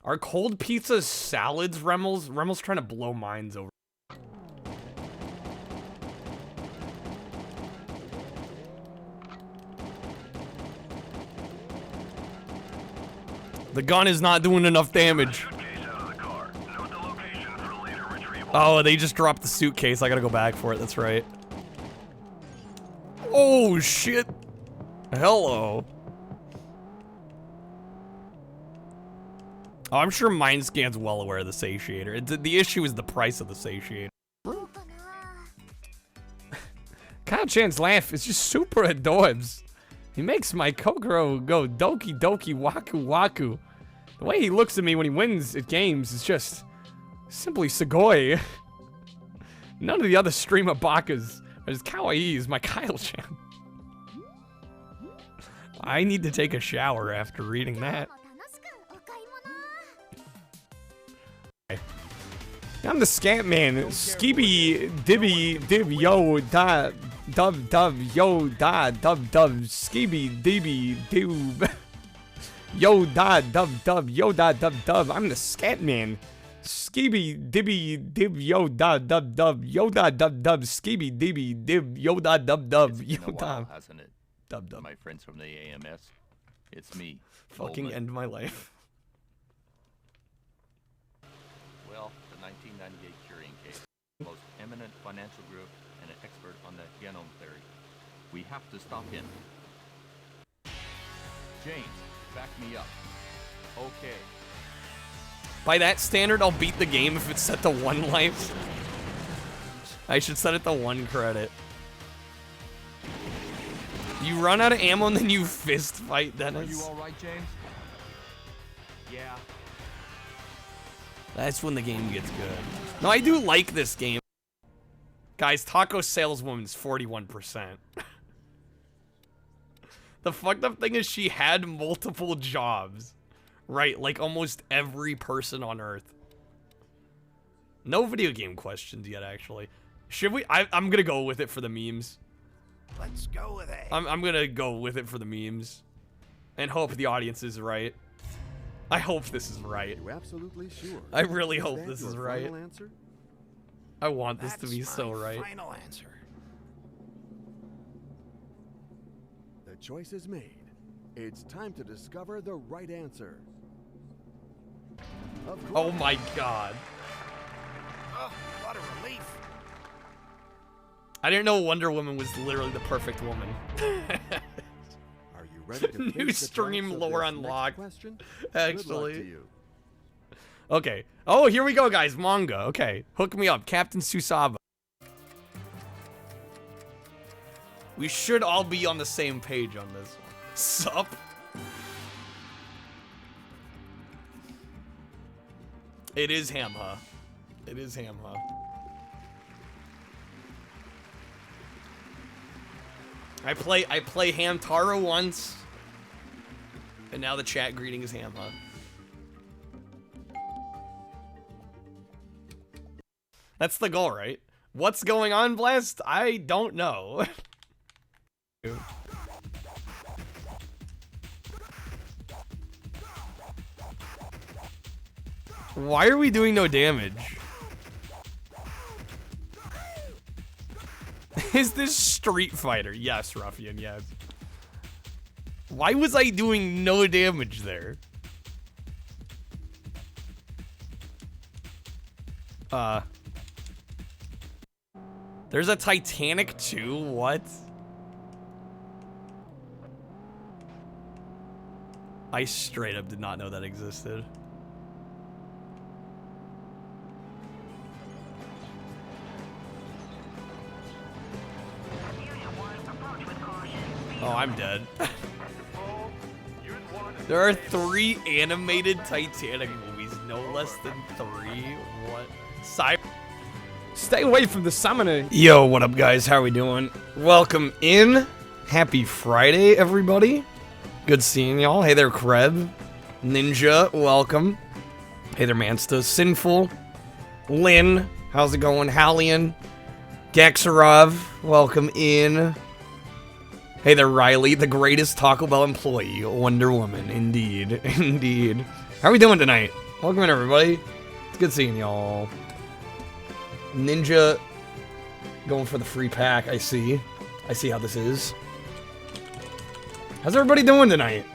Are cold pizzas salads, Remmel's? Remmel's trying to blow minds over. The gun is not doing enough damage. Oh, they just dropped the suitcase. I gotta go back for it. That's right. Oh, shit. Hello. Oh, I'm sure Mindscan's well aware of the satiator. The issue is the price of the satiator. Kyle Chan's laugh is just super adorbs. He makes my Kokoro go doki doki waku waku. The way he looks at me when he wins at games is just simply sugoi. None of the other streamer bakas are as kawaii as my Kyle Chan. I need to take a shower after reading that. I'm the scant man. Skibby dibby dib yo da dub dub yo da dub dub skibby dibby doob yo da dub dub yo da dub dub. I'm the scant man. Skibby dibby dib yo da dub dub yo da dub dub skibby dibby dib yo da dub dub yo da. Hasn't it? Dub dub. My friends from the AMS. It's me. Fucking Goldman. end my life. Well, the 1998 curing case. Most eminent financial group and an expert on the genome theory. We have to stop him. James, back me up. Okay. By that standard, I'll beat the game if it's set to 1 life. I should set it to 1 credit. You run out of ammo and then you fist fight, Dennis. Are you alright, James? Yeah. That's when the game gets good. No, I do like this game. Guys, taco saleswoman's 41%. The fucked up thing is she had multiple jobs. Right, like almost every person on Earth. No video game questions yet, actually. Should we? I'm gonna go with it for the memes. Let's go with it. I'm gonna go with it for the memes. And hope the audience is right. I hope this is right. Are you absolutely sure? I really Is hope that this your is right. final answer? I want this to That's be so my right. Final answer. The choice is made. It's time to discover the right answer. Of Oh course. my god. Oh, what a relief. I didn't know Wonder Woman was literally the perfect woman. Are you ready to New face the stream giants of lore this next unlocked. question? Actually. Good luck to you. Okay. Oh, here we go, guys. Manga. Okay. Hook me up. Captain Susaba. We should all be on the same page on this one. Sup? It is Hamha. It is Hamha. I play Hamtaro once. And now the chat greeting is Hamha. That's the goal, right? What's going on, Blast? I don't know. Why are we doing no damage? Is this Street Fighter? Yes, Ruffian, yes. Why was I doing no damage there? There's a Titanic 2? What? I straight up did not know that existed. Oh, I'm dead. There are 3 animated Titanic movies, no less than 3. What? Stay away from the summoner. Yo, what up, guys? How we doing? Welcome in. Happy Friday, everybody. Good seeing y'all. Hey there, Kreb. Ninja, welcome. Hey there, Mansta. Sinful. Lynn, how's it going? Hallian. Gaxarov, welcome in. Hey there, Riley, the greatest Taco Bell employee, Wonder Woman. Indeed, indeed. How are we doing tonight? Welcome in, everybody. It's good seeing y'all. Ninja going for the free pack. I see how this is. How's everybody doing tonight?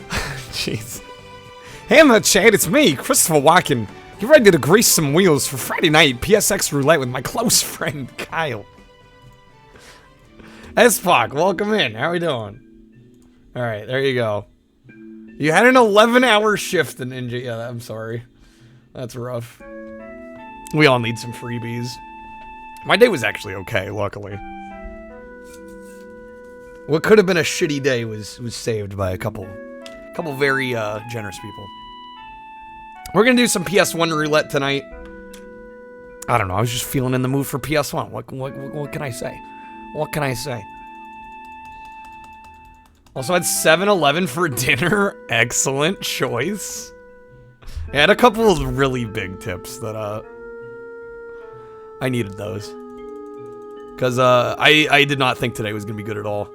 Jeez. Hey, in the chat, it's me, Christopher Walken. You ready to grease some wheels for Friday night PSX Roulette with my close friend, Kyle. S-Fock, welcome in. How we doing? Alright, there you go. You had an 11-hour shift in Ninja. Yeah, I'm sorry. That's rough. We all need some freebies. My day was actually okay, luckily. What could have been a shitty day was saved by a couple very generous people. We're gonna do some PS1 roulette tonight. I don't know. I was just feeling in the mood for PS1. What can I say? What can I say? Also had 7-Eleven for dinner. Excellent choice. I had a couple of really big tips that I needed those. Because I did not think today was gonna be good at all.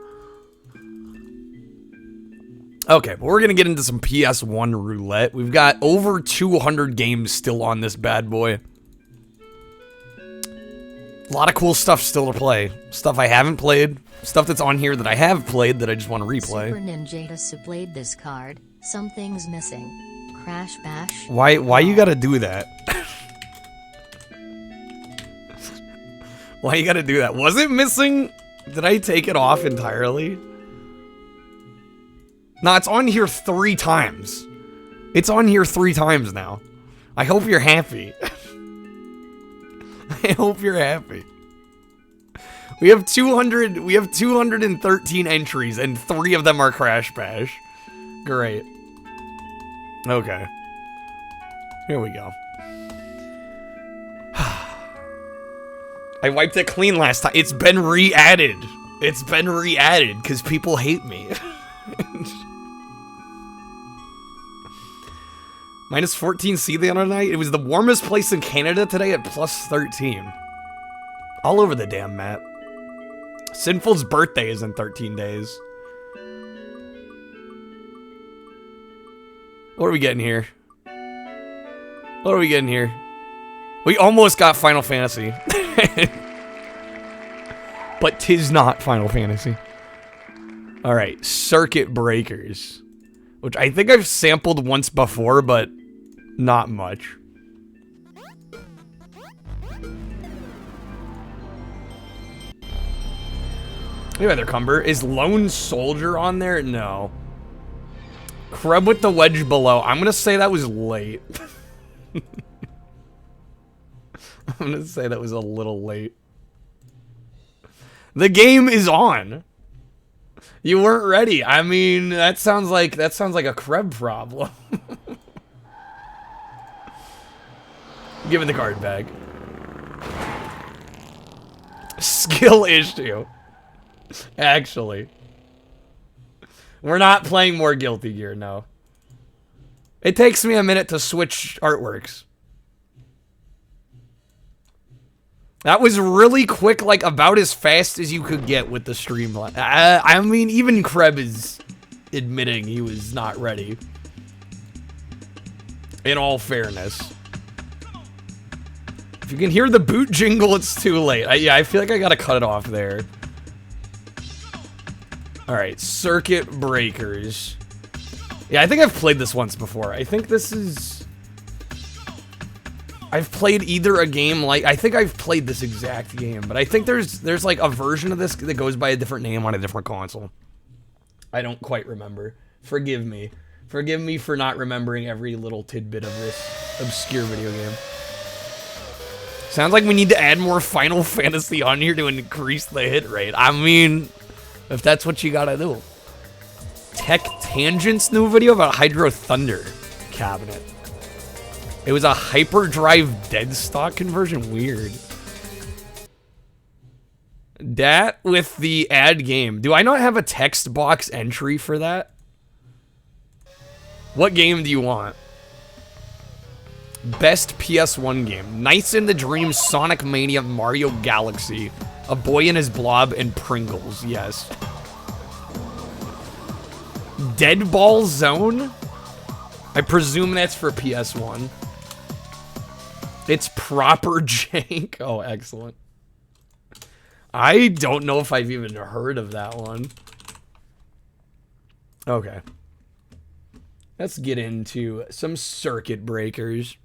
Okay, but we're gonna get into some PS1 roulette. We've got over 200 games still on this bad boy. A lot of cool stuff still to play. Stuff I haven't played. Stuff that's on here that I have played that I just want to replay. Super Ninja played this card. Something's missing. Crash Bash. Why you gotta do that? Why you gotta do that? Was it missing? Did I take it off entirely? Nah, it's on here 3 times. It's on here 3 times now. I hope you're happy. I hope you're happy. We have 213 entries and 3 of them are Crash Bash. Great. Okay. Here we go. I wiped it clean last time. It's been re-added. It's been re-added because people hate me. Minus 14C the other night. It was the warmest place in Canada today at plus 13. All over the damn map. Sinful's birthday is in 13 days. What are we getting here? What are we getting here? We almost got Final Fantasy. But 'tis not Final Fantasy. Alright, Circuit Breakers. Which I think I've sampled once before, but not much. Hey there, Cumber. Is Lone Soldier on there? No. Crub with the wedge below. I'm gonna say that was late. I'm gonna say that was a little late. The game is on. You weren't ready. I mean, that sounds like a Kreb problem. Give me the card back. Skill issue. Actually. We're not playing more Guilty Gear, no. It takes me a minute to switch artworks. That was really quick, like about as fast as you could get with the streamline. I mean, even Kreb is admitting he was not ready. In all fairness. If you can hear the boot jingle, it's too late. Yeah, I feel like I gotta cut it off there. Alright, Circuit Breakers. Yeah, I think I've played this once before. I think this is... I've played either a game like... I think I've played this exact game, but I think there's like a version of this that goes by a different name on a different console. I don't quite remember. Forgive me. Forgive me for not remembering every little tidbit of this obscure video game. Sounds like we need to add more Final Fantasy on here to increase the hit rate. I mean, if that's what you gotta do. Tech Tangent's new video about Hydro Thunder cabinet. It was a hyperdrive deadstock conversion. Weird. Dat with the add game. Do I not have a text box entry for that? What game do you want? Best PS1 game. Nights in the Dream, Sonic Mania, Mario Galaxy. A Boy and His Blob and Pringles, yes. Dead Ball Zone? I presume that's for PS1. It's proper jank. Oh, excellent. I don't know if I've even heard of that one. Okay. Let's get into some circuit breakers.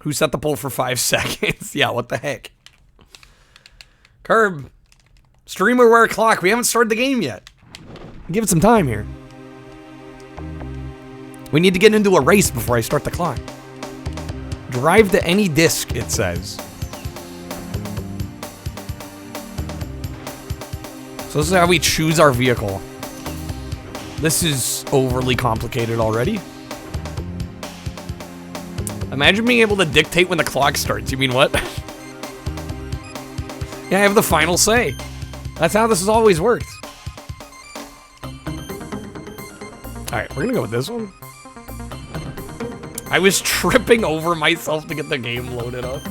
Who set the poll for 5 seconds? Yeah, what the heck? Curb. Streamer wear clock. We haven't started the game yet. Give it some time here. We need to get into a race before I start the clock. Drive to any disc, it says. So this is how we choose our vehicle. This is overly complicated already. Imagine being able to dictate when the clock starts. You mean what? Yeah, I have the final say. That's how this has always worked. Alright, we're gonna go with this one. I was tripping over myself to get the game loaded up.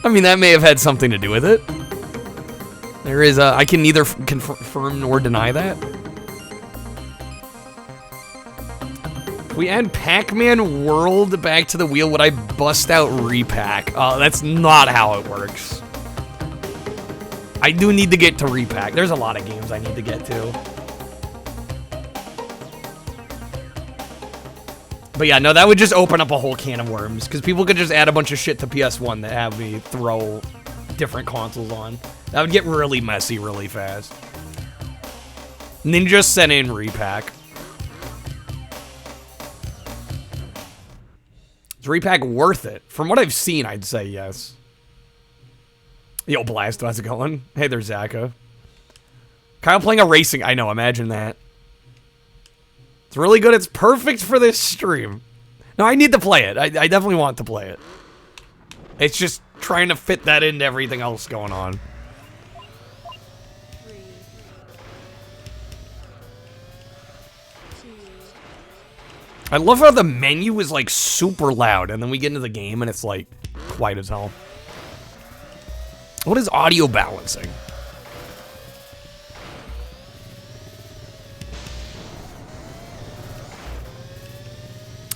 I mean, that may have had something to do with it. There is I can neither confirm nor deny that. If we add Pac-Man World back to the wheel, would I bust out repack? That's not how it works. I do need to get to repack. There's a lot of games I need to get to. But yeah, no, that would just open up a whole can of worms, because people could just add a bunch of shit to PS1 that have me throw different consoles on. That would get really messy really fast. Ninja sent in repack. Is repack worth it? From what I've seen, I'd say yes. Yo, Blast, how's it going? Hey there, Zaka. Kyle playing a racing. I know, imagine that. It's really good. It's perfect for this stream. No, I need to play it. I definitely want to play it. It's just trying to fit that into everything else going on. I love how the menu is like super loud, and then we get into the game and it's like quiet as hell. What is audio balancing?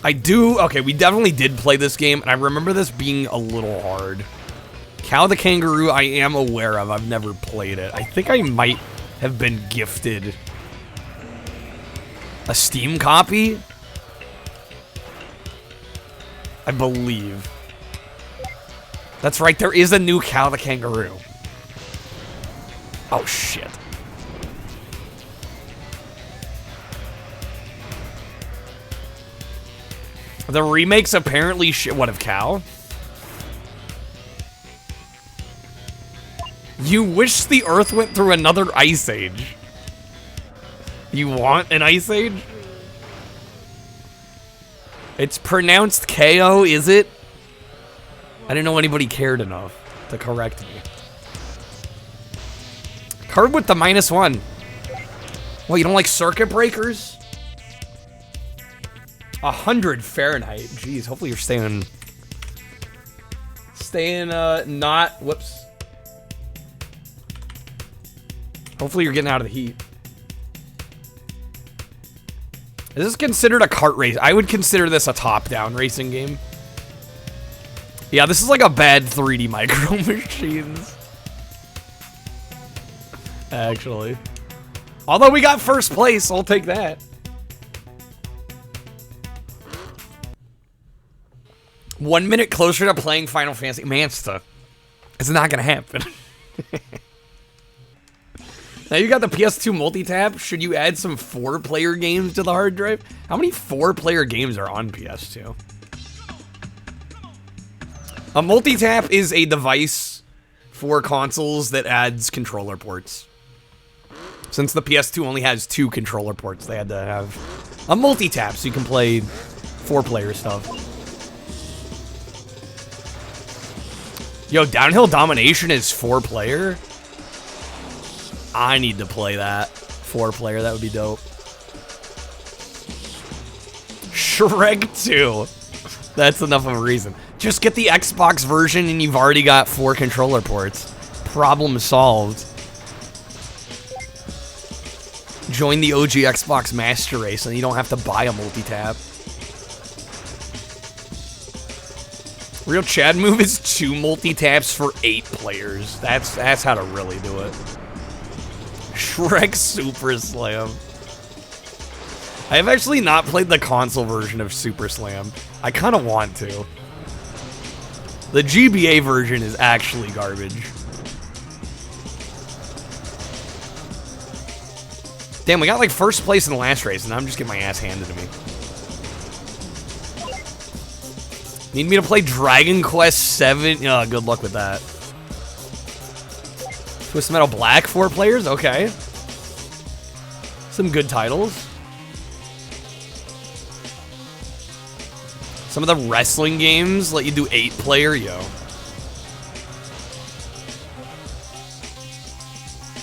I do, okay, we definitely did play this game, and I remember this being a little hard. Cow the Kangaroo, I am aware of. I've never played it. I think I might have been gifted a Steam copy. I believe. That's right, there is a new Cow the Kangaroo. Oh, shit. The remakes apparently what of Cow? You wish the Earth went through another ice age. You want an ice age? It's pronounced KO, is it? I didn't know anybody cared enough to correct me. Curb with the -1. Well, you don't like circuit breakers? 100 Fahrenheit. Jeez, hopefully you're staying not, whoops. Hopefully you're getting out of the heat. Is this considered a kart race? I would consider this a top-down racing game. Yeah, this is like a bad 3D Micro Machines. Actually. Although we got first place, I'll take that. One minute closer to playing Final Fantasy. Mansta. It's not gonna happen. Now you got the PS2 multi-tap. Should you add some 4-player games to the hard drive? How many 4-player games are on PS2? A multi-tap is a device for consoles that adds controller ports. Since the PS2 only has 2 controller ports, they had to have a multi-tap so you can play 4-player stuff. Yo, Downhill Domination is 4-player? I need to play that. 4-player, that would be dope. Shrek 2. That's enough of a reason. Just get the Xbox version and you've already got 4 controller ports. Problem solved. Join the OG Xbox Master Race and you don't have to buy a multi-tap. Real Chad move is 2 multi-taps for 8 players. That's how to really do it. Shrek Super Slam. I have actually not played the console version of Super Slam. I kind of want to. The GBA version is actually garbage. Damn, we got like first place in the last race, and I'm just getting my ass handed to me. Need me to play Dragon Quest VII? Good luck with that. Twisted Metal Black, 4 players? Okay. Some good titles. Some of the wrestling games let you do 8-player, yo.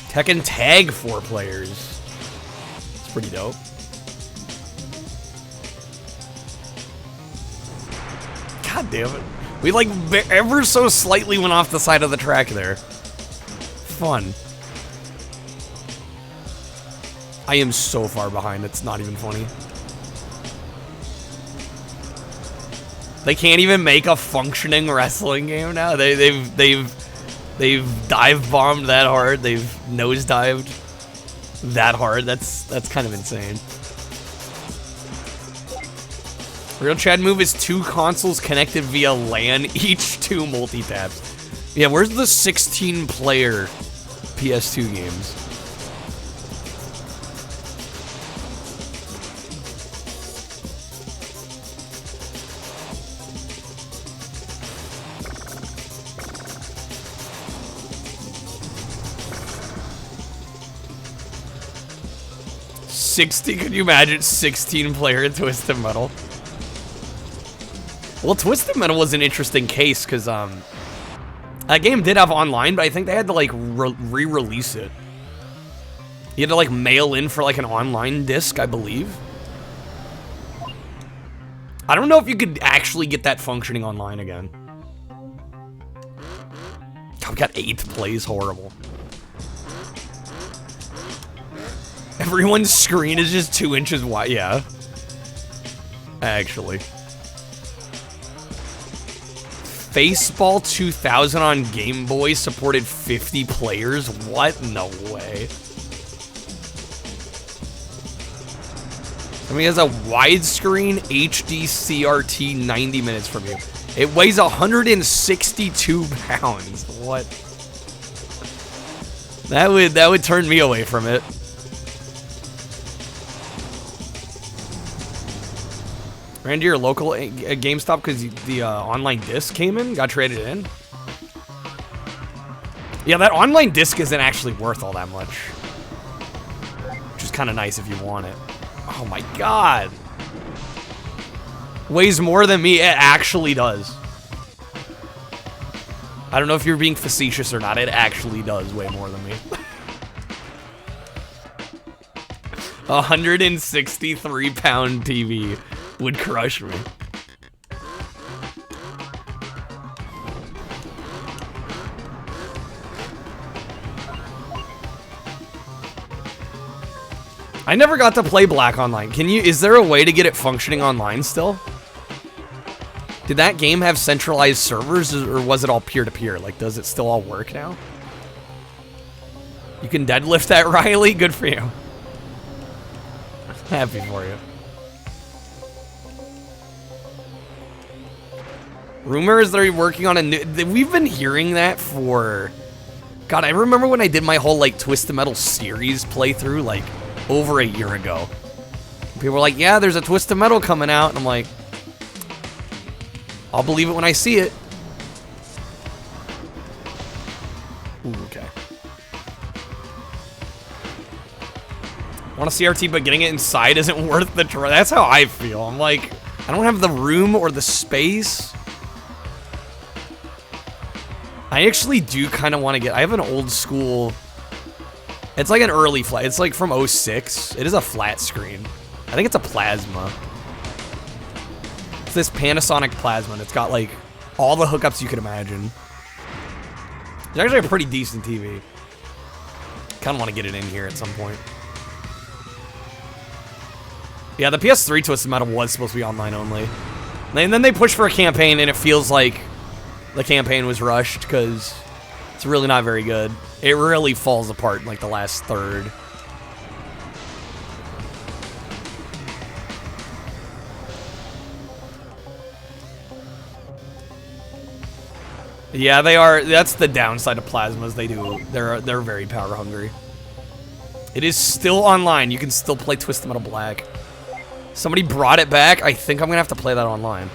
Tekken Tag, 4 players. It's pretty dope. God damn it. We like ever so slightly went off the side of the track there. Fun. I am so far behind, it's not even funny. They can't even make a functioning wrestling game now. They've dive bombed that hard. They've nosedived that hard. That's kind of insane. Real Chad move is 2 consoles connected via LAN, each 2 multi-taps. Yeah, where's the 16-player PS2 games? Could you imagine 16-player Twisted Metal? Well, Twisted Metal was an interesting case because that game did have online, but I think they had to like re-release it. You had to like mail in for like an online disc, I believe. I don't know if you could actually get that functioning online again. God, we got 8th place, horrible. Everyone's screen is just 2 inches wide. Yeah. Actually. Faceball 2000 on Game Boy supported 50 players? What? No way. I mean, it has a widescreen HD CRT 90 minutes from you. It weighs 162 pounds. What? That would turn me away from it. Ran to your local GameStop because the online disc came in, got traded in. Yeah, that online disc isn't actually worth all that much. Which is kind of nice if you want it. Oh my god. Weighs more than me, it actually does. I don't know if you're being facetious or not, it actually does weigh more than me. 163-pound TV would crush me. I never got to play Black Online. Is there a way to get it functioning online still? Did that game have centralized servers or was it all peer-to-peer? Like, does it still all work now? You can deadlift that, Riley? Good for you. Happy for you. Rumors they're working on a new... We've been hearing that for... God, I remember when I did my whole, like, Twisted Metal series playthrough, like, over a year ago. People were like, yeah, there's a Twisted Metal coming out. And I'm like... I'll believe it when I see it. Ooh, okay. Want a CRT, but getting it inside isn't worth the try. That's how I feel. I'm like, I don't have the room or the space. I actually do kind of want to get... I have an old school... It's like an early flat. It's like from 06. It is a flat screen. I think it's a plasma. It's this Panasonic plasma. And it's got like All the hookups you could imagine. It's actually a pretty decent TV. Kind of want to get it in here at some point. Yeah, the PS3 Twisted Metal was supposed to be online only. And then they pushed for a campaign, and it feels like the campaign was rushed, because it's really not very good. It really falls apart in, like, the last third. Yeah, they are. That's the downside of plasmas. They're very power hungry. It is still online. You can still play Twisted Metal Black. Somebody brought it back. I think I'm gonna have to play that online.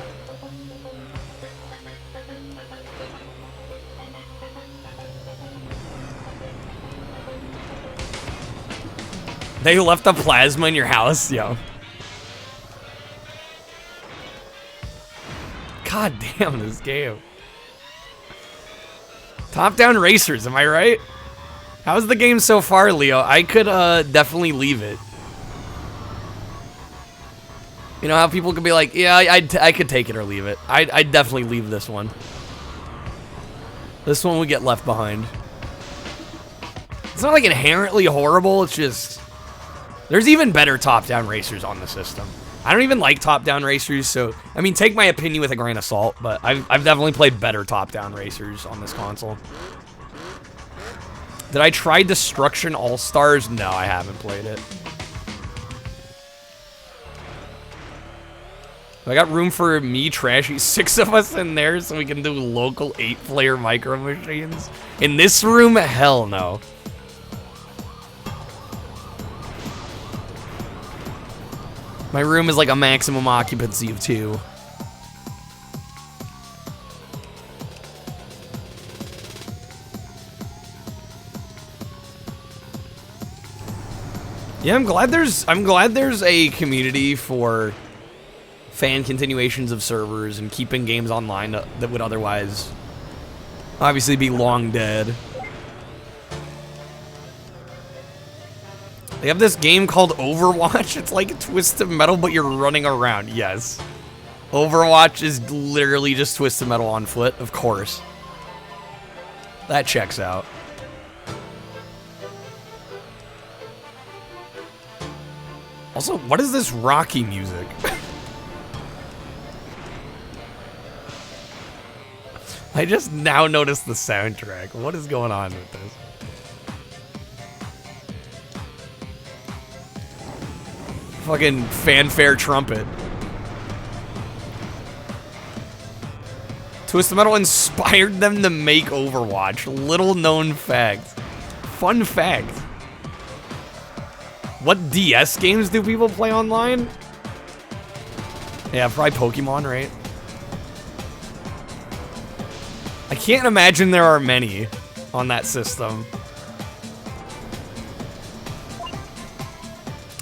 They left the plasma in your house, yo. God damn this game. Top-down racers, am I right? How's the game so far, Leo? I could definitely leave it. You know how people could be like, yeah, I could take it or leave it. I'd definitely leave this one. This one would get left behind. It's not like inherently horrible, it's just... There's even better top-down racers on the system. I don't even like top-down racers, so... I mean, take my opinion with a grain of salt, but I've definitely played better top-down racers on this console. Did I try Destruction All-Stars? No, I haven't played it. I got room for me, Trashy, 6 of us in there so we can do local 8-player micro machines. In this room, hell no. My room is like a maximum occupancy of 2. Yeah, I'm glad there's a community for fan continuations of servers and keeping games online that would otherwise obviously be long dead. They have this game called Overwatch. It's like Twisted Metal, but you're running around. Yes. Overwatch is literally just Twisted Metal on foot, of course. That checks out. Also, what is this Rocky music? I just now noticed the soundtrack. What is going on with this? Fucking fanfare trumpet. Twisted Metal inspired them to make Overwatch. Little known fact. Fun fact. What DS games do people play online? Yeah, probably Pokemon, right? I can't imagine there are many on that system.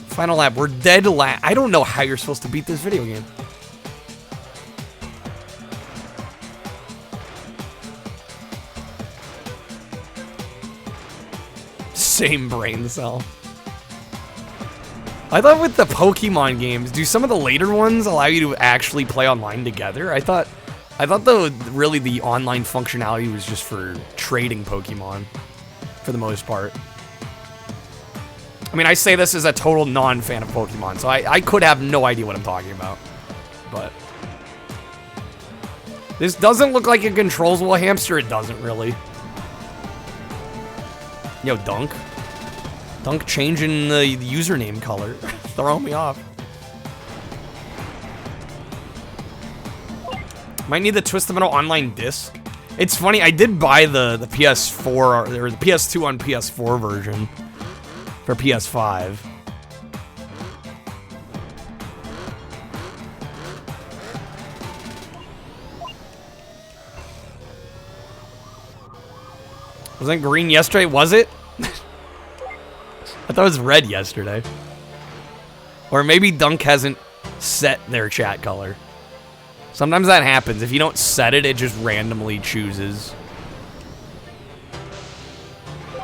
Final lap, we're dead last. I don't know how you're supposed to beat this video game. Same brain cell. I thought with the Pokemon games, do some of the later ones allow you to actually play online together? I thought really the online functionality was just for trading Pokemon, for the most part. I mean, I say this as a total non-fan of Pokemon, so I could have no idea what I'm talking about. But this doesn't look like it controls well, Hamster. It doesn't really. Yo, Dunk. Dunk changing the username color. Throwing me off. Might need the Twisted Metal online disc. It's funny, I did buy the PS4 or the PS2 on PS4 version for PS5. Wasn't green yesterday, was it? I thought it was red yesterday. Or maybe Dunk hasn't set their chat color. Sometimes that happens. If you don't set it, it just randomly chooses.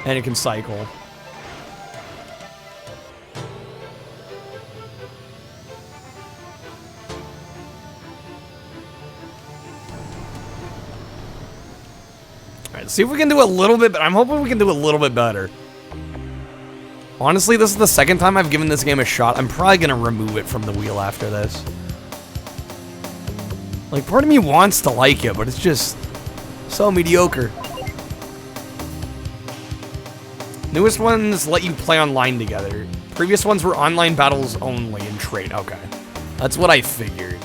And it can cycle. Alright, let's see if we can do a little bit, but I'm hoping we can do a little bit better. Honestly, this is the second time I've given this game a shot. I'm probably gonna remove it from the wheel after this. Like, part of me wants to like it, but it's just so mediocre. Newest ones let you play online together. Previous ones were online battles only and trade. Okay. That's what I figured.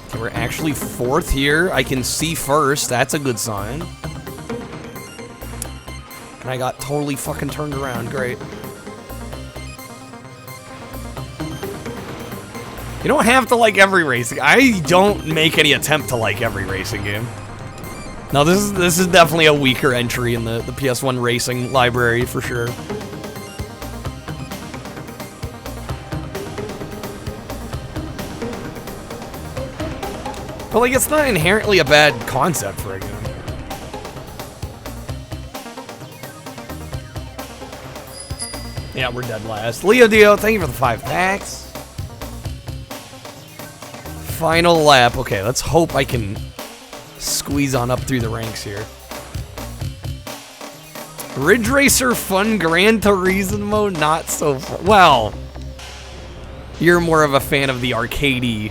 Okay, we're actually 4th here. I can see first. That's a good sign. And I got totally fucking turned around. Great. You don't have to like every racing. I don't make any attempt to like every racing game. No, this is definitely a weaker entry in the PS1 racing library for sure. But like, it's not inherently a bad concept for a game. Yeah, we're dead last. Leo Dio, thank you for the 5 packs. Final lap. Okay, let's hope I can squeeze on up through the ranks here. Ridge Racer fun, Gran Turismo not so fun. Well, you're more of a fan of the arcadey,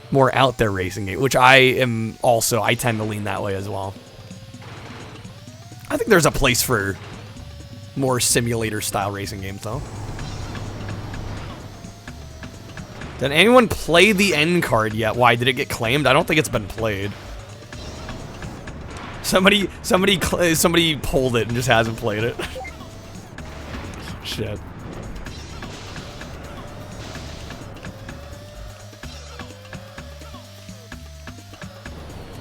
more out there racing game, which I am also. I tend to lean that way as well. I think there's a place for more simulator style racing games though. Did anyone play the end card yet? Why, did it get claimed? I don't think it's been played. Somebody pulled it and just hasn't played it. Shit.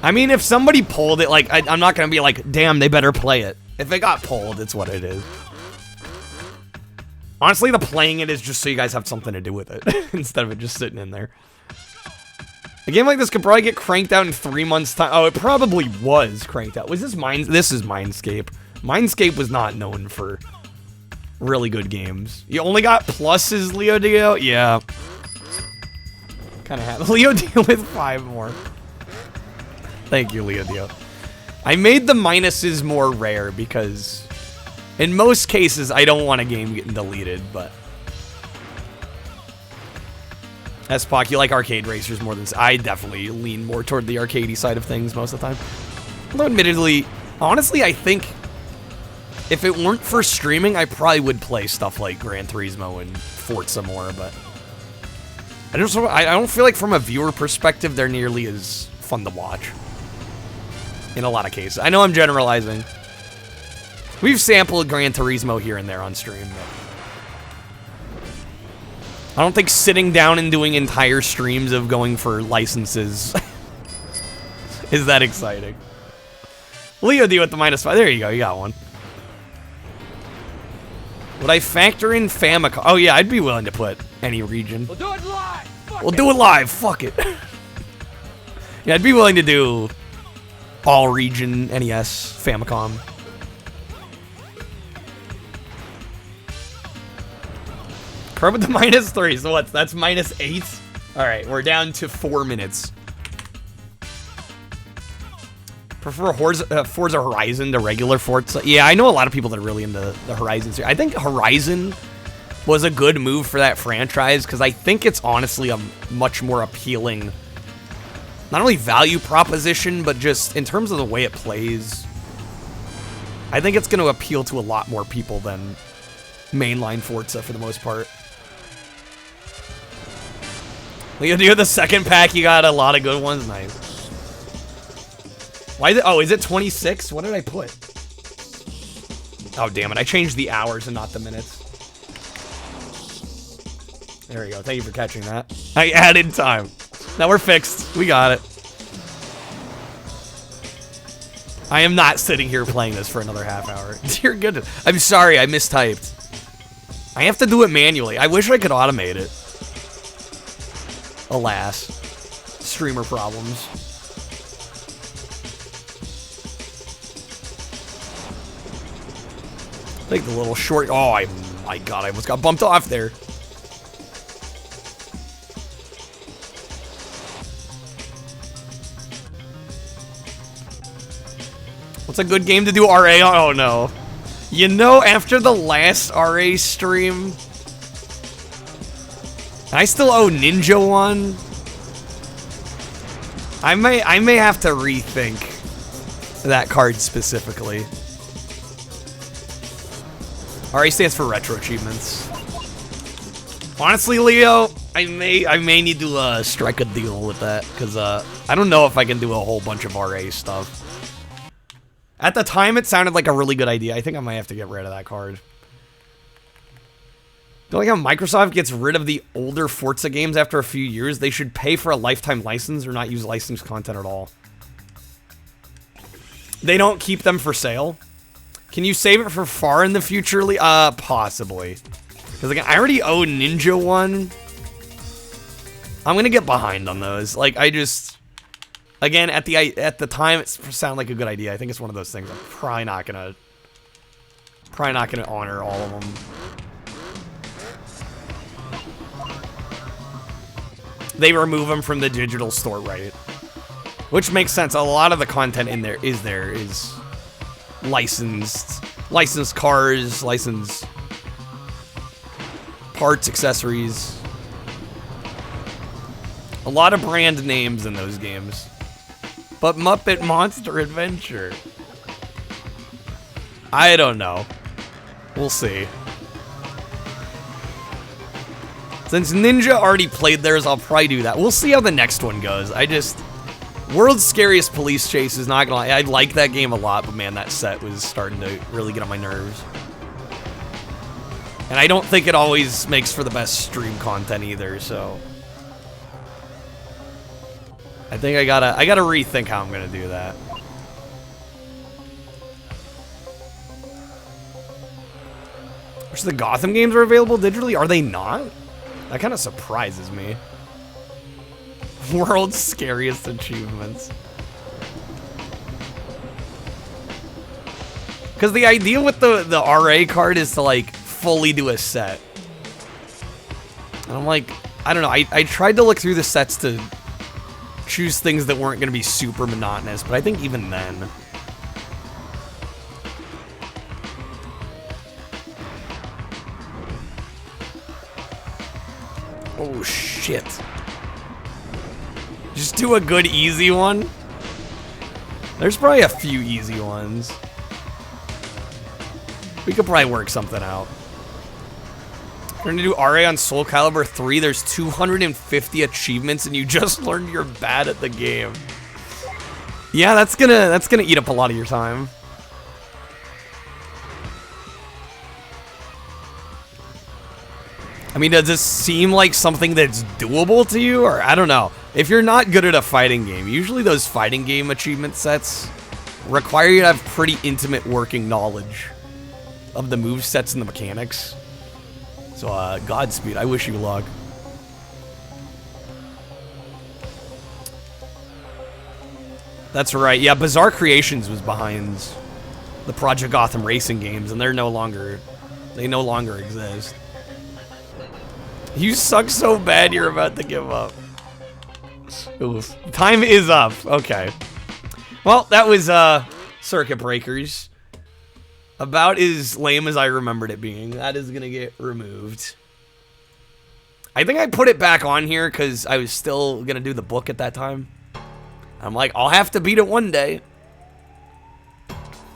I mean, if somebody pulled it, like, I'm not gonna be like, damn, they better play it. If it got pulled, it's what it is. Honestly, the playing it is just so you guys have something to do with it, instead of it just sitting in there. A game like this could probably get cranked out in 3 months' time. Oh, it probably was cranked out. Was this This is Mindscape. Mindscape was not known for really good games. You only got pluses, Leo Dio? Yeah. Kind of have Leo Dio with 5 more. Thank you, Leo Dio. I made the minuses more rare because in most cases, I don't want a game getting deleted, but... S-Pock, you like arcade racers more than... I definitely lean more toward the arcadey side of things most of the time. Although admittedly, honestly, I think if it weren't for streaming, I probably would play stuff like Gran Turismo and Forza more, but... I don't feel like from a viewer perspective, they're nearly as fun to watch. In a lot of cases. I know I'm generalizing. We've sampled Gran Turismo here and there on stream, but I don't think sitting down and doing entire streams of going for licenses is that exciting. Leo D with the -5. There you go, you got one. Would I factor in Famicom? Oh yeah, I'd be willing to put any region. We'll do it live! We'll do it live, fuck it. Yeah, I'd be willing to do all region, NES, Famicom. Pro with the -3, so what's that's -8? Alright, we're down to 4 minutes. Prefer Forza Horizon to regular Forza? Yeah, I know a lot of people that are really into the Horizon series. I think Horizon was a good move for that franchise, because I think it's honestly a much more appealing, not only value proposition, but just in terms of the way it plays. I think it's going to appeal to a lot more people than mainline Forza for the most part. You do the second pack, you got a lot of good ones. Nice. Why is it? Oh, is it 26? What did I put? Oh, damn it. I changed the hours and not the minutes. There we go. Thank you for catching that. I added time. Now we're fixed. We got it. I am not sitting here playing this for another half hour. Dear goodness. I'm sorry, I mistyped. I have to do it manually. I wish I could automate it. Alas. Streamer problems. Take the little short... Oh, my God, I almost got bumped off there. What's a good game to do RA on? Oh no. You know, after the last RA stream, I still owe Ninja one. I may have to rethink that card specifically. RA stands for retro achievements. Honestly, Leo, I may need to strike a deal with that, because I don't know if I can do a whole bunch of RA stuff. At the time, it sounded like a really good idea. I think I might have to get rid of that card. Do you like how Microsoft gets rid of the older Forza games after a few years? They should pay for a lifetime license or not use licensed content at all. They don't keep them for sale. Can you save it for far in the future? Possibly. Because again, I already owe Ninja one. I'm gonna get behind on those. Like, I just, again, at the time, it sounded like a good idea. I think it's one of those things I'm probably not gonna honor all of them. They remove them from the digital store, right? Which makes sense. A lot of the content in there is licensed cars, licensed parts, accessories. A lot of brand names in those games. But Muppet Monster Adventure, I don't know. We'll see. Since Ninja already played theirs, I'll probably do that. We'll see how the next one goes. World's Scariest Police Chase is not gonna lie. I like that game a lot, but man, that set was starting to really get on my nerves. And I don't think it always makes for the best stream content either, so. I think I gotta rethink how I'm gonna do that. Which the Gotham games are available digitally? Are they not? That kind of surprises me. World's Scariest Achievements. Because the idea with the RA card is to, like, fully do a set. And I'm like, I don't know. I tried to look through the sets to choose things that weren't going to be super monotonous, but I think even then. Oh, shit. Just do a good easy one. There's probably a few easy ones. We could probably work something out. We're gonna do RA on Soul Calibur 3. There's 250 achievements and you just learned you're bad at the game. Yeah, that's gonna eat up a lot of your time. I mean, does this seem like something that's doable to you? Or I don't know. If you're not good at a fighting game, usually those fighting game achievement sets require you to have pretty intimate working knowledge of the move sets and the mechanics. So, Godspeed. I wish you luck. That's right. Yeah, Bizarre Creations was behind the Project Gotham racing games, and they no longer exist. You suck so bad you're about to give up. Oof. Time is up. Okay. Well, that was Circuit Breakers. About as lame as I remembered it being. That is gonna get removed. I think I put it back on here because I was still gonna do the book at that time. I'm like, I'll have to beat it one day.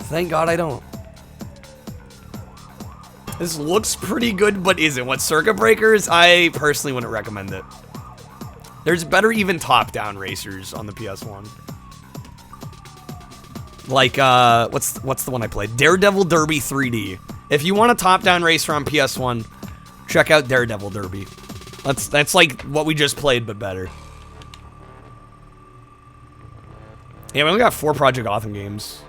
Thank God I don't. This looks pretty good, but isn't. What, Circuit Breakers? I personally wouldn't recommend it. There's better even top-down racers on the PS1. Like, what's the one I played? Daredevil Derby 3D. If you want a top-down racer on PS1, check out Daredevil Derby. That's like what we just played, but better. Yeah, we only got 4 Project Gotham games.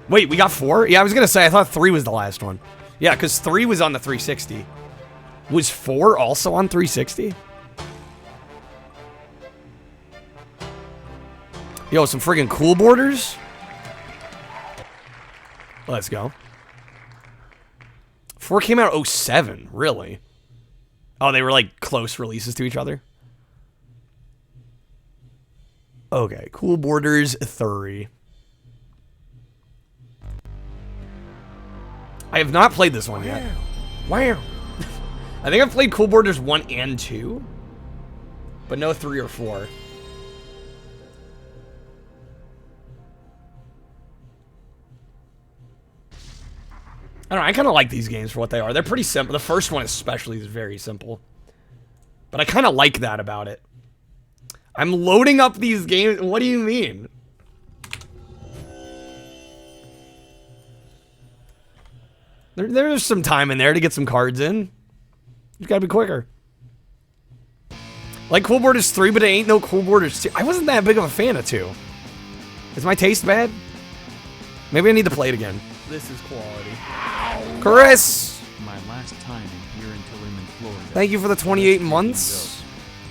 Wait, we got 4? Yeah, I was gonna say, I thought 3 was the last one. Yeah, because 3 was on the 360. Was 4 also on 360? Yo, some friggin' cool borders? Let's go. 4 came out 07, really? Oh, they were like close releases to each other? Okay, Cool Borders 3. I have not played this one yet. Wow. I think I've played Cool Borders 1 and 2, but no 3 or 4. I don't know, I kind of like these games for what they are. They're pretty simple. The first one especially is very simple. But I kind of like that about it. I'm loading up these games. What do you mean? There's some time in there to get some cards in. You gotta be quicker. Like Cool Borders 3, but it ain't no Cool Borders 2. I wasn't that big of a fan of 2. Is my taste bad? Maybe I need to play it again. This is quality. Chris! My last time in here until I'm in Florida. Thank you for the 28 months.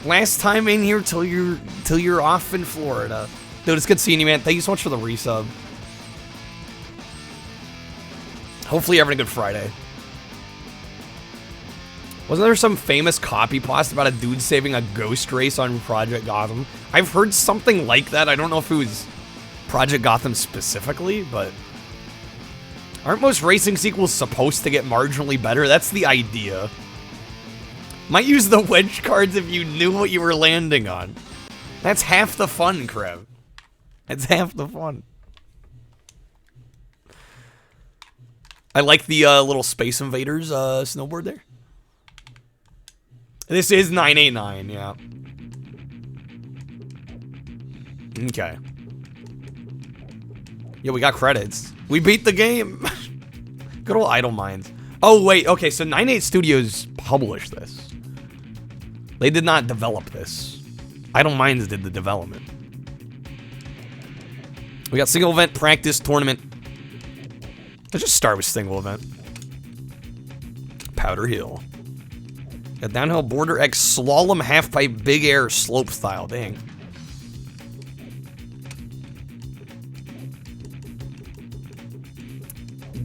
Last time in here till you're off in Florida. Dude, it's good seeing you, man. Thank you so much for the resub. Hopefully you're having a good Friday. Wasn't there some famous copy post about a dude saving a ghost race on Project Gotham? I've heard something like that. I don't know if it was Project Gotham specifically, but aren't most racing sequels supposed to get marginally better? That's the idea. Might use the wedge cards if you knew what you were landing on. That's half the fun, Krev. That's half the fun. I like the little Space Invaders snowboard there. This is 989, yeah. Okay. Yeah, we got credits. We beat the game. Good old Idle Minds. Oh, wait. Okay, so 98 Studios published this. They did not develop this. Idle Minds did the development. We got single event, practice, tournament. Let's just start with single event. Powder Hill. Got downhill, border X, slalom, half pipe, big air, slope style. Dang.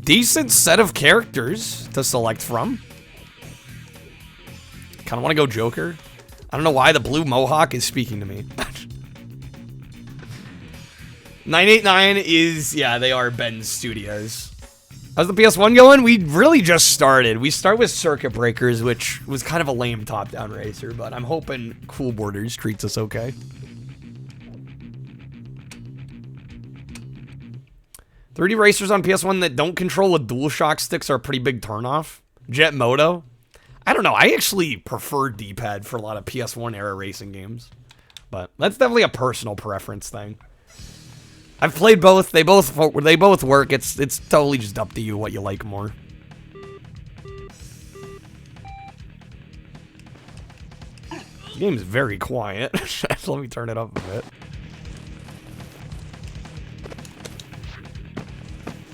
Decent set of characters to select from. Kind of want to go Joker. I don't know why the blue mohawk is speaking to me. 989 is, yeah, they are Ben's Studios. How's the PS1 going? We really just started. We start with Circuit Breakers, which was kind of a lame top-down racer, but I'm hoping Cool Borders treats us okay. 3D racers on PS1 that don't control with DualShock sticks are a pretty big turnoff. Jet Moto. I don't know. I actually prefer D-pad for a lot of PS1 era racing games, but that's definitely a personal preference thing. I've played both. They both work. It's totally just up to you what you like more. The game's very quiet. Let me turn it up a bit.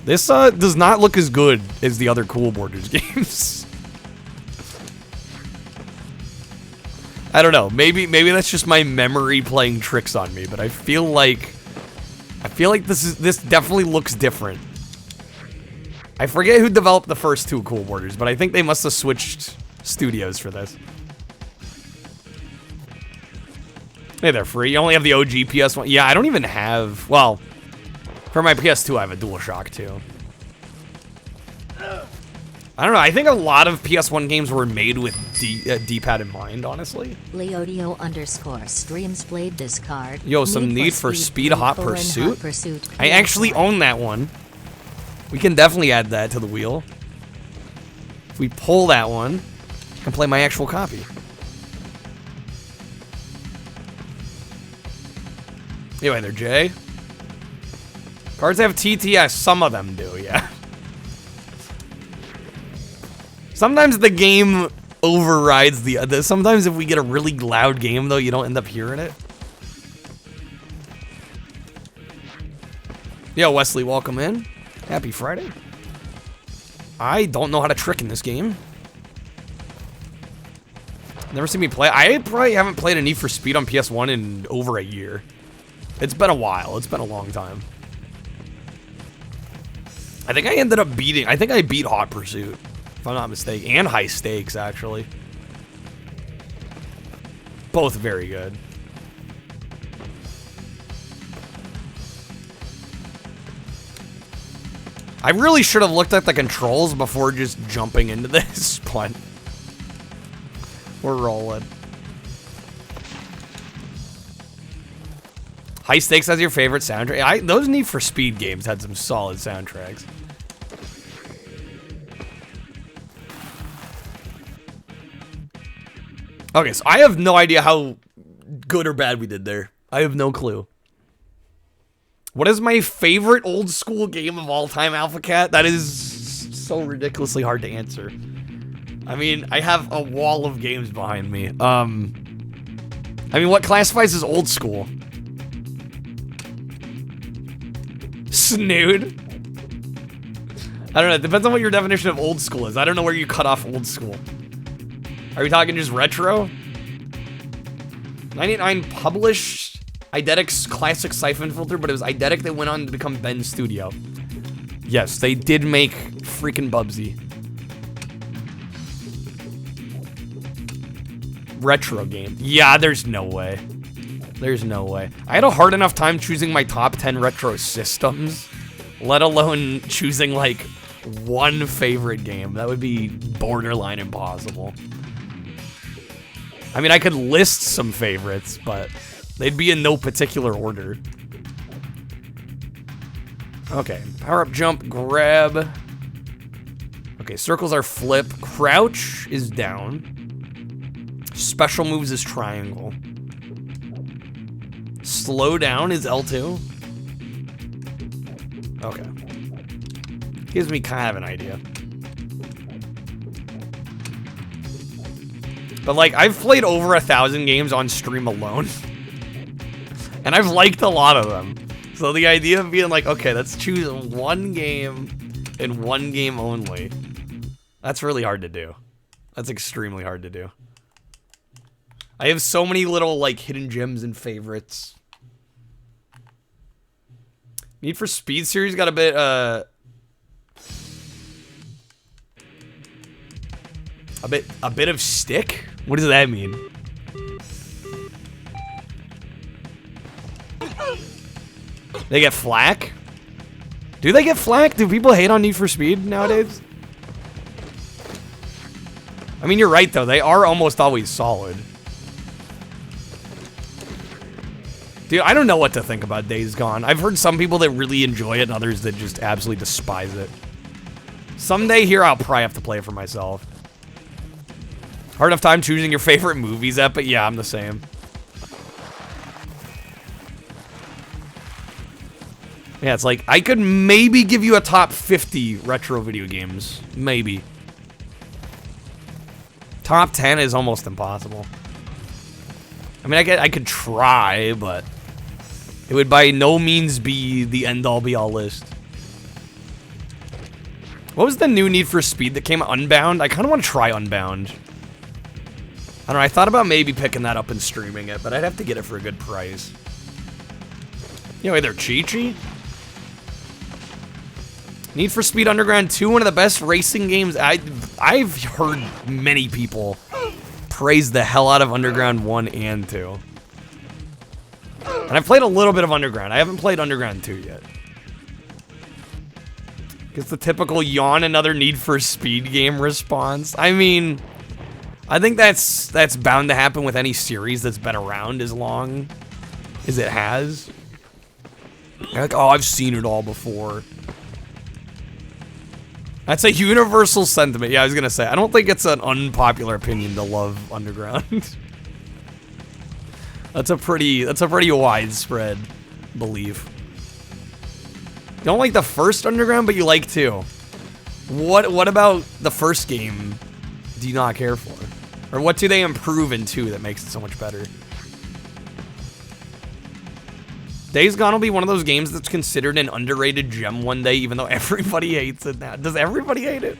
This does not look as good as the other Cool Borders games. I don't know. Maybe that's just my memory playing tricks on me, but I feel like this definitely looks different. I forget who developed the first two Cool Borders, but I think they must have switched studios for this. Hey, they're free. You only have the OG PS1. Yeah, I don't even have... Well, for my PS2, I have a DualShock too. I don't know. I think a lot of PS1 games were made with D-pad in mind, honestly. Leodio_ streams played this card. Yo, some Need for Speed Hot Pursuit? I actually own that one. We can definitely add that to the wheel. If we pull that one, I can play my actual copy. Anyway, there, Jay. Cards have TTS. Some of them do, yeah. Sometimes the game overrides the... Sometimes if we get a really loud game, though, you don't end up hearing it. Yo, Wesley, welcome in. Happy Friday. I don't know how to trick in this game. Never seen me play. I probably haven't played a Need for Speed on PS1 in over a year. It's been a while. It's been a long time. I think I ended up beating... I think I beat Hot Pursuit, if I'm not mistaken. And High Stakes, actually. Both very good. I really should have looked at the controls before just jumping into this, but we're rolling. High Stakes has your favorite soundtrack. Those Need for Speed games had some solid soundtracks. Okay, so I have no idea how good or bad we did there. I have no clue. What is my favorite old school game of all time, Alpha Cat? That is so ridiculously hard to answer. I mean, I have a wall of games behind me. I mean, what classifies as old school? Snood? I don't know. It depends on what your definition of old school is. I don't know where you cut off old school. Are we talking just retro? 99 published Eidetics Classic Siphon Filter, but it was Eidetic that went on to become Ben Studio. Yes, they did make freaking Bubsy. Retro game. Yeah, there's no way. There's no way. I had a hard enough time choosing my top 10 retro systems, let alone choosing, like, one favorite game. That would be borderline impossible. I mean, I could list some favorites, but they'd be in no particular order. Okay, power up, jump, grab. Okay, circles are flip. Crouch is down. Special moves is triangle. Slow down is L2. Okay. Gives me kind of an idea. But like, I've played over 1,000 games on stream alone. And I've liked a lot of them. So the idea of being like, okay, let's choose one game and one game only. That's really hard to do. That's extremely hard to do. I have so many little, like, hidden gems and favorites. Need for Speed series got a bit, a bit of stick? What does that mean? They get flack? Do they get flack? Do people hate on Need for Speed nowadays? I mean, you're right, though. They are almost always solid. Dude, I don't know what to think about Days Gone. I've heard some people that really enjoy it and others that just absolutely despise it. Someday here, I'll probably have to play it for myself. Hard enough time choosing your favorite movies, Epic? Yeah, I'm the same. Yeah, it's like, I could maybe give you a top 50 retro video games. Maybe. Top 10 is almost impossible. I mean, I could try, but it would by no means be the end-all be-all list. What was the new Need for Speed that came out? Unbound? I kind of want to try Unbound. I don't know, I thought about maybe picking that up and streaming it, but I'd have to get it for a good price. You know, either Chi-Chi? Need for Speed Underground 2, one of the best racing games. I've heard many people praise the hell out of Underground 1 and 2. And I've played a little bit of Underground. I haven't played Underground 2 yet. It's the typical yawn another Need for Speed game response. I mean, I think that's bound to happen with any series that's been around as long as it has. You're like, oh, I've seen it all before. That's a universal sentiment. Yeah, I was gonna say, I don't think it's an unpopular opinion to love Underground. That's a pretty widespread belief. You don't like the first Underground, but you like 2. What about the first game do you not care for? Or what do they improve in 2 that makes it so much better? Days Gone will be one of those games that's considered an underrated gem one day, even though everybody hates it now. Does everybody hate it?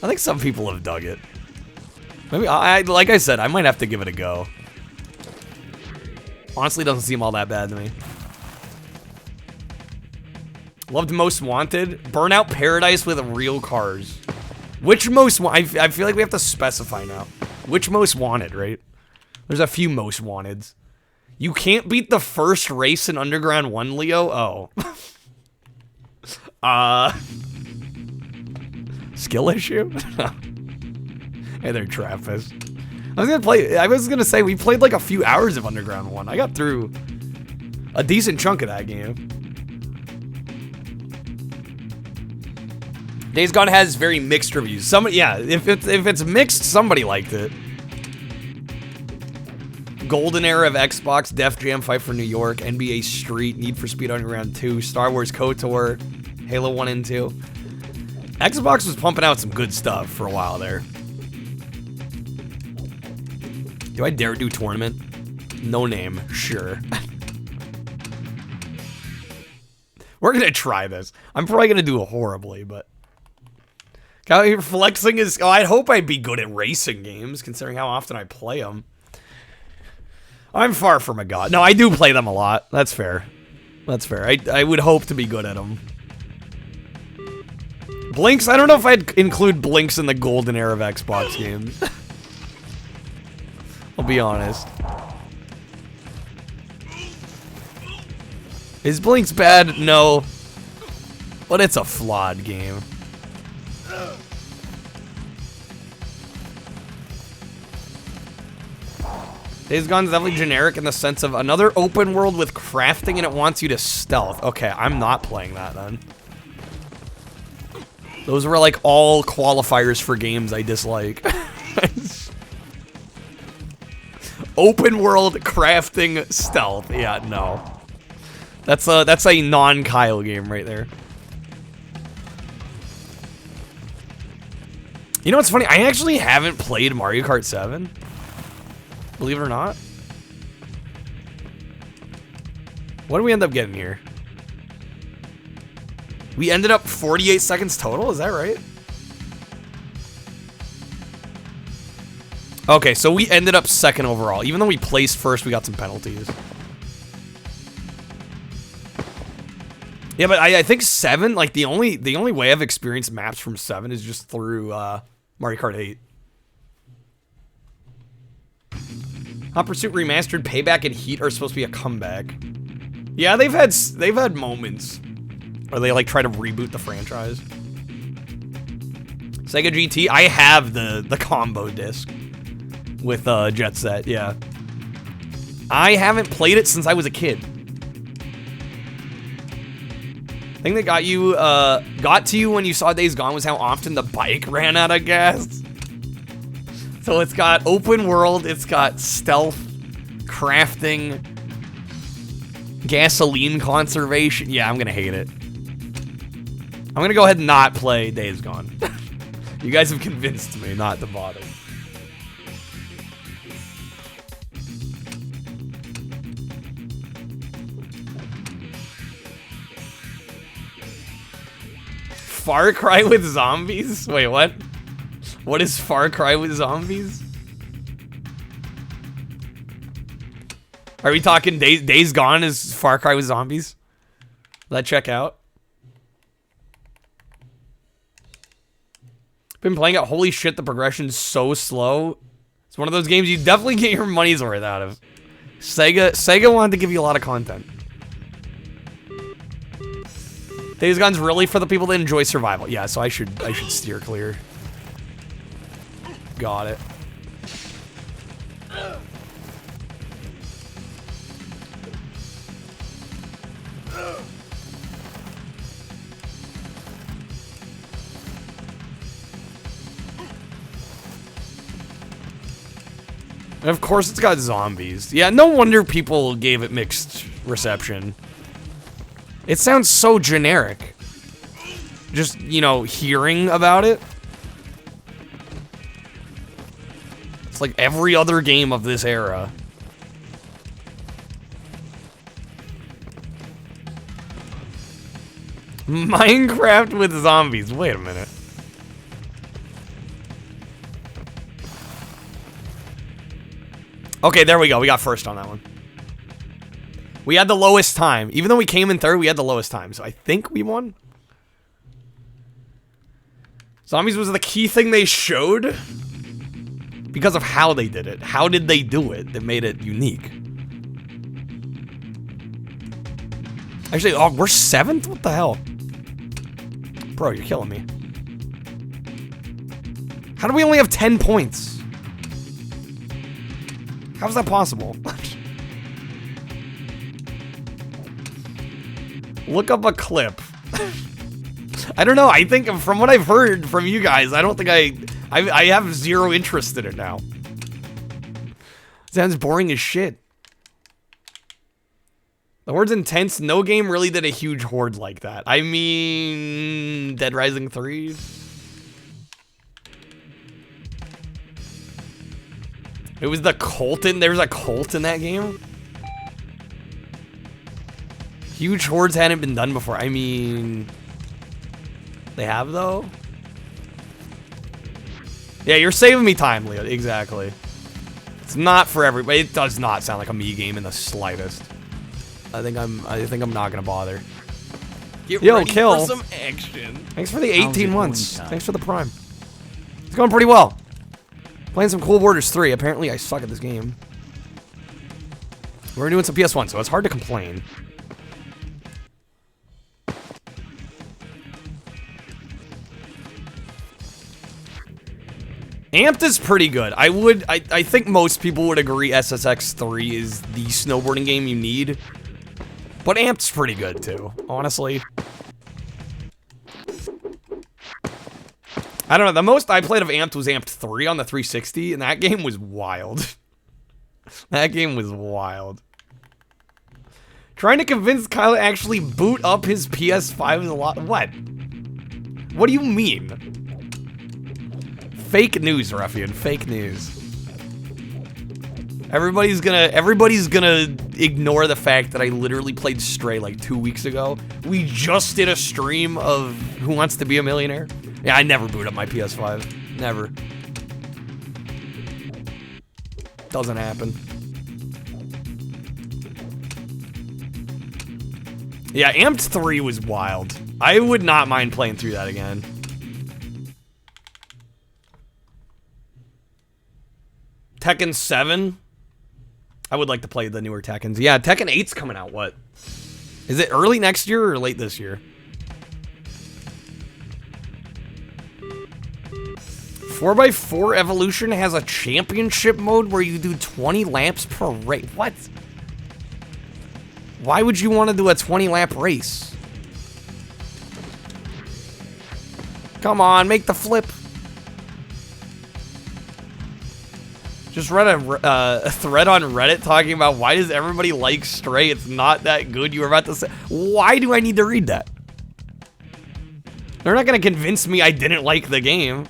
I think some people have dug it. Maybe, like I said, I might have to give it a go. Honestly, doesn't seem all that bad to me. Loved Most Wanted. Burnout Paradise with real cars. Which most... I feel like we have to specify now. Which Most Wanted, right? There's a few Most Wanteds. You can't beat the first race in Underground 1, Leo? Oh. Skill issue? Hey there, Trappist. I was gonna say, we played like a few hours of Underground 1. I got through a decent chunk of that game. Days Gone has very mixed reviews. Yeah, if it's mixed, somebody liked it. Golden Era of Xbox, Def Jam Fight for New York, NBA Street, Need for Speed Underground 2, Star Wars KOTOR, Halo 1 and 2. Xbox was pumping out some good stuff for a while there. Do I dare do tournament? No name, sure. We're gonna try this. I'm probably gonna do it horribly, but... Flexing is... Oh, I'd hope I'd be good at racing games, considering how often I play them. I'm far from a god. No, I do play them a lot. That's fair. That's fair. I would hope to be good at them. Blinks? I don't know if I'd include Blinks in the golden era of Xbox games. I'll be honest. Is Blinks bad? No. But it's a flawed game. Days Gone's definitely generic in the sense of another open world with crafting and it wants you to stealth. Okay, I'm not playing that then. Those were like all qualifiers for games I dislike. Open world, crafting, stealth. Yeah, no. That's a non-Kyle game right there. You know what's funny? I actually haven't played Mario Kart 7. Believe it or not. What did we end up getting here? We ended up 48 seconds total, is that right? Okay, so we ended up second overall. Even though we placed first, we got some penalties. Yeah, but I think 7, like the only way I've experienced maps from 7 is just through Mario Kart 8. Hot Pursuit Remastered, Payback, and Heat are supposed to be a comeback. Yeah, they've had moments where they like try to reboot the franchise. Sega GT, I have the combo disc with Jet Set. Yeah, I haven't played it since I was a kid. Thing that got to you when you saw Days Gone was how often the bike ran out of gas. So it's got open world, it's got stealth, crafting, gasoline conservation. Yeah, I'm gonna hate it. I'm gonna go ahead and not play Days Gone. You guys have convinced me not to bother. Far Cry with zombies? Wait, what? What is Far Cry with zombies? Are we talking Days Gone is Far Cry with zombies? Let check out. Been playing it. Holy shit, the progression's so slow. It's one of those games you definitely get your money's worth out of. Sega wanted to give you a lot of content. Days Gone's really for the people that enjoy survival. Yeah, so I should steer clear. Got it. And of course it's got zombies. Yeah, no wonder people gave it mixed reception. It sounds so generic. Just, you know, hearing about it. It's like every other game of this era. Minecraft with zombies. Wait a minute. Okay, there we go. We got first on that one. We had the lowest time. Even though we came in third, we had the lowest time. So I think we won. Zombies was the key thing they showed. Because of how they did it. How did they do it that made it unique? Actually, oh, we're 7th? What the hell? Bro, you're killing me. How do we only have 10 points? How's that possible? Look up a clip. I don't know. I think from what I've heard from you guys, I don't think I have zero interest in it now. Sounds boring as shit. The Horde's intense. No game really did a huge Horde like that. I mean, Dead Rising 3. It was the cult in. There was a cult in that game. Huge Hordes hadn't been done before. I mean, they have though. Yeah, you're saving me time, Leo. Exactly. It's not for everybody. It does not sound like a me game in the slightest. I think I'm not gonna bother. Get ready for some action. Thanks for the 18 months. Thanks for the Prime. It's going pretty well. Playing some Cool Borders 3. Apparently, I suck at this game. We're doing some PS1, so it's hard to complain. Amped is pretty good. I think most people would agree SSX 3 is the snowboarding game you need. But Amped's pretty good too, honestly. I don't know, the most I played of Amped was Amped 3 on the 360, and that game was wild. That game was wild. Trying to convince Kyle to actually boot up his PS5 is a lot. What? What do you mean? Fake news, Ruffian. Fake news. Everybody's gonna ignore the fact that I literally played Stray like 2 weeks ago. We just did a stream of Who Wants to Be a Millionaire. Yeah, I never boot up my PS5. Never. Doesn't happen. Yeah, Amped 3 was wild. I would not mind playing through that again. Tekken 7? I would like to play the newer Tekkens. Yeah, Tekken 8's coming out, what? Is it early next year or late this year? 4x4 Evolution has a championship mode where you do 20 laps per race. What? Why would you want to do a 20-lap race? Come on, make the flip. Just read a thread on Reddit talking about why does everybody like Stray? It's not that good. You were about to say, why do I need to read that? They're not going to convince me I didn't like the game.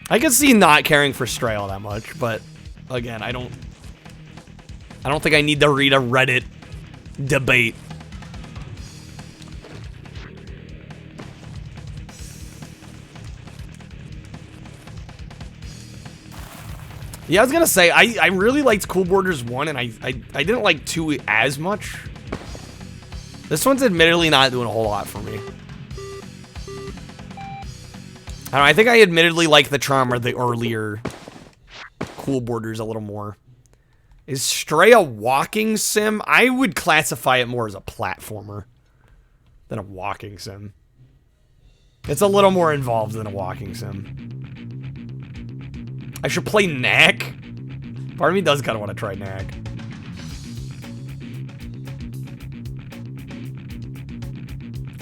I could see not caring for Stray all that much, but again, I don't think I need to read a Reddit debate. Yeah, I was gonna say, I really liked Cool Borders 1, and I didn't like 2 as much. This one's admittedly not doing a whole lot for me. I don't know, I think I admittedly like the charm of the earlier Cool Borders a little more. Is Stray a walking sim? I would classify it more as a platformer than a walking sim. It's a little more involved than a walking sim. I should play Knack. Part of me does kind of want to try Knack.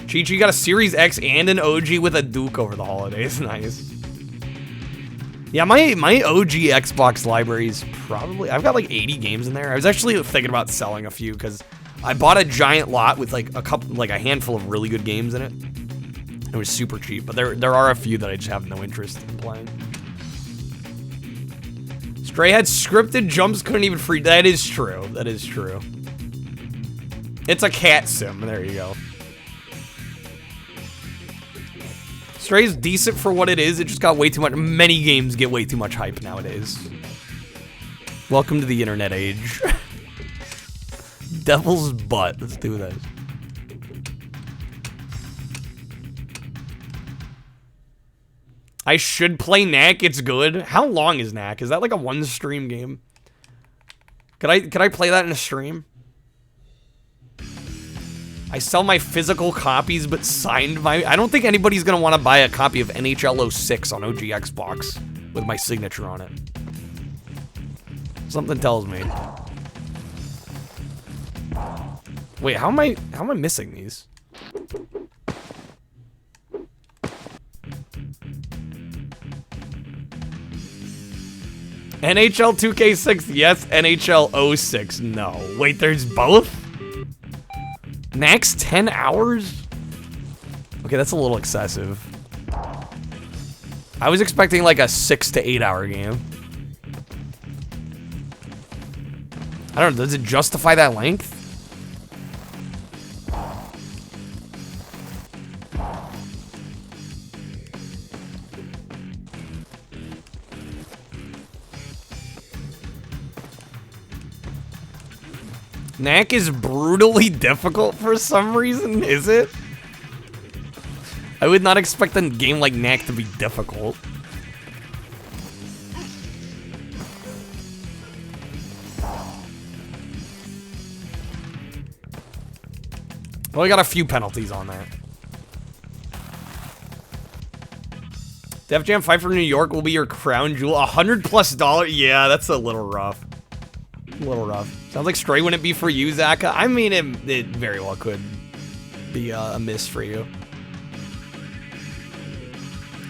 Chi-Chi got a Series X and an OG with a Duke over the holidays. Nice. Yeah, my OG Xbox library is probably... I've got like 80 games in there. I was actually thinking about selling a few because I bought a giant lot with like a handful of really good games in it. It was super cheap, but there are a few that I just have no interest in playing. Stray had scripted jumps, couldn't even free. That is true. That is true. It's a cat sim. There you go. Stray's decent for what it is. It just got way too much. Many games get way too much hype nowadays. Welcome to the internet age. Devil's butt. Let's do this. I should play Knack. It's good. How long is Knack? Is that like a one stream game? Could I play that in a stream? I sell my physical copies, but signed my... I don't think anybody's gonna want to buy a copy of NHL 06 on OG Xbox with my signature on it. Something tells me. Wait, how am I missing these? NHL 2K6, yes. NHL 06, no. Wait, there's both? Max 10 hours? Okay, that's a little excessive. I was expecting like a 6 to 8 hour game. I don't know, does it justify that length? Knack is brutally difficult for some reason, is it? I would not expect a game like Knack to be difficult. Well, I got a few penalties on that. Def Jam 5 from New York will be your crown jewel. $100+? Yeah, that's a little rough. A little rough. Sounds like Stray wouldn't be for you, Zaka. I mean, it very well could be a miss for you.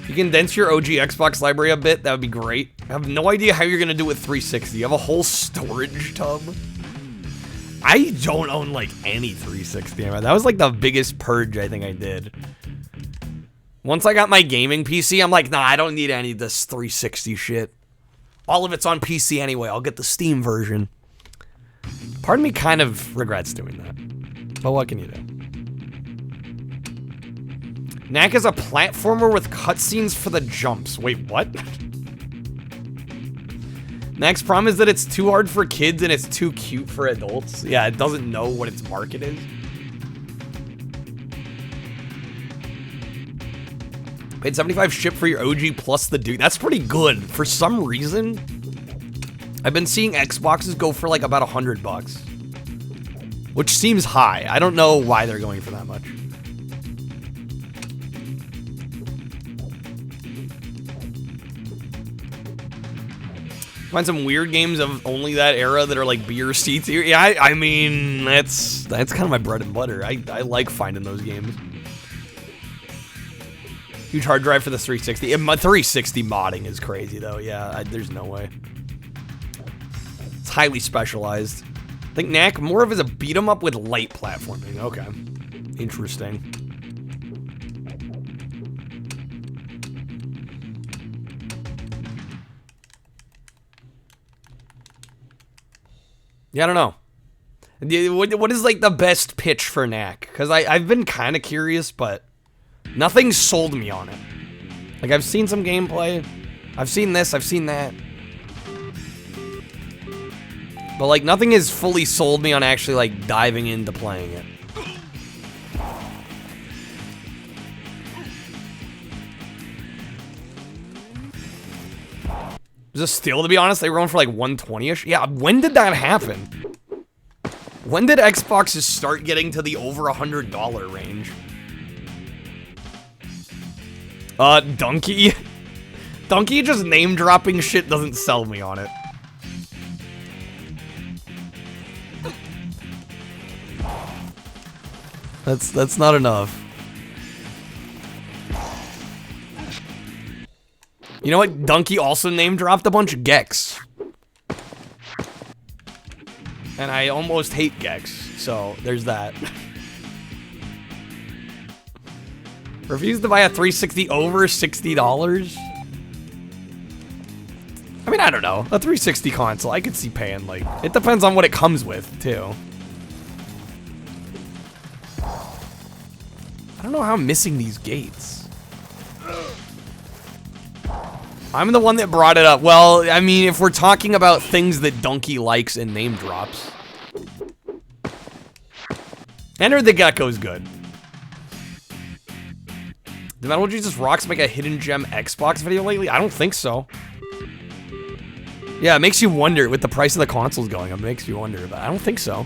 If you condense your OG Xbox library a bit, that would be great. I have no idea how you're going to do it with 360. You have a whole storage tub? I don't own, like, any 360. That was, like, the biggest purge I think I did. Once I got my gaming PC, I'm like, nah, I don't need any of this 360 shit. All of it's on PC anyway. I'll get the Steam version. Part of me kind of regrets doing that. But what can you do? Knack is a platformer with cutscenes for the jumps. Wait, what? Knack's problem is that it's too hard for kids and it's too cute for adults. Yeah, it doesn't know what its market is. Paid 75 ship for your OG plus the Duke. That's pretty good. For some reason, I've been seeing Xboxes go for like about $100, which seems high. I don't know why they're going for that much. Find some weird games of only that era that are like B or C tier. Yeah, I mean, that's kind of my bread and butter. I like finding those games. Huge hard drive for the 360. And my 360 modding is crazy though. Yeah, there's no way. It's highly specialized. I think Knack more of as a beat 'em up with light platforming. Okay, interesting. Yeah, I don't know. What is like the best pitch for Knack? Because I've been kind of curious, but nothing sold me on it. Like, I've seen some gameplay. I've seen this, I've seen that. But like, nothing has fully sold me on actually like diving into playing it. Is this still, to be honest, they were going for like 120-ish? Yeah, when did that happen? When did Xboxes start getting to the over $100 range? Donkey? Donkey just name-dropping shit doesn't sell me on it. That's not enough. You know what? Donkey also name-dropped a bunch of Gex. And I almost hate Gex, so there's that. Refuse to buy a 360 over $60? I mean, I don't know. A 360 console, I could see paying, like... It depends on what it comes with, too. I don't know how I'm missing these gates. I'm the one that brought it up. Well, I mean, if we're talking about things that Donkey likes and name drops. Enter the Gecko's good. Did Metal Jesus Rocks make a Hidden Gem Xbox video lately? I don't think so. Yeah, it makes you wonder with the price of the consoles going up. It makes you wonder, but I don't think so.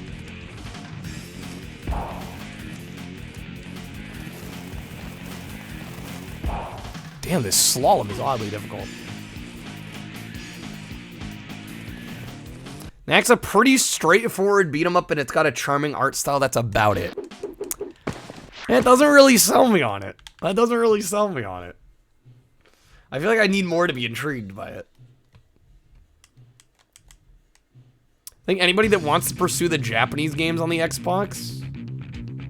Damn, this slalom is oddly difficult. Knack's a pretty straightforward beat 'em up, and it's got a charming art style. That's about it. And it doesn't really sell me on it. That doesn't really sell me on it. I feel like I need more to be intrigued by it. I think anybody that wants to pursue the Japanese games on the Xbox,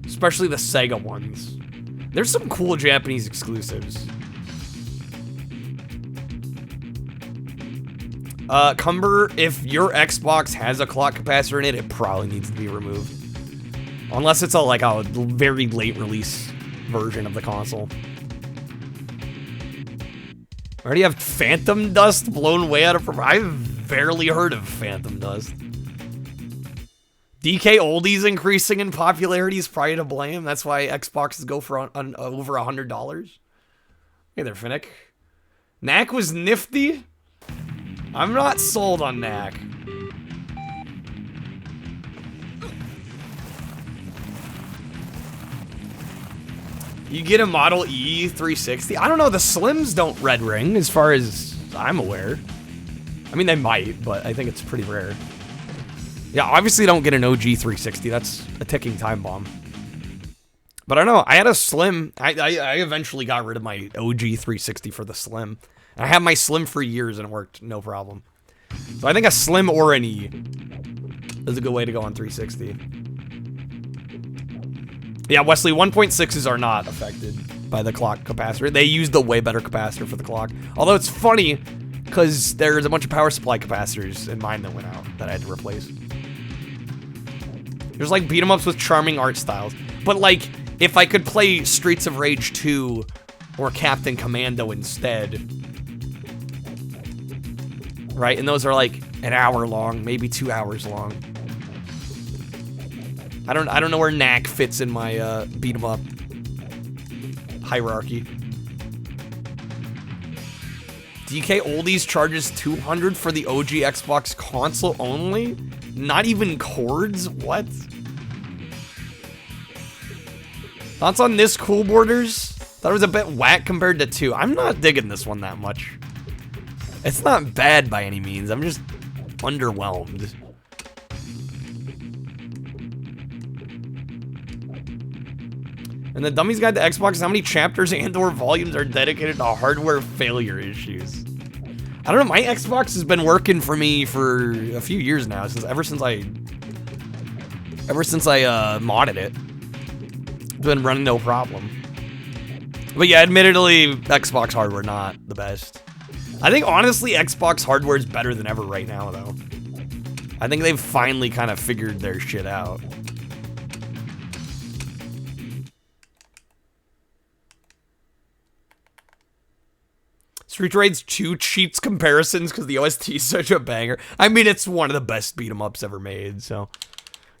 especially the Sega ones, there's some cool Japanese exclusives. Cumber, if your Xbox has a clock capacitor in it, it probably needs to be removed. Unless it's like a very late release version of the console. I already have Phantom Dust blown way out of proportion. I've barely heard of Phantom Dust. DK Oldies increasing in popularity is probably to blame. That's why Xboxes go for over $100. Hey there, Finnick. Knack was nifty. I'm not sold on Knack. You get a Model E 360. I don't know, the Slims don't red ring as far as I'm aware. I mean, they might, but I think it's pretty rare. Yeah, obviously don't get an OG 360. That's a ticking time bomb. But I don't know, I had a Slim. I eventually got rid of my OG 360 for the Slim. I had my Slim for years and it worked no problem. So I think a Slim or an E is a good way to go on 360. Yeah, Wesley, 1.6s are not affected by the clock capacitor. They used the way better capacitor for the clock. Although it's funny, because there's a bunch of power supply capacitors in mine that went out that I had to replace. There's like beat 'em ups with charming art styles. But like, if I could play Streets of Rage 2 or Captain Commando instead, right? And those are like an hour long, maybe 2 hours long. I don't know where Knack fits in my beat 'em up hierarchy. DK Oldies charges $200 for the OG Xbox console only? Not even cords? What? Thoughts on this, Cool Borders? Thought it was a bit whack compared to 2. I'm not digging this one that much. It's not bad by any means. I'm just underwhelmed. And the Dummy's Guide to Xbox is how many chapters and or volumes are dedicated to hardware failure issues. I don't know, my Xbox has been working for me for a few years now, ever since I modded it. It's been running no problem. But yeah, admittedly, Xbox hardware not the best. I think honestly, Xbox hardware is better than ever right now, though. I think they've finally kind of figured their shit out. Street Raids 2 cheats comparisons because the OST is such a banger. I mean, it's one of the best beat 'em ups ever made, so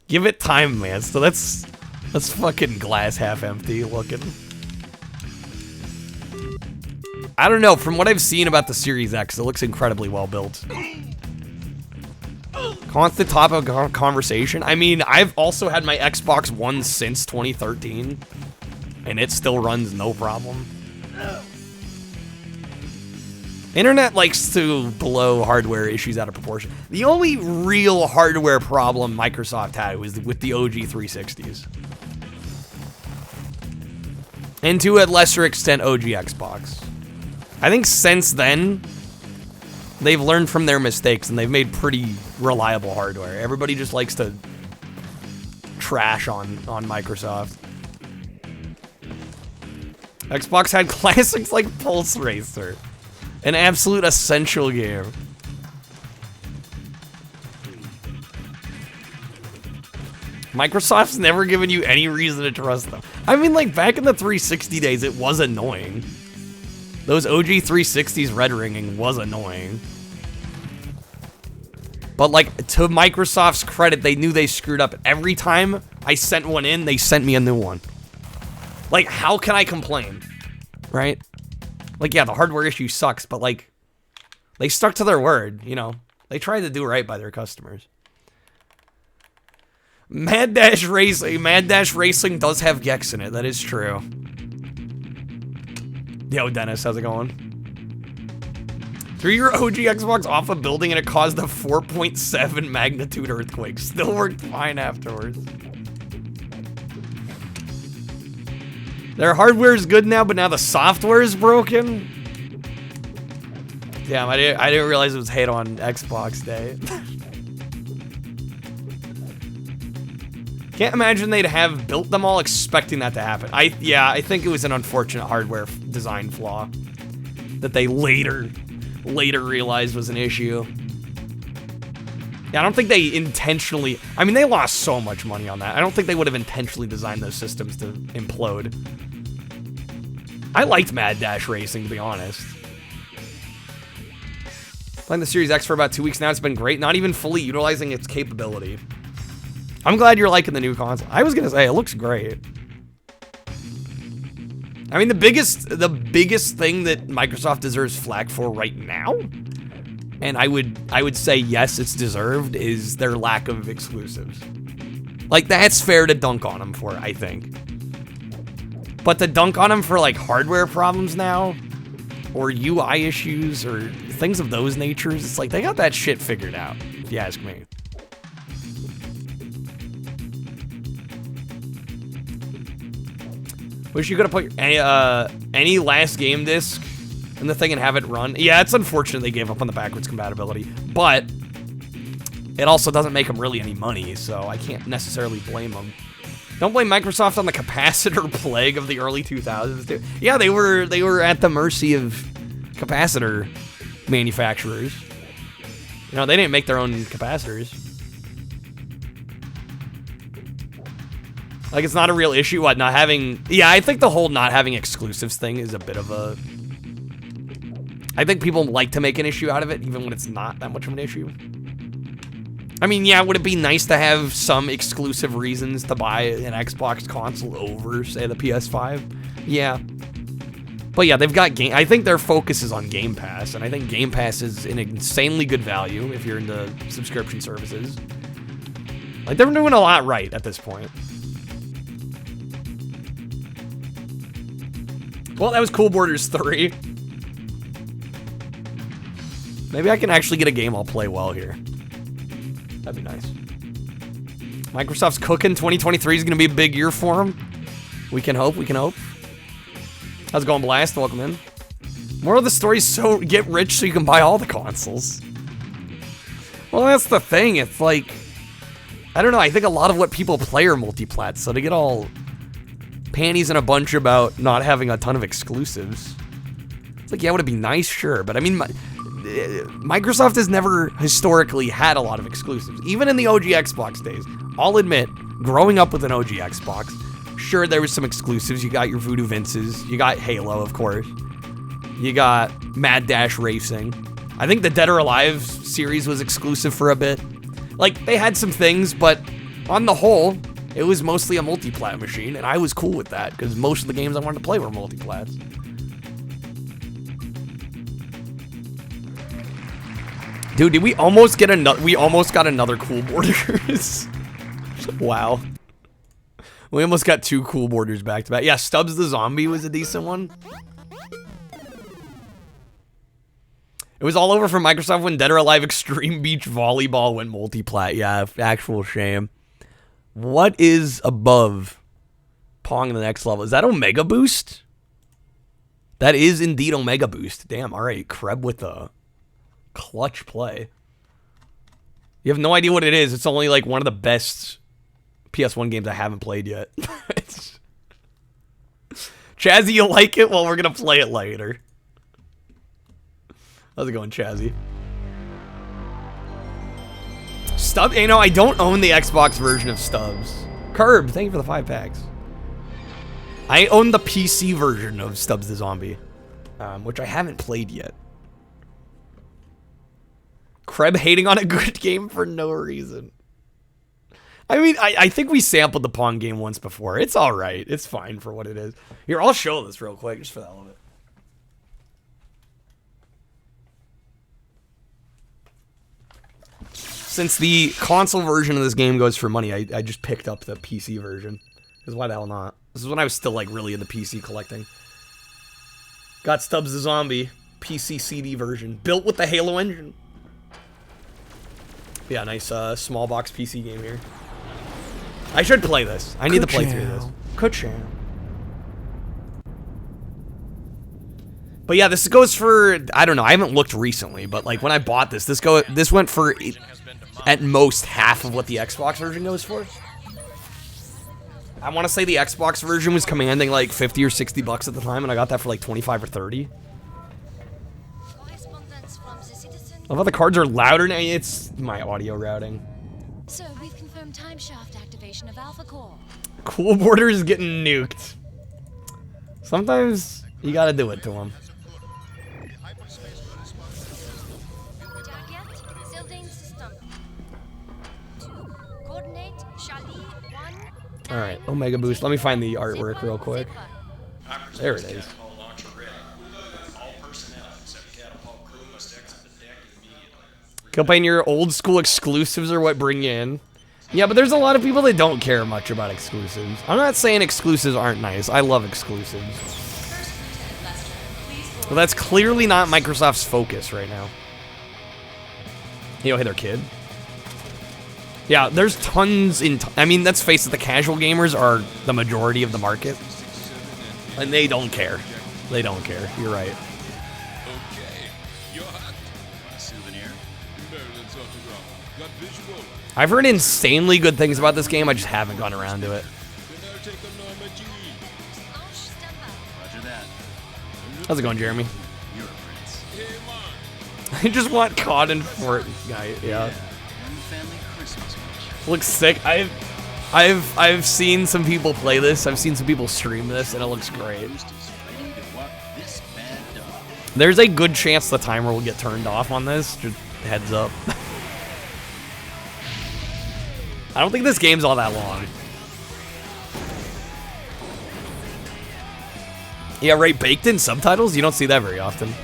give it time, man. So that's fucking glass half empty looking. I don't know, from what I've seen about the Series X, it looks incredibly well built. Constant topic of conversation. I mean, I've also had my Xbox One since 2013, and it still runs no problem. Internet likes to blow hardware issues out of proportion. The only real hardware problem Microsoft had was with the OG 360s. And to a lesser extent, OG Xbox. I think since then, they've learned from their mistakes and they've made pretty reliable hardware. Everybody just likes to trash on Microsoft. Xbox had classics like Pulse Racer. An absolute essential game. Microsoft's never given you any reason to trust them. I mean, like, back in the 360 days, it was annoying. Those OG 360s red ringing was annoying. But, like, to Microsoft's credit, they knew they screwed up. Every time I sent one in, they sent me a new one. Like, how can I complain? Right? Like, yeah, the hardware issue sucks, but, like, they stuck to their word, you know? They tried to do right by their customers. Mad Dash Racing. Mad Dash Racing does have Gex in it. That is true. Yo, Dennis, how's it going? Threw your OG Xbox off a building and it caused a 4.7 magnitude earthquake. Still worked fine afterwards. Their hardware is good now, but now the software is broken. Damn, I didn't realize it was hate on Xbox Day. Can't imagine they'd have built them all expecting that to happen. Yeah, I think it was an unfortunate hardware design flaw that they later realized was an issue. Yeah, I don't think they intentionally... I mean, they lost so much money on that. I don't think they would have intentionally designed those systems to implode. I liked Mad Dash Racing, to be honest. Playing the Series X for about 2 weeks now, it's been great. Not even fully utilizing its capability. I'm glad you're liking the new console. I was gonna say, it looks great. I mean, the biggest thing that Microsoft deserves flack for right now, and I would say yes, it's deserved, is their lack of exclusives. Like, that's fair to dunk on them for, I think. But to dunk on them for, like, hardware problems now, or UI issues, or things of those natures, it's like, they got that shit figured out, if you ask me. Wish you could have put any last game disc in the thing and have it run. Yeah, it's unfortunate they gave up on the backwards compatibility, but it also doesn't make them really any money, so I can't necessarily blame them. Don't blame Microsoft on the capacitor plague of the early 2000s, dude. Yeah, they were at the mercy of capacitor manufacturers. You know, they didn't make their own capacitors. Like, it's not a real issue, what, not having... Yeah, I think the whole not having exclusives thing is a bit of a... I think people like to make an issue out of it, even when it's not that much of an issue. I mean, yeah, would it be nice to have some exclusive reasons to buy an Xbox console over, say, the PS5? Yeah. But yeah, they've got game... I think their focus is on Game Pass, and I think Game Pass is an insanely good value if you're into subscription services. Like, they're doing a lot right at this point. Well, that was Cool Borders 3. Maybe I can actually get a game I'll play well here. That'd be nice. Microsoft's cooking. 2023 is going to be a big year for them. We can hope, we can hope. How's it going, Blast? Welcome in. More of the story, so get rich so you can buy all the consoles. Well, that's the thing. It's like, I don't know. I think a lot of what people play are multi-plat, so they get all panties in a bunch about not having a ton of exclusives. It's like, yeah, would it be nice? Sure. But I mean, Microsoft has never historically had a lot of exclusives. Even in the OG Xbox days. I'll admit, growing up with an OG Xbox, sure, there was some exclusives. You got your Voodoo Vinces. You got Halo, of course. You got Mad Dash Racing. I think the Dead or Alive series was exclusive for a bit. Like, they had some things, but on the whole, it was mostly a multi-plat machine, and I was cool with that, because most of the games I wanted to play were multi-plats. Dude, did we almost get another? We almost got another Cool Borders. Wow. We almost got 2 Cool Borders back to back. Yeah, Stubbs the Zombie was a decent one. It was all over for Microsoft when Dead or Alive Extreme Beach Volleyball went multi-plat. Yeah, actual shame. What is above Pong in the next level? Is that Omega Boost? That is indeed Omega Boost. Damn, alright. Kreb with a clutch play. You have no idea what it is. It's only like one of the best PS1 games I haven't played yet. Chazzy, you like it? Well, we're gonna play it later. How's it going, Chazzy? Stubbs, you know, I don't own the Xbox version of Stubbs. Curb, thank you for the 5 packs. I own the PC version of Stubbs the Zombie, which I haven't played yet. Kreb hating on a good game for no reason. I mean, I think we sampled the Pong game once before. It's alright. It's fine for what it is. Here, I'll show this real quick, just for the hell of it. Since the console version of this game goes for money, I just picked up the PC version. Because why the hell not? This is when I was still, like, really into PC collecting. Got Stubbs the Zombie. PC CD version. Built with the Halo engine. Yeah, nice small box PC game here. I should play this. I need to play through this. Ka-chow. But yeah, this goes for, I don't know, I haven't looked recently, but like when I bought this, this went for at most half of what the Xbox version goes for. I want to say the Xbox version was commanding like 50 or 60 bucks at the time, and I got that for like 25 or 30. I love how the cards are louder now. It's my audio routing. So we've confirmed time shaft activation of Alpha Core. Cool Border is getting nuked. Sometimes you gotta do it to him. Alright, Omega Boost. Let me find the artwork real quick. There it is. Playing your old school exclusives are what bring you in. Yeah, but there's a lot of people that don't care much about exclusives. I'm not saying exclusives aren't nice. I love exclusives. Well, that's clearly not Microsoft's focus right now. You know, hey, their kid. Yeah, there's tons in... I mean, let's face it, the casual gamers are the majority of the market. And they don't care. They don't care. You're right. I've heard insanely good things about this game, I just haven't gone around to it. How's it going, Jeremy? I just want COD and Fortnite, yeah. Looks sick. I've seen some people play this, I've seen some people stream this, and it looks great. There's a good chance the timer will get turned off on this, just heads up. I don't think this game's all that long. Yeah, right, baked in subtitles? You don't see that very often.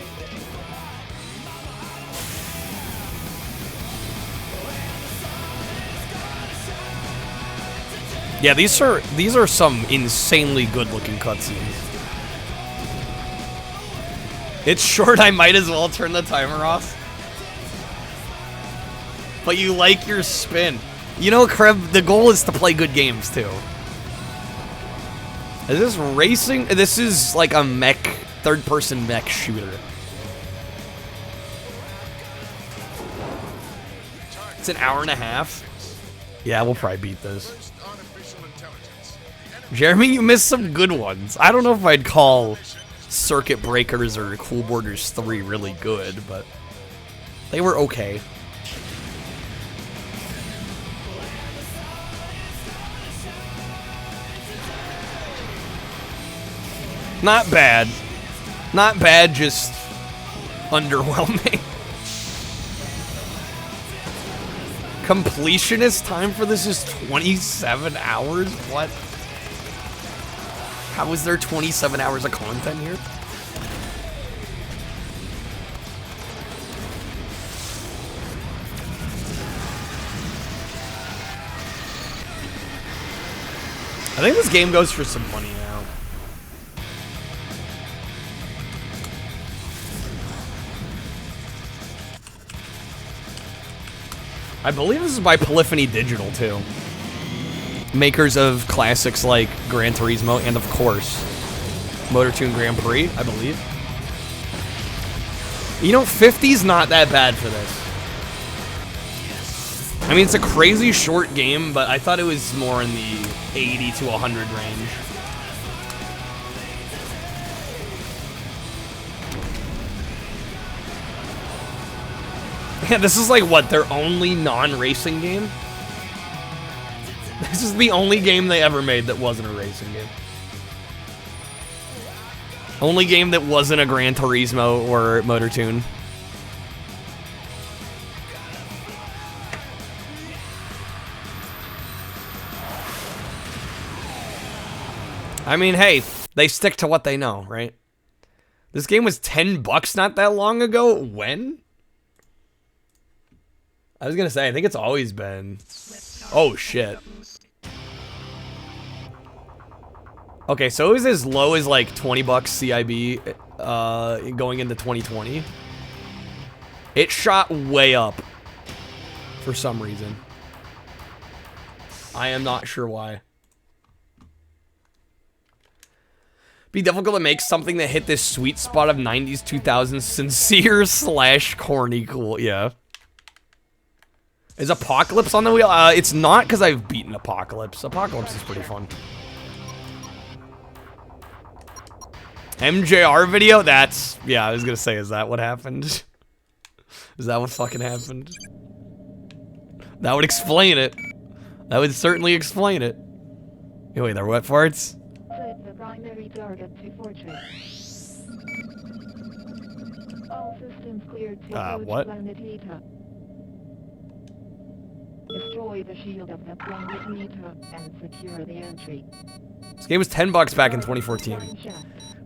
Yeah, these are some insanely good-looking cutscenes. It's short, I might as well turn the timer off. But you like your spin. You know, Kreb, the goal is to play good games, too. Is this racing? This is like a mech, third-person mech shooter. It's an hour and a half. Yeah, we'll probably beat this. Jeremy, you missed some good ones. I don't know if I'd call Circuit Breakers or Cool Borders 3 really good, but they were okay. Not bad. Not bad, just underwhelming. Completionist time for this is 27 hours? What? How is there 27 hours of content here? I think this game goes for some money now. I believe this is by Polyphony Digital, too. Makers of classics like Gran Turismo and, of course, Motor Tune Grand Prix, I believe. You know, 50's not that bad for this. I mean, it's a crazy short game, but I thought it was more in the 80 to 100 range. Yeah, this is like, what, their only non-racing game? This is the only game they ever made that wasn't a racing game. Only game that wasn't a Gran Turismo or Motor Tune. I mean, hey, they stick to what they know, right? This game was $10 not that long ago. When? I was gonna say, I think it's always been. Oh, shit. Okay, so it was as low as like 20 bucks CIB going into 2020. It shot way up for some reason. I am not sure why. Be difficult to make something that hit this sweet spot of 90s, 2000s sincere / corny cool. Yeah. Is Apocalypse on the wheel? It's not because I've beaten Apocalypse. Apocalypse is pretty fun. MJR video? That's... Yeah, I was gonna say, is that what happened? Is that what fucking happened? That would explain it. That would certainly explain it. Hey, wait, they're what farts? The primary target to Fortress. All systems cleared to approach what? planet Eta. Destroy the shield of the planet Eta and secure the entry. This game was 10 bucks back in 2014.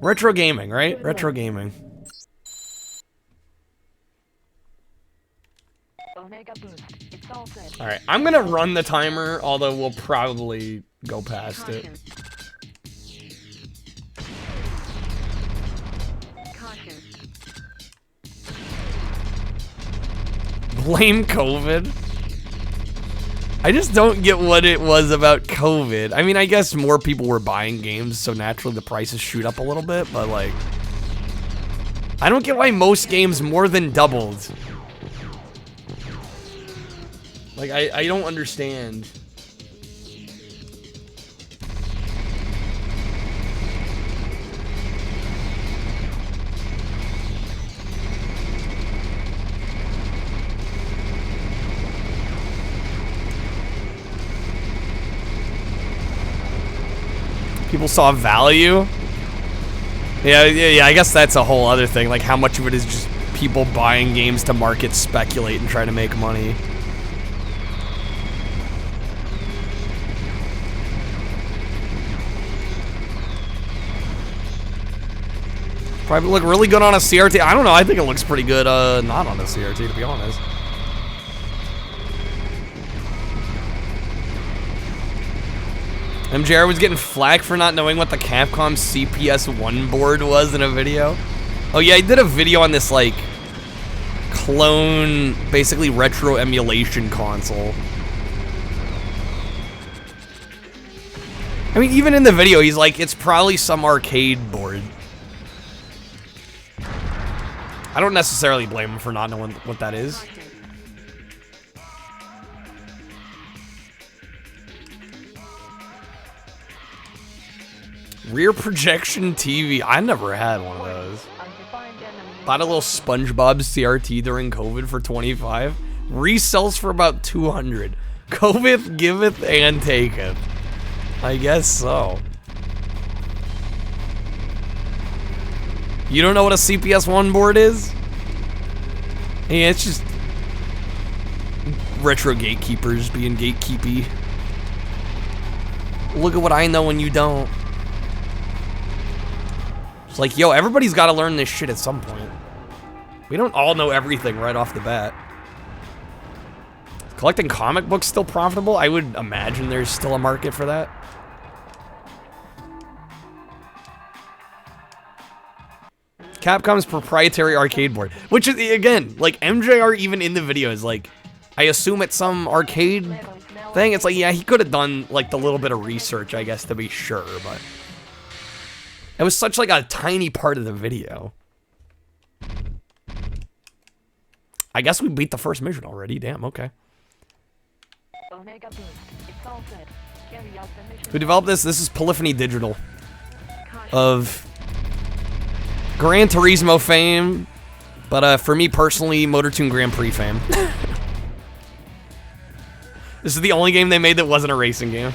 Retro gaming, right? Retro gaming. Omega boost. It's all set. Alright, I'm gonna run the timer, although we'll probably go past it. Caution. Blame COVID? I just don't get what it was about COVID. I mean, I guess more people were buying games, so naturally the prices shoot up a little bit, but like... I don't get why most games more than doubled. Like, I don't understand. People saw value. Yeah, I guess that's a whole other thing. Like, how much of it is just people buying games to market, speculate, and try to make money. Probably look really good on a CRT. I don't know. I think it looks pretty good not on a CRT, to be honest. MJR was getting flack for not knowing what the Capcom CPS1 board was in a video. Oh yeah, I did a video on this like clone, basically retro emulation console. I mean, even in the video, he's like, it's probably some arcade board. I don't necessarily blame him for not knowing what that is. Rear projection TV. I never had one of those. Bought a little SpongeBob CRT during COVID for 25. Resells for about 200. COVID giveth and taketh. I guess so. You don't know what a CPS1 board is? Yeah, it's just retro gatekeepers being gatekeepy. Look at what I know and you don't. It's like, yo, everybody's got to learn this shit at some point. We don't all know everything right off the bat. Collecting comic books still profitable? I would imagine there's still a market for that. Capcom's proprietary arcade board, which is, again, like MJR even in the video is like, I assume it's some arcade thing. It's like, yeah, he could have done like the little bit of research, I guess, to be sure, but it was such like a tiny part of the video. I guess we beat the first mission already. Damn, okay. Who developed this? This is Polyphony Digital of Gran Turismo fame, but for me personally, MotorTune Grand Prix fame. This is the only game they made that wasn't a racing game.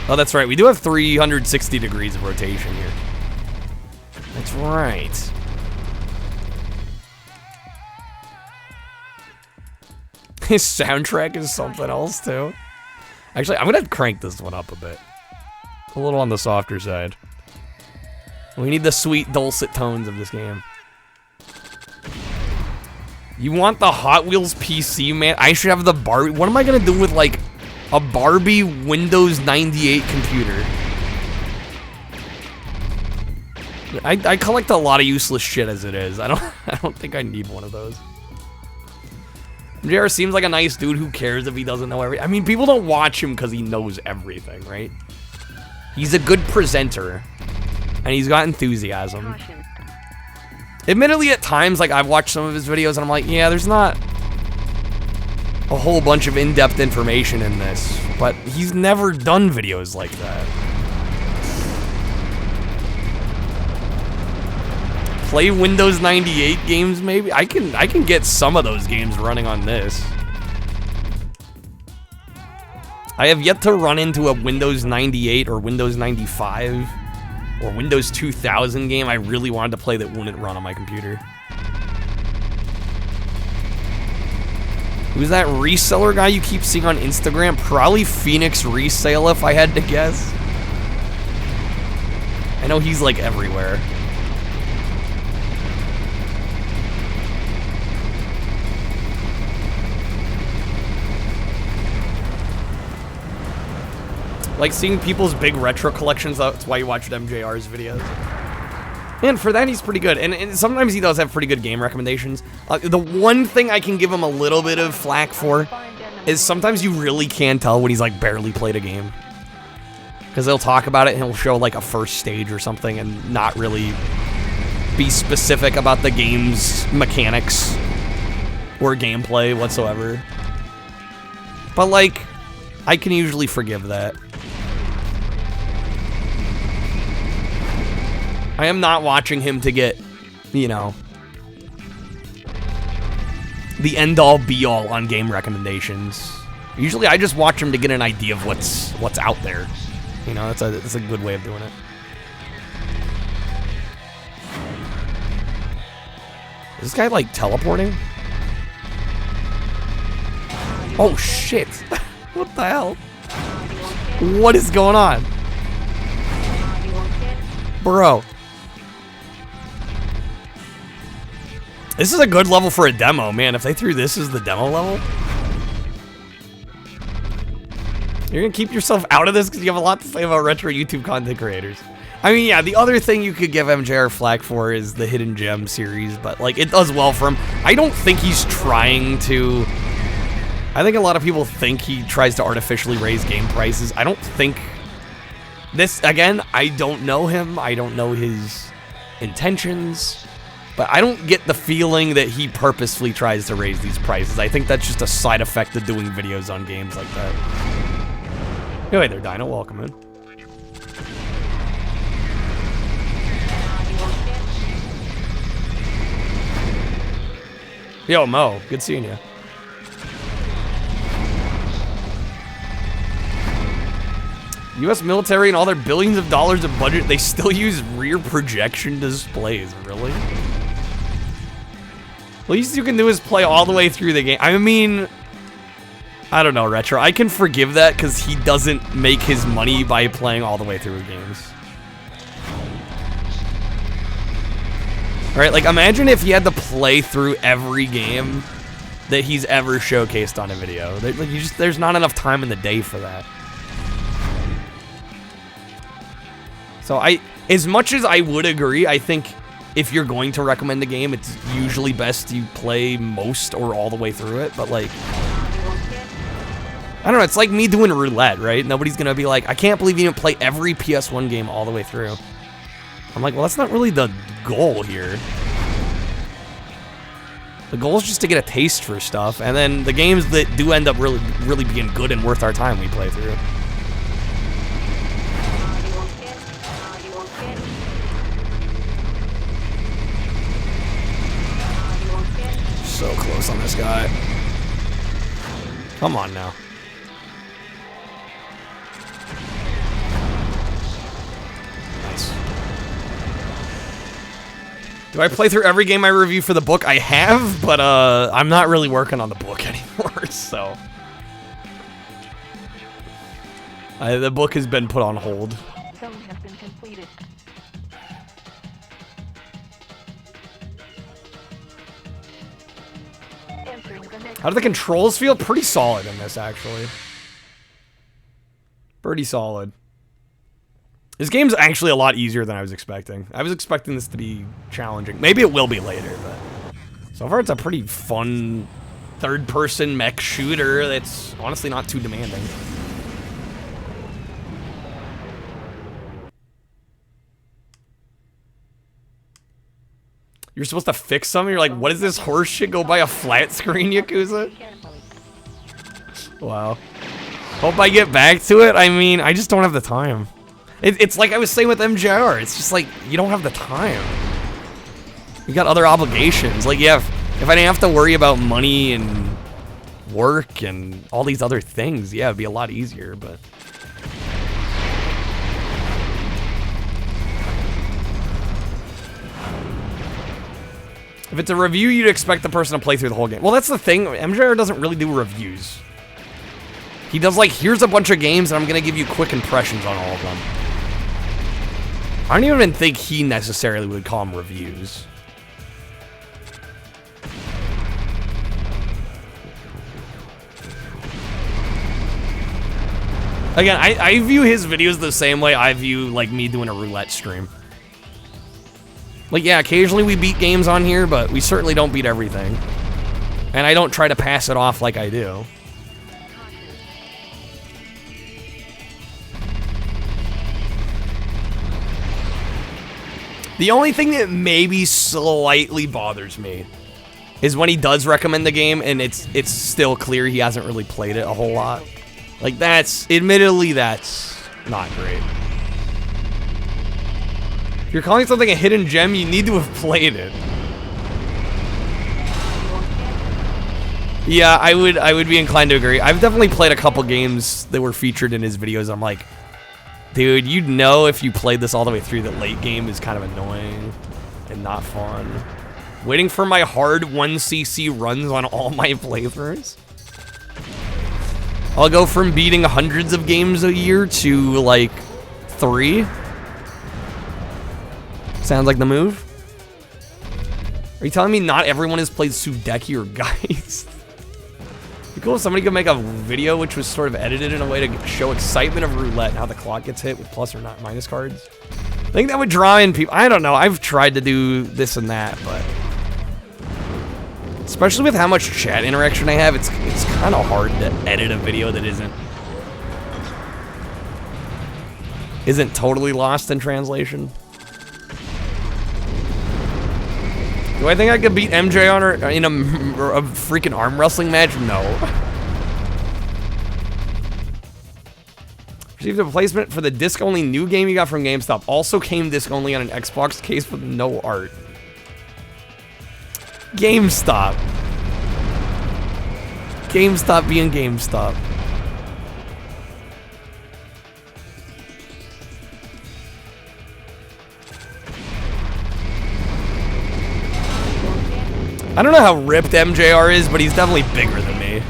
Oh, that's right. We do have 360 degrees of rotation here. That's right. His soundtrack is something else, too. Actually, I'm going to crank this one up a bit. A little on the softer side. We need the sweet, dulcet tones of this game. You want the Hot Wheels PC, man? I should have the Barbie. What am I gonna do with, like, a Barbie Windows 98 computer? I collect a lot of useless shit as it is. I don't think I need one of those. JR seems like a nice dude. Who cares if he doesn't know everything? I mean, people don't watch him because he knows everything, right? He's a good presenter, and he's got enthusiasm. Admittedly, at times, like, I've watched some of his videos, and I'm like, yeah, there's not a whole bunch of in-depth information in this, but he's never done videos like that. Play Windows 98 games, maybe? I can get some of those games running on this. I have yet to run into a Windows 98 or Windows 95 or Windows 2000 game I really wanted to play that wouldn't run on my computer. Who's that reseller guy you keep seeing on Instagram? Probably Phoenix Resale, if I had to guess. I know he's, like, everywhere. Like seeing people's big retro collections, that's why you watched MJR's videos. And for that, he's pretty good. And sometimes he does have pretty good game recommendations. The one thing I can give him a little bit of flack for is sometimes you really can tell when he's like barely played a game. Because he'll talk about it and he'll show like a first stage or something and not really be specific about the game's mechanics or gameplay whatsoever. But like, I can usually forgive that. I am not watching him to get, you know, the end-all be-all on game recommendations. Usually I just watch him to get an idea of what's out there. You know, that's a good way of doing it. Is this guy, like, teleporting? Oh, shit. What the hell? What is going on? Bro. This is a good level for a demo, man. If they threw this as the demo level, you're gonna keep yourself out of this because you have a lot to say about retro YouTube content creators. I mean, yeah, the other thing you could give MJR flack for is the Hidden Gem series, but like it does well for him. I don't think he's trying to. I think a lot of people think he tries to artificially raise game prices. I don't think this. Again, I don't know him. I don't know his intentions. But I don't get the feeling that he purposefully tries to raise these prices. I think that's just a side effect of doing videos on games like that. Hey there, Dino. Welcome in. Yo, Mo. Good seeing you. U.S. military and all their billions of dollars of budget, they still use rear projection displays. Really? Least you can do is play all the way through the game. I mean, I don't know, Retro. I can forgive that because he doesn't make his money by playing all the way through games. Alright, like imagine if he had to play through every game that he's ever showcased on a video. Like, there's not enough time in the day for that. So as much as I would agree, I think if you're going to recommend the game, it's usually best you play most or all the way through it, but like, I don't know, it's like me doing Roulette, right? Nobody's gonna be like, I can't believe you didn't play every PS1 game all the way through. I'm like, well, that's not really the goal here. The goal is just to get a taste for stuff, and then the games that do end up really being good and worth our time we play through. So close on this guy. Come on now. Nice. Do I play through every game I review for the book? I have, but I'm not really working on the book anymore, so. The book has been put on hold. Zone has been completed. How do the controls feel? Pretty solid in this, actually. Pretty solid. This game's actually a lot easier than I was expecting. I was expecting this to be challenging. Maybe it will be later, but so far it's a pretty fun third-person mech shooter that's honestly not too demanding. You're supposed to fix something? You're like, what is this horse shit? Go buy a flat screen, Yakuza? Wow. Hope I get back to it. I mean, I just don't have the time. It's like I was saying with MJR. It's just like, you don't have the time. You got other obligations. Like, yeah, if I didn't have to worry about money and work and all these other things, yeah, it'd be a lot easier, but... If it's a review, you'd expect the person to play through the whole game. Well, that's the thing. MJR doesn't really do reviews. He does like, here's a bunch of games and I'm gonna give you quick impressions on all of them. I don't even think he necessarily would call them reviews. Again, I view his videos the same way I view like me doing a roulette stream. Like, yeah, occasionally we beat games on here, but we certainly don't beat everything. And I don't try to pass it off like I do. The only thing that maybe slightly bothers me is when he does recommend the game and it's still clear he hasn't really played it a whole lot. Like, admittedly, that's not great. If you're calling something a hidden gem, you need to have played it. Yeah, I would be inclined to agree. I've definitely played a couple games that were featured in his videos. I'm like, dude, you'd know if you played this all the way through that late game is kind of annoying and not fun. Waiting for my hard 1cc runs on all my playthroughs. I'll go from beating hundreds of games a year to, like, 3. Sounds like the move. Are you telling me not everyone has played Sudeki or Geist? It'd be cool if somebody could make a video which was sort of edited in a way to show excitement of roulette and how the clock gets hit with plus or not minus cards. I think that would draw in people. I don't know. I've tried to do this and that, but especially with how much chat interaction I have, it's kind of hard to edit a video that isn't totally lost in translation. Do I think I could beat MJ on her in a freaking arm wrestling match? No. Received a replacement for the disc-only new game you got from GameStop. Also came disc-only on an Xbox case with no art. GameStop. GameStop being GameStop. I don't know how ripped MJR is, but he's definitely bigger than me.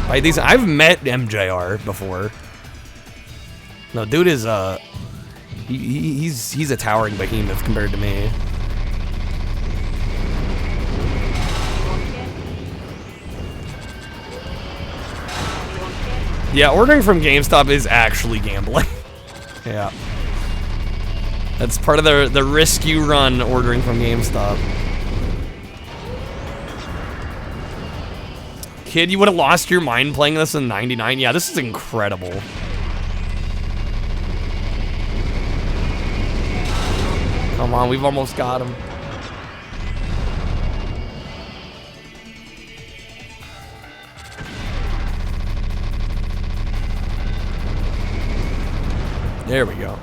Like I've met MJR before. No, dude is he's a towering behemoth compared to me. Yeah, ordering from GameStop is actually gambling. Yeah. That's part of the risk you run ordering from GameStop. Kid, you would have lost your mind playing this in '99. Yeah, this is incredible. Come on, we've almost got him. There we go.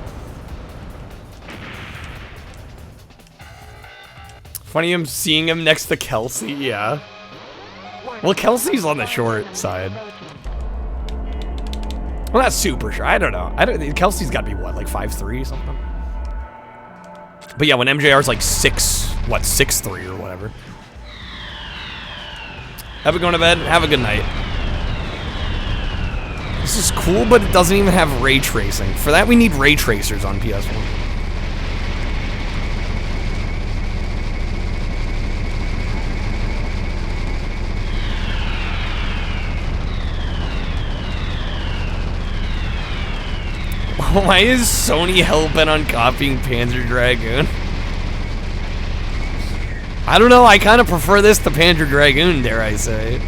Funny him seeing him next to Kelsey, yeah. Well, Kelsey's on the short side. Well, not super sure. I don't know. Kelsey's got to be what, like 5'3" or something? But yeah, when MJR's like 6'3" or whatever. Have it going to bed. Have a good night. This is cool, but it doesn't even have ray tracing. For that, we need ray tracers on PS1. Why is Sony hell-bent on copying Panzer Dragoon? I don't know, I kind of prefer this to Panzer Dragoon, dare I say.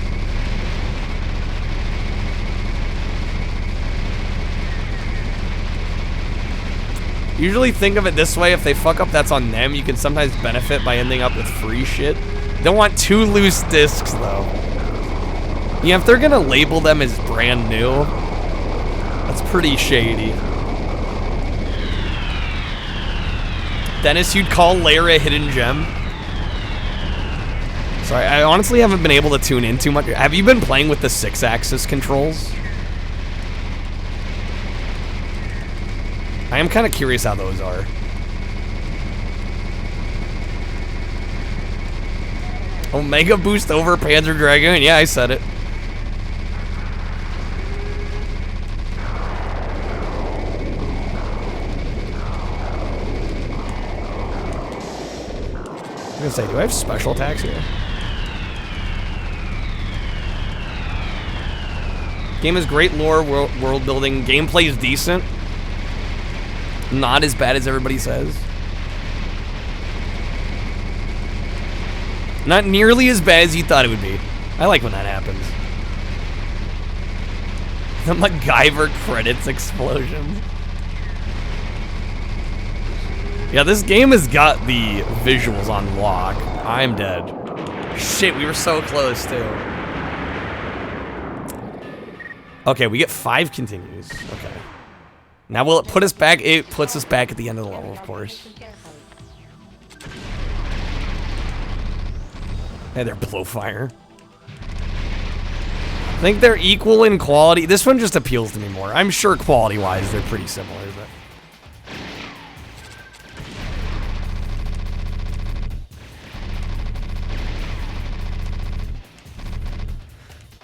Usually think of it this way, if they fuck up, that's on them. You can sometimes benefit by ending up with free shit. Don't want 2 loose discs, though. Yeah, if they're gonna label them as brand new, that's pretty shady. Dennis, you'd call Lara a hidden gem? Sorry, I honestly haven't been able to tune in too much. Have you been playing with the 6-axis controls? I am kind of curious how those are. Omega Boost over Panzer Dragoon. Yeah, I said it. I was gonna say, do I have special attacks here? Game is great lore, world building. Gameplay is decent. Not as bad as everybody says. Not nearly as bad as you thought it would be. I like when that happens. The MacGyver credits explosions. Yeah, this game has got the visuals on lock. I'm dead. Shit, we were so close, too. Okay, we get 5 continues. Okay. Now will it put us back? It puts us back at the end of the level, of course. Hey, they're Blowfire. I think they're equal in quality. This one just appeals to me more. I'm sure quality-wise they're pretty similar, but...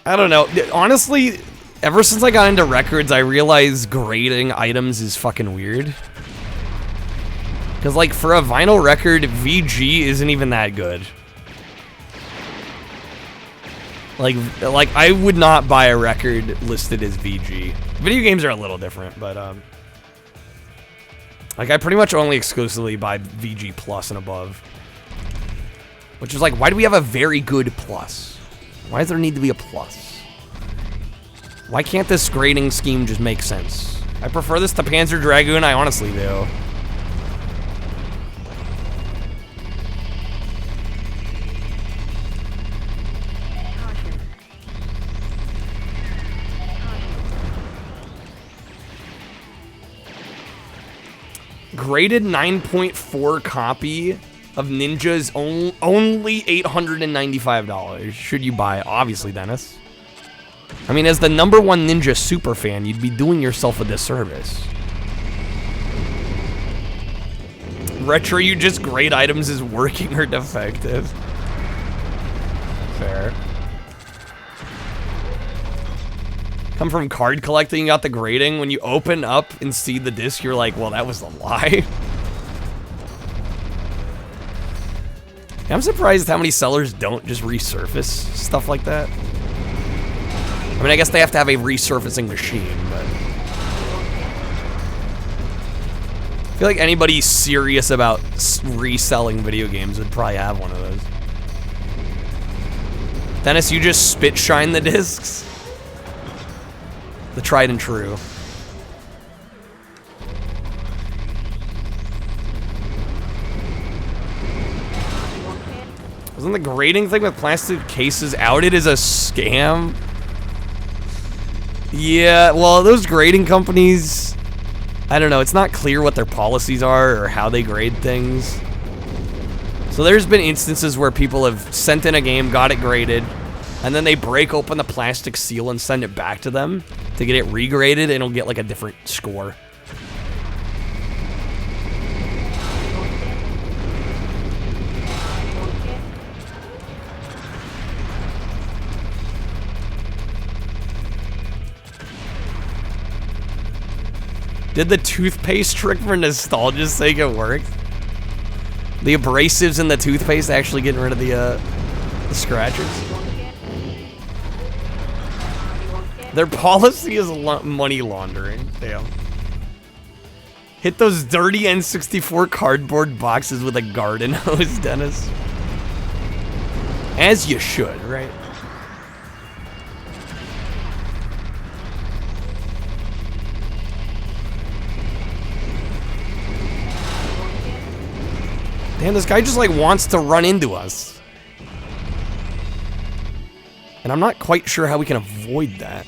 I don't know. Honestly, ever since I got into records, I realized grading items is fucking weird. Because, like, for a vinyl record, VG isn't even that good. Like, I would not buy a record listed as VG. Video games are a little different, but, like, I pretty much only exclusively buy VG Plus and above. Which is like, why do we have a very good plus? Why does there need to be a plus? Why can't this grading scheme just make sense? I prefer this to Panzer Dragoon, I honestly do. Graded 9.4 copy of Ninja's only $895. Should you buy? Obviously, Dennis. I mean, as the #1 Ninja superfan, you'd be doing yourself a disservice. Retro, you just grade items as working or defective. Fair. Come from card collecting, you got the grading. When you open up and see the disc, you're like, well, that was a lie. I'm surprised how many sellers don't just resurface stuff like that. I mean, I guess they have to have a resurfacing machine, but... I feel like anybody serious about reselling video games would probably have one of those. Dennis, you just spit shine the discs? The tried and true. Wasn't the grading thing with plastic cases outed as a scam? Yeah, well, those grading companies, I don't know, it's not clear what their policies are or how they grade things. So there's been instances where people have sent in a game, got it graded, and then they break open the plastic seal and send it back to them to get it regraded, and it'll get like a different score. Did the toothpaste trick for nostalgia's sake it work? The abrasives in the toothpaste actually getting rid of the scratches? Their policy is money laundering. Damn. Hit those dirty N64 cardboard boxes with a garden hose, Dennis. As you should, right? Damn, this guy just like wants to run into us. And I'm not quite sure how we can avoid that.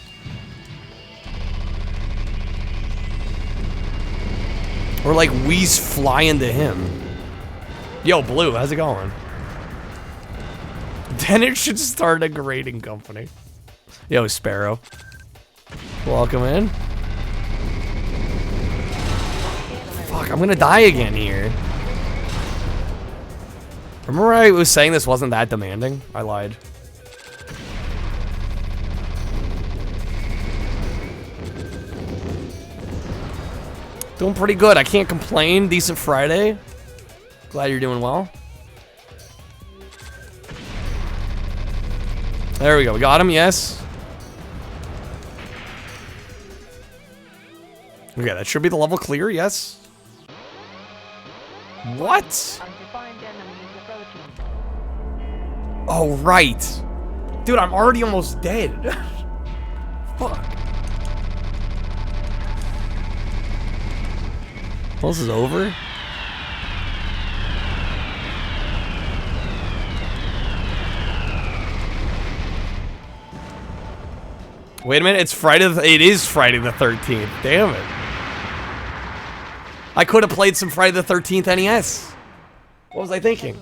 Or like we's fly into him. Yo, Blue, how's it going? Then it should start a grading company. Yo, Sparrow. Welcome in. Fuck, I'm gonna die again here. Remember I was saying this wasn't that demanding? I lied. Doing pretty good. I can't complain. Decent Friday. Glad you're doing well. There we go. We got him. Yes. Okay, that should be the level clear. Yes. What? Oh, right. Dude, I'm already almost dead. Fuck. Well, this is over. Wait a minute, it's Friday. It is Friday the 13th. Damn it. I could have played some Friday the 13th NES. What was I thinking?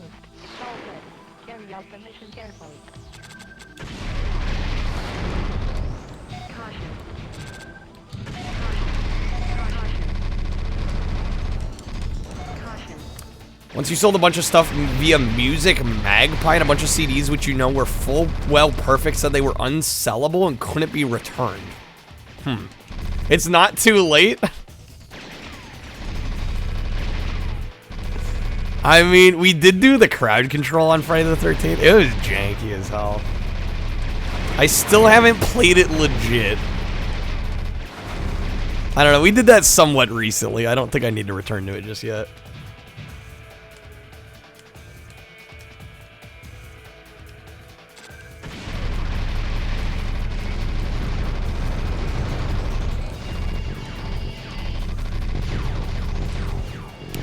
Once you sold a bunch of stuff via Music Magpie and a bunch of CDs which you know were full, well, perfect, said they were unsellable and couldn't be returned. It's not too late. I mean, we did do the crowd control on Friday the 13th. It was janky as hell. I still haven't played it legit. I don't know, we did that somewhat recently. I don't think I need to return to it just yet.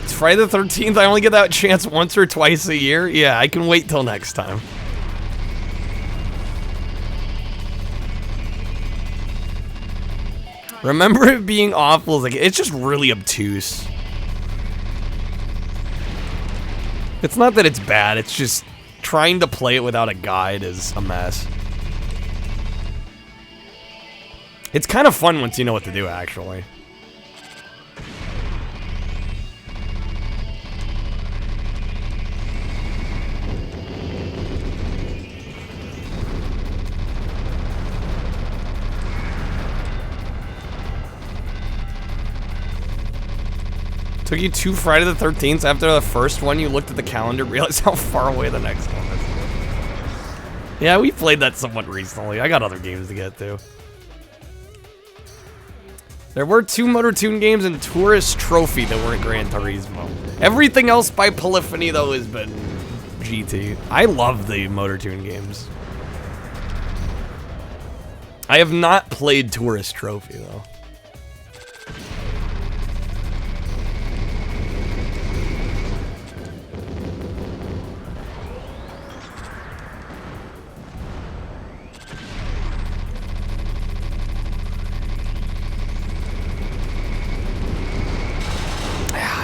Friday the 13th, I only get that chance once or twice a year. Yeah, I can wait till next time. Remember it being awful, like it's just really obtuse. It's not that it's bad, it's just trying to play it without a guide is a mess. It's kind of fun once you know what to do, actually. Took you 2 Friday the 13th after the first one, you looked at the calendar, realized how far away the next one is. Yeah, we played that somewhat recently. I got other games to get to. There were 2 Motor Tune games and Tourist Trophy that weren't Gran Turismo. Everything else by Polyphony, though, has been GT. I love the Motor Tune games. I have not played Tourist Trophy, though.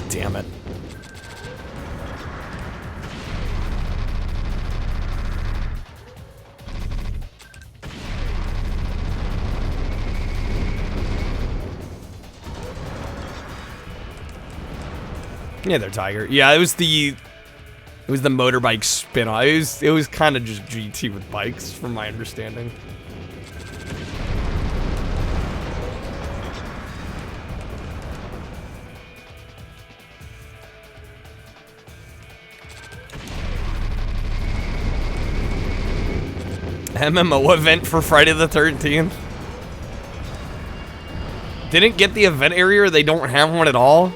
Damn it. Yeah, they're Tiger. Yeah, it was the motorbike spin-off. It was kind of just GT with bikes, from my understanding. MMO event for Friday the 13th. Didn't get the event area, or they don't have one at all?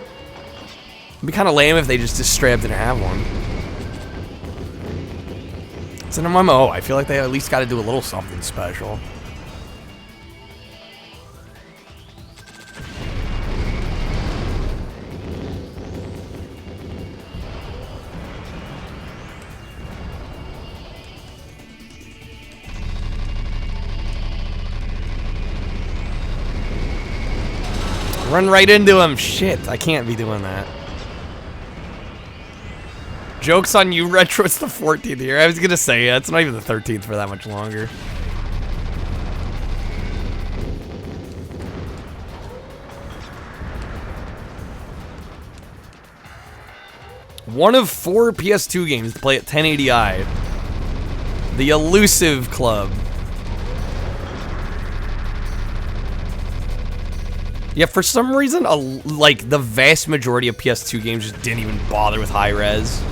It'd be kind of lame if they just straight up didn't have one. It's an MMO. I feel like they at least got to do a little something special. Run right into him. Shit, I can't be doing that. Joke's on you, Retro. It's the 14th year. I was gonna say, yeah, it's not even the 13th for that much longer. One of 4 PS2 games to play at 1080i. The Elusive Club. Yeah, for some reason, like, the vast majority of PS2 games just didn't even bother with high res.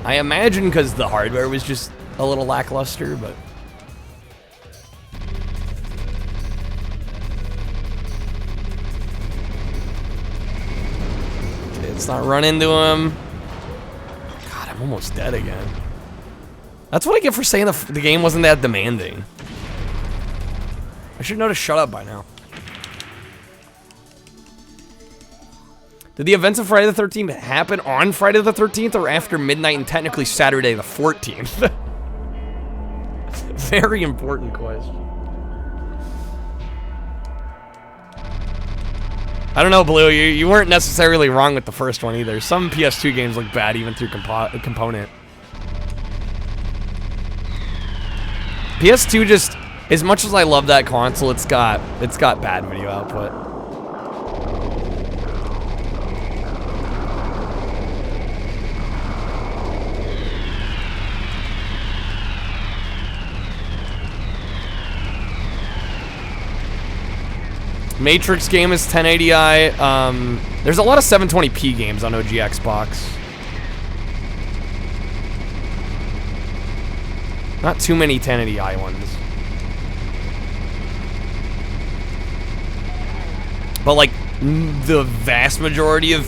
I imagine because the hardware was just a little lackluster, but... Okay, let's not run into him. God, I'm almost dead again. That's what I get for saying the game wasn't that demanding. I should know to shut up by now. Did the events of Friday the 13th happen on Friday the 13th or after midnight and technically Saturday the 14th? Very important question. I don't know, Blue. You weren't necessarily wrong with the first one either. Some PS2 games look bad even through component. PS2 just, as much as I love that console, it's got bad video output. Matrix game is 1080i. There's a lot of 720p games on OG Xbox. Not too many 1080i ones. But like, the vast majority of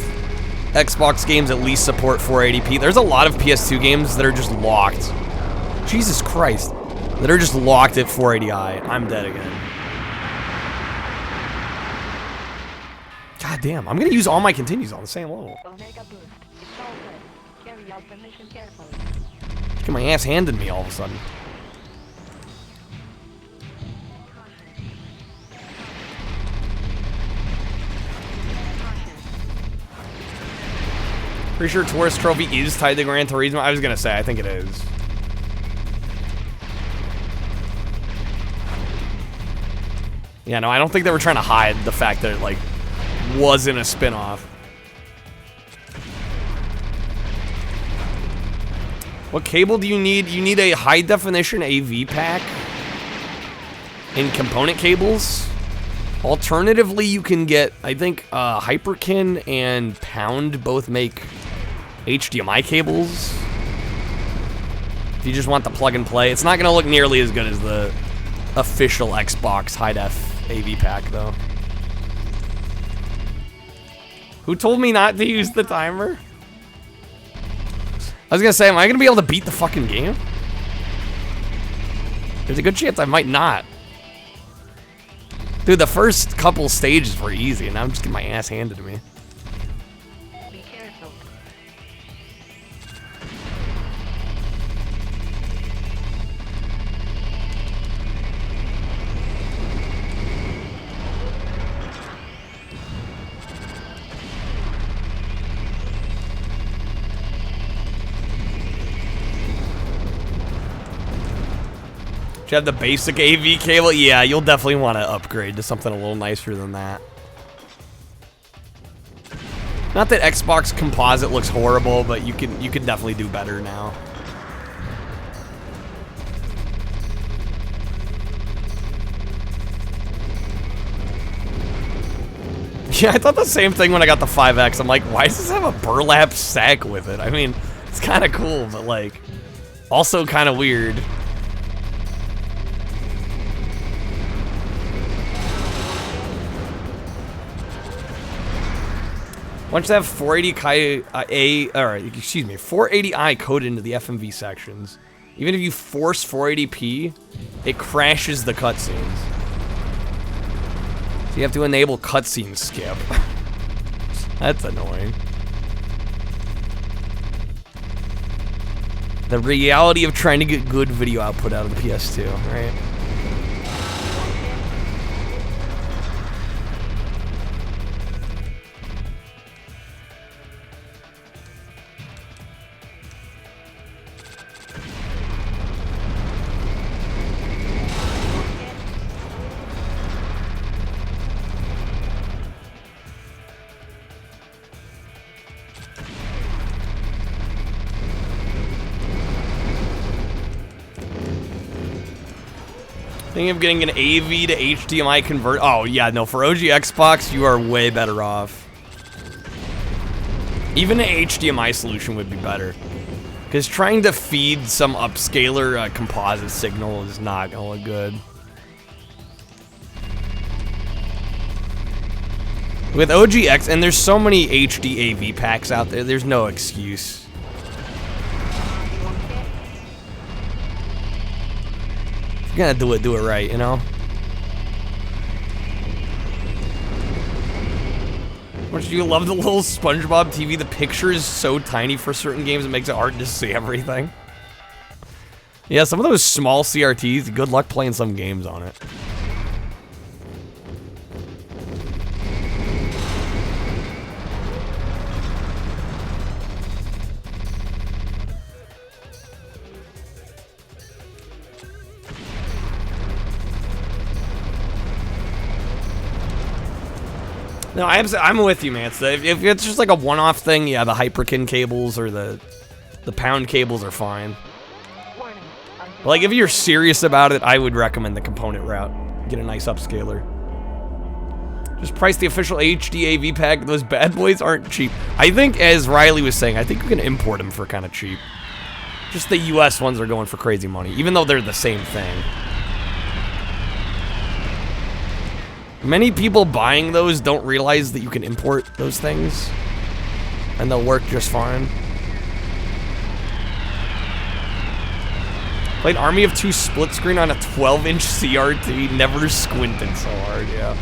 Xbox games at least support 480p. There's a lot of PS2 games that are just locked. Jesus Christ. That are just locked at 480i. I'm dead again. God damn, I'm gonna use all my continues on the same level. Omega boost. It's all good. Carry out the mission carefully. Get my ass handed me all of a sudden. Pretty sure Tourist Trophy is tied to Gran Turismo. I was gonna say, I think it is. Yeah, no, I don't think they were trying to hide the fact that it, like, wasn't a spin-off. What cable do you need? You need a high-definition AV pack and component cables. Alternatively, you can get, I think, Hyperkin and Pound both make HDMI cables. If you just want the plug and play. It's not going to look nearly as good as the official Xbox high-def AV pack, though. Who told me not to use the timer? I was gonna say, am I gonna be able to beat the fucking game? There's a good chance I might not. Dude, the first couple stages were easy, and now I'm just getting my ass handed to me. Be careful. Do you have the basic AV cable? Yeah, you'll definitely want to upgrade to something a little nicer than that. Not that Xbox Composite looks horrible, but you can definitely do better now. Yeah, I thought the same thing when I got the 5X. I'm like, why does this have a burlap sack with it? I mean, it's kind of cool, but like, also kind of weird. Once they have 480i coded into the FMV sections, even if you force 480p, it crashes the cutscenes. So you have to enable cutscene skip. That's annoying. The reality of trying to get good video output out of the PS2, right? Thinking of getting an AV to HDMI convert. Oh, yeah, no, for OG Xbox, you are way better off. Even an HDMI solution would be better. Because trying to feed some upscaler composite signal is not gonna look good. With OG X, and there's so many HD AV packs out there, there's no excuse. You gotta do it right, you know? Don't you love the little SpongeBob TV? The picture is so tiny for certain games, it makes it hard to see everything. Yeah, some of those small CRTs, good luck playing some games on it. No, I'm with you, man. So if it's just like a one-off thing, yeah, the Hyperkin cables or the pound cables are fine. But like if you're serious about it, I would recommend the component route. Get a nice upscaler. Just price the official HD AV pack. Those bad boys aren't cheap. I think, as Riley was saying, I think we can import them for kind of cheap. Just the US ones are going for crazy money, even though they're the same thing. Many people buying those don't realize that you can import those things, and they'll work just fine. Played Army of Two split screen on a 12-inch CRT, never squinted so hard, yeah.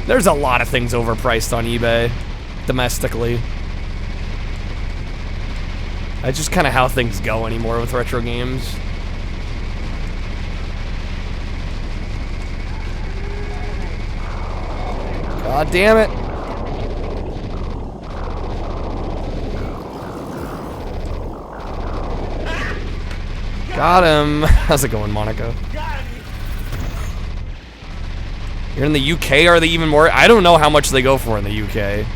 There's a lot of things overpriced on eBay, domestically. That's just kind of how things go anymore with retro games. God damn it. Got him. How's it going, Monaco? You're in the UK? Are they even more? I don't know how much they go for in the UK.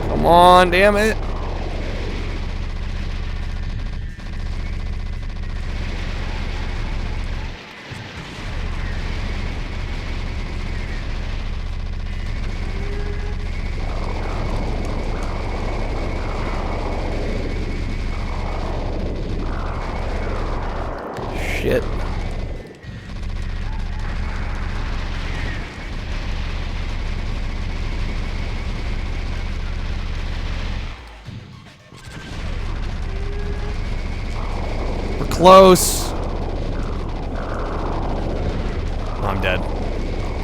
Come on, damn it. Shit. We're close. Oh, I'm dead.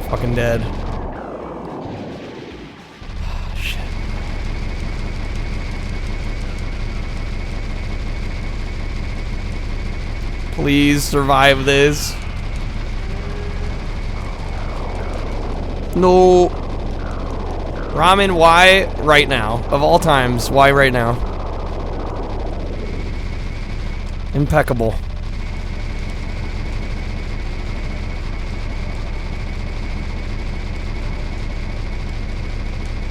Fucking dead. Shit. Please survive this. No. Ramen, why right now? Of all times, why right now? Impeccable.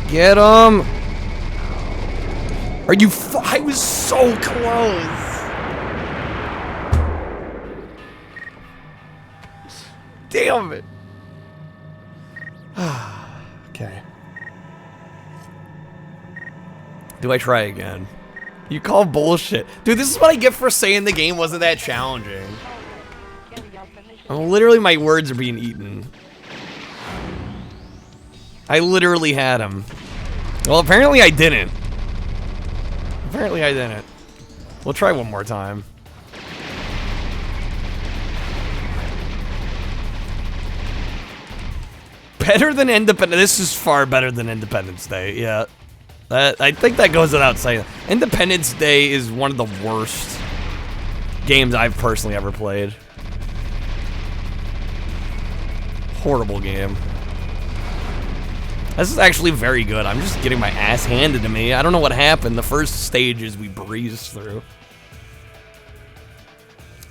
Get him! Are you I was so close! Damn it! Okay. Do I try again? You call bullshit. Dude, this is what I get for saying the game wasn't that challenging. Oh, literally, my words are being eaten. I literally had them. Well, apparently I didn't. Apparently I didn't. We'll try one more time. Better than Independence. This is far better than Independence Day. Yeah. I think that goes without saying. Independence Day is one of the worst games I've personally ever played. Horrible game. This is actually very good. I'm just getting my ass handed to me. I don't know what happened. The first stages we breezed through.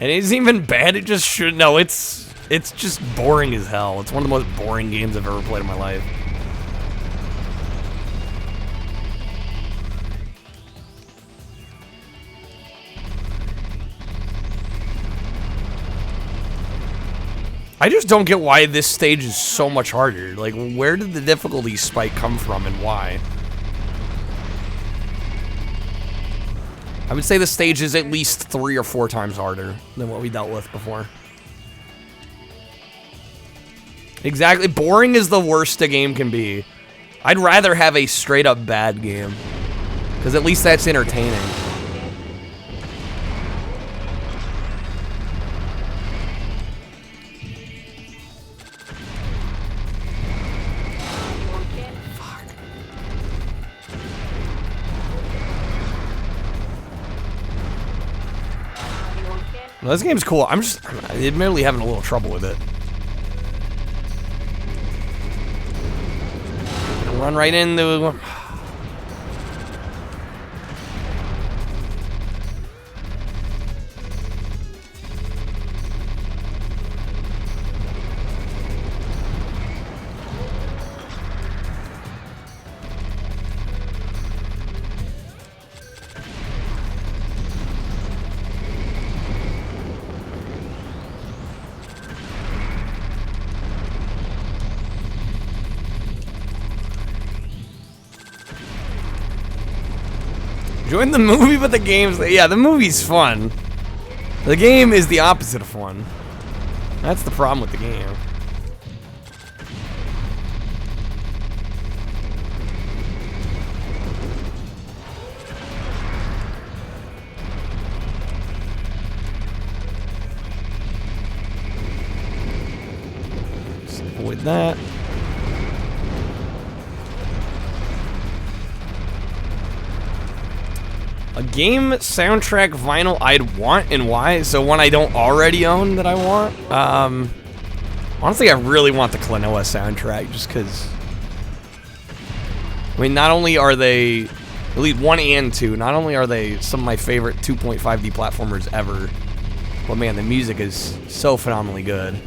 And it isn't even bad. It just should. No, it's just boring as hell. It's one of the most boring games I've ever played in my life. I just don't get why this stage is so much harder. Like, where did the difficulty spike come from and why? I would say the stage is at least 3 or 4 times harder than what we dealt with before. Exactly. Boring is the worst a game can be. I'd rather have a straight up bad game, because at least that's entertaining. Well, this game's cool. I'm admittedly having a little trouble with it. Run right into... Join the movie, but the game's... Yeah, the movie's fun. The game is the opposite of fun. That's the problem with the game. Just avoid that. A game soundtrack vinyl I'd want and why? So one I don't already own that I want? Honestly, I really want the Klonoa soundtrack just because... I mean, not only are they... At least 1 and 2, not only are they some of my favorite 2.5D platformers ever, but man, the music is so phenomenally good.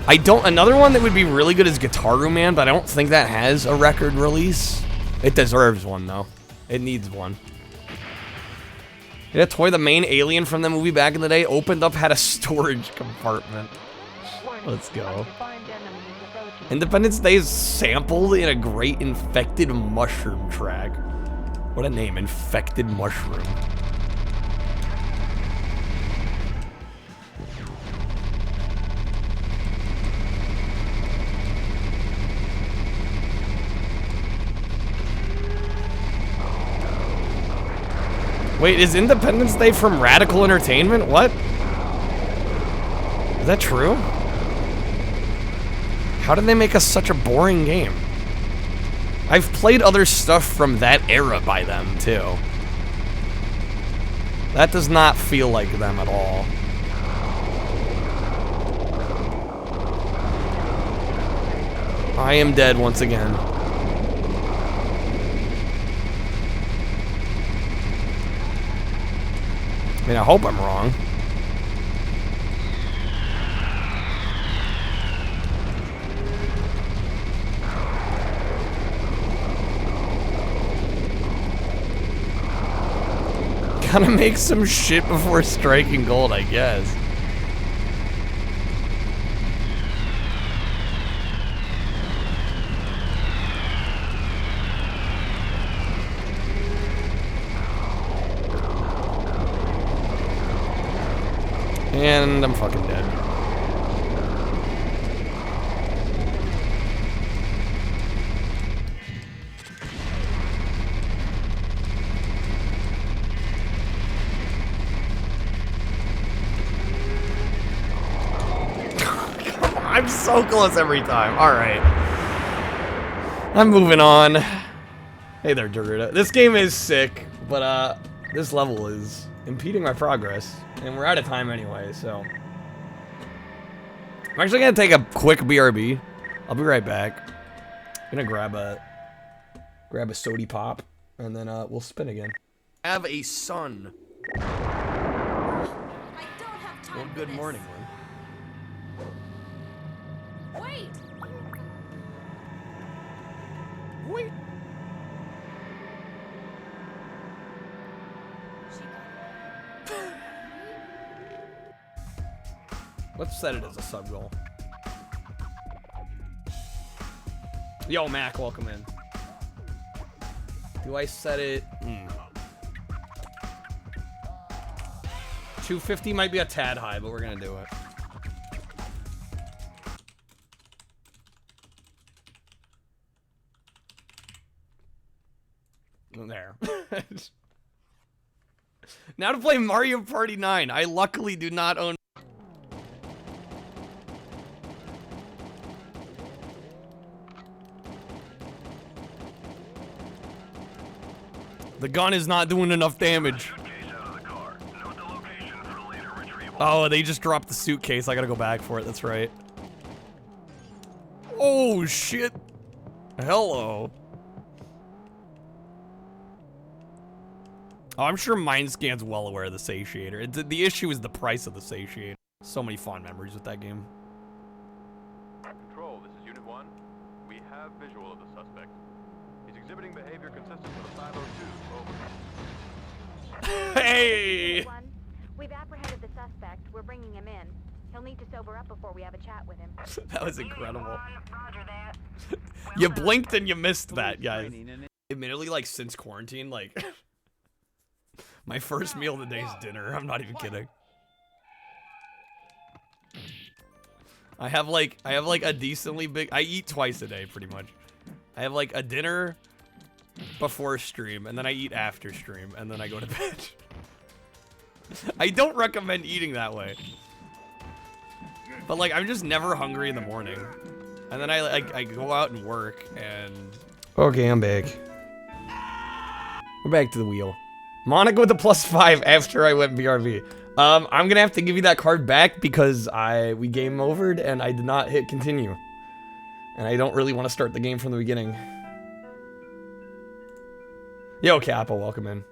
Another one that would be really good is Guitaru Man, but I don't think that has a record release. It deserves one, though. It needs one. Yeah, toy, the main alien from the movie back in the day, opened up, had a storage compartment. Let's go. Independence Day is sampled in a great Infected Mushroom track. What a name, Infected Mushroom. Wait, is Independence Day from Radical Entertainment? What? Is that true? How did they make us such a boring game? I've played other stuff from that era by them, too. That does not feel like them at all. I am dead once again. I mean, I hope I'm wrong. Gotta make some shit before striking gold, I guess. And I'm fucking dead. I'm so close every time. Alright. I'm moving on. Hey there, Dorita. This game is sick, but this level is impeding my progress. And we're out of time anyway, so. I'm actually gonna take a quick BRB. I'll be right back. I'm gonna grab a sody pop, and then we'll spin again. Have a son. I don't have time Well, for good this. morning, Lynn. Wait! Wait. Let's set it as a sub goal. Yo, Mac, welcome in. Do I set it? 250 might be a tad high, but we're gonna do it. There. Now to play Mario Party 9. I luckily do not own. The gun is not doing enough damage. Oh, they just dropped the suitcase. I gotta go back for it. That's right. Oh, shit. Hello. Oh, I'm sure Mindscan's well aware of the satiator. The issue is the price of the satiator. So many fond memories with that game. Control, this is Unit 1. We have visual of the suspect. He's exhibiting behavior consistent with a Silo 2. Over. Hey! We've apprehended the suspect. We're bringing him in. He'll need to sober up before we have a chat with him. That was incredible. You blinked and you missed that, guys. Admittedly, like, since quarantine, like, my first meal of the day is dinner. I'm not even kidding. I have like a decently big, I eat twice a day, pretty much. I have, like, a dinner before stream, and then I eat after stream, and then I go to bed. I don't recommend eating that way. But, like, I'm just never hungry in the morning. And then I go out and work, and... Okay, I'm back. We're back to the wheel. Monica with a +5 after I went BRB. I'm gonna have to give you that card back because we game overed and I did not hit continue. And I don't really want to start the game from the beginning. Yo, Kappa, welcome in.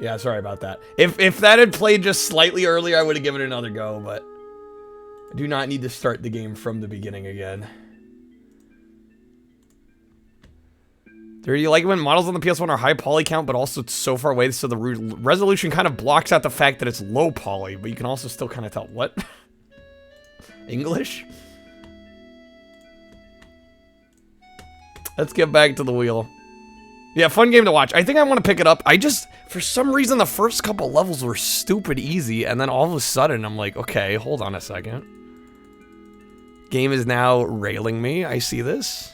Yeah, sorry about that. If that had played just slightly earlier, I would have given it another go, but I do not need to start the game from the beginning again. Do you like it when models on the PS1 are high poly count, but also it's so far away, so the resolution kind of blocks out the fact that it's low poly, but you can also still kind of tell. What? English? Let's get back to the wheel. Yeah, fun game to watch. I think I want to pick it up. I just, for some reason, the first couple levels were stupid easy, and then all of a sudden, I'm like, okay, hold on a second. Game is now railing me. I see this.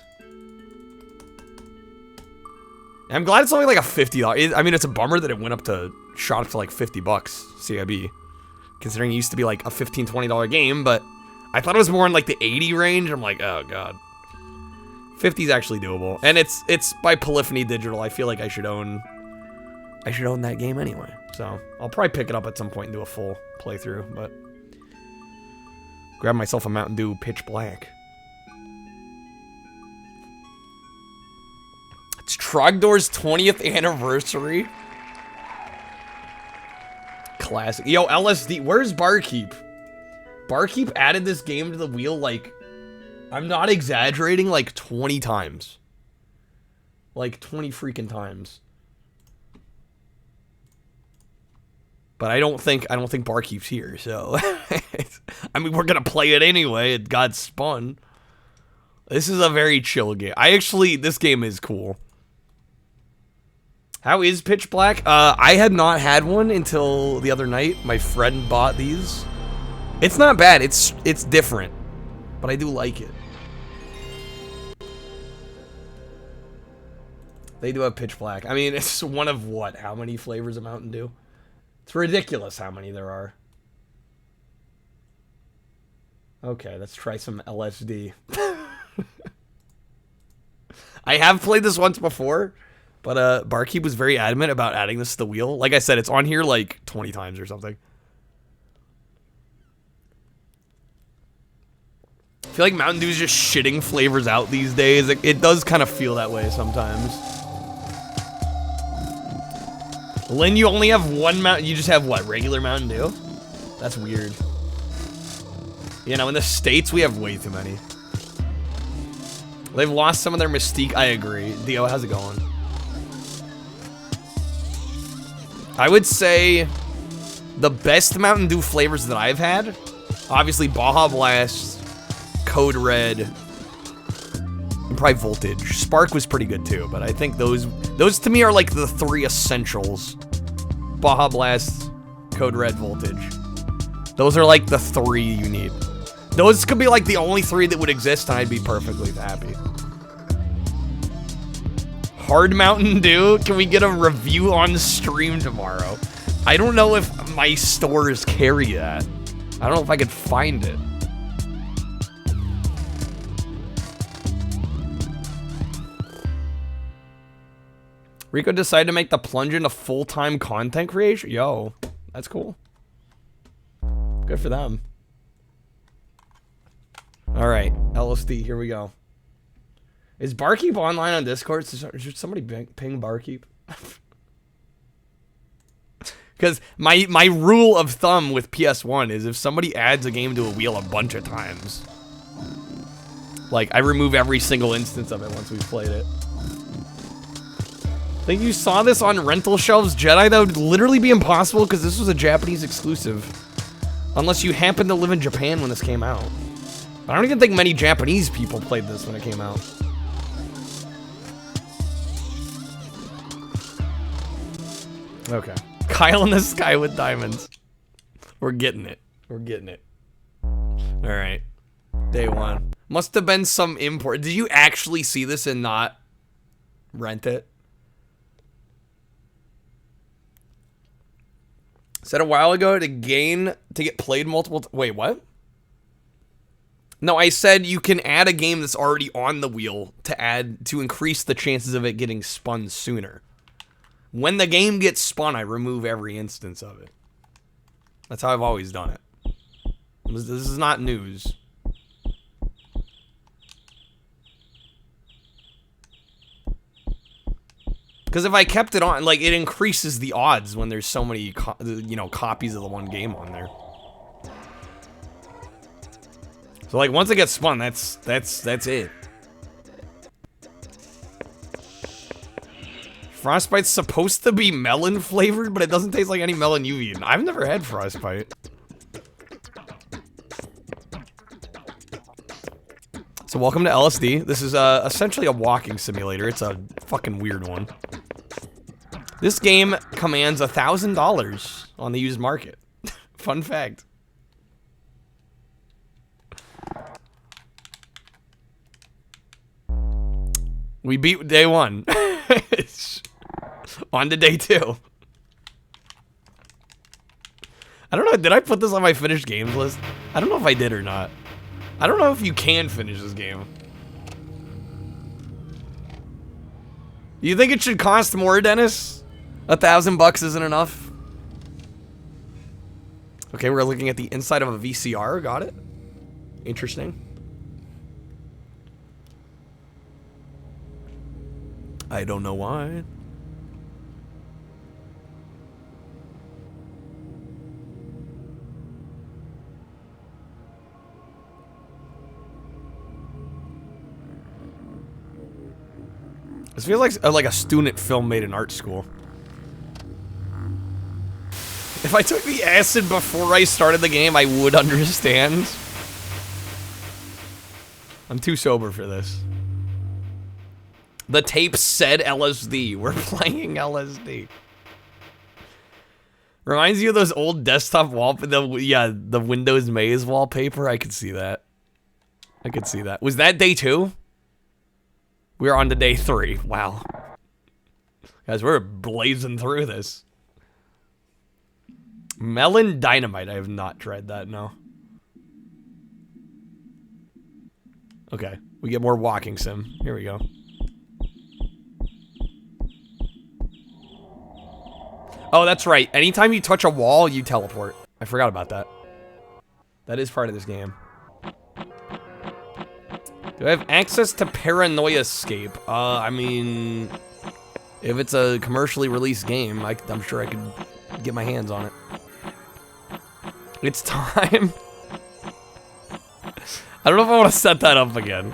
I'm glad it's only like a $50. I mean, it's a bummer that it went up to, shot up to like $50 CIB. Considering it used to be like a $15, $20 game, but I thought it was more in like the 80 range. I'm like, oh god. 50 is actually doable. And it's by Polyphony Digital. I feel like I should own that game anyway. So I'll probably pick it up at some point and do a full playthrough, but grab myself a Mountain Dew Pitch Black. It's Trogdor's 20th anniversary. Classic. Yo, LSD. Where's Barkeep? Barkeep added this game to the wheel, like, I'm not exaggerating, like 20 times. Like 20 freaking times. But I don't think Barkeep's here, so I mean, we're gonna play it anyway. It got spun. This is a very chill game. This game is cool. How is Pitch Black? I had not had one until the other night. My friend bought these. It's not bad. It's different, but I do like it. They do have Pitch Black. I mean, it's one of what? How many flavors of Mountain Dew? It's ridiculous how many there are. Okay, let's try some LSD. I have played this once before, but Barkeep was very adamant about adding this to the wheel. Like I said, it's on here like 20 times or something. I feel like Mountain Dew is just shitting flavors out these days. It does kind of feel that way sometimes. Lynn, you only have one Mountain. You just have what? Regular Mountain Dew? That's weird. You know, in the States, we have way too many. They've lost some of their mystique. I agree. Dio, how's it going? I would say the best Mountain Dew flavors that I've had, obviously Baja Blast, Code Red, and probably Voltage. Spark was pretty good too, but I think those to me are like the three essentials. Baja Blast, Code Red, Voltage. Those are like the three you need. Those could be like the only three that would exist and I'd be perfectly happy. Hard Mountain Dew? Can we get a review on stream tomorrow? I don't know if my stores carry that. I don't know if I could find it. Rico decided to make the plunge into full-time content creation? Yo, that's cool. Good for them. Alright, LSD, here we go. Is Barkeep online on Discord? Should somebody ping Barkeep? Because my rule of thumb with PS1 is if somebody adds a game to a wheel a bunch of times, like, I remove every single instance of it once we've played it. Think you saw this on Rental Shelves Jedi? That would literally be impossible because this was a Japanese exclusive. Unless you happened to live in Japan when this came out. I don't even think many Japanese people played this when it came out. Okay. Kyle in the sky with diamonds. We're getting it. We're getting it. Alright. Day one. Must have been some import. Did you actually see this and not rent it? Said a while ago to get played multiple wait, what? No, I said you can add a game that's already on the wheel to increase the chances of it getting spun sooner. When the game gets spun, I remove every instance of it. That's how I've always done it. This is not news. Because if I kept it on, like, it increases the odds when there's so many, copies of the one game on there. So, like, once it gets spun, that's it. Frostbite's supposed to be melon flavored, but it doesn't taste like any melon you've eaten. I've never had Frostbite. So welcome to LSD. This is essentially a walking simulator. It's a fucking weird one. This game commands $1,000 on the used market. Fun fact. We beat day one. On to day two. I don't know, did I put this on my finished games list? I don't know if I did or not. I don't know if you can finish this game. You think it should cost more, Dennis? $1,000 isn't enough? Okay, we're looking at the inside of a VCR. Got it. Interesting. I don't know why. This feels like a student film made in art school. If I took the acid before I started the game, I would understand. I'm too sober for this. The tape said LSD. We're playing LSD. Reminds you of those old desktop wallpaper. Yeah, the Windows Maze wallpaper. I could see that. I could see that. Was that day 2? We're on to day 3. Wow. Guys, we're blazing through this. Melon Dynamite. I have not tried that, no. Okay. We get more walking sim. Here we go. Oh, that's right. Anytime you touch a wall, you teleport. I forgot about that. That is part of this game. Do I have access to Paranoia Escape? I mean, if it's a commercially released game, I'm sure I could get my hands on it. It's time. I don't know if I want to set that up again.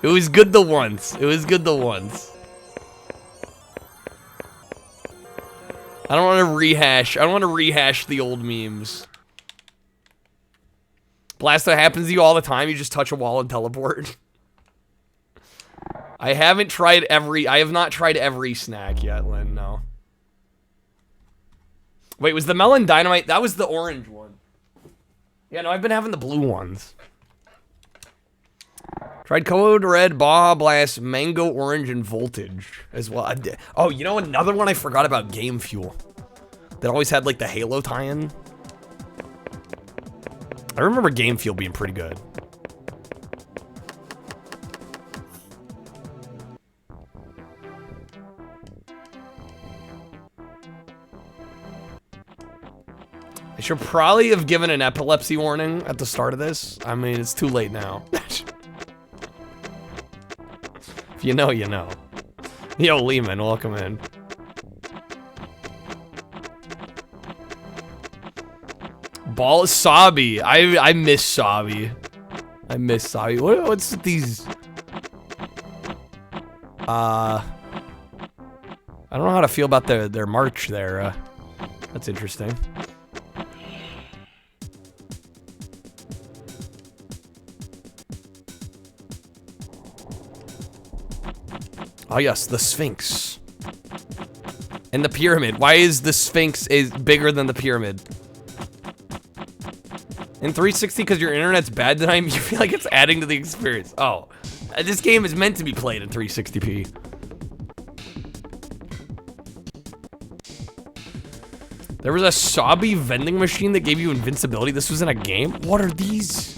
It was good the once. It was good the once. I don't want to rehash. I don't want to rehash the old memes. Blast, that happens to you all the time. You just touch a wall and teleport. I have not tried every snack yet, Lynn. No. Wait, was the Melon Dynamite? That was the orange one. Yeah, no, I've been having the blue ones. Tried Code Red, Baja Blast, Mango Orange, and Voltage as well. Oh, you know another one I forgot about? Game Fuel. That always had like the Halo tie-in. I remember Game Fuel being pretty good. I should probably have given an epilepsy warning at the start of this. I mean, it's too late now. If you know, you know. Yo, Lehman, welcome in. Ball Sabi. I miss Sabi. I miss Sabi. What's these? I don't know how to feel about their march there. That's interesting. Oh yes, the Sphinx. And the pyramid. Why is the Sphinx bigger than the pyramid? In 360, because your internet's bad tonight, you feel like it's adding to the experience. Oh, this game is meant to be played in 360p. There was a Sabi vending machine that gave you invincibility. This was in a game? What are these?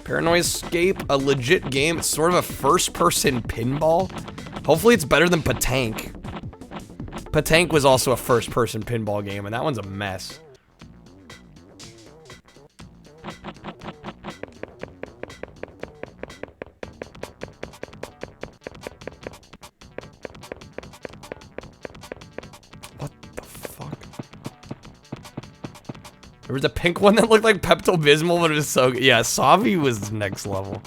Paranoia Escape, a legit game. It's sort of a first-person pinball. Hopefully it's better than Patank. Patank was also a first-person pinball game, and that one's a mess. What the fuck? There was a pink one that looked like Pepto-Bismol, but it was so good. Yeah, Savi was next level.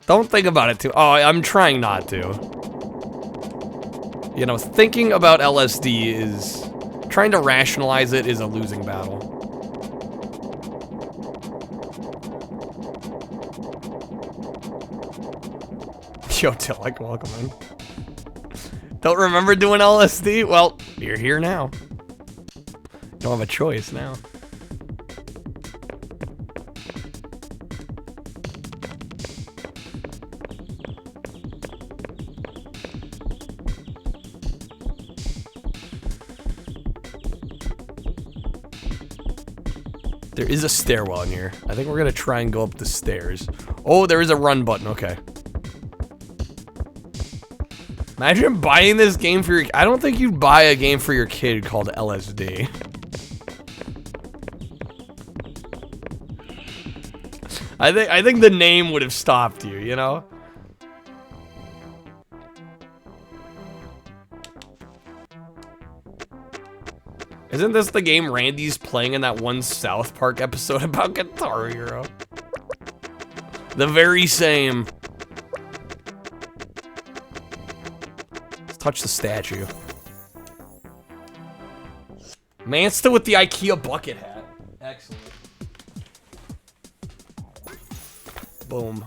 Don't think about it too. Oh, I'm trying not to. You know, thinking about LSD is... Trying to rationalize it is a losing battle. Yo, Tillich, welcome in. Don't remember doing LSD? Well, you're here now. Don't have a choice now. There is a stairwell in here. I think we're gonna try and go up the stairs. Oh, there is a run button. Okay. Imagine buying this game for your... I don't think you'd buy a game for your kid called LSD. I think the name would have stopped you, you know? Isn't this the game Randy's playing in that one South Park episode about Guitar Hero? The very same. Let's touch the statue. Mansta with the IKEA bucket hat. Excellent. Boom.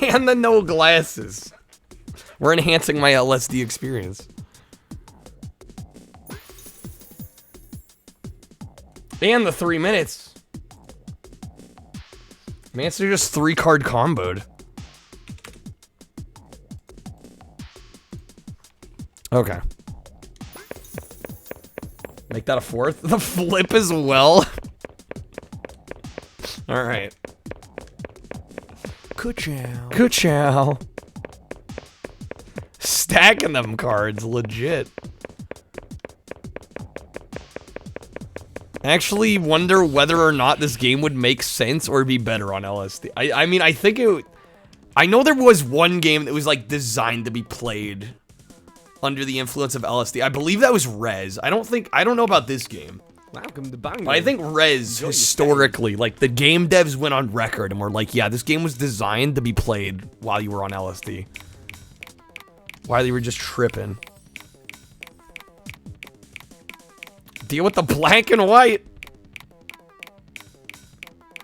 And the no glasses. We're enhancing my LSD experience. And the 3 minutes. Mansta just 3-card comboed. Okay. Make that a 4th? The flip as well? Alright. Ka-chow. Ka-chow. Stacking them cards, legit. Actually wonder whether or not this game would make sense or be better on LSD. I mean, I think it would... I know there was one game that was, like, designed to be played under the influence of LSD. I believe that was Rez. I don't know about this game. Welcome to Bango. But I think Rez, historically, like, the game devs went on record and were like, yeah, this game was designed to be played while you were on LSD. While you were just tripping. Deal with the black and white.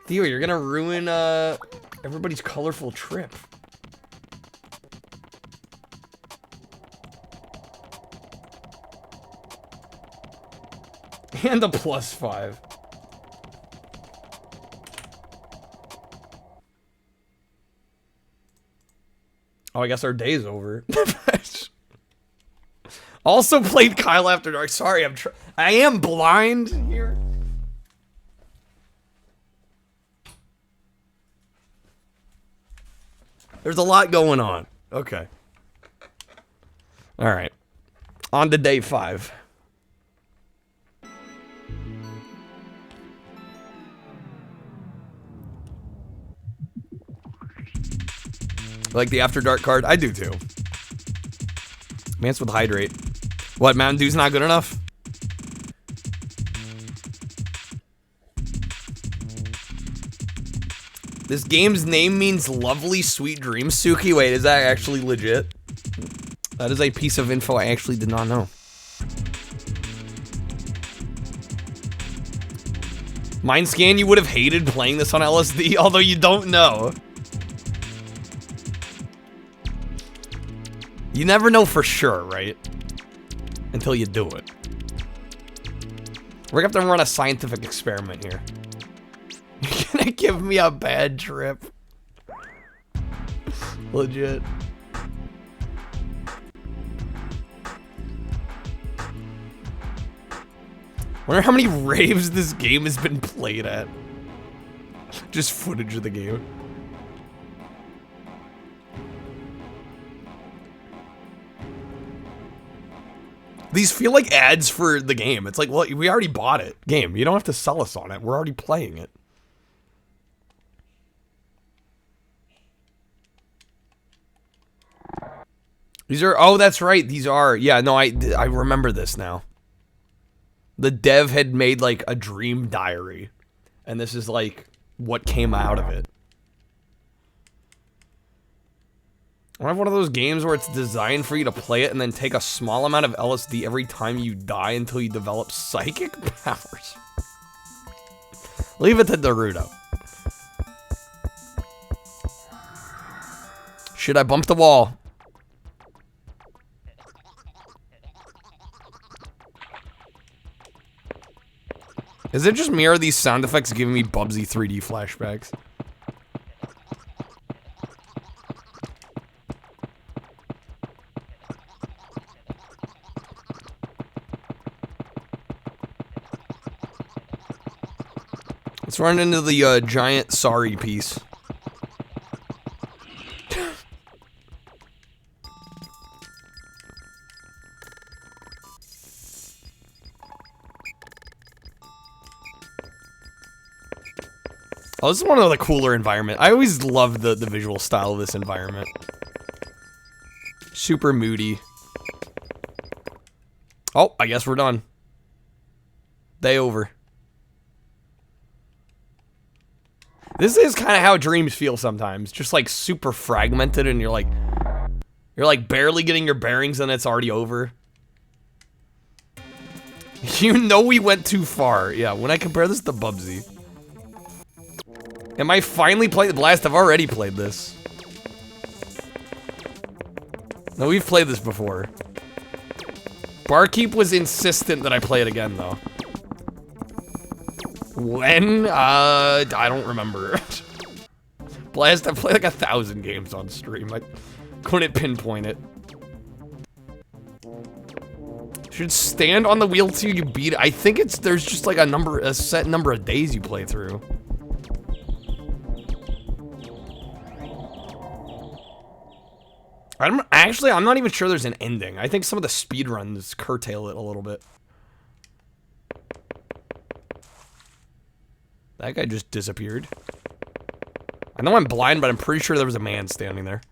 Theo, you're gonna ruin, everybody's colorful trip. And a +5. Oh, I guess our day's over. Also played Kyle After Dark. Sorry, I am blind here. There's a lot going on. Okay. All right. On to day 5. Like the After Dark card? I do too. Mance with Hydrate. What, Mountain Dew's not good enough? This game's name means lovely sweet dreams, Suki. Wait, is that actually legit? That is a piece of info I actually did not know. Mindscan, you would have hated playing this on LSD, although you don't know. You never know for sure, right? Until you do it. We're gonna have to run a scientific experiment here. You're gonna give me a bad trip. Legit. Wonder how many raves this game has been played at. Just footage of the game. These feel like ads for the game. It's like, well, we already bought it. Game, you don't have to sell us on it. We're already playing it. These are, oh, that's right. These are, yeah, no, I remember this now. The dev had made, like, a dream diary. And this is, like, what came out of it. I have one of those games where it's designed for you to play it and then take a small amount of LSD every time you die until you develop psychic powers. Leave it to Naruto. Shit, I bumped the wall. Is it just me or are these sound effects giving me Bubsy 3D flashbacks? Let's run into the giant sorry piece. Oh, this is one of the cooler environments. I always loved the visual style of this environment. Super moody. Oh, I guess we're done. Day over. This is kind of how dreams feel sometimes. Just like super fragmented and you're like barely getting your bearings and it's already over. You know we went too far. Yeah, when I compare this to Bubsy. Am I finally playing the Blast? I've already played this. No, we've played this before. Barkeep was insistent that I play it again, though. When? I don't remember. Blast, I've played like 1,000 games on stream. I couldn't pinpoint it. Should stand on the wheel till you beat it. I think there's just like a set number of days you play through. I'm not even sure there's an ending. I think some of the speedruns curtail it a little bit. That guy just disappeared. I know I'm blind, but I'm pretty sure there was a man standing there.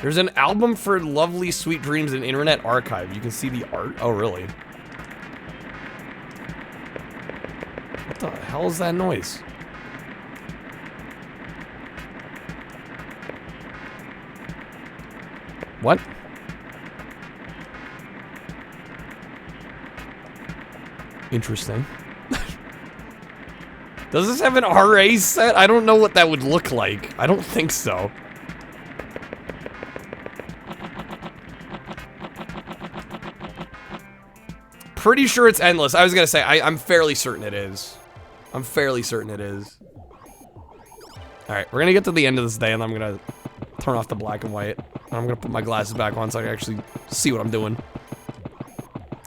There's an album for Lovely Sweet Dreams in Internet Archive. You can see the art. Oh, really? What the hell is that noise? What? Interesting. Does this have an RA set? I don't know what that would look like. I don't think so. Pretty sure it's endless. I was gonna say, I'm fairly certain it is. I'm fairly certain it is. Alright, we're gonna get to the end of this day and I'm gonna turn off the black and white. I'm gonna put my glasses back on so I can actually see what I'm doing.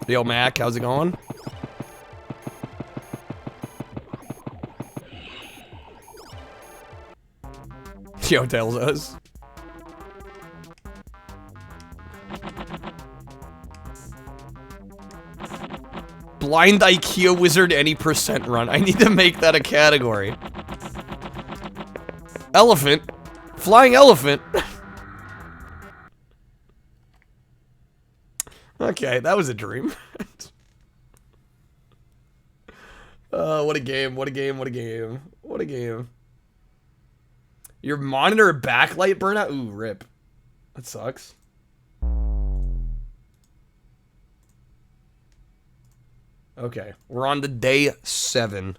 Yo, Mac, how's it going? Yo, Tails us. Blind IKEA wizard any percent run. I need to make that a category. Elephant. Flying elephant. Okay, that was a dream. What a game, what a game, what a game. What a game. Your monitor backlight burnout? Ooh, rip. That sucks. Okay, we're on to day 7.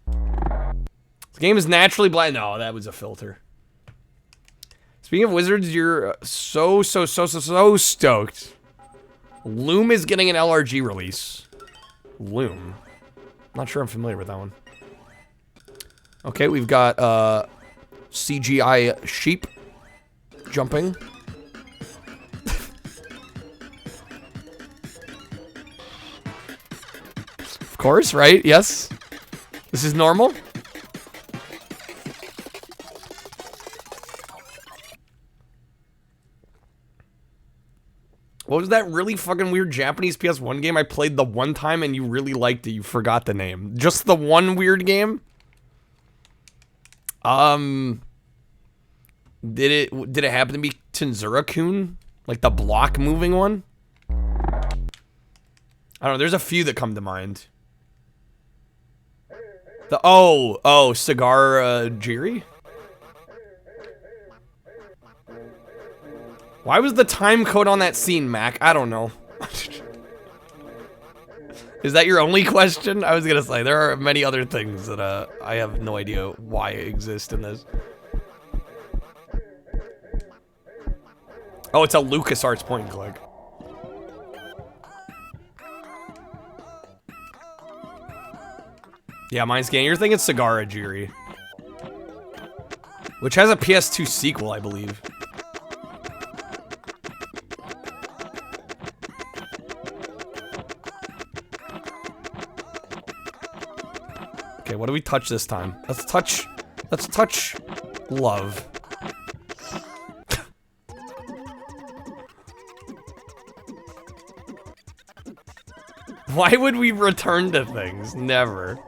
This game is naturally blind. No, that was a filter. Speaking of wizards, you're so stoked. Loom is getting an LRG release. Loom. Not sure I'm familiar with that one. Okay, we've got CGI sheep jumping. Of course, right? Yes. This is normal. What was that really fucking weird Japanese PS1 game I played the one time and you really liked it? You forgot the name. Just the one weird game? Did it happen to be Tensura-kun? Like the block moving one? I don't know, there's a few that come to mind. Cigar Jiri? Why was the time code on that scene, Mac? I don't know. Is that your only question? I was gonna say, there are many other things that I have no idea why exist in this. Oh, it's a LucasArts point and click. Yeah, mine's getting. You're thinking Cigar Jiri, which has a PS2 sequel, I believe. Okay, what do we touch this time? Let's touch love. Why would we return to things? Never.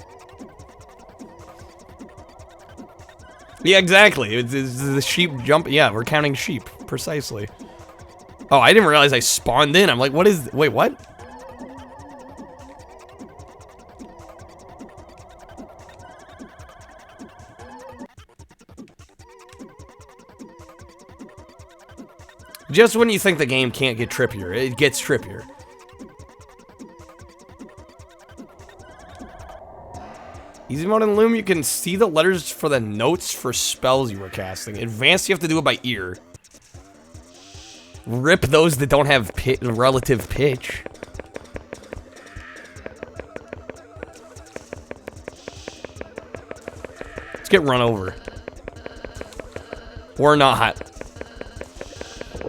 Yeah, exactly. It's the sheep jump. Yeah, we're counting sheep. Precisely. Oh, I didn't realize I spawned in. I'm like, what is... Wait, what? Just when you think the game can't get trippier, it gets trippier. Easy mode in Loom, you can see the letters for the notes for spells you were casting. Advanced, you have to do it by ear. Rip those that don't have relative pitch. Let's get run over. Or not.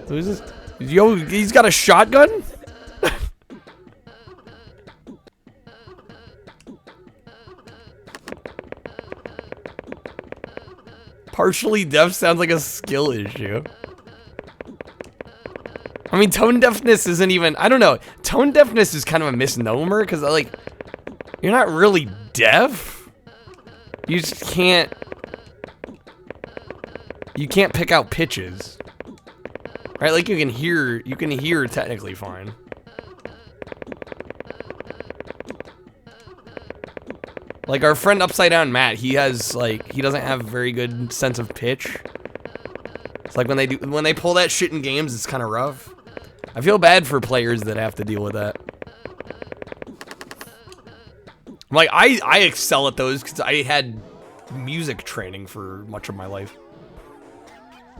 Who's this? Yo, he's got a shotgun? Partially deaf sounds like a skill issue. I mean, tone deafness isn't even... I don't know. Tone deafness is kind of a misnomer, because, like, you're not really deaf. You just can't... You can't pick out pitches. Right? Like, you can hear technically fine. Like, our friend Upside Down Matt, he has, like, he doesn't have a very good sense of pitch. It's like when they pull that shit in games, it's kind of rough. I feel bad for players that have to deal with that. Like, I excel at those because I had music training for much of my life.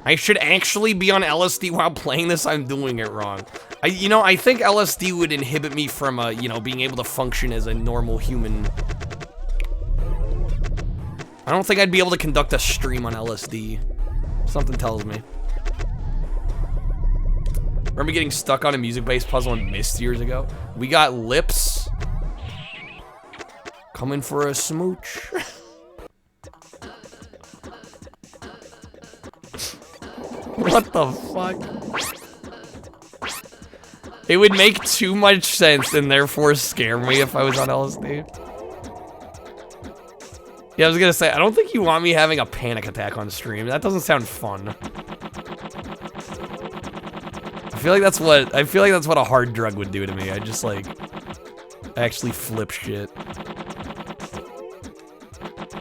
I should actually be on LSD while playing this. I'm doing it wrong. I think LSD would inhibit me from, being able to function as a normal human. I don't think I'd be able to conduct a stream on LSD. Something tells me. Remember getting stuck on a music-based puzzle in Myst years ago? We got Lips. Coming for a smooch. What the fuck? It would make too much sense and therefore scare me if I was on LSD. Yeah, I was gonna say, I don't think you want me having a panic attack on stream. That doesn't sound fun. I feel like that's what a hard drug would do to me. I just like actually flip shit.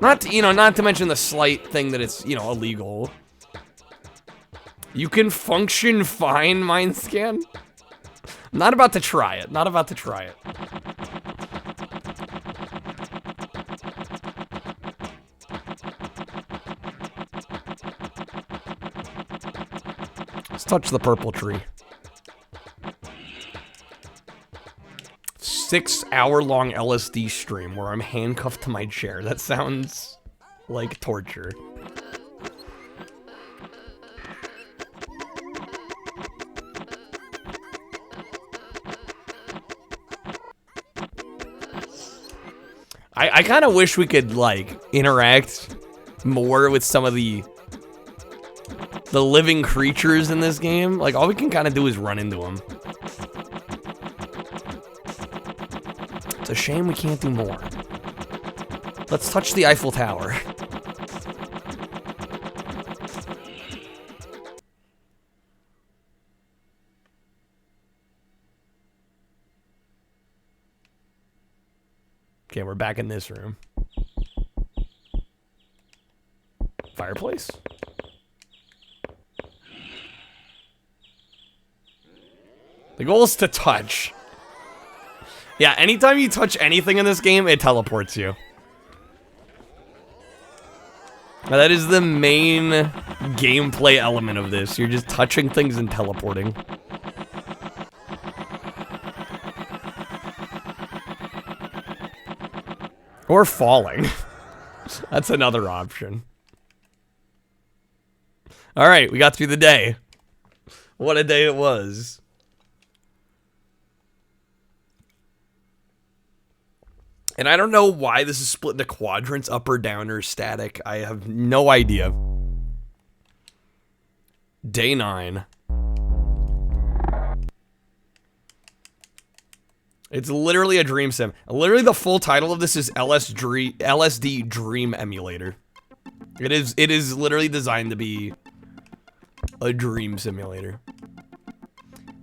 Not to mention the slight thing that it's, illegal. You can function fine, mind scan. I'm not about to try it. Not about to try it. Let's touch the purple tree. 6-hour-long LSD stream where I'm handcuffed to my chair. That sounds like torture. I kind of wish we could, like, interact more with some of the living creatures in this game. Like, all we can kind of do is run into them. It's a shame we can't do more. Let's touch the Eiffel Tower. Okay, we're back in this room. Fireplace? The goal is to touch. Yeah, anytime you touch anything in this game, it teleports you. Now, that is the main gameplay element of this. You're just touching things and teleporting. Or falling. That's another option. Alright, we got through the day. What a day it was. And I don't know why this is split into quadrants, up or down or static. I have no idea. Day 9. It's literally a dream sim. Literally, the full title of this is LSD Dream Emulator. It is literally designed to be a dream simulator.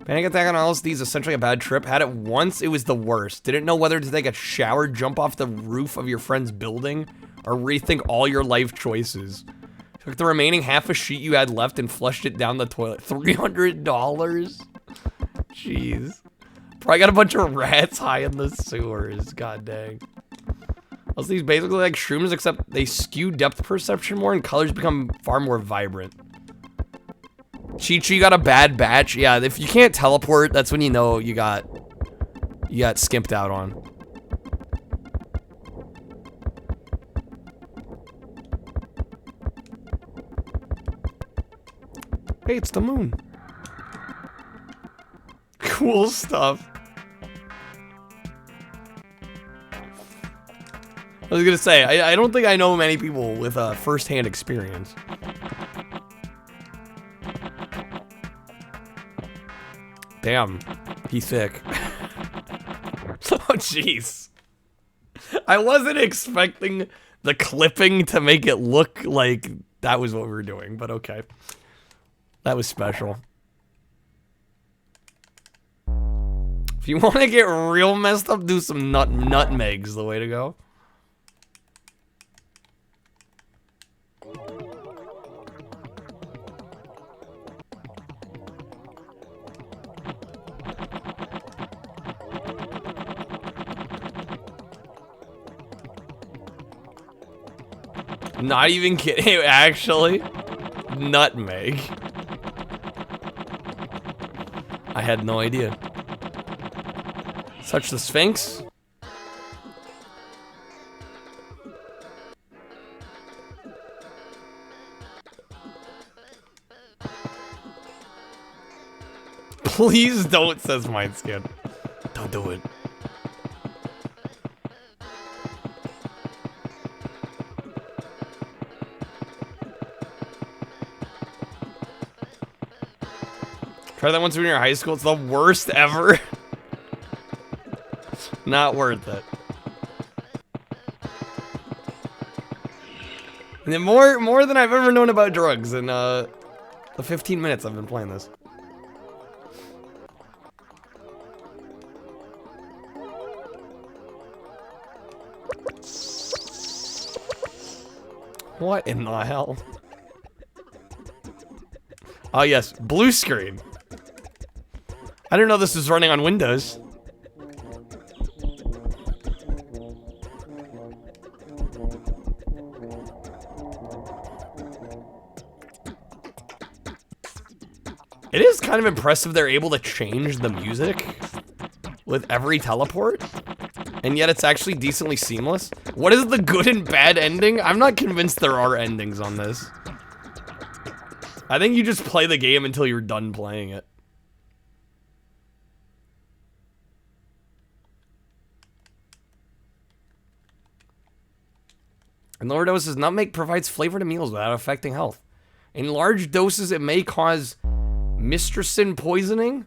Panic attack on LSD is essentially a bad trip. Had it once, it was the worst. Didn't know whether to take a shower, jump off the roof of your friend's building, or rethink all your life choices. Took the remaining half a sheet you had left and flushed it down the toilet. $300? Jeez. Probably got a bunch of rats high in the sewers. God dang. Also, these basically like shrooms, except they skew depth perception more and colors become far more vibrant. Chi-Chi, you got a bad batch. Yeah, if you can't teleport, that's when you know you got skimped out on. Hey, it's the moon. Cool stuff. I was gonna say, I don't think I know many people with first-hand experience. Damn, he's thick. Oh, jeez. I wasn't expecting the clipping to make it look like that was what we were doing, but okay. That was special. If you want to get real messed up, do some nutmegs, the way to go. Not even kidding, actually. Nutmeg. I had no idea. Such the Sphinx. Please don't, says Mindscan. Don't do it. Try that once when you're in high school. It's the worst ever. Not worth it. And then more than I've ever known about drugs in the 15 minutes I've been playing this. What in the hell? Oh yes, blue screen. I didn't know this was running on Windows. It is kind of impressive they're able to change the music with every teleport, and yet it's actually decently seamless. What is the good and bad ending? I'm not convinced there are endings on this. I think you just play the game until you're done playing it. In lower doses, nutmeg provides flavor to meals without affecting health. In large doses, it may cause mistressin poisoning,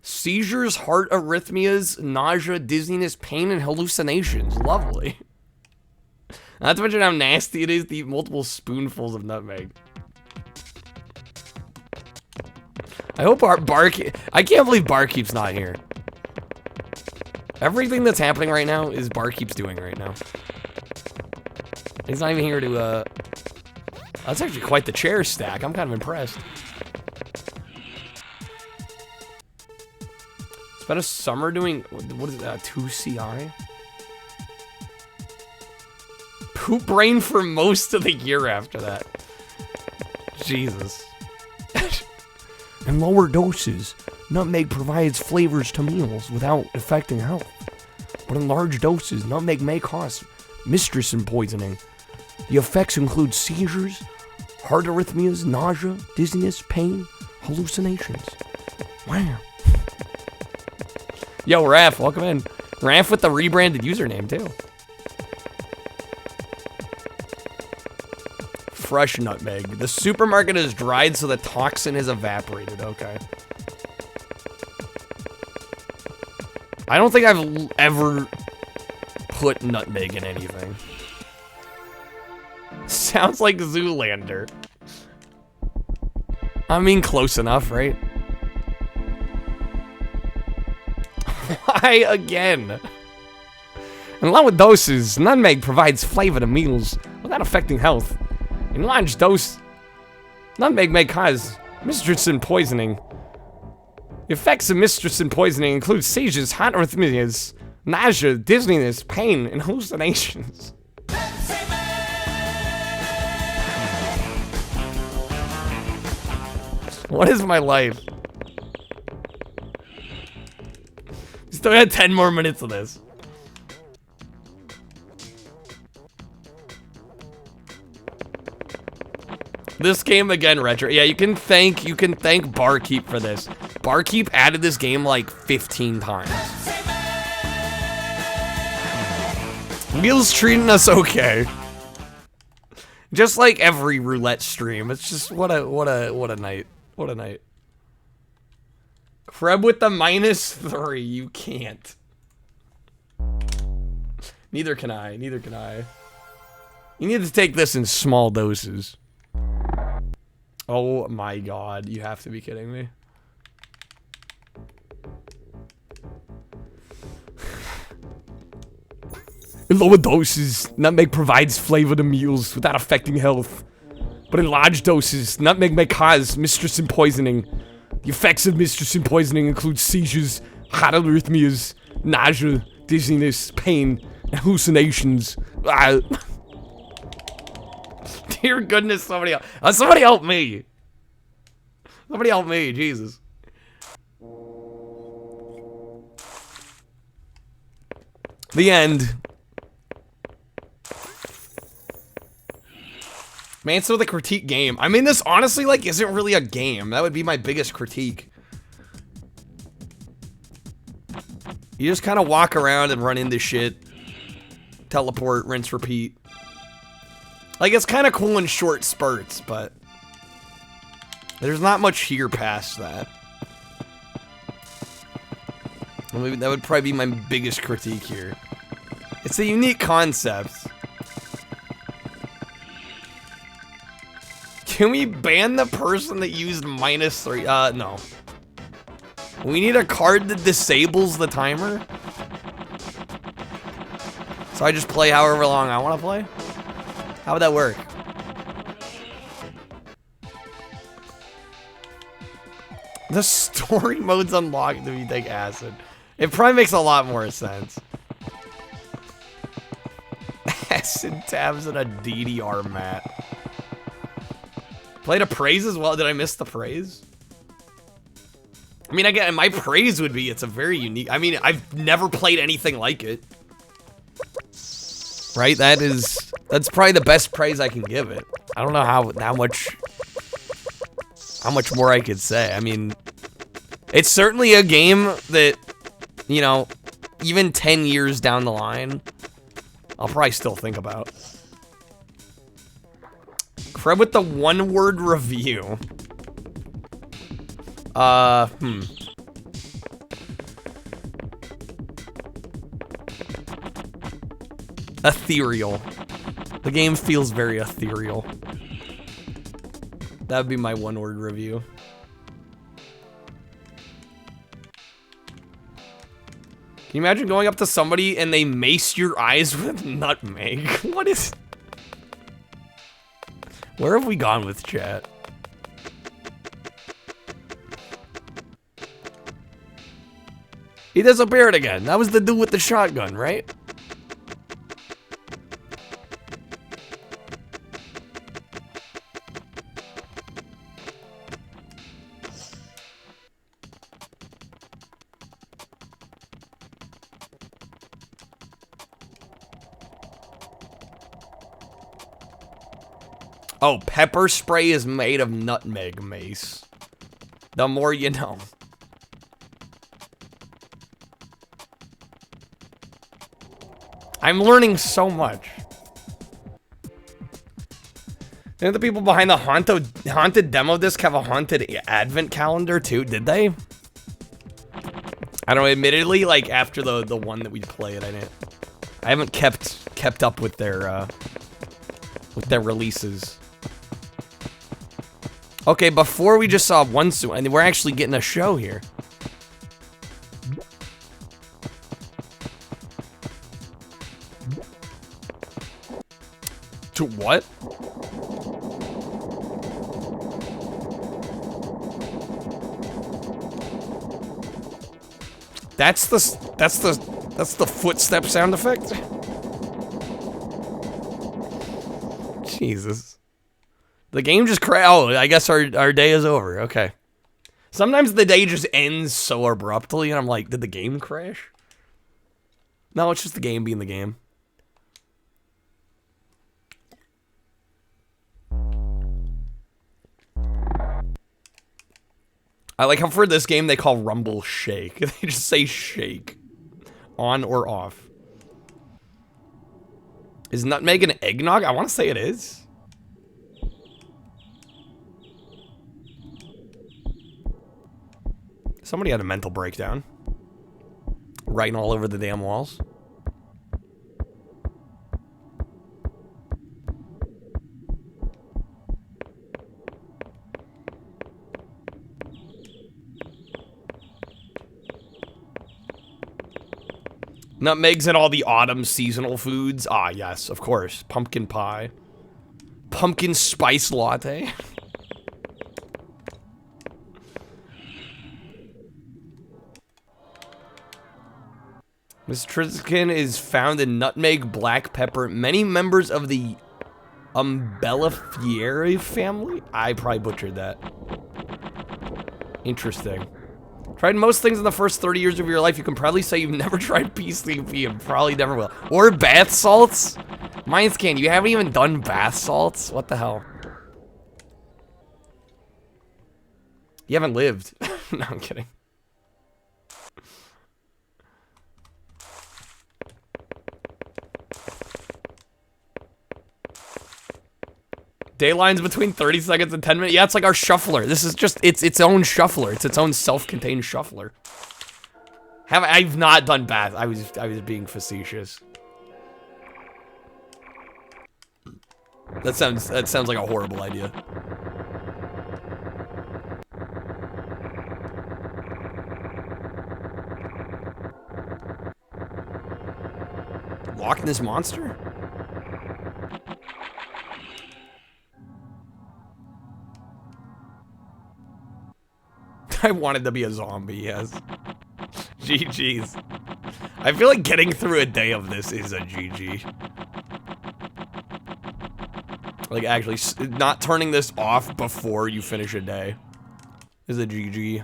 seizures, heart arrhythmias, nausea, dizziness, pain, and hallucinations. Lovely. Not to mention how nasty it is to eat multiple spoonfuls of nutmeg. I hope our Barkeep... I can't believe Barkeep's not here. Everything that's happening right now is Barkeep's doing right now. He's not even here to, That's actually quite the chair stack. I'm kind of impressed. Spent a summer doing... What is that? 2CI? Poop brain for most of the year after that. Jesus. In lower doses, nutmeg provides flavors to meals without affecting health. But in large doses, nutmeg may cause mistressin poisoning. The effects include seizures, heart arrhythmias, nausea, dizziness, pain, hallucinations. Wow. Yo, Raph, welcome in. Raph with the rebranded username, too. Fresh nutmeg. The supermarket is dried so the toxin is evaporated. Okay. I don't think I've ever put nutmeg in anything. Sounds like Zoolander. I mean, close enough, right? Why again? In lower doses, nutmeg provides flavor to meals without affecting health. In large dose, nutmeg may cause mistressin poisoning. The effects of mistressin poisoning include seizures, hot arrhythmias, nausea, dizziness, pain, and hallucinations. What is my life? Still got 10 more minutes of this. This game again, retro. Yeah, you can thank Barkeep for this. Barkeep added this game like 15 times. Wheel's treating us okay. Just like every roulette stream. It's just what a night. What a night. Kreb with the -3. You can't. Neither can I. Neither can I. You need to take this in small doses. Oh my god. You have to be kidding me. In lower doses, nutmeg provides flavor to meals without affecting health. But in large doses, nutmeg may cause mistressin poisoning. The effects of mistressin poisoning include seizures, hot arrhythmias, nausea, dizziness, pain, and hallucinations. Ah. Dear goodness, somebody help me. Somebody help me, Jesus. The end. Man, so the critique game. I mean, this honestly, like, isn't really a game. That would be my biggest critique. You just kind of walk around and run into shit. Teleport, rinse, repeat. Like, it's kind of cool in short spurts, but there's not much here past that. Maybe that would probably be my biggest critique here. It's a unique concept. Can we ban the person that used -3? No. We need a card that disables the timer. So I just play however long I want to play? How would that work? The story mode's unlocked if you take acid. It probably makes a lot more sense. Acid tabs and a DDR mat. Played a praise as well. Did I miss the praise? I mean, again, my praise would be it's a very unique. I mean, I've never played anything like it. Right? That's probably the best praise I can give it. I don't know how much more I could say. I mean, it's certainly a game that, you know, even 10 years down the line, I'll probably still think about. Kreb with the one-word review. Ethereal. The game feels very ethereal. That would be my one-word review. Can you imagine going up to somebody and they mace your eyes with nutmeg? What is... Where have we gone with chat? He disappeared again. That was the dude with the shotgun, right? Oh, pepper spray is made of nutmeg mace. The more you know. I'm learning so much. Didn't the people behind the haunted demo disc have a haunted advent calendar too? Did they? I don't know, admittedly, like after the one that we played, I haven't kept up with their releases. Okay, before we just saw one suit, and we're actually getting a show here. To what? That's the footstep sound effect? Jesus. The game just oh, I guess our day is over. Okay. Sometimes the day just ends so abruptly, and I'm like, did the game crash? No, it's just the game being the game. I like how for this game they call Rumble Shake. They just say shake. On or off. Is nutmeg an eggnog? I want to say it is. Somebody had a mental breakdown. Writing all over the damn walls. Nutmegs and all the autumn seasonal foods. Ah, yes, of course. Pumpkin pie. Pumpkin spice latte. Miss Triskin is found in nutmeg, black pepper. Many members of the Umbelliferae family? I probably butchered that. Interesting. Tried most things in the first 30 years of your life. You can probably say you've never tried PCP and probably never will. Or bath salts? Mine's candy. You haven't even done bath salts? What the hell? You haven't lived. No, I'm kidding. Day lines between 30 seconds and 10 minutes. Yeah, it's like our shuffler. This is just, it's its own shuffler. It's its own self-contained shuffler. I've not done bath. I was being facetious. That sounds like a horrible idea. Loch Ness Monster? I wanted to be a zombie, yes. GG's. I feel like getting through a day of this is a GG. Like, actually, not turning this off before you finish a day is a GG.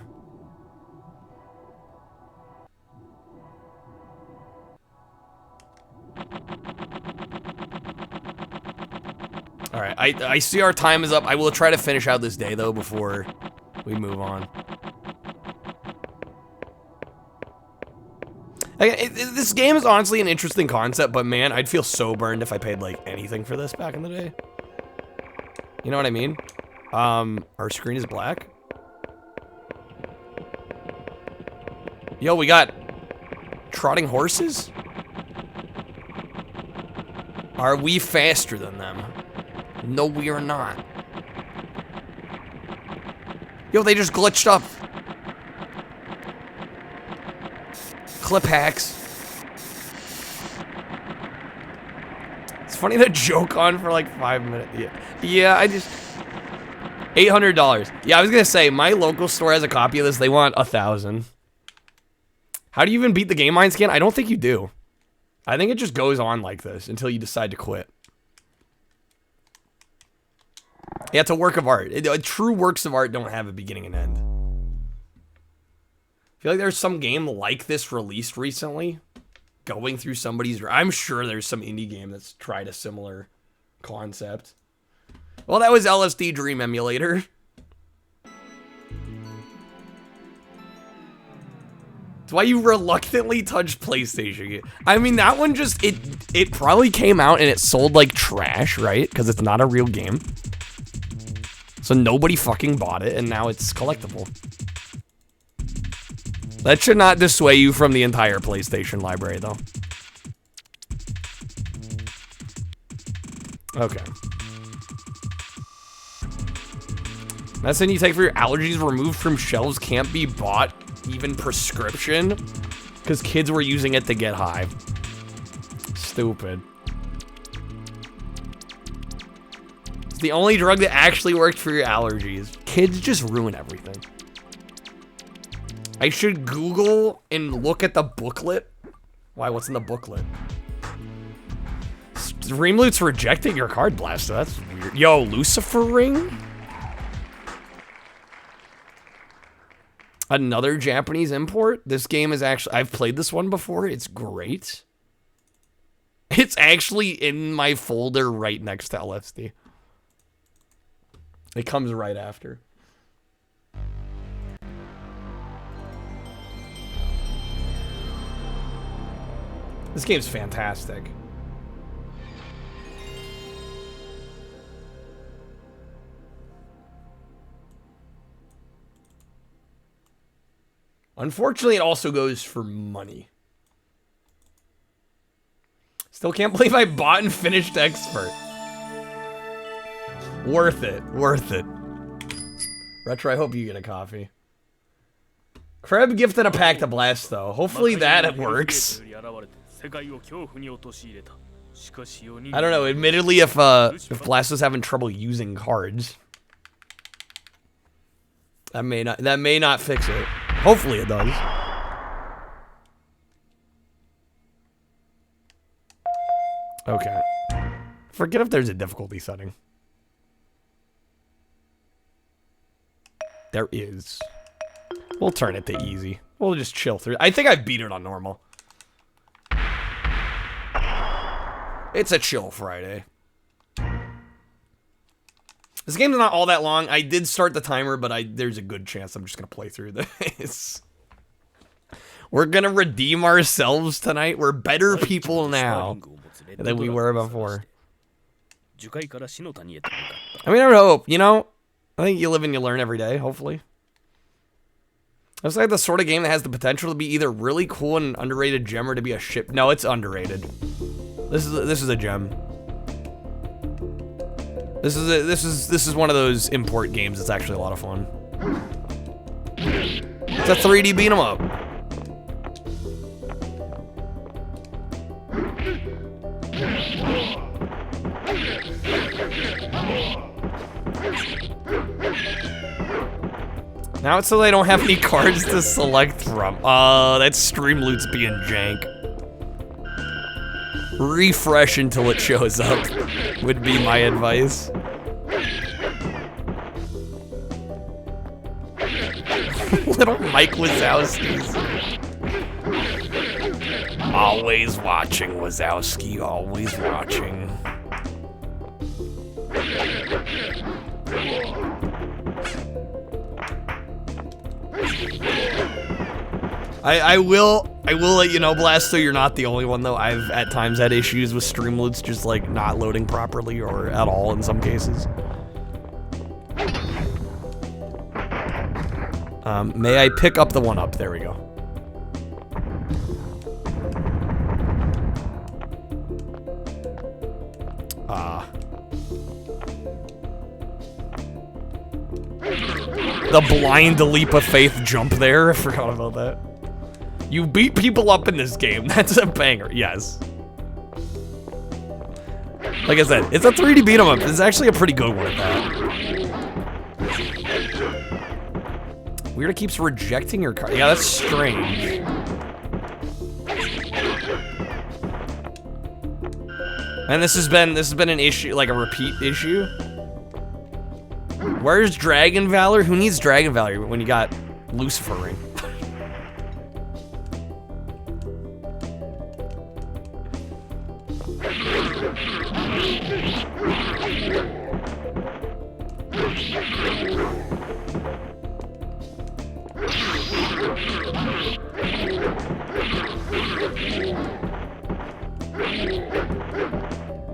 Alright, I see our time is up. I will try to finish out this day, though, before we move on. This game is honestly an interesting concept, but man, I'd feel so burned if I paid, like, anything for this back in the day. You know what I mean? Our screen is black. Yo, we got trotting horses? Are we faster than them? No, we are not. Yo, they just glitched up. Clip hacks. It's funny to joke on for like 5 minutes. Yeah, I just... $800. Yeah, I was gonna say, my local store has a copy of this. They want 1,000. How do you even beat the game mine scan? I don't think you do. I think it just goes on like this until you decide to quit. Yeah, it's a work of art. True works of art don't have a beginning and end. I feel like there's some game like this released recently. Going through somebody's... I'm sure there's some indie game that's tried a similar concept. Well, that was LSD Dream Emulator. That's why you reluctantly touched PlayStation. I mean, that one just... It probably came out and it sold like trash, right? Because it's not a real game. So nobody fucking bought it, and now it's collectible. That should not dissuade you from the entire PlayStation library, though. Okay. Medicine you take for your allergies removed from shelves can't be bought, even prescription, because kids were using it to get high. Stupid. It's the only drug that actually worked for your allergies. Kids just ruin everything. I should Google and look at the booklet. Why, what's in the booklet? Streamloot's rejecting your card blaster. That's weird. Yo, Lucifer ring? Another Japanese import? This game is actually... I've played this one before. It's great. It's actually in my folder right next to LSD. It comes right after. This game's fantastic. Unfortunately, it also goes for money. Still can't believe I bought and finished Expert. Worth it. Worth it. Retro, I hope you get a coffee. Kreb gifted a pack to Blast, though. Hopefully that works. I don't know. Admittedly, if Blast was having trouble using cards, that may not fix it. Hopefully it does. Okay. Forget if there's a difficulty setting. There is. We'll turn it to easy. We'll just chill through. I think I beat it on normal. It's a chill Friday. This game's not all that long. I did start the timer, but there's a good chance I'm just going to play through this. We're going to redeem ourselves tonight. We're better people now than we were before. I mean, I would hope, you know? I think you live and you learn every day, hopefully. It's like the sort of game that has the potential to be either really cool and underrated gem or to be a shit. No, it's underrated. This is a gem. This is one of those import games that's actually a lot of fun. It's a 3D beat 'em up. Now it's so they don't have any cards to select from. That's Streamloot's being jank. Refresh until it shows up would be my advice. Little Mike Wazowski's. Always watching, Wazowski, always watching. I will let you know, Blasto, you're not the only one, though. I've at times had issues with Streamloots just like not loading properly or at all in some cases. May I pick up the one up? There we go. The blind leap of faith jump there. I forgot about that. You beat people up in this game. That's a banger. Yes. Like I said, it's a 3D beat 'em up. It's actually a pretty good one at that. Weird, it keeps rejecting your card. Yeah, that's strange. And this has been an issue, like a repeat issue. Where's Dragon Valor? Who needs Dragon Valor when you got Lucifer ring?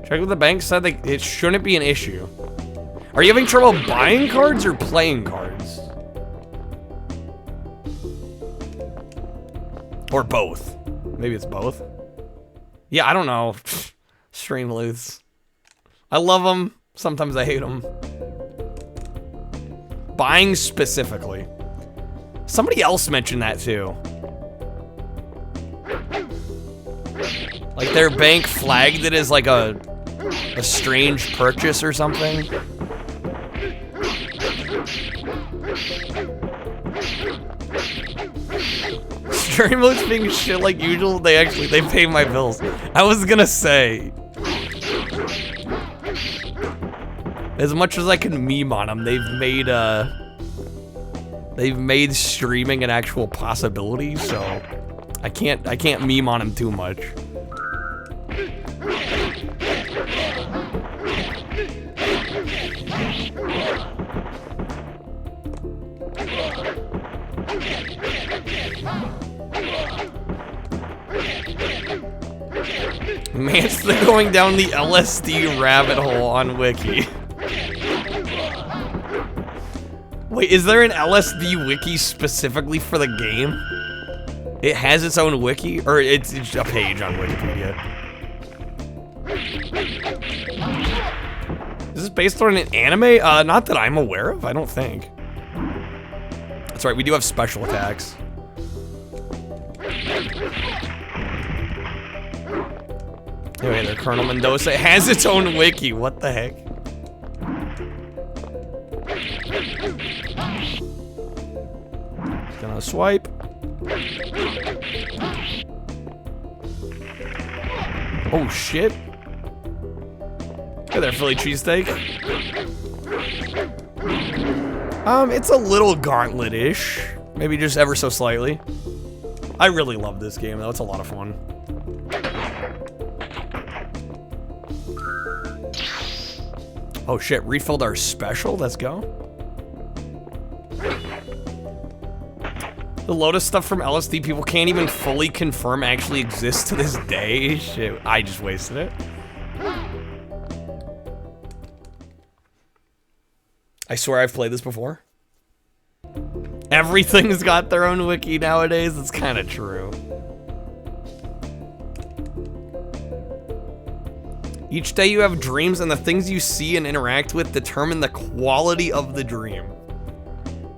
Check with the bank said that it shouldn't be an issue. Are you having trouble buying cards or playing cards? Or both? Maybe it's both. Yeah, I don't know. Streamloots. I love them. Sometimes I hate them. Buying specifically. Somebody else mentioned that too. Like their bank flagged it as like a strange purchase or something. Jury modes being shit like usual, they pay my bills. I was gonna say, as much as I can meme on them, they've made streaming an actual possibility, so I can't meme on them too much. Man's still going down the LSD rabbit hole on Wiki. Wait, is there an LSD wiki specifically for the game? It has its own wiki? Or it's a page on Wikipedia? Is this based on an anime? Not that I'm aware of, I don't think. That's right, we do have special attacks. Anyway, there, Colonel Mendoza has its own wiki. What the heck? Gonna swipe. Oh shit! Hey there, Philly cheesesteak. It's a little gauntlet-ish. Maybe just ever so slightly. I really love this game though. It's a lot of fun. Oh shit, refilled our special? Let's go. The Lotus stuff from LSD people can't even fully confirm actually exists to this day. Shit, I just wasted it. I swear I've played this before. Everything's got their own wiki nowadays. It's kind of true. Each day you have dreams, and the things you see and interact with determine the quality of the dream.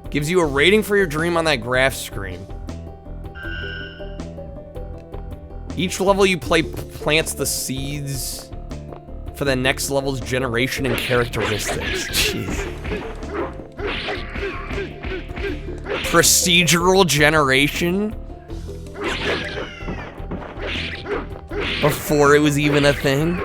Gives you a rating for your dream on that graph screen. Each level you play plants the seeds for the next level's generation and characteristics. Jeez. Procedural generation? Before it was even a thing?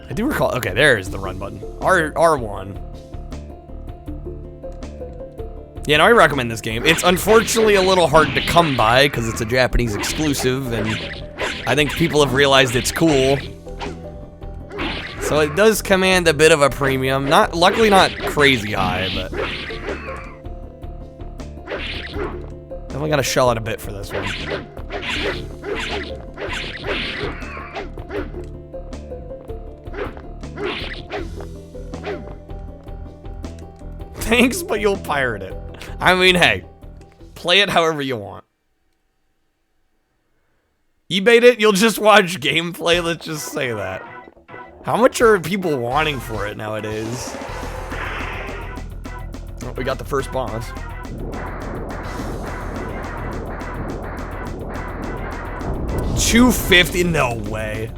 I do recall, okay, there's the run button. R1. Yeah, no, I recommend this game. It's unfortunately a little hard to come by because it's a Japanese exclusive, and I think people have realized it's cool. So it does command a bit of a premium. Luckily not crazy high, but definitely gotta shell out a bit for this one. Thanks, but you'll pirate it. I mean, hey, play it however you want. eBayed it, you'll just watch gameplay, let's just say that. How much are people wanting for it nowadays? Oh, we got the first boss. $250? No way.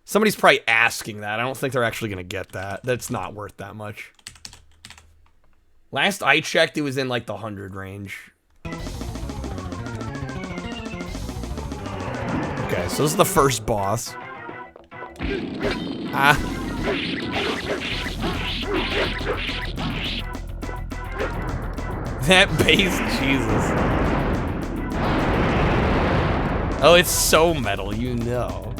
Somebody's probably asking that. I don't think they're actually gonna get that. That's not worth that much. Last I checked, it was in like the 100 range. Okay, so this is the first boss. Ah. That bass, Jesus. Oh, it's so metal, you know.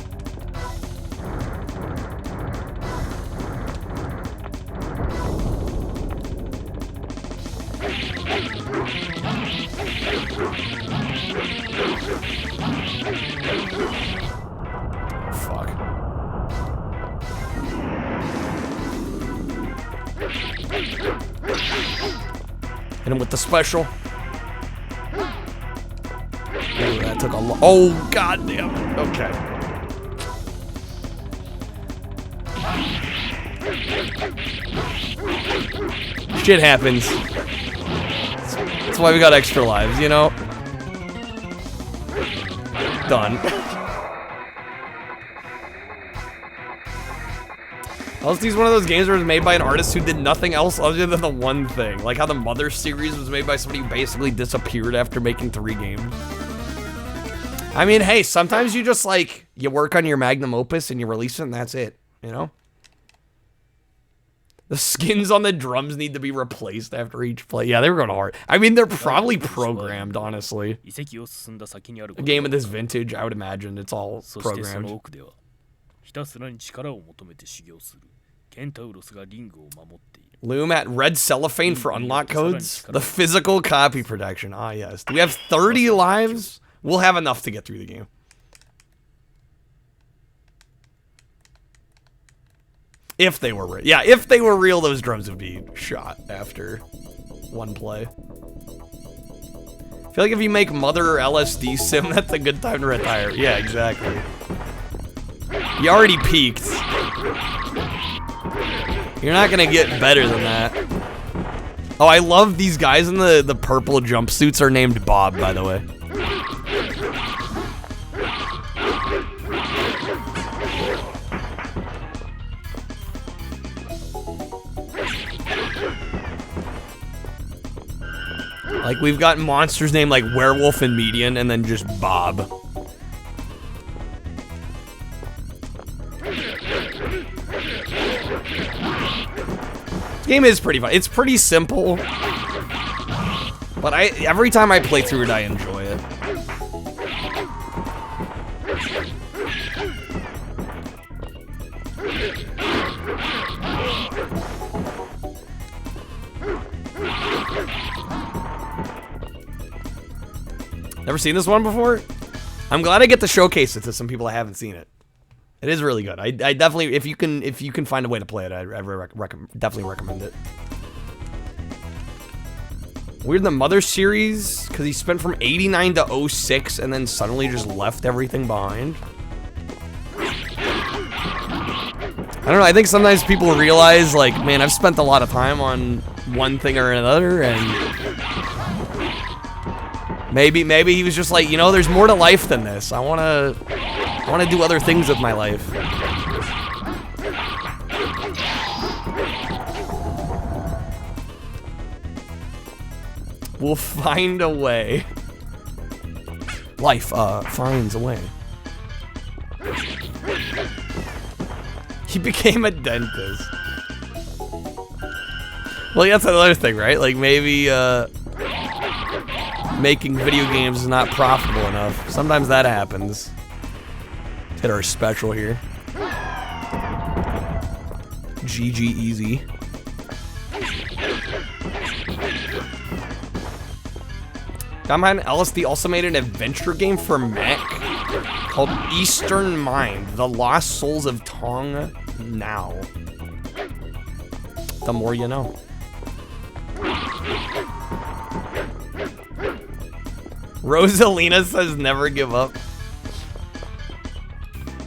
Fuck. Hit him with the special. Ooh, that took a lot. Oh, goddamn. Okay. Shit happens. That's why we got extra lives, you know? Done. LSD is one of those games where it was made by an artist who did nothing else other than the one thing. Like how the Mother series was made by somebody who basically disappeared after making 3 games. I mean, hey, sometimes you just like, you work on your magnum opus and you release it and that's it, you know? The skins on the drums need to be replaced after each play. Yeah, they were going hard. I mean, they're probably programmed, honestly. A game of this vintage, I would imagine it's all programmed. Loom at red cellophane for unlock codes. The physical copy protection. Ah, yes. Do we have 30 lives? We'll have enough to get through the game. If they were real. Yeah, if they were real, those drums would be shot after one play. I feel like if you make Mother or LSD sim, that's a good time to retire. Yeah, exactly. You already peaked. You're not gonna get better than that. Oh, I love these guys in the purple jumpsuits are named Bob, by the way. Like, we've got monsters named like Werewolf and Median, and then just Bob. This game is pretty fun. It's pretty simple. But every time I play through it, I enjoy it. Never seen this one before? I'm glad I get to showcase it to some people that haven't seen it. It is really good. I definitely, if you can find a way to play it, I'd definitely recommend it. Weird the Mother series, because he spent from 89 to 06 and then suddenly just left everything behind. I don't know, I think sometimes people realize, like, man, I've spent a lot of time on one thing or another, and maybe he was just like, you know, there's more to life than this. I wanna do other things with my life. We'll find a way. Life finds a way. He became a dentist. Well, that's another thing, right? Like, maybe making video games is not profitable enough. Sometimes that happens. Let's hit our special here. GG easy. Got behind LSD also made an adventure game for Mac called Eastern Mind, The Lost Souls of Tong Now. The more you know. Rosalina says never give up.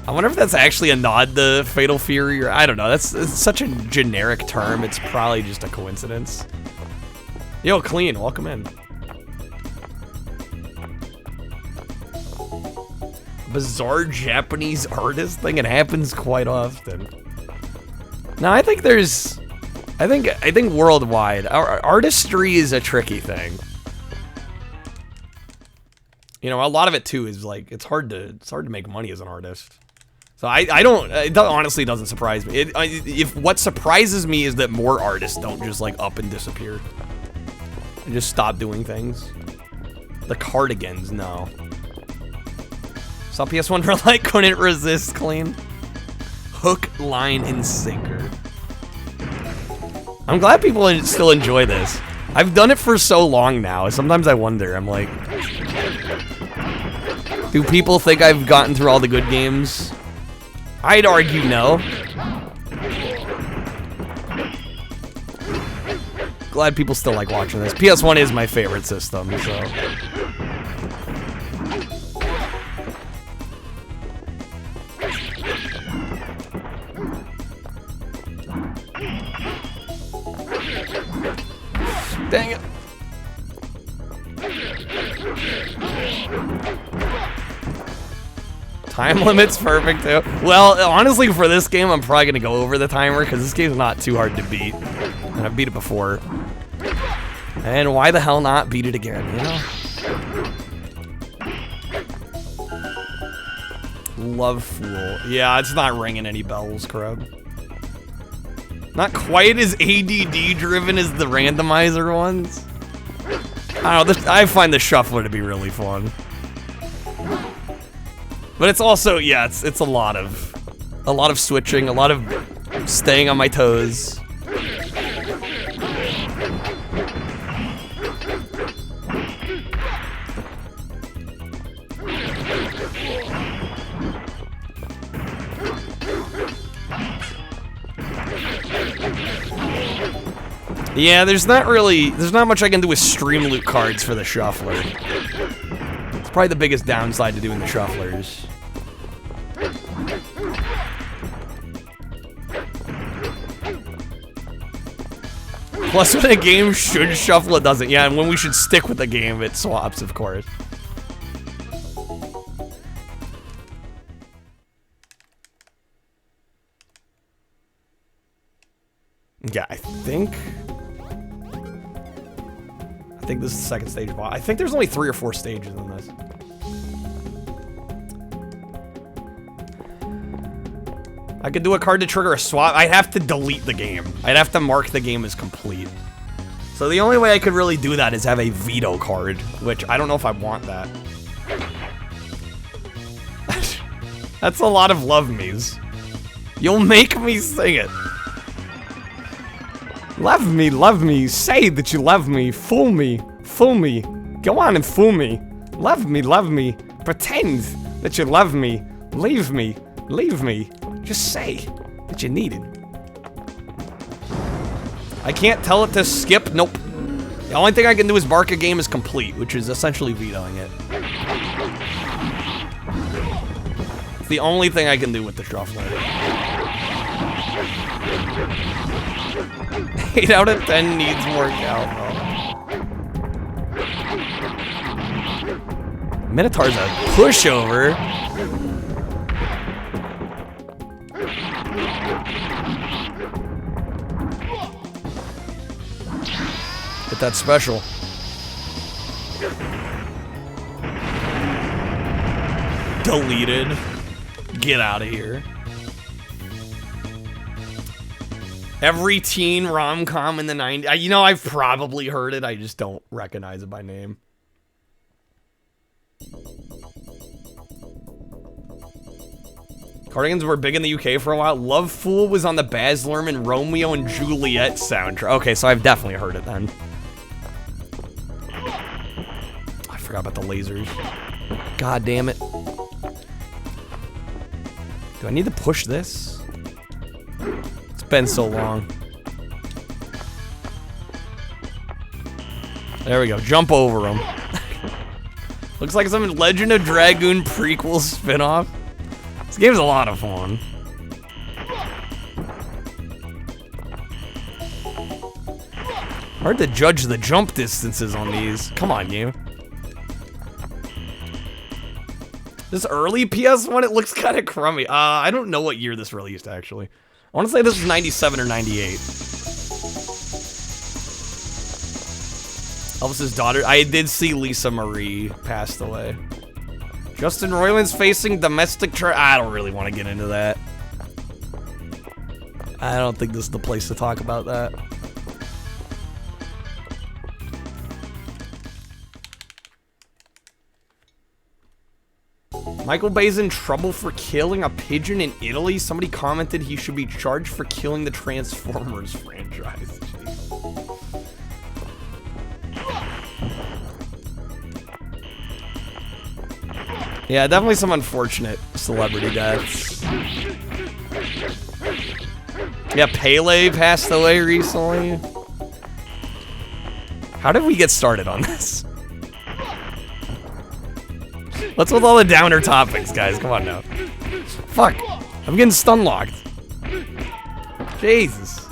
I wonder if that's actually a nod to Fatal Fury, or I don't know. It's such a generic term. It's probably just a coincidence. Yo, Clean, welcome in. Bizarre Japanese artist thing. It happens quite often. No, I think there's, I think worldwide, artistry is a tricky thing. You know, a lot of it too is like it's hard to make money as an artist. So it honestly doesn't surprise me. If what surprises me is that more artists don't just like up and disappear and just stop doing things. The Cardigans, no. Saw PS1 for like couldn't resist. Clean. Hook, line, and sinker. I'm glad people still enjoy this. I've done it for so long now. Sometimes I wonder. I'm like, do people think I've gotten through all the good games? I'd argue no. Glad people still like watching this. PS1 is my favorite system, so. Dang it. Time limit's perfect too. Well, honestly, for this game, I'm probably gonna go over the timer because this game's not too hard to beat. And I've beat it before. And why the hell not beat it again, you know? Love Fool. Yeah, it's not ringing any bells, Crub. Not quite as ADD driven as the randomizer ones. I don't know, I find the shuffler to be really fun. But it's also, yeah, it's a lot of switching, a lot of staying on my toes. Yeah, there's not much I can do with stream loot cards for the shuffler. It's probably the biggest downside to doing the shufflers. Plus, when a game should shuffle, it doesn't. Yeah, and when we should stick with the game, it swaps, of course. Yeah, I think this is the second stage boss. I think there's only 3 or 4 stages in this. I could do a card to trigger a swap. I'd have to delete the game. I'd have to mark the game as complete. So the only way I could really do that is have a veto card, which I don't know if I want that. That's a lot of love me's. You'll make me sing it. Love me, say that you love me, fool me, go on and fool me. Love me, pretend that you love me, leave me, just say that you need it. I can't tell it to skip, nope. The only thing I can do is mark a game as complete, which is essentially vetoing it. It's the only thing I can do with the shuffler. 8 out of 10 needs more cowbell. Minotaur's a pushover. Get that special. Deleted. Get out of here. Every teen rom-com in the 90s. You know, I've probably heard it. I just don't recognize it by name. Cardigans were big in the UK for a while. Love Fool was on the Baz Luhrmann Romeo and Juliet soundtrack. Okay, so I've definitely heard it then. I forgot about the lasers. God damn it. Do I need to push this? Been so long. There we go. Jump over him. Looks like some Legend of Dragoon prequel spinoff. This game's a lot of fun. Hard to judge the jump distances on these. Come on, you. This early PS1, it looks kind of crummy. I don't know what year this released, actually. I want to say this was 97 or 98. Elvis's daughter. I did see Lisa Marie passed away. Justin Roiland's facing domestic I don't really want to get into that. I don't think this is the place to talk about that. Michael Bay's in trouble for killing a pigeon in Italy. Somebody commented he should be charged for killing the Transformers franchise. Yeah, definitely some unfortunate celebrity deaths. Yeah, Pele passed away recently. How did we get started on this? What's with all the downer topics, guys? Come on now. Fuck. I'm getting stun locked. Jesus.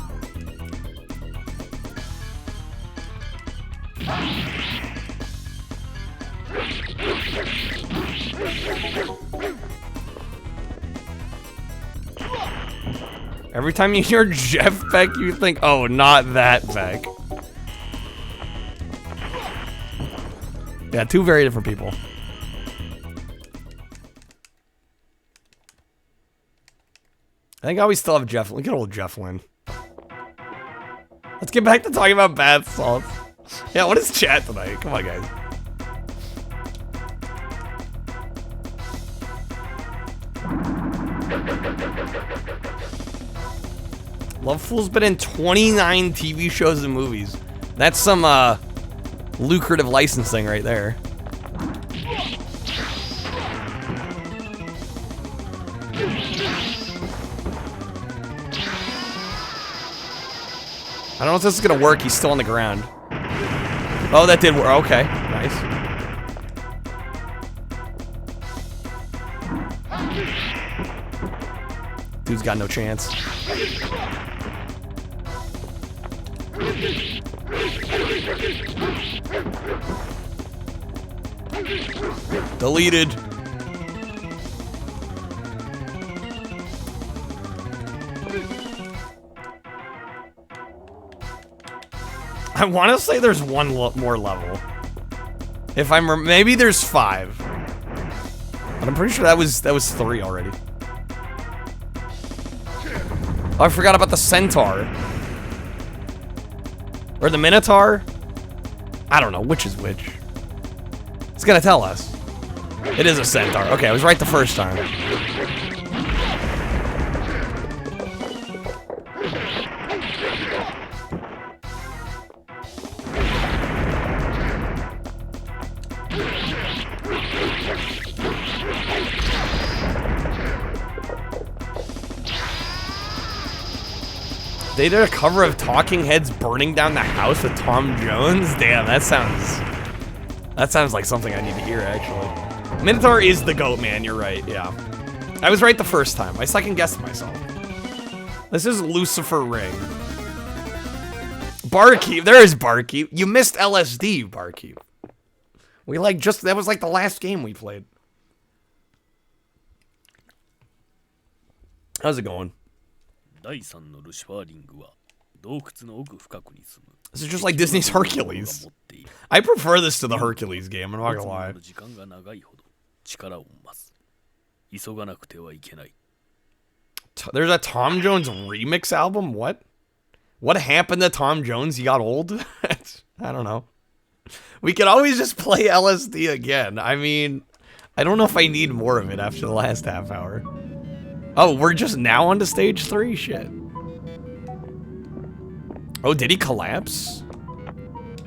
Every time you hear Jeff Beck, you think, oh, not that Beck. Yeah, two very different people. I think I always still have Jeff. Look at old Jeff Lynn. Let's get back to talking about bath salts. Yeah, what is chat tonight? Come on, guys. Lovefool's been in 29 TV shows and movies. That's some lucrative licensing right there. I don't know if this is gonna work. He's still on the ground. Oh, that did work. Okay, nice. Dude's got no chance. Deleted. I want to say there's one more level. If I'm maybe there's 5, but I'm pretty sure that was 3 already. Oh, I forgot about the centaur or the minotaur. I don't know which is which. It's gonna tell us. It is a centaur. Okay, I was right the first time. They did a cover of Talking Heads burning down the house with Tom Jones? Damn, that sounds like something I need to hear, actually. Minotaur is the goat, man, you're right, yeah. I was right the first time. I second-guessed myself. This is Lucifer Ring. Barkeep, there is Barkeep. You missed LSD, Barkeep. We that was like the last game we played. How's it going? This is just like Disney's Hercules. I prefer this to the Hercules game, I'm not gonna lie. There's a Tom Jones remix album? What? What happened to Tom Jones? He got old? I don't know. We could always just play LSD again. I mean, I don't know if I need more of it after the last half hour. Oh, we're just now on to stage 3? Shit. Oh, did he collapse?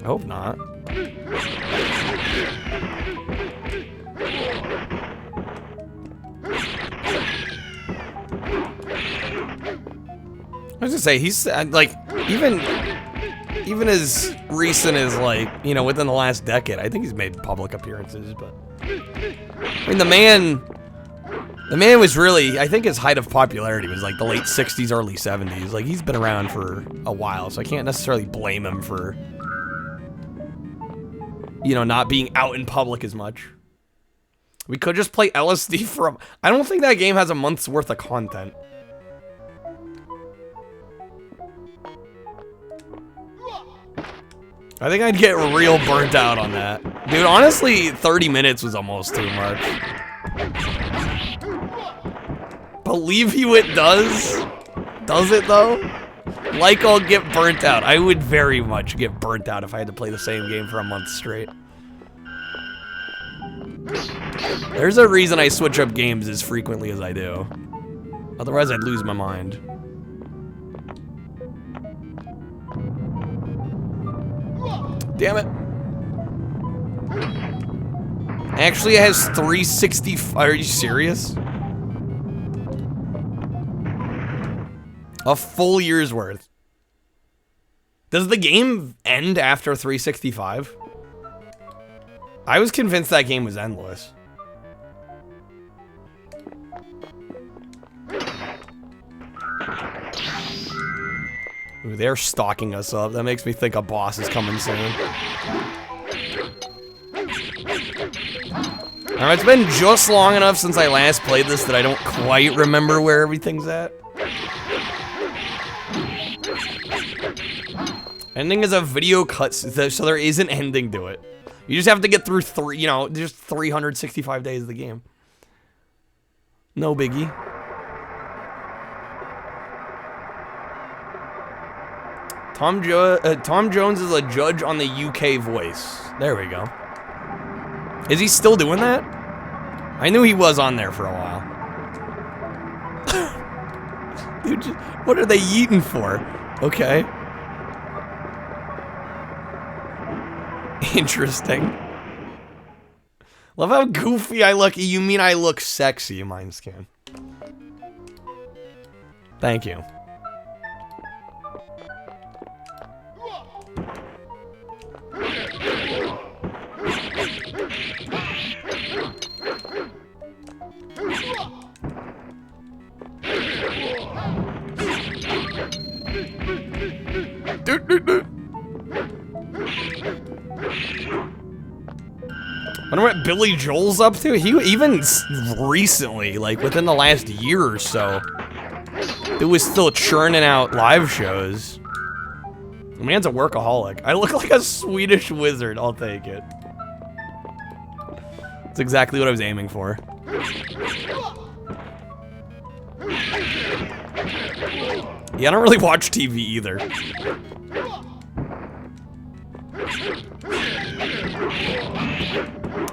I hope not. I was gonna say, he's like, even as recent as like, you know, within the last decade, I think he's made public appearances, but I mean, the man was really, I think his height of popularity was like the late 60s, early 70s. Like, he's been around for a while, so I can't necessarily blame him for, you know, not being out in public as much. We could just play LSD for I don't think that game has a month's worth of content. I think I'd get real burnt out on that. Dude, honestly, 30 minutes was almost too much. Believe you it does? Does it though? Like I'll get burnt out. I would very much get burnt out if I had to play the same game for a month straight. There's a reason I switch up games as frequently as I do. Otherwise, I'd lose my mind. Damn it. Actually, it has 360. Are you serious? A full year's worth. Does the game end after 365? I was convinced that game was endless. Ooh, they're stalking us up. That makes me think a boss is coming soon. Alright, it's been just long enough since I last played this that I don't quite remember where everything's at. Ending is a video cut, so there is an ending to it. You just have to get through just 365 days of the game. No biggie. Tom Jones is a judge on the UK Voice. There we go. Is he still doing that? I knew he was on there for a while. Dude, what are they eating for? Okay. Interesting. Love how goofy I look. You mean I look sexy, Mindscan. Thank you. I wonder what Billy Joel's up to. He even recently, like within the last year or so, it was still churning out live shows. The man's a workaholic. I look like a Swedish wizard. I'll take it. That's exactly what I was aiming for. Yeah, I don't really watch TV either.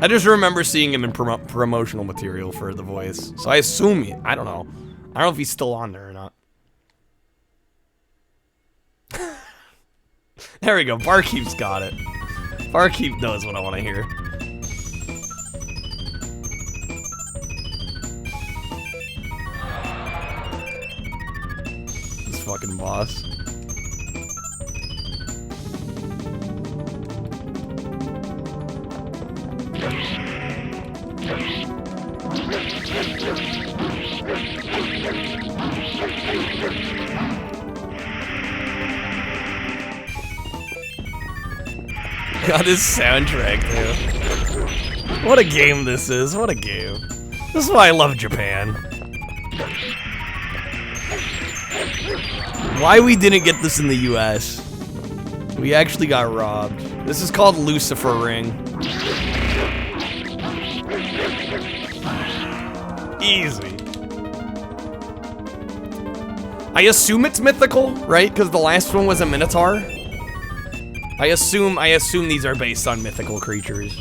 I just remember seeing him in promotional material for The Voice. So I assume I don't know. I don't know if he's still on there or not. There we go. Barkeep's got it. Barkeep knows what I want to hear. This fucking boss. God, this soundtrack, dude. What a game this is. What a game. This is why I love Japan. Why we didn't get this in the US. We actually got robbed. This is called Lucifer Ring. Easy. I assume it's mythical, right? Because the last one was a Minotaur. I assume these are based on mythical creatures.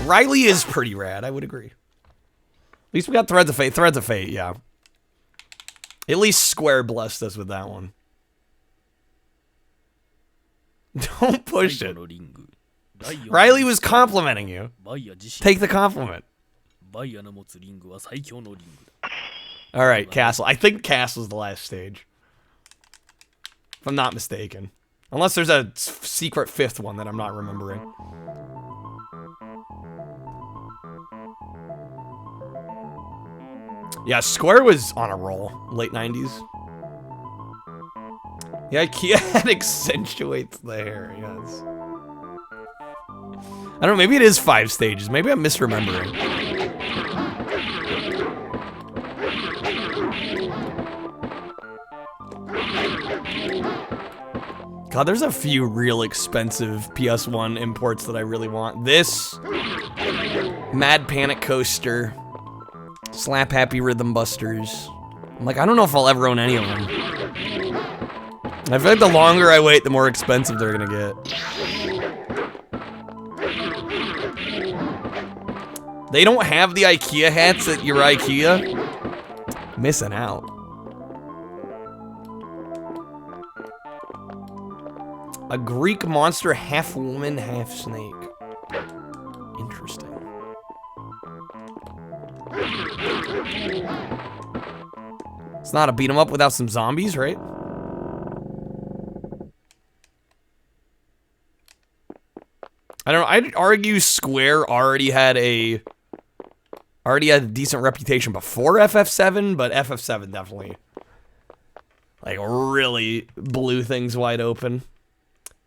Riley is pretty rad, I would agree. At least we got Threads of Fate. Threads of Fate, yeah. At least Square blessed us with that one. Don't push it. Riley was complimenting you. Take the compliment. Alright, Castle. I think Castle's the last stage. If I'm not mistaken. Unless there's a secret fifth one that I'm not remembering. Yeah, Square was on a roll. Late 90s. Yeah, IKEA head accentuates the hair, yes. I don't know, maybe it is 5 stages. Maybe I'm misremembering. God, there's a few real expensive PS1 imports that I really want. This, Mad Panic Coaster, Slap Happy Rhythm Busters. I'm like, I don't know if I'll ever own any of them. I feel like the longer I wait, the more expensive they're gonna get. They don't have the IKEA hats at your IKEA? Missing out. A Greek monster, half woman, half snake. Interesting. It's not a beat 'em up without some zombies, right? I don't know. I'd argue Square already had a decent reputation before FF7, but FF7 definitely like really blew things wide open.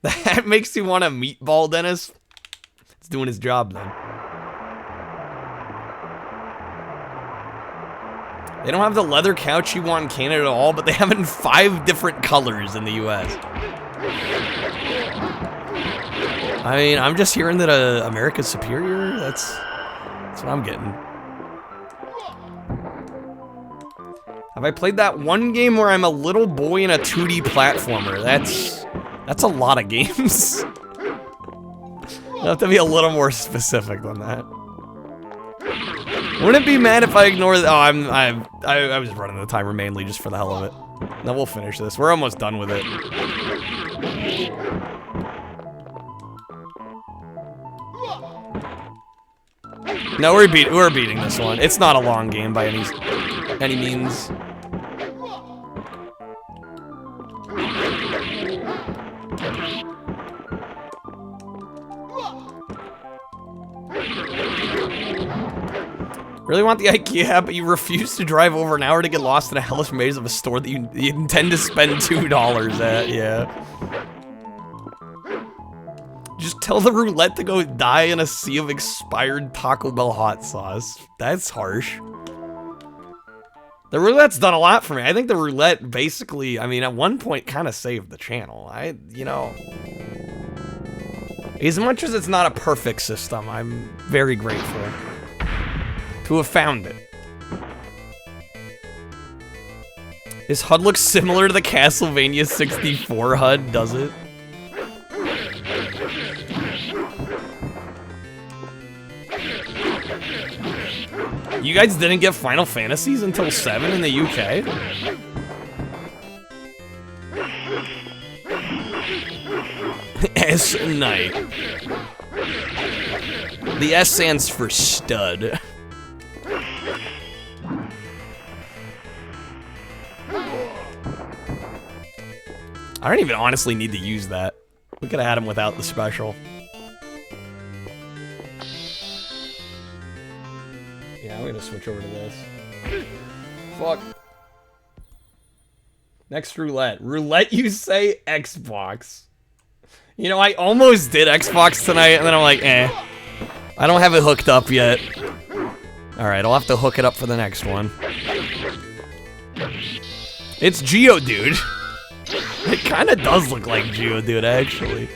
That makes you want a meatball, Dennis. It's doing his job then. They don't have the leather couch you want in Canada at all, but they have it in 5 different colors in the US. I mean, I'm just hearing that America's superior. That's what I'm getting. Have I played that one game where I'm a little boy in a 2D platformer? That's a lot of games. I'll have to be a little more specific than that. Wouldn't it be mad if I ignore the— oh, I was running the timer mainly just for the hell of it. Now we'll finish this. We're almost done with it. No, we're beating this one. It's not a long game by any means. Really want the IKEA app, but you refuse to drive over an hour to get lost in a hellish maze of a store that you intend to spend $2 at, yeah. Just tell the roulette to go die in a sea of expired Taco Bell hot sauce. That's harsh. The roulette's done a lot for me. I think the roulette basically, I mean, at one point kind of saved the channel. You know, as much as it's not a perfect system, I'm very grateful to have found it. This HUD looks similar to the Castlevania 64 HUD, does it? You guys didn't get Final Fantasies until 7 in the UK? S Knight. The S stands for stud. I don't even honestly need to use that. We could have had him without the special. Yeah, I'm gonna switch over to this. Fuck. Next roulette. Roulette, you say? Xbox. You know, I almost did Xbox tonight, and then I'm like, eh. I don't have it hooked up yet. Alright, I'll have to hook it up for the next one. It's Geodude. It kind of does look like Geodude, actually.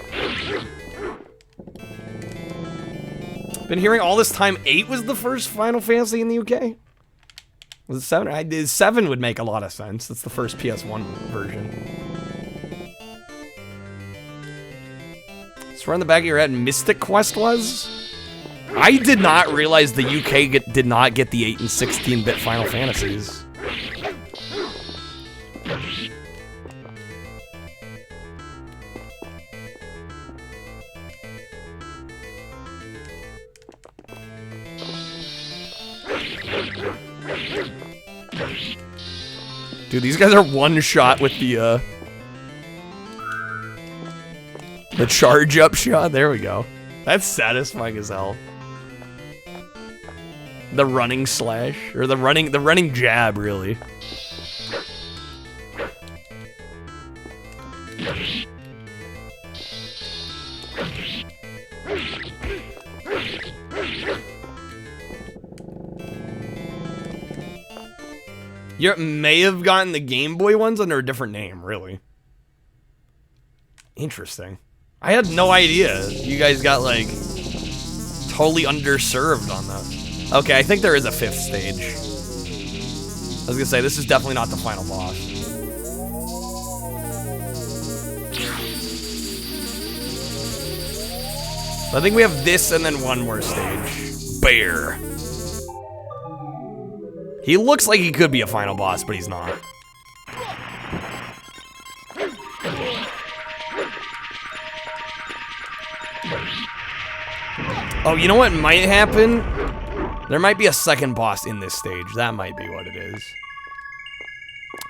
Been hearing all this time 8 was the first Final Fantasy in the UK? Was it 7? 7 would make a lot of sense. That's the first PS1 version. So on the back of your head, Mystic Quest was? I did not realize the UK did not get the 8 and 16-bit Final Fantasies. Dude, these guys are one shot with the charge up shot. There we go. That's satisfying as hell. The running slash, or the running jab, really. You may have gotten the Game Boy ones under a different name, really. Interesting. I had no idea you guys got, like, totally underserved on that. Okay, I think there is a 5th stage. I was gonna say, this is definitely not the final boss. I think we have this and then one more stage. Bear. He looks like he could be a final boss, but he's not. Oh, you know what might happen? There might be a second boss in this stage. That might be what it is.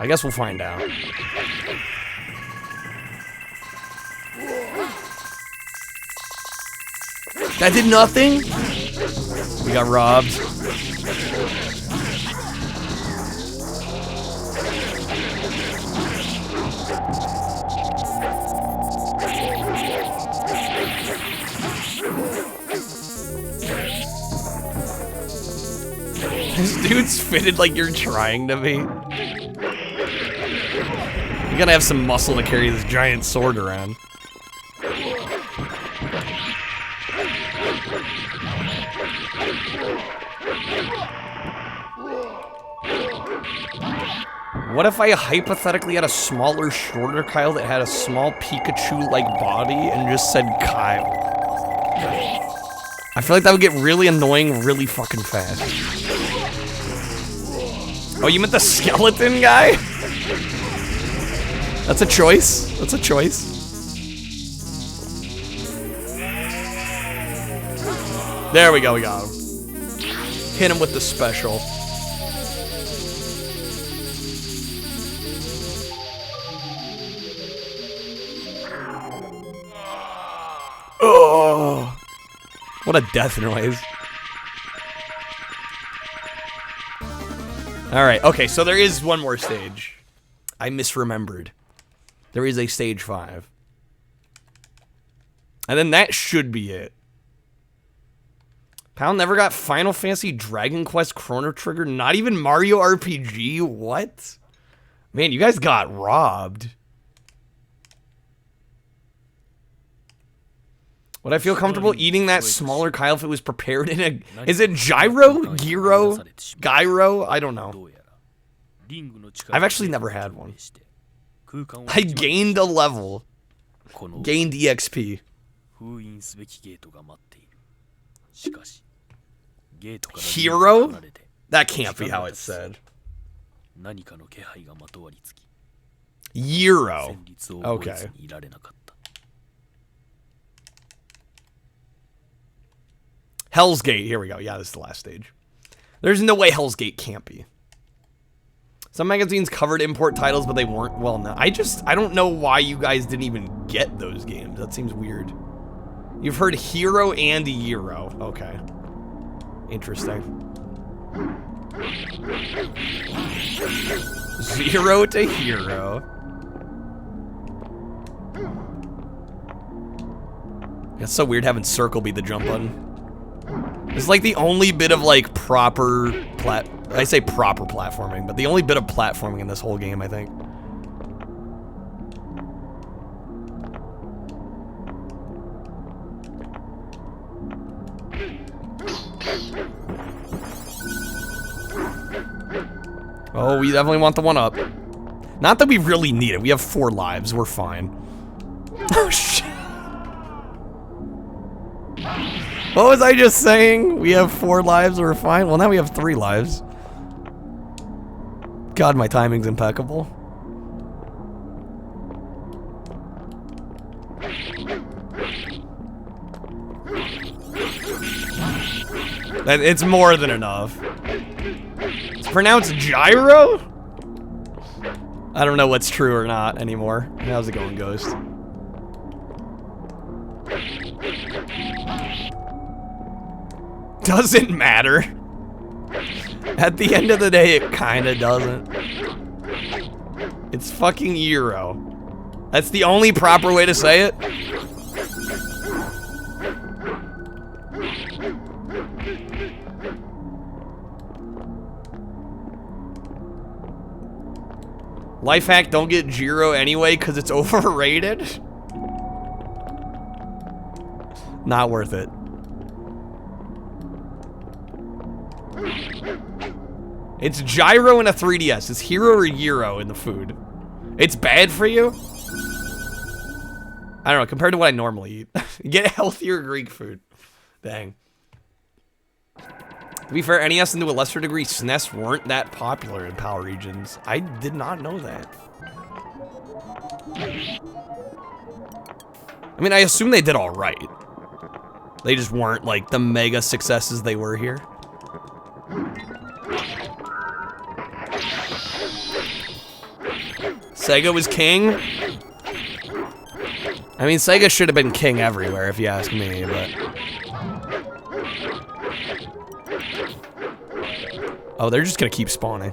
I guess we'll find out. That did nothing? We got robbed. This dude's fitted like you're trying to be. You gotta have some muscle to carry this giant sword around. What if I hypothetically had a smaller, shorter Kyle that had a small Pikachu-like body and just said Kyle? I feel like that would get really annoying really fucking fast. Oh, you meant the skeleton guy? That's a choice. That's a choice. There we go, we got him. Hit him with the special. Oh, what a death noise. Alright, okay, so there is one more stage. I misremembered. There is a stage 5. And then that should be it. Pal never got Final Fantasy, Dragon Quest, Chrono Trigger, not even Mario RPG? What? Man, you guys got robbed. Would I feel comfortable eating that smaller Kyle if it was prepared in a... Is it gyro? Gyro? Gyro? I don't know. I've actually never had one. I gained a level. Gained EXP. Hero? That can't be how it's said. Euro. Okay. Hell's Gate. Here we go. Yeah, this is the last stage. There's no way Hell's Gate can't be. Some magazines covered import titles, but they weren't well known. I don't know why you guys didn't even get those games. That seems weird. You've heard Hero and Euro. Okay. Interesting. 0 to Hero. It's so weird having circle be the jump button. It's like the only bit of like proper I say proper platforming, but the only bit of platforming in this whole game, I think. Oh, we definitely want the 1-up. Not that we really need it. We have 4 lives. We're fine. Oh, shit. What was I just saying? We have 4 lives, we're fine? Well, now we have 3 lives. God, my timing's impeccable. It's more than enough. It's pronounced gyro? I don't know what's true or not anymore. How's it going, Ghost? Doesn't matter. At the end of the day, it kinda doesn't. It's fucking Euro. That's the only proper way to say it. Life hack, don't get Jiro anyway, because it's overrated. Not worth it. It's gyro in a 3DS. It's hero or Euro in the food. It's bad for you? I don't know, compared to what I normally eat. Get healthier Greek food. Dang. To be fair, NES and to a lesser degree, SNES weren't that popular in PAL regions. I did not know that. I mean, I assume they did all right. They just weren't like the mega successes they were here. Sega was king? I mean, Sega should have been king everywhere, if you ask me, but... Oh, they're just gonna keep spawning.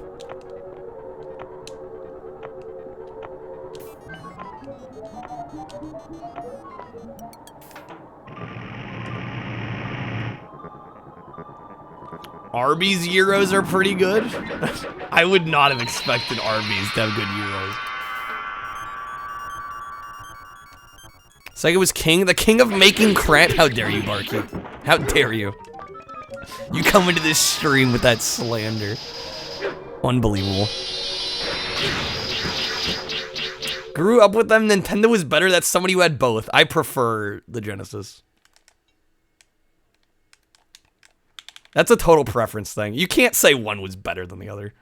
Arby's gyros are pretty good. I would not have expected Arby's to have good gyros. Sega was king, the king of making crap. How dare you, Barky? How dare you? You come into this stream with that slander. Unbelievable. Grew up with them, Nintendo was better. That's somebody who had both. I prefer the Genesis. That's a total preference thing. You can't say one was better than the other.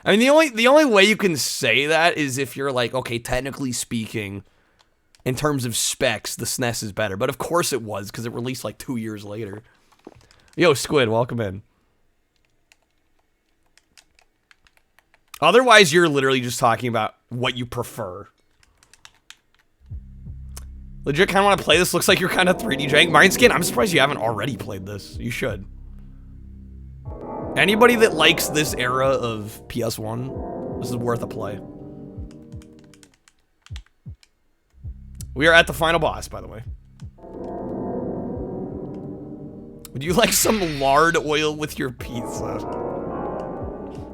I mean, the only way you can say that is if you're like, okay, technically speaking, in terms of specs, the SNES is better. But of course it was, because it released like 2 years later. Yo, Squid, welcome in. Otherwise, you're literally just talking about what you prefer. Legit kind of want to play this. Looks like you're kind of 3D jank. Mindskin, I'm surprised you haven't already played this. You should. Anybody that likes this era of PS1, this is worth a play. We are at the final boss, by the way. Would you like some lard oil with your pizza?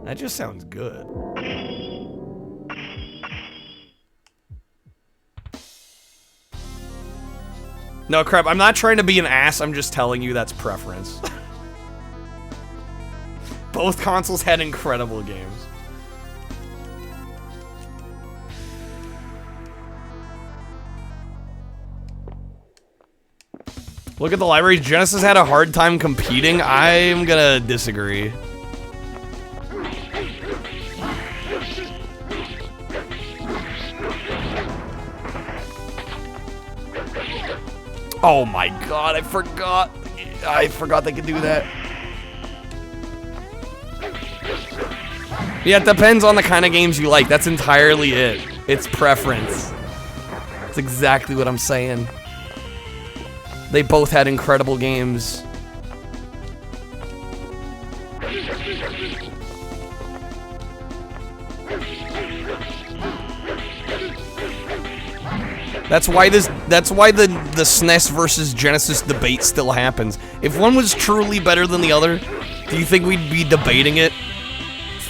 That just sounds good. No, crap, I'm not trying to be an ass, I'm just telling you that's preference. Both consoles had incredible games. Look at the library. Genesis had a hard time competing. I'm gonna disagree. Oh my god, I forgot. I forgot they could do that. Yeah, it depends on the kind of games you like. That's entirely it. It's preference. That's exactly what I'm saying. They both had incredible games. That's why the SNES versus Genesis debate still happens. If one was truly better than the other, do you think we'd be debating it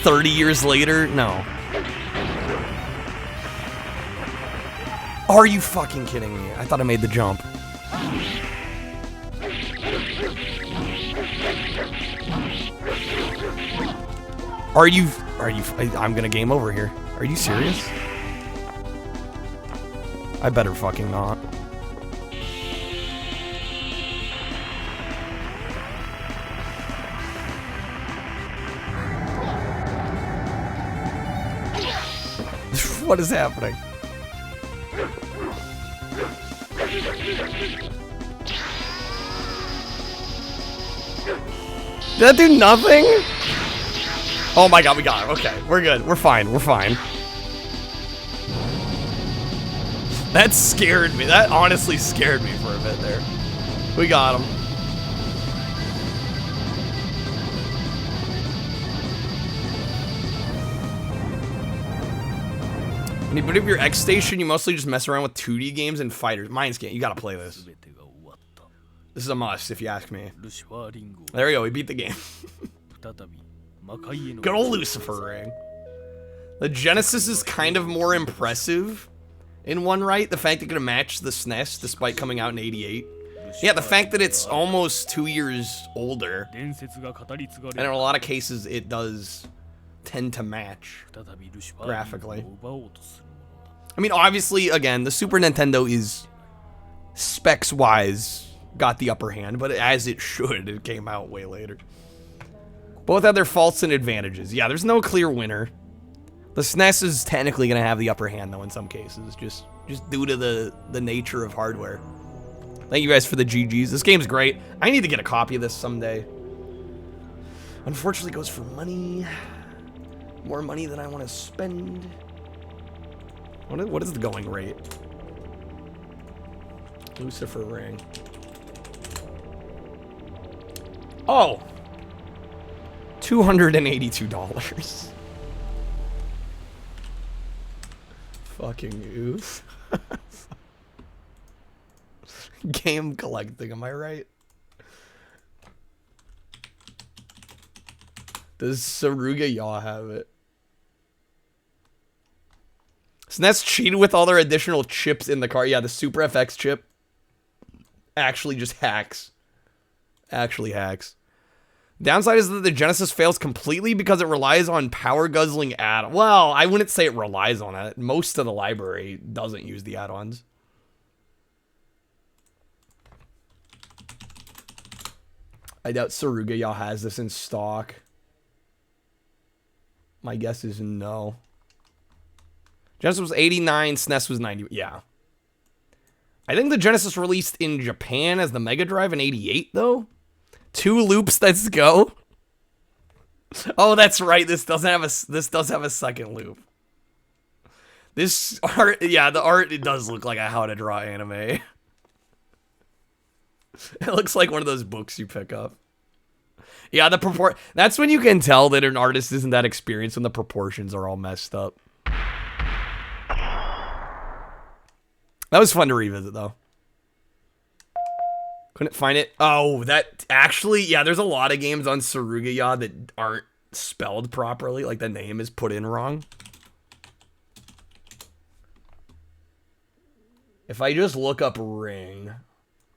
30 years later? No. Are you fucking kidding me? I thought I made the jump. I'm gonna game over here. Are you serious? I better fucking not. What is happening? Did that do nothing? Oh my god, we got him. Okay, we're good. We're fine. We're fine. That scared me. That honestly scared me for a bit there. We got him. When you boot up your X station, you mostly just mess around with 2D games and fighters. Mindscan, you gotta play this. This is a must, if you ask me. There we go, we beat the game. Good old Lucifer ring. The Genesis is kind of more impressive in one right. The fact that it could match the SNES despite coming out in '88. Yeah, the fact that it's almost 2 years older. And in a lot of cases, it does tend to match graphically. I mean, obviously, again, the Super Nintendo is specs-wise got the upper hand, but as it should, it came out way later. Both have their faults and advantages. Yeah, there's no clear winner. The SNES is technically going to have the upper hand, though, in some cases, just due to the nature of hardware. Thank you guys for the GGs. This game's great. I need to get a copy of this someday. Unfortunately, it goes for money. More money than I want to spend. What is the going rate? Lucifer ring. Oh! $282. Fucking oof. Game collecting, am I right? Does Saruga Yaw have it? SNES cheated with all their additional chips in the car. Yeah, the Super FX chip actually just hacks. Actually hacks. Downside is that the Genesis fails completely because it relies on power guzzling add. Well, I wouldn't say it relies on it. Most of the library doesn't use the add-ons. I doubt Saruga Yaw has this in stock. My guess is no. Genesis was 89, SNES was 90. Yeah. I think the Genesis released in Japan as the Mega Drive in 88, though. 2 loops, let's go. Oh, that's right. This does have a second loop. This art, yeah, the art, it does look like a how to draw anime. It looks like one of those books you pick up. Yeah, that's when you can tell that an artist isn't that experienced when the proportions are all messed up. That was fun to revisit, though. Couldn't find it. Oh, that actually, yeah, there's a lot of games on Saruga Yaw that aren't spelled properly. Like, the name is put in wrong. If I just look up Ring,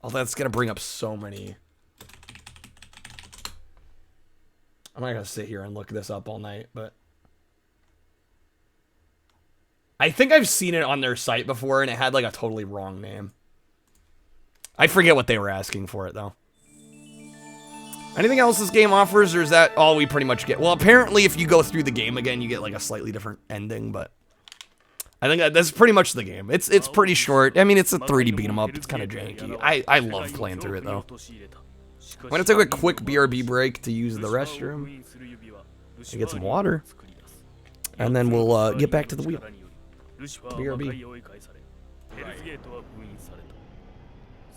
oh, that's going to bring up so many. I'm not going to sit here and look this up all night, but I think I've seen it on their site before, and it had, like, a totally wrong name. I forget what they were asking for it, though. Anything else this game offers, or is that all we pretty much get? Well, apparently, if you go through the game again, you get, like, a slightly different ending, but I think that's pretty much the game. It's pretty short. I mean, it's a 3D beat-em-up. It's kind of janky. I love playing through it, though. I'm going to take a quick BRB break to use the restroom and get some water, and then we'll get back to the wheel. BRB.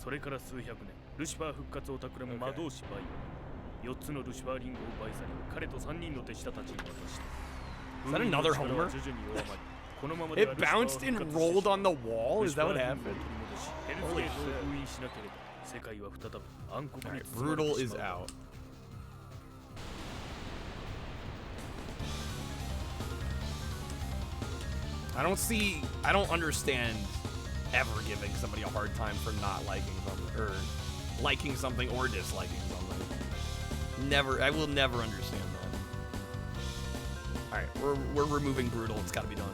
それから数百年、ルシファー復活を企む魔導士バイオ。4つのルシファーリングを奪い去り、彼と3人の手下たちに渡した。 Is that another Homer? It bounced and rolled on the wall? Is that what happened? Holy shit. Alright, Brutal is out. I don't understand ever giving somebody a hard time for not liking something, or liking something or disliking something. Never, I will never understand that. Alright, we're removing Brutal, it's gotta be done.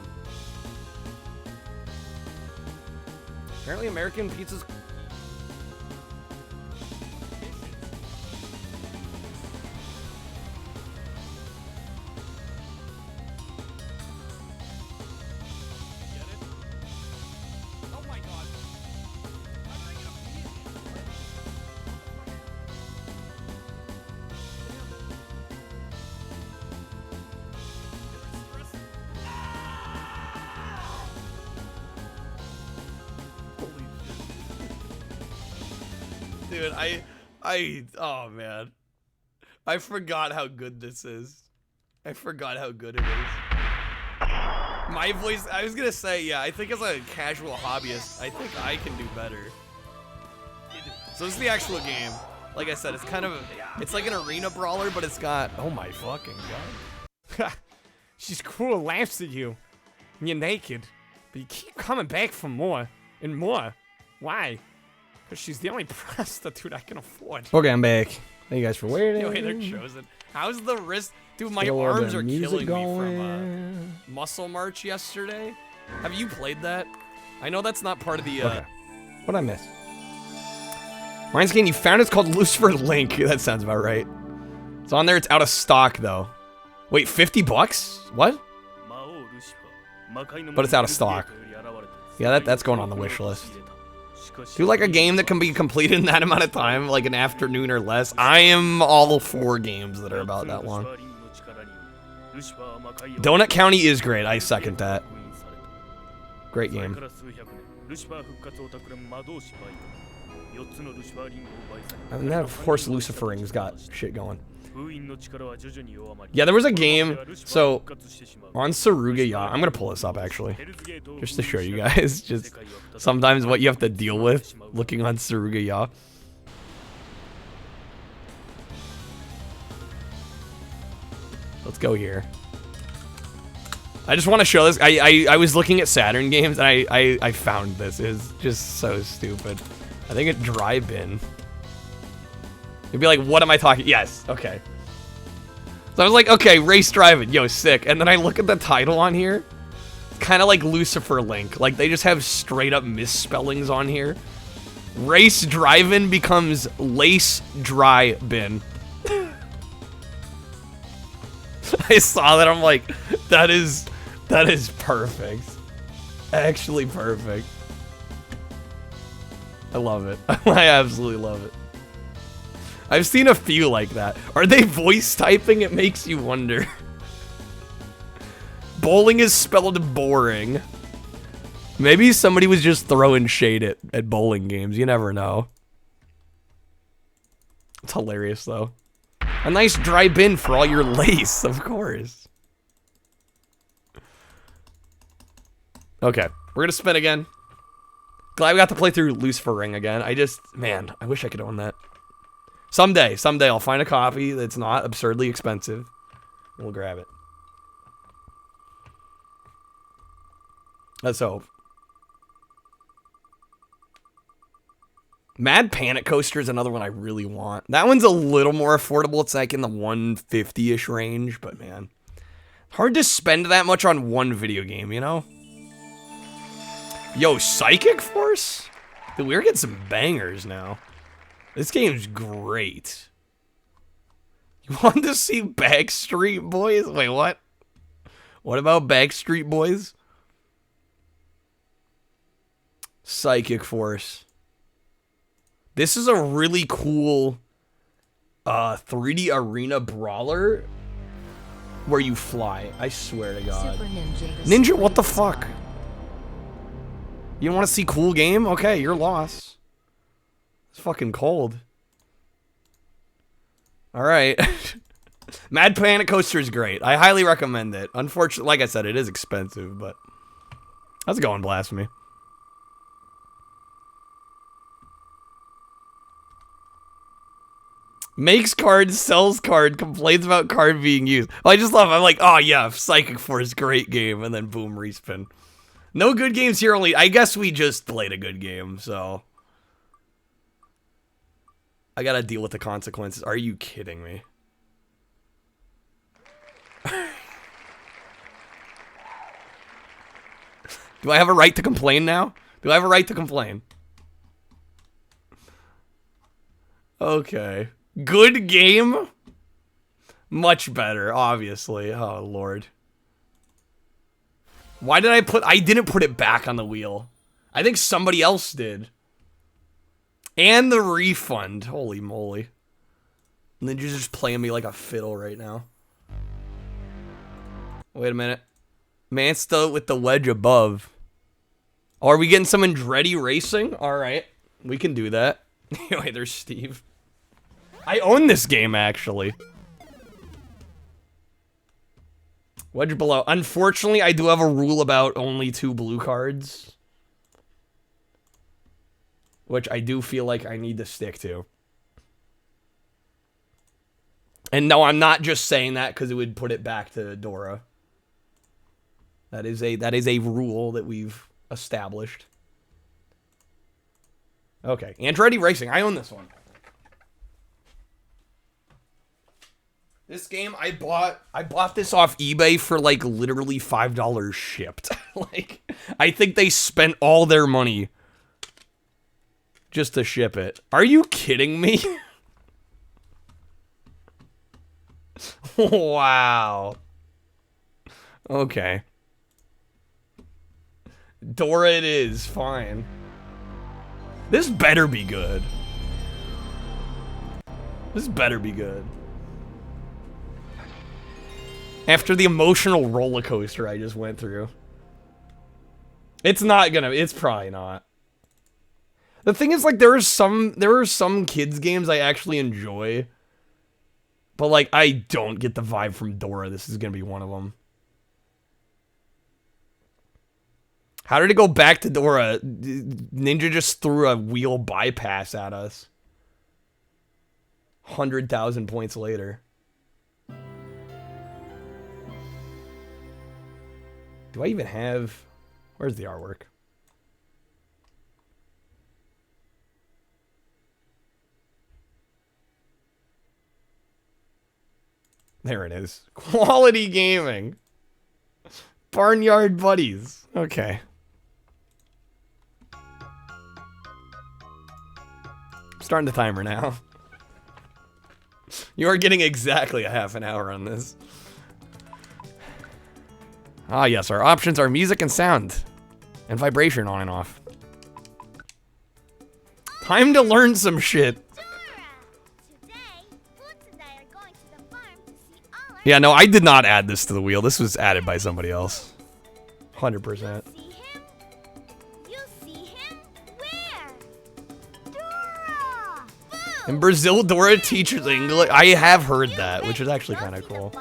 Apparently American pizza's... Dude, oh man. I forgot how good this is. I forgot how good it is. My voice, I was gonna say, yeah, I think as a casual hobbyist, I think I can do better. So this is the actual game. Like I said, it's kind of, it's like an arena brawler, but it's got, oh my fucking god. She's cool, laughs at you. And you're naked. But you keep coming back for more and more. Why? Because she's the only prostitute I can afford. Okay, I'm back. Thank you guys for waiting. Wait, they're chosen. How's the wrist? Dude, my Still arms are killing going. me from Muscle March yesterday. Have you played that? I know that's not part of the... Okay. What'd I miss? Mine's game you found, it's called Lucifer Link. That sounds about right. It's on there, it's out of stock, though. Wait, 50 bucks? What? But it's out of stock. Yeah, that's going on the wish list. Do you like a game that can be completed in that amount of time, like an afternoon or less? I am all for games that are about that long. Donut County is great, I second that. Great game. And then, of course, Lucifer Ring's got shit going. Yeah, there was a game, so, on Saruga Yaw, I'm gonna pull this up, actually, just to show you guys, just sometimes what you have to deal with looking on Saruga Yaw. let's go here. I just want to show this. I was looking at Saturn games and I found this. It's just so stupid. I think it's dry bin. You'd be like, what am I talking? Yes, okay. So I was like, okay, race driving, yo, sick. And then I look at the title on here. It's kind of like Lucifer Link. Like, they just have straight up misspellings on here. Race driving becomes lace dry bin. I saw that, I'm like, that is perfect. Actually perfect. I love it. I absolutely love it. I've seen a few like that. Are they voice typing? It makes you wonder. Bowling is spelled boring. Maybe somebody was just throwing shade at bowling games. You never know. It's hilarious, though. A nice dry bin for all your lace, of course. Okay, we're gonna spin again. Glad we got to play through Lucifer Ring again. Man, I wish I could own that. Someday I'll find a copy that's not absurdly expensive, and we'll grab it. Let's hope. Mad Panic Coaster is another one I really want. That one's a little more affordable. It's like in the 150-ish range, but man. Hard to spend that much on one video game, you know? Yo, Psychic Force? Dude, we're getting some bangers now. This game's great. You want to see Backstreet Boys? Wait, what? What about Backstreet Boys? Psychic Force. This is a really cool 3D arena brawler where you fly. I swear to God. Super Ninja, what the fuck? You don't want to see cool game? Okay, you're lost. It's fucking cold. Alright. Mad Panic Coaster is great. I highly recommend it. Unfortunately, like I said, it is expensive, but... How's it going, Blasphemy? Makes card, sells card, complains about card being used. I just love it. I'm like, oh yeah, Psychic Force, great game, and then boom, respin. No good games here, only... I guess we just played a good game, so... I gotta deal with the consequences. Are you kidding me? Do I have a right to complain now? Do I have a right to complain? Okay. Good game? Much better, obviously. Oh, Lord. Why did I didn't put it back on the wheel. I think somebody else did. And the refund. Holy moly. Ninja's just playing me like a fiddle right now. Wait a minute. Mansta with the wedge above. Oh, are we getting some Andretti racing? Alright. We can do that. Wait, there's Steve. I own this game, actually. Wedge below. Unfortunately, I do have a rule about only 2 blue cards. Which I do feel like I need to stick to. And no, I'm not just saying that because it would put it back to Dora. That is a rule that we've established. Okay, Andretti Racing. I own this one. This game I bought this off eBay for like literally $5 shipped. Like, I think they spent all their money just to ship it. Are you kidding me? Wow. Okay. Dora it is, fine. This better be good. This better be good. After the emotional roller coaster I just went through. It's probably not. The thing is, like, there are some kids games I actually enjoy. But, like, I don't get the vibe from Dora. This is gonna be one of them. How did it go back to Dora? Ninja just threw a wheel bypass at us. 100,000 points later. Do I even have... Where's the artwork? There it is. Quality gaming. Barnyard buddies. Okay. Starting the timer now. You are getting exactly a half an hour on this. Ah, yes, our options are music and sound. And vibration on and off. Time to learn some shit. Yeah, no, I did not add this to the wheel. This was added by somebody else. 100%. In Brazil, Dora teaches English. I have heard that, which is actually kind of cool.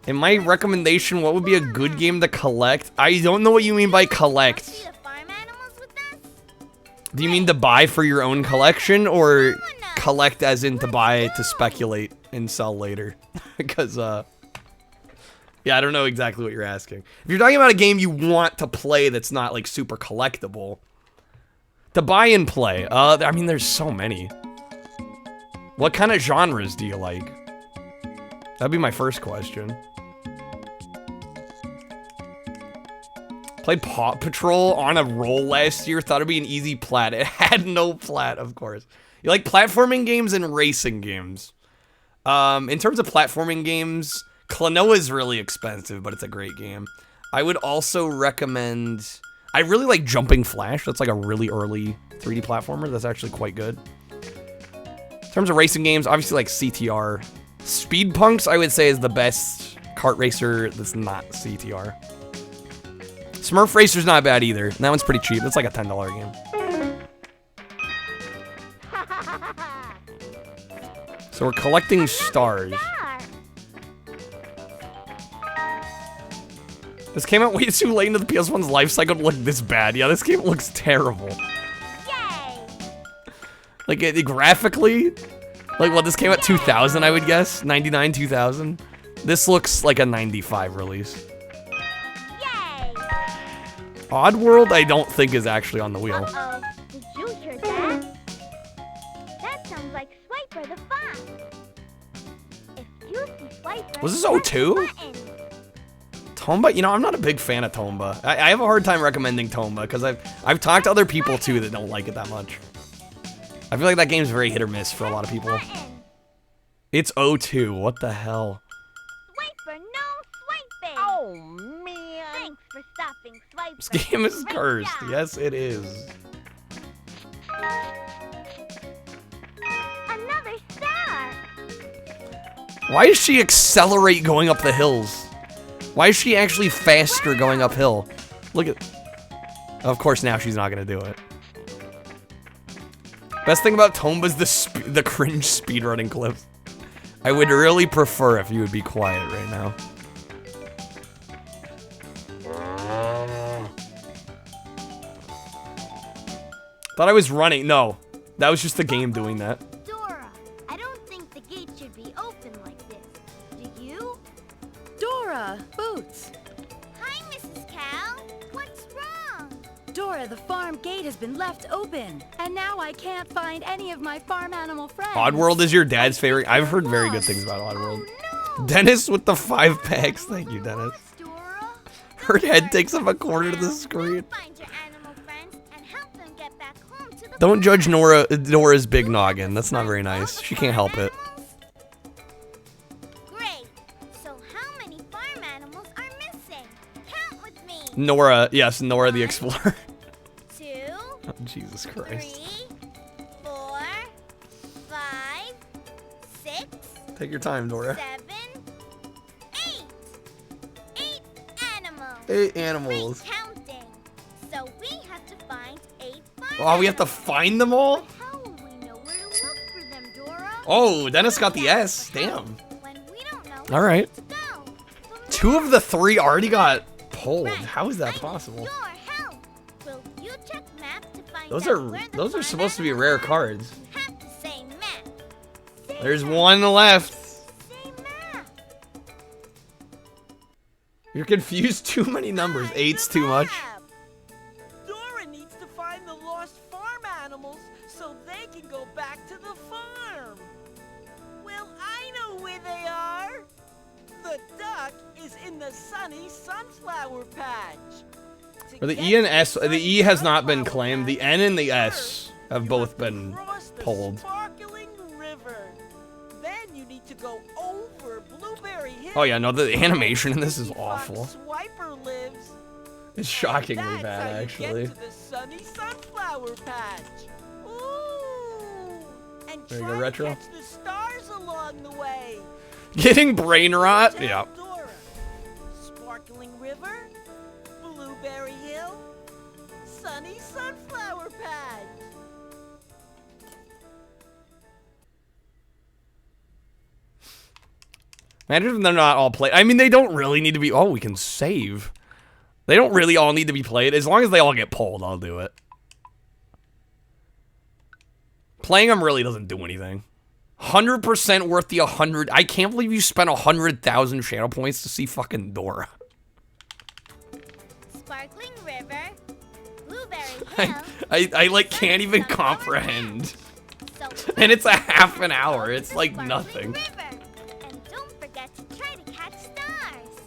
In my recommendation, what would be a good game to collect? I don't know what you mean by collect. Do you mean to buy for your own collection, or collect as in to buy to speculate and sell later? Because, yeah, I don't know exactly what you're asking. If you're talking about a game you want to play that's not, like, super collectible, to buy and play, I mean, there's so many. What kind of genres do you like? That'd be my first question. Played Paw Patrol on a roll last year. Thought it'd be an easy plat. It had no plat, of course. You like platforming games and racing games. In terms of platforming games, Klonoa is really expensive, but it's a great game. I would also recommend... I really like Jumping Flash. That's like a really early 3D platformer. That's actually quite good. In terms of racing games, obviously like CTR. Speed Punks, I would say, is the best kart racer that's not CTR. Smurf Racer's not bad either. That one's pretty cheap. It's like a $10 game. So we're collecting stars. This came out way too late into the PS1's life cycle to look this bad. Yeah, this game looks terrible. Yay! Like, graphically, like, what, this came out 2000, I would guess? 99, 2000? This looks like a 95 release. Yay! Oddworld, I don't think is actually on the wheel. Uh-oh. Did you hear that? That sounds like Swiper the Fox. If you see Swiper... Was this 02? Tomba, you know, I'm not a big fan of Tomba. I have a hard time recommending Tomba because I've talked to other people too that don't like it that much. I feel like that game's very hit or miss for a lot of people. It's 02. What the hell? Swiper, no swiping. Oh man! Thanks for stopping Swiper. This game is cursed. Yes, it is. Another star. Why does she accelerate going up the hills? Why is she actually faster going uphill? Look at... Of course, now she's not gonna do it. Best thing about Tomba's the cringe speedrunning clips. I would really prefer if you would be quiet right now. Thought I was running. No, that was just the game doing that. Dora, I don't think the gate should be open like this. Do you? Dora, Boots. Hi, Mrs. Cow. What's wrong? Dora, the farm gate has been left open, and now I can't find any of my farm animal friends. Oddworld is your dad's favorite. I've heard very good things about Oddworld. Oh, no. Dennis with the 5 packs. Thank you, Dennis. Her head takes up a quarter of the screen. Don't judge Nora's big noggin. That's not very nice. She can't help it. Great. So how many farm animals are missing? Count with me. Nora, yes, Nora the Explorer. 2. Oh, Jesus Christ. 3, 4, 5, 6. Take your time, Nora. 7, 8. 8 animals. 8 animals. Great counting. So we have to find 8 farm Oh, we have to find them all? How will we know where to look for them, Dora? Oh, Dennis got the S. Damn. When we don't know All right. where to go. 2 of the 3 already got pulled. How is that possible? Your help. Will you check map to find Those out where the are farm supposed to be animals rare are? cards. You have to say map. Say There's map. 1 left. Say map. You're confused. Too many numbers. 8's too much. Dora needs to find the lost farm animals so they can go back to the farm. Well, I know where they are. The duck is in the sunny sunflower patch. Or the E and S. The E has not been claimed. The N and the S have both been pulled. Sparkling river. Then you need to go over Blueberry Hill. Oh yeah, no, the animation in this is awful. Swiper lives. It's shockingly That's bad, how you actually. Get to the sunny sunflower patch. Ooh. And There you try go, retro. to catch the stars along the way. Getting brain rot? Yeah. Dora. Sparkling river. Blueberry Hill. Sunny sunflower patch. Imagine if they're not all played. I mean, they don't really need to be. Oh, we can save. They don't really all need to be played. As long as they all get pulled, I'll do it. Playing them really doesn't do anything. 100% worth the 100. I can't believe you spent 100,000 channel points to see fucking Dora. Sparkling river. Blueberry Hill. I like can't even comprehend. And it's a half an hour. It's like nothing. And don't forget to try to catch stars.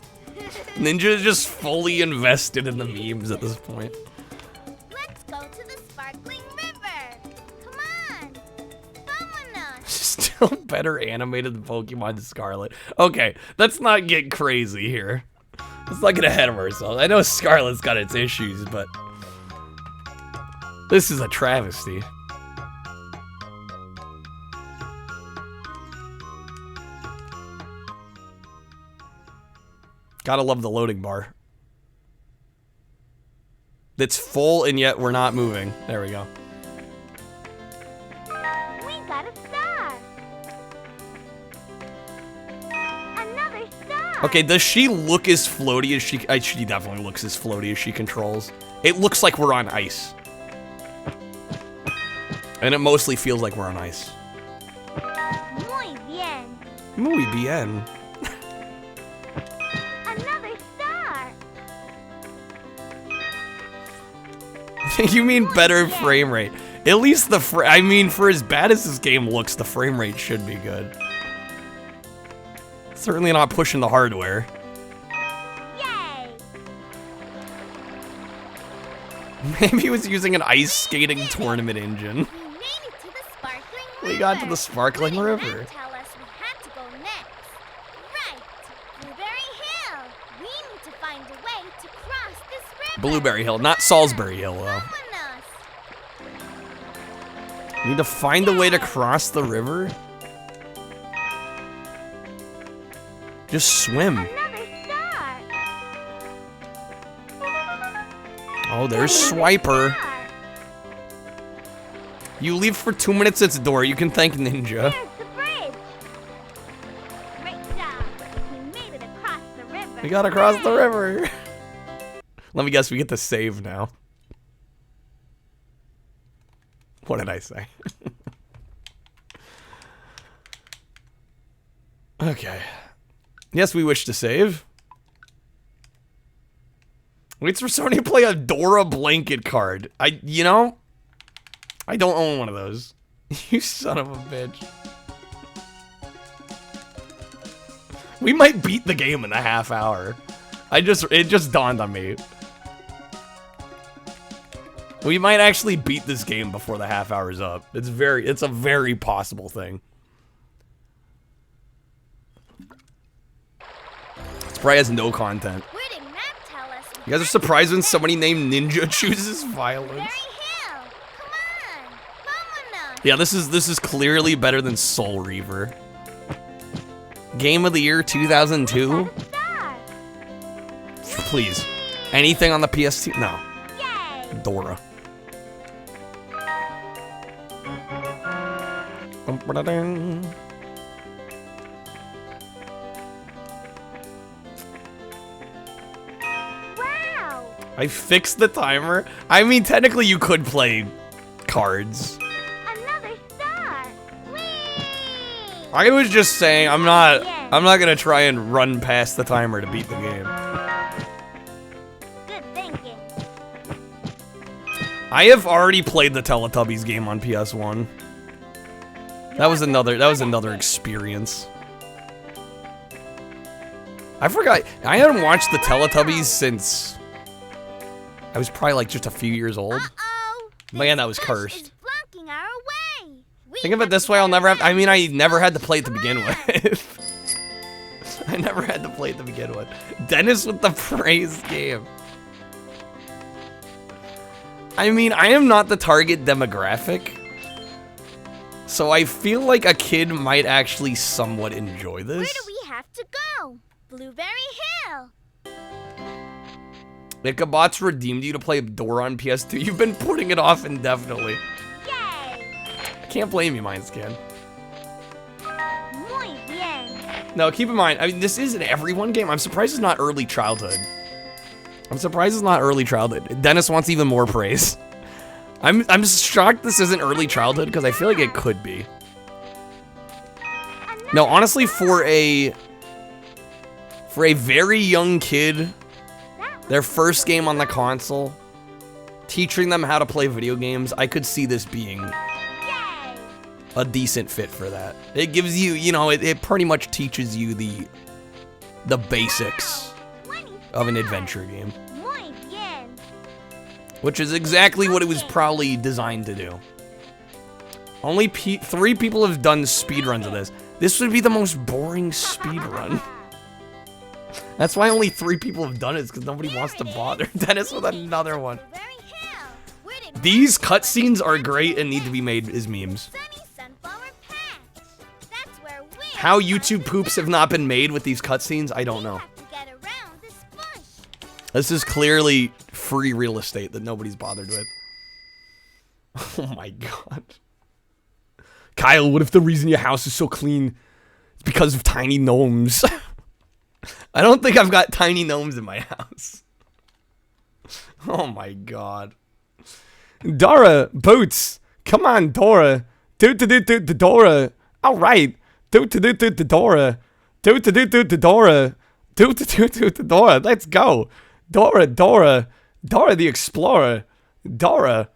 Ninja is just fully invested in the memes at this point. Let's go to the sparkling river. Come on. Vámonos. Still better animated than Pokemon Scarlet. Okay, let's not get crazy here. Let's not get ahead of ourselves. I know Scarlet's got its issues, but this is a travesty. Gotta love the loading bar. It's full and yet we're not moving. There we go. We got a star. Another star. Okay, does she look as floaty as she... she definitely looks as floaty as she controls. It looks like we're on ice. And it mostly feels like we're on ice. Muy bien. Muy bien. Another star. You mean better frame rate. At least the I mean, for as bad as this game looks, the frame rate should be good. Certainly not pushing the hardware. Yay! Maybe he was using an ice skating tournament engine. We made it to the sparkling river. We got to the sparkling river. Tell us we had to go next. Right. Blueberry Hill. We need to find a way to cross this river. Blueberry Hill, not Salisbury Hill, though. Need to find a way to cross the river? Just swim. Another star. Oh, there's Swiper. You leave for 2 minutes, it's Dora. You can thank Ninja. Here's the bridge. Great job. We made it across the river. We got across the river. Let me guess, we get to save now. What did I say? Okay. Yes, we wish to save. Waits for Sony to play a Dora blanket card. You know, I don't own one of those. You son of a bitch. We might beat the game in a half hour. It just dawned on me. We might actually beat this game before the half hour's up. It's a very possible thing. This probably has no content. Where did Matt tell us? You guys are surprised when somebody named Ninja chooses violence? Yeah, this is clearly better than Soul Reaver. Game of the year 2002? Please. Anything on the PS2? No. Dora. Wow. I fixed the timer. I mean, technically you could play cards. Another star. Whee! I was just saying I'm not gonna try and run past the timer to beat the game. I have already played the Teletubbies game on PS1. That was another experience. I forgot. I hadn't watched the Teletubbies since I was probably like just a few years old. Man, that was cursed. Think of it this way, I'll never have, I mean, I never had to play it to begin with. I never had to play it to begin with. Dennis with the praise game. I mean, I am not the target demographic, so I feel like a kid might actually somewhat enjoy this. Where do we have to go? Blueberry Hill. Ichabod's redeemed you to play Dora on PS2. You've been putting it off indefinitely. I can't blame you, Mindscan. Muy bien. No, keep in mind, I mean, this is an everyone game. I'm surprised it's not early childhood. I'm surprised it's not early childhood. Dennis wants even more praise. I'm shocked this isn't early childhood because I feel like it could be. No, honestly, for a very young kid, their first game on the console, teaching them how to play video games, I could see this being a decent fit for that. It gives you, you know, it pretty much teaches you the basics of an adventure game. Which is exactly what it was probably designed to do. Only 3 people have done speedruns of this. This would be the most boring speedrun. That's why only 3 people have done it, because nobody wants to bother. Dennis with another one. These cutscenes are great and need to be made as memes. How YouTube poops have not been made with these cutscenes, I don't know. This is clearly free real estate that nobody's bothered with. Oh my god. Kyle, what if the reason your house is so clean is because of tiny gnomes? I don't think I've got tiny gnomes in my house. Oh my god. Dora, Boots. Come on, Dora. Dora. Alright. Dora. Dora. Dora. Let's go. Dora the Explorer. Dora.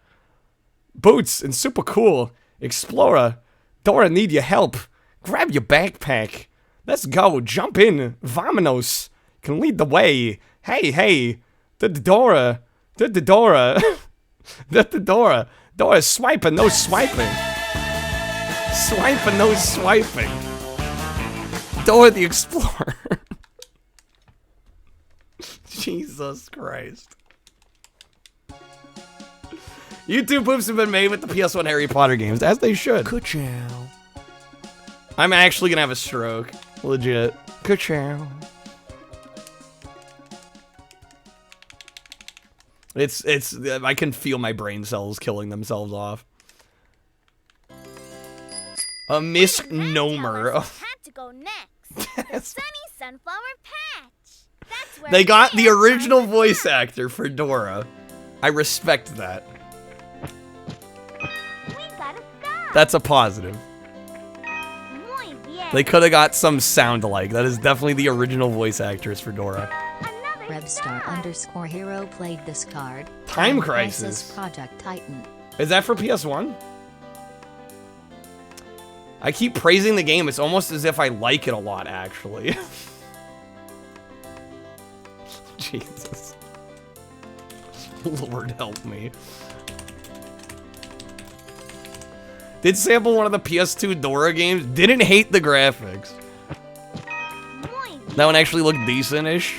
Boots and super cool. Explorer. Dora need your help. Grab your backpack. Let's go. Jump in. Vamonos. Can lead the way. Hey. Dora. Dora. Dora swiping, no swiping. Swiping, no swiping. Dora the Explorer. Jesus Christ. YouTube poops have been made with the PS1 Harry Potter games, as they should. Ka-chow. I'm actually gonna have a stroke. Legit. Ka-chow. It's, I can feel my brain cells killing themselves off. A misnomer. Had to go next. Sunny Sunflower Patch. That's where They got the original voice actor for Dora. I respect that. That's a positive. They could have got some sound alike. That is definitely the original voice actors for Dora. Rebstar_hero played this card. Time Crisis. Project Titan. Is that for PS1? I keep praising the game. It's almost as if I like it a lot, actually. Jesus. Lord help me. Did sample one of the PS2 Dora games. Didn't hate the graphics. That one actually looked decent-ish.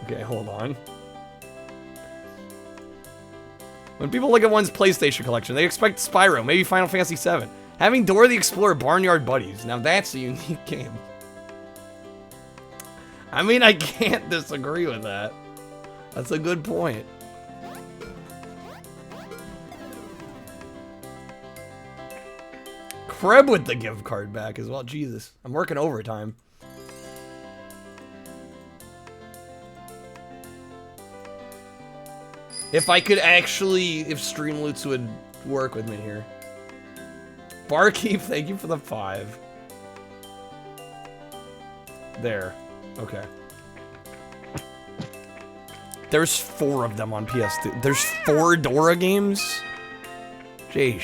Okay, hold on. When people look at one's PlayStation collection, they expect Spyro, maybe Final Fantasy VII. Having Dora the Explorer Barnyard Buddies. Now that's a unique game. I mean, I can't disagree with that. That's a good point. Kreb with the gift card back as well. Jesus, I'm working overtime. If I could actually, if Streamloots would work with me here. Barkeep, thank you for the 5. There. Okay. There's 4 of them on PS2. There's 4 Dora games? Jeez.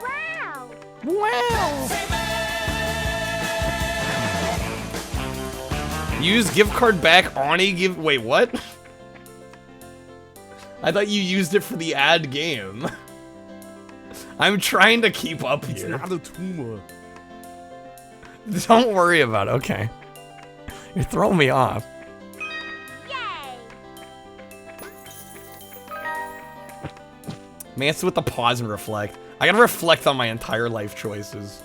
Wow! Wow! Use gift card back on a give. Wait, what? I thought you used it for the ad game. I'm trying to keep up here. It's not a tumor. Don't worry about it. Okay. You're throwing me off. Yay! Man, it's with the pause and reflect. I gotta reflect on my entire life choices.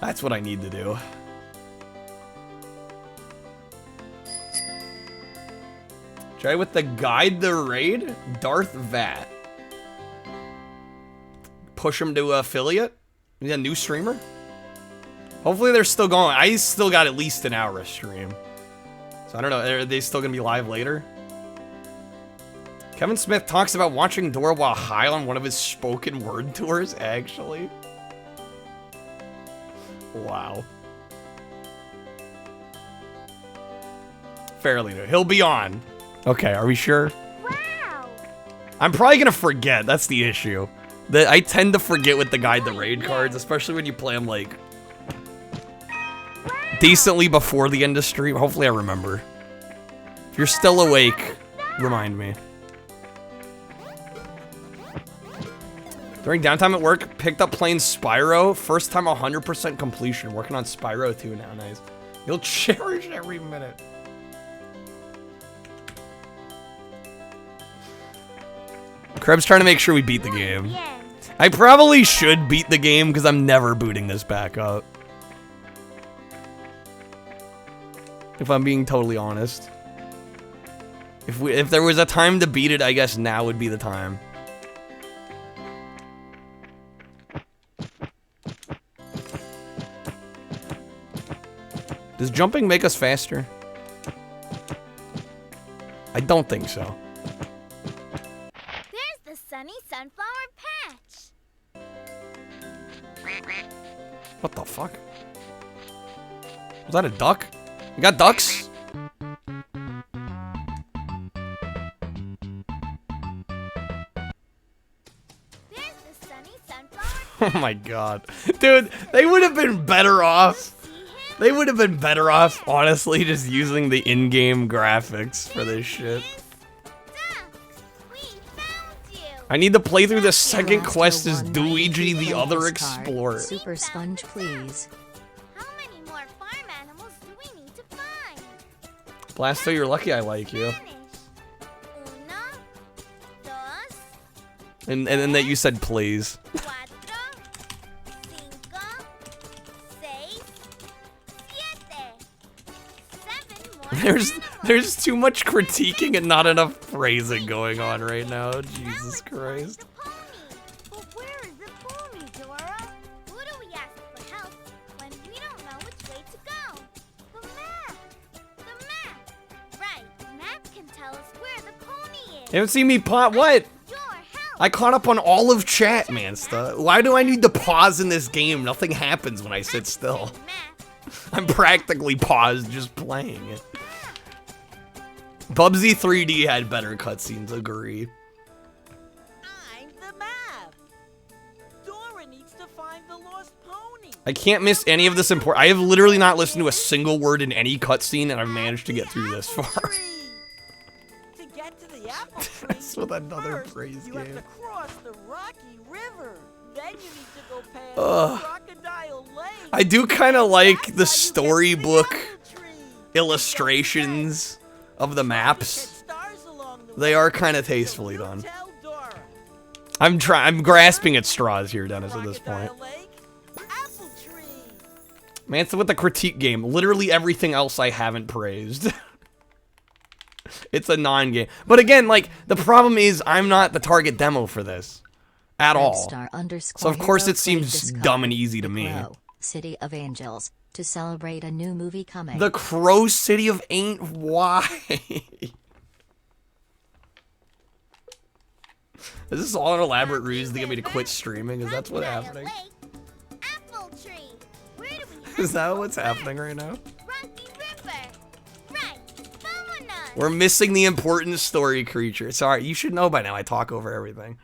That's what I need to do. Try with the guide the raid, Darth Vat. Push him to affiliate? Is he a new streamer? Hopefully they're still going. I still got at least an hour of stream. So I don't know, are they still gonna be live later? Kevin Smith talks about watching Dora while high on one of his spoken word tours, actually. Wow. Fairly new. He'll be on. Okay, are we sure? Wow! I'm probably gonna forget, that's the issue. I tend to forget with the guide the raid cards, especially when you play them like decently before the end of stream. Hopefully I remember. If you're still awake, remind me. During downtime at work, picked up playing Spyro. First time 100% completion. Working on Spyro 2 now, nice. You'll cherish every minute. Krebs trying to make sure we beat the game. I probably should beat the game because I'm never booting this back up. If I'm being totally honest. If there was a time to beat it, I guess now would be the time. Does jumping make us faster? I don't think so. There's the sunny sunflower patch. What the fuck? Was that a duck? You got ducks? There's the sunny sunflower. Oh my god. Dude, they would have been better off. They would have been better off, honestly, just using the in-game graphics for this shit. I need to play through the second quest as Luigi the Other Explorer. Super sponge, please. How many more farm animals do we need to find? Blasto, you're lucky I like you. Uno, dos, And then that you said please. cuatro, cinco, seis, siete. 7 more. There's too much critiquing and not enough praising going on right now. Jesus Christ. But where is the pony, Dora? Who do we ask for help when we don't know which way to go? The map! The map! Right, the map can tell us where the pony is. You haven't seen me pot what? I caught up on all of chat, man. Stuff. Why do I need to pause in this game? Nothing happens when I sit still. I'm practically paused just playing it. Bubsy 3D had better cutscenes, agree. I'm the map. Dora needs to find the lost pony. I can't miss any of this important. I have literally not listened to a single word in any cutscene, and I've managed to get through this far. To get to the apple tree, That's with another first, praise you game. have to cross the Rocky River. Then you need to go past Ugh. Crocodile Lake. I do kind of like the storybook illustrations of the maps. They are kind of tastefully done. I'm grasping at straws here, Dennis, at this point. Man, it's with the critique game. Literally everything else I haven't praised. It's a non-game. But again, like, the problem is I'm not the target demo for this. At all. So of course it seems dumb and easy to me. City of Angels, to celebrate a new movie coming. The Crow City of Ain't. Why? Is this all an elaborate ruse to get me to quit streaming? Is that what's happening? Apple tree. Where do we Is that what's happening right now? Rocky River. We're missing the important story creature. Sorry, you should know by now I talk over everything.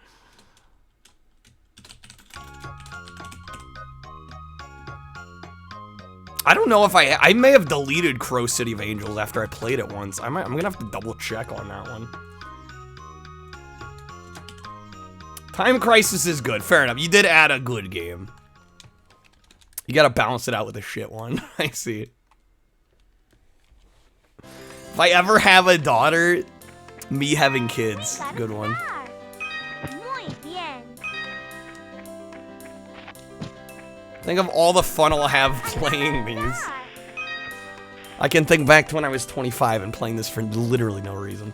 I don't know if I may have deleted Crow City of Angels after I played it once. I'm gonna have to double check on that one. Time Crisis is good. Fair enough. You did add a good game. You gotta balance it out with a shit one. I see. If I ever have a daughter, me having kids. Good one. Think of all the fun I'll have playing these. I can think back to when I was 25 and playing this for literally no reason.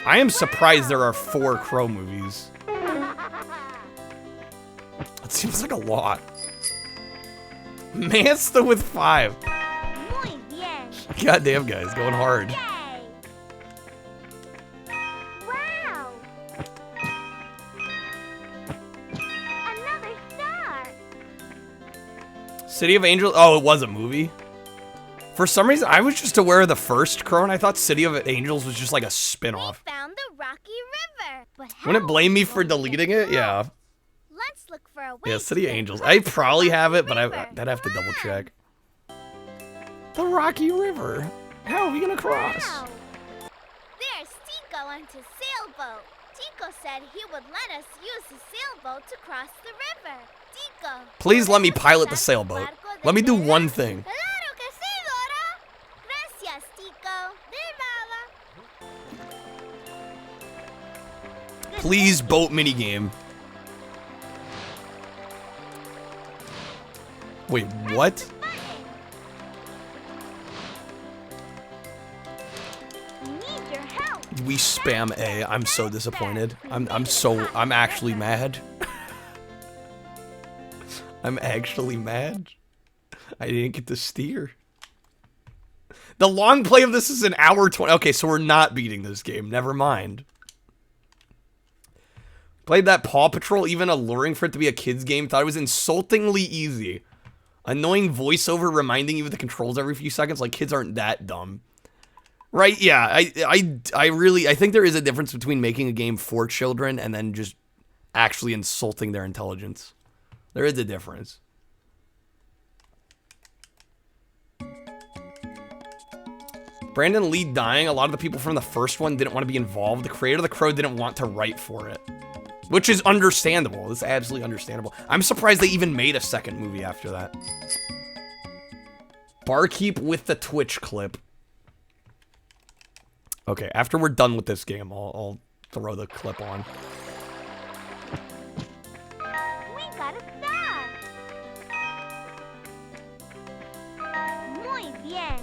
I am surprised there are 4 Crow movies. That seems like a lot. Mansta with 5. Goddamn, guys, going hard. City of Angels. Oh, it was a movie. For some reason, I was just aware of the first Crow, and I thought City of Angels was just like a spin-off. Found the Rocky River. But Wouldn't it blame me for deleting it? Yeah. Let's look for a way. Yeah, City of Angels. I probably have it, but I'd have to double check. The Rocky River. How are we gonna cross? Wow. There's Tico on his sailboat. Tico said he would let us use his sailboat to cross the river. Tico. Please let me pilot the sailboat. Let me do one thing. Claro que sí, Dora. Gracias, Tico. De nada. Please, boat minigame. Wait, what? We spam A. I'm so disappointed. I'm actually mad. I'm actually mad. I didn't get to steer. The long play of this is an hour 20. Okay, so we're not beating this game. Never mind. Played that Paw Patrol, even alluring for it to be a kid's game. Thought it was insultingly easy. Annoying voiceover reminding you of the controls every few seconds. Like, kids aren't that dumb. Right, yeah. I think there is a difference between making a game for children and then just actually insulting their intelligence. There is a difference. Brandon Lee dying, a lot of the people from the first one didn't want to be involved. The creator of The Crow didn't want to write for it. Which is understandable. It's absolutely understandable. I'm surprised they even made a second movie after that. Barkeep with the Twitch clip. Okay, after we're done with this game, I'll throw the clip on. We got a star. Muy bien.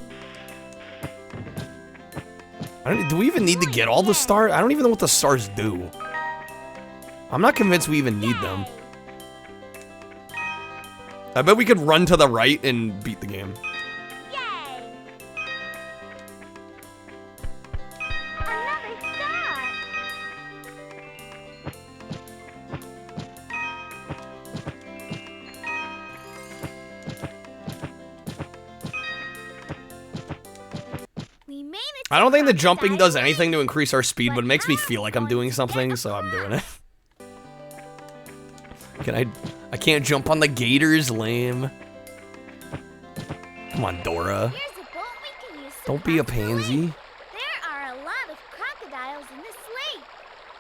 Do we even need to get all the stars? I don't even know what the stars do. I'm not convinced we even need them. I bet we could run to the right and beat the game. I don't think the jumping does anything to increase our speed, but it makes me feel like I'm doing something, so I'm doing it. I can't jump on the gators, lame. Come on, Dora. Don't be a pansy. There are a lot of crocodiles in this lake.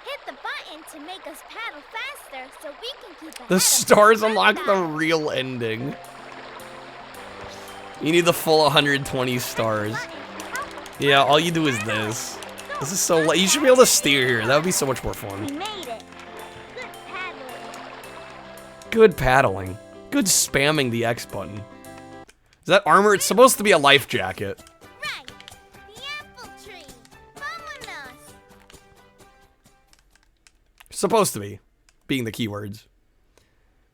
Hit the button to make us paddle faster so we can keep ahead. The stars unlock the real ending. You need the full 120 stars. Yeah, all you do is this. This is so light. You should be able to steer here. That would be so much more fun. We made it. Good paddling. Good spamming the X button. Is that armor? It's supposed to be a life jacket. Right. The apple tree. Vámonos. Supposed to be. Being the keywords.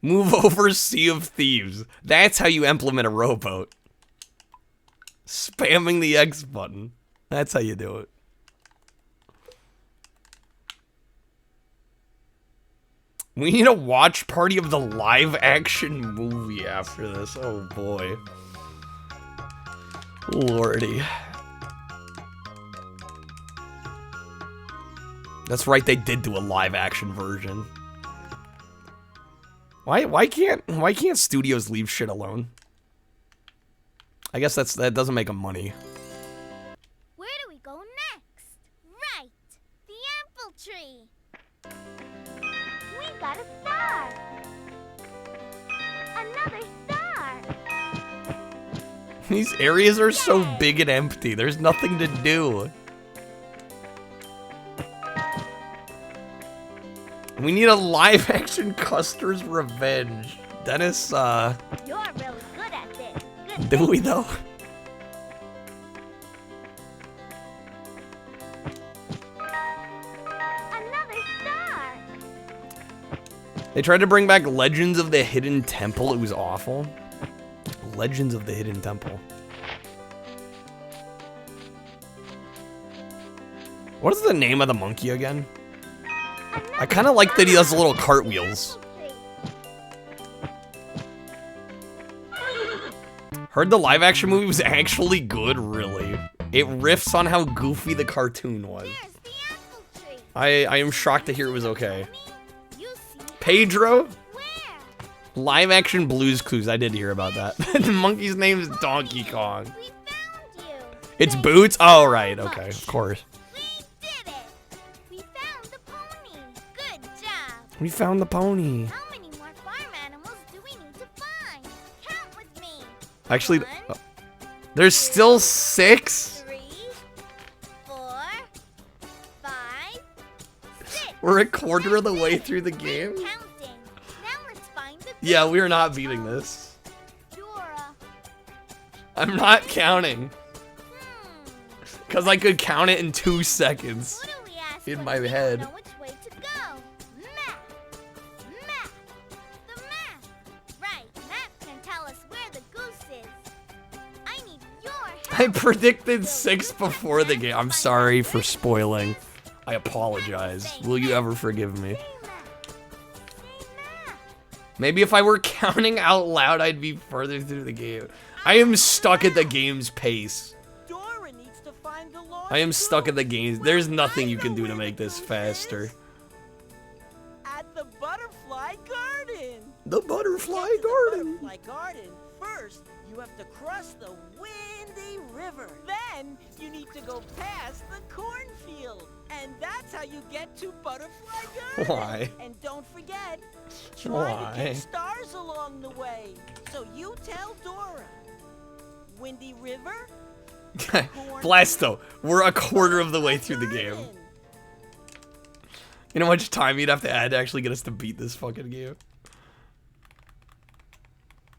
Move over Sea of Thieves. That's how you implement a rowboat. Spamming the X button. That's how you do it. We need a watch party of the live-action movie after this. Oh, boy. Lordy. That's right, they did do a live-action version. Why can't studios leave shit alone? I guess that doesn't make them money. Where do we go next? Right, the apple tree. We got a star. Another star. These areas are so big and empty. There's nothing to do. We need a live-action Custer's Revenge. Dennis, You're really good at this. Good. do we though? Another star. They tried to bring back Legends of the Hidden Temple. It was awful. Legends of the Hidden Temple. What is the name of the monkey again? I kind of like that he does little cartwheels. Heard the live action movie was actually good, really. It riffs on how goofy the cartoon was. I am shocked to hear it was okay. Pedro? Live action Blue's Clues, I did hear about that. The monkey's name is Donkey Kong. It's Boots? Oh, right, okay, of course. We found the pony. How many more farm animals do we need to find? Count with me. Actually, there's still 6? 3, 4, 5, 6. We're a quarter of the way through the game. Now let's find the Yeah, we are not beating this. Dora. I'm not counting. Because I could count it in 2 seconds. In my head. Know which way to go. Map. Map. The map. Right. Map can tell us where the goose is. I need your help. I predicted 6 before the game. I'm sorry for spoiling. I apologize. Will you ever forgive me? Maybe if I were counting out loud, I'd be further through the game. I am stuck at the game's pace. Dora needs to find the lost I am stuck at the game. There's nothing you can do to make this faster. at the butterfly garden. The butterfly Get to the garden. Butterfly garden. First, you have to cross the windy river. Then you need to go past the cornfield. And that's how you get to Butterfly Garden. Why? And don't forget, try Why? to get stars along the way. So you tell Dora. Windy River? Blasto, we're a quarter of the way through the game. You know how much time you'd have to add to actually get us to beat this fucking game?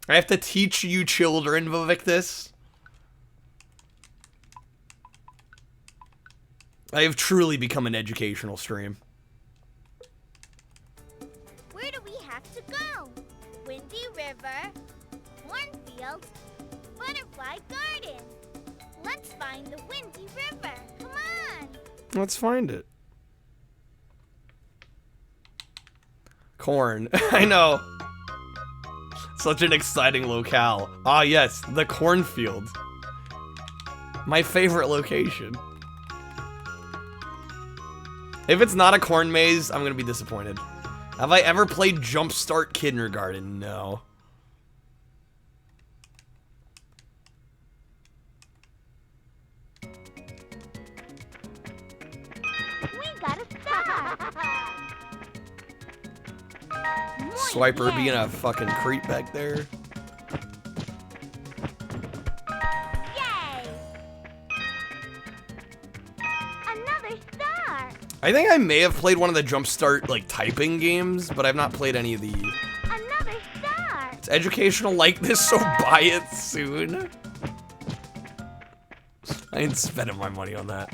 I have to teach you children, Vivictus. I have truly become an educational stream. Where do we have to go? Windy River, cornfield, butterfly garden. Let's find the Windy River. Come on. Let's find it. Corn. I know. Such an exciting locale. Ah, yes, the cornfield. My favorite location. If it's not a corn maze, I'm gonna be disappointed. Have I ever played Jumpstart Kindergarten? No. We got a star. Swiper being a fucking creep back there. Yay! Another star. I think I may have played one of the Jumpstart, like, typing games, but I've not played any of the... Another star. It's educational like this, so buy it soon. I ain't spending my money on that.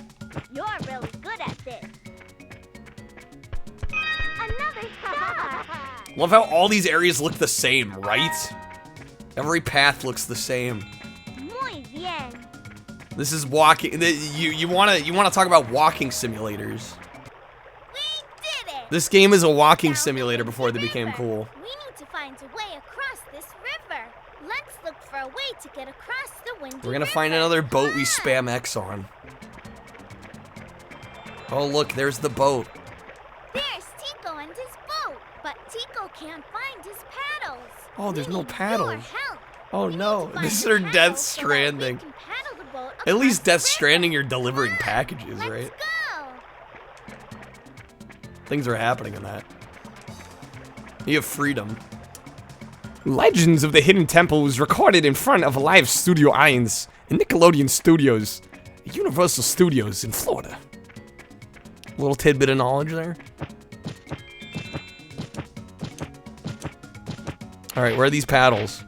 You're really good at this. Another star. Love how all these areas look the same, right? Every path looks the same. Muy bien. This is walking. You wanna talk about walking simulators? We did it. This game is a walking simulator before they became cool. We need to find a way across this river. Let's look for a way to get across the windy We're gonna river. find another boat we spam X on. Oh look, there's the boat. There's Tico and his boat, but Tico can't find his paddles. Oh, there's no Your paddles. help. Oh no, this is our Death Stranding. Paddle the boat At least across Death the Stranding, you're delivering packages, river. right? Let's go. Things are happening in that. You have freedom. Legends of the Hidden Temple was recorded in front of a live studio audience in Nickelodeon Studios, Universal Studios in Florida. A little tidbit of knowledge there. All right, where are these paddles?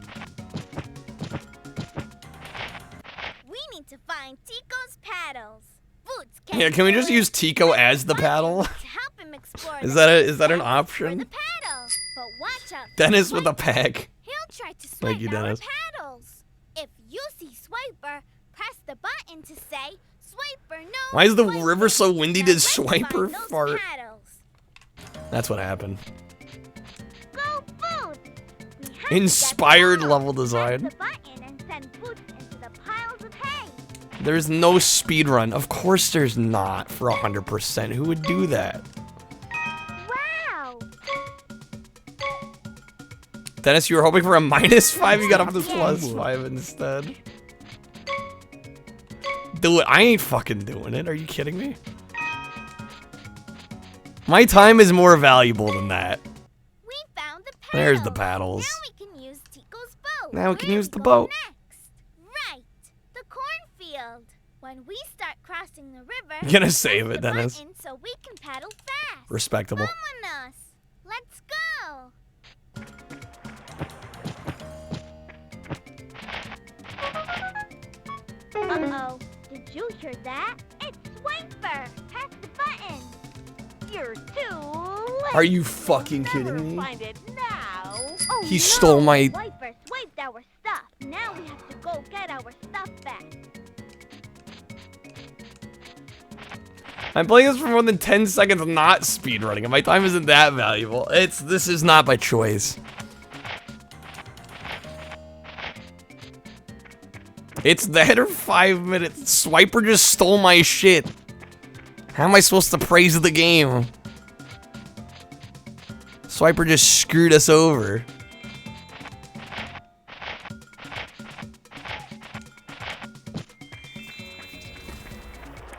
We need to find Tico's paddles. Boots Yeah, can we just use Tico as the paddle? to help him explore Is the that an for option? the paddle. But watch out. for Dennis with a Swiper. pack. He'll try to swipe Thank you, our Dennis. paddles. If you see Swiper, press the button to say Swiper no. Why is the Swiper." river so windy? Now Did let's Swiper find those fart? paddles. That's what happened. Go Boots! We have to get Inspired the level ball. design. Press the button and send Boots into the piles of hay. There's no speed run. Of course there's not for 100%. Who would do that? Wow! Dennis, you were hoping for a -5, you got a +5 instead. Do it. I ain't fucking doing it. Are you kidding me? My time is more valuable than that. We found the paddles. There's the paddles. Now we can use Tico's boat. Now we can Where use we the go boat. Next? Right, the cornfield. When we start crossing the river, You're gonna press save the it, Dennis. button so we can paddle fast. Respectable. Vámonos. Let's go. Uh-oh. Did you hear that? It's Swiper. Press the button. You're too late. Are you fucking kidding me? Find it now. Oh, He stole my- Swiper swiped our stuff. Now we have to go get our stuff back. I'm playing this for more than 10 seconds, not speedrunning, and my time isn't that valuable. This is not by choice. It's that or 5 minutes. Swiper just stole my shit. How am I supposed to praise the game? Swiper just screwed us over.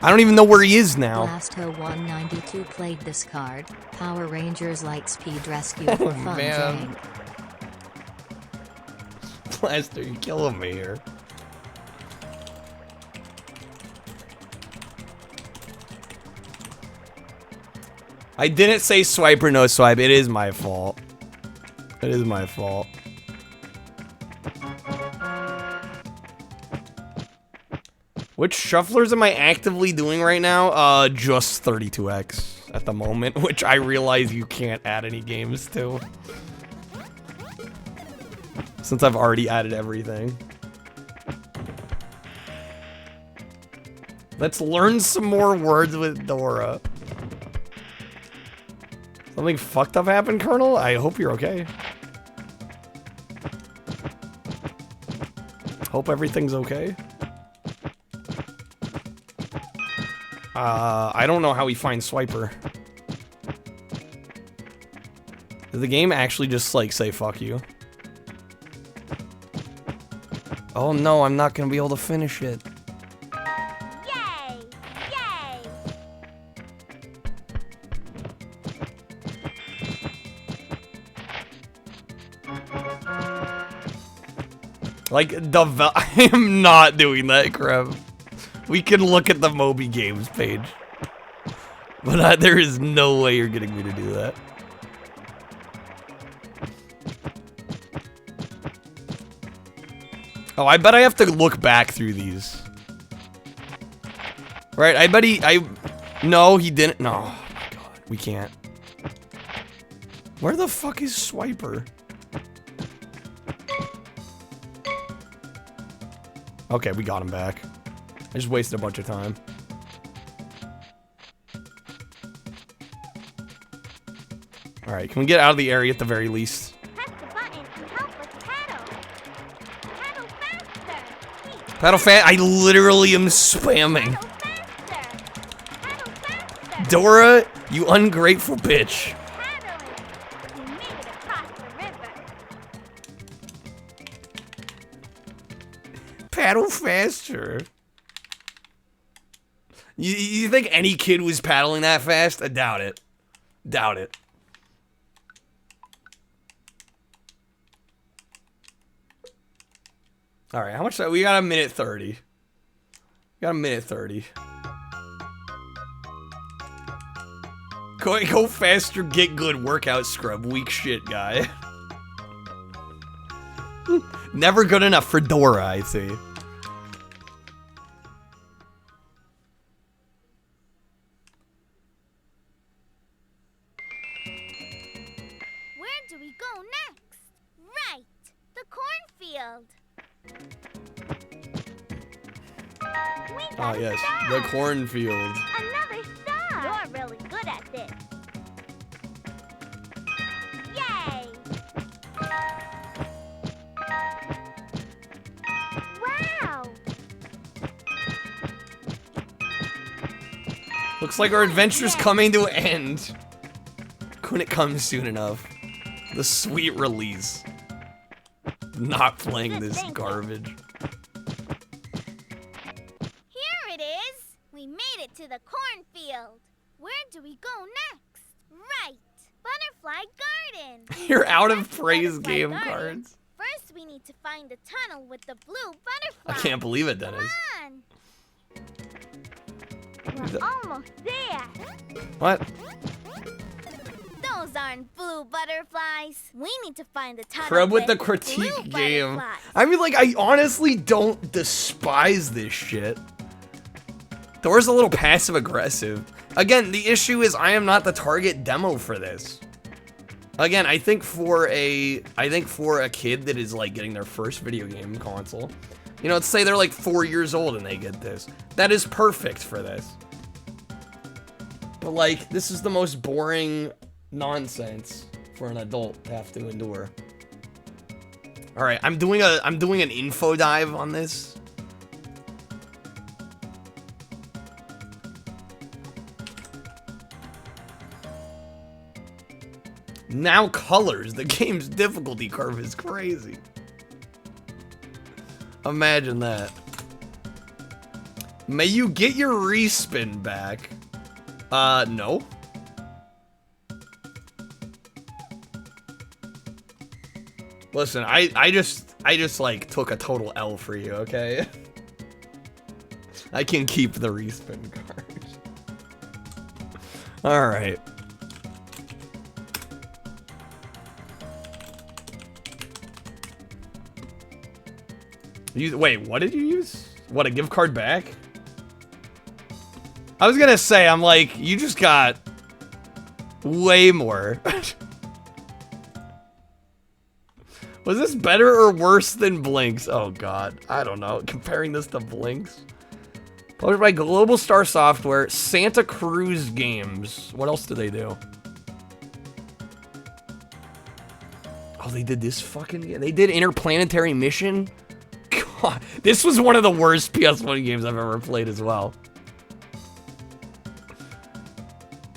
I don't even know where he is now. Blasto 192 played this card. Power Rangers Lightspeed Rescue for fun. man. Jank. Blaster, you're killing me here. I didn't say swipe or no swipe. It is my fault. It is my fault. Which shufflers am I actively doing right now? Just 32X at the moment, which I realize you can't add any games to. Since I've already added everything. Let's learn some more words with Dora. Something fucked up happened, Colonel? I hope you're okay. Hope everything's okay. I don't know how we find Swiper. Did the game actually just, like, say fuck you? Oh no, I'm not gonna be able to finish it. Yay! Yay! Like, I am not doing that, Krev. We can look at the Moby Games page. But there is no way you're getting me to do that. Oh, I bet I have to look back through these. Right, I bet no, he didn't. No, oh my god, we can't. Where the fuck is Swiper? Okay, we got him back. I just wasted a bunch of time. Alright, can we get out of the area at the very least? Press the button to help us paddle. Paddle faster. Paddle fast. I literally am spamming. Paddle faster. Dora, you ungrateful bitch. Paddling. We made it across the river. Paddle faster. You think any kid was paddling that fast? I doubt it. Doubt it. Alright, how much? We got a minute 30. We got a minute 30. Go faster, get good workout scrub. Weak shit, guy. Never good enough for Dora, I see. Where do we go next? Right. The cornfield. We got Oh, yes. a The star. cornfield. Another star. You're really good at this. Yay! Wow! Looks like our adventure's coming to an end. Couldn't it come soon enough? The sweet release. Not playing this garbage. Here it is. We made it to the cornfield. Where do we go next? Right. Butterfly Garden. You're out of That's praise Butterfly game Garden. cards. First, we need to find the tunnel with the blue butterfly. I can't believe it, Dennis. Come on. We're almost there. What? Those aren't blue butterflies. We need to find the tunnel Crub with the blue critique game. butterflies. I mean, like, I honestly don't despise this shit. Thor's a little passive-aggressive. Again, the issue is I am not the target demo for this. Again, I think for a kid that is, like, getting their first video game console, you know, let's say they're, like, 4 years old and they get this. That is perfect for this. But, like, this is the most boring nonsense for an adult to have to endure. All right, I'm doing an info dive on this. Now colors, the game's difficulty curve is crazy. Imagine that. May you get your respin back. No. Listen, I just like took a total L for you, okay? I can keep the respin card. All right. Wait, what did you use? What, a gift card back? I was gonna say, I'm like, you just got way more. Was this better or worse than Blinks? Oh god, I don't know. Comparing this to Blinks. Published by Global Star Software, Santa Cruz Games. What else do they do? Oh, they did this fucking game. They did Interplanetary Mission. God, this was one of the worst PS1 games I've ever played as well.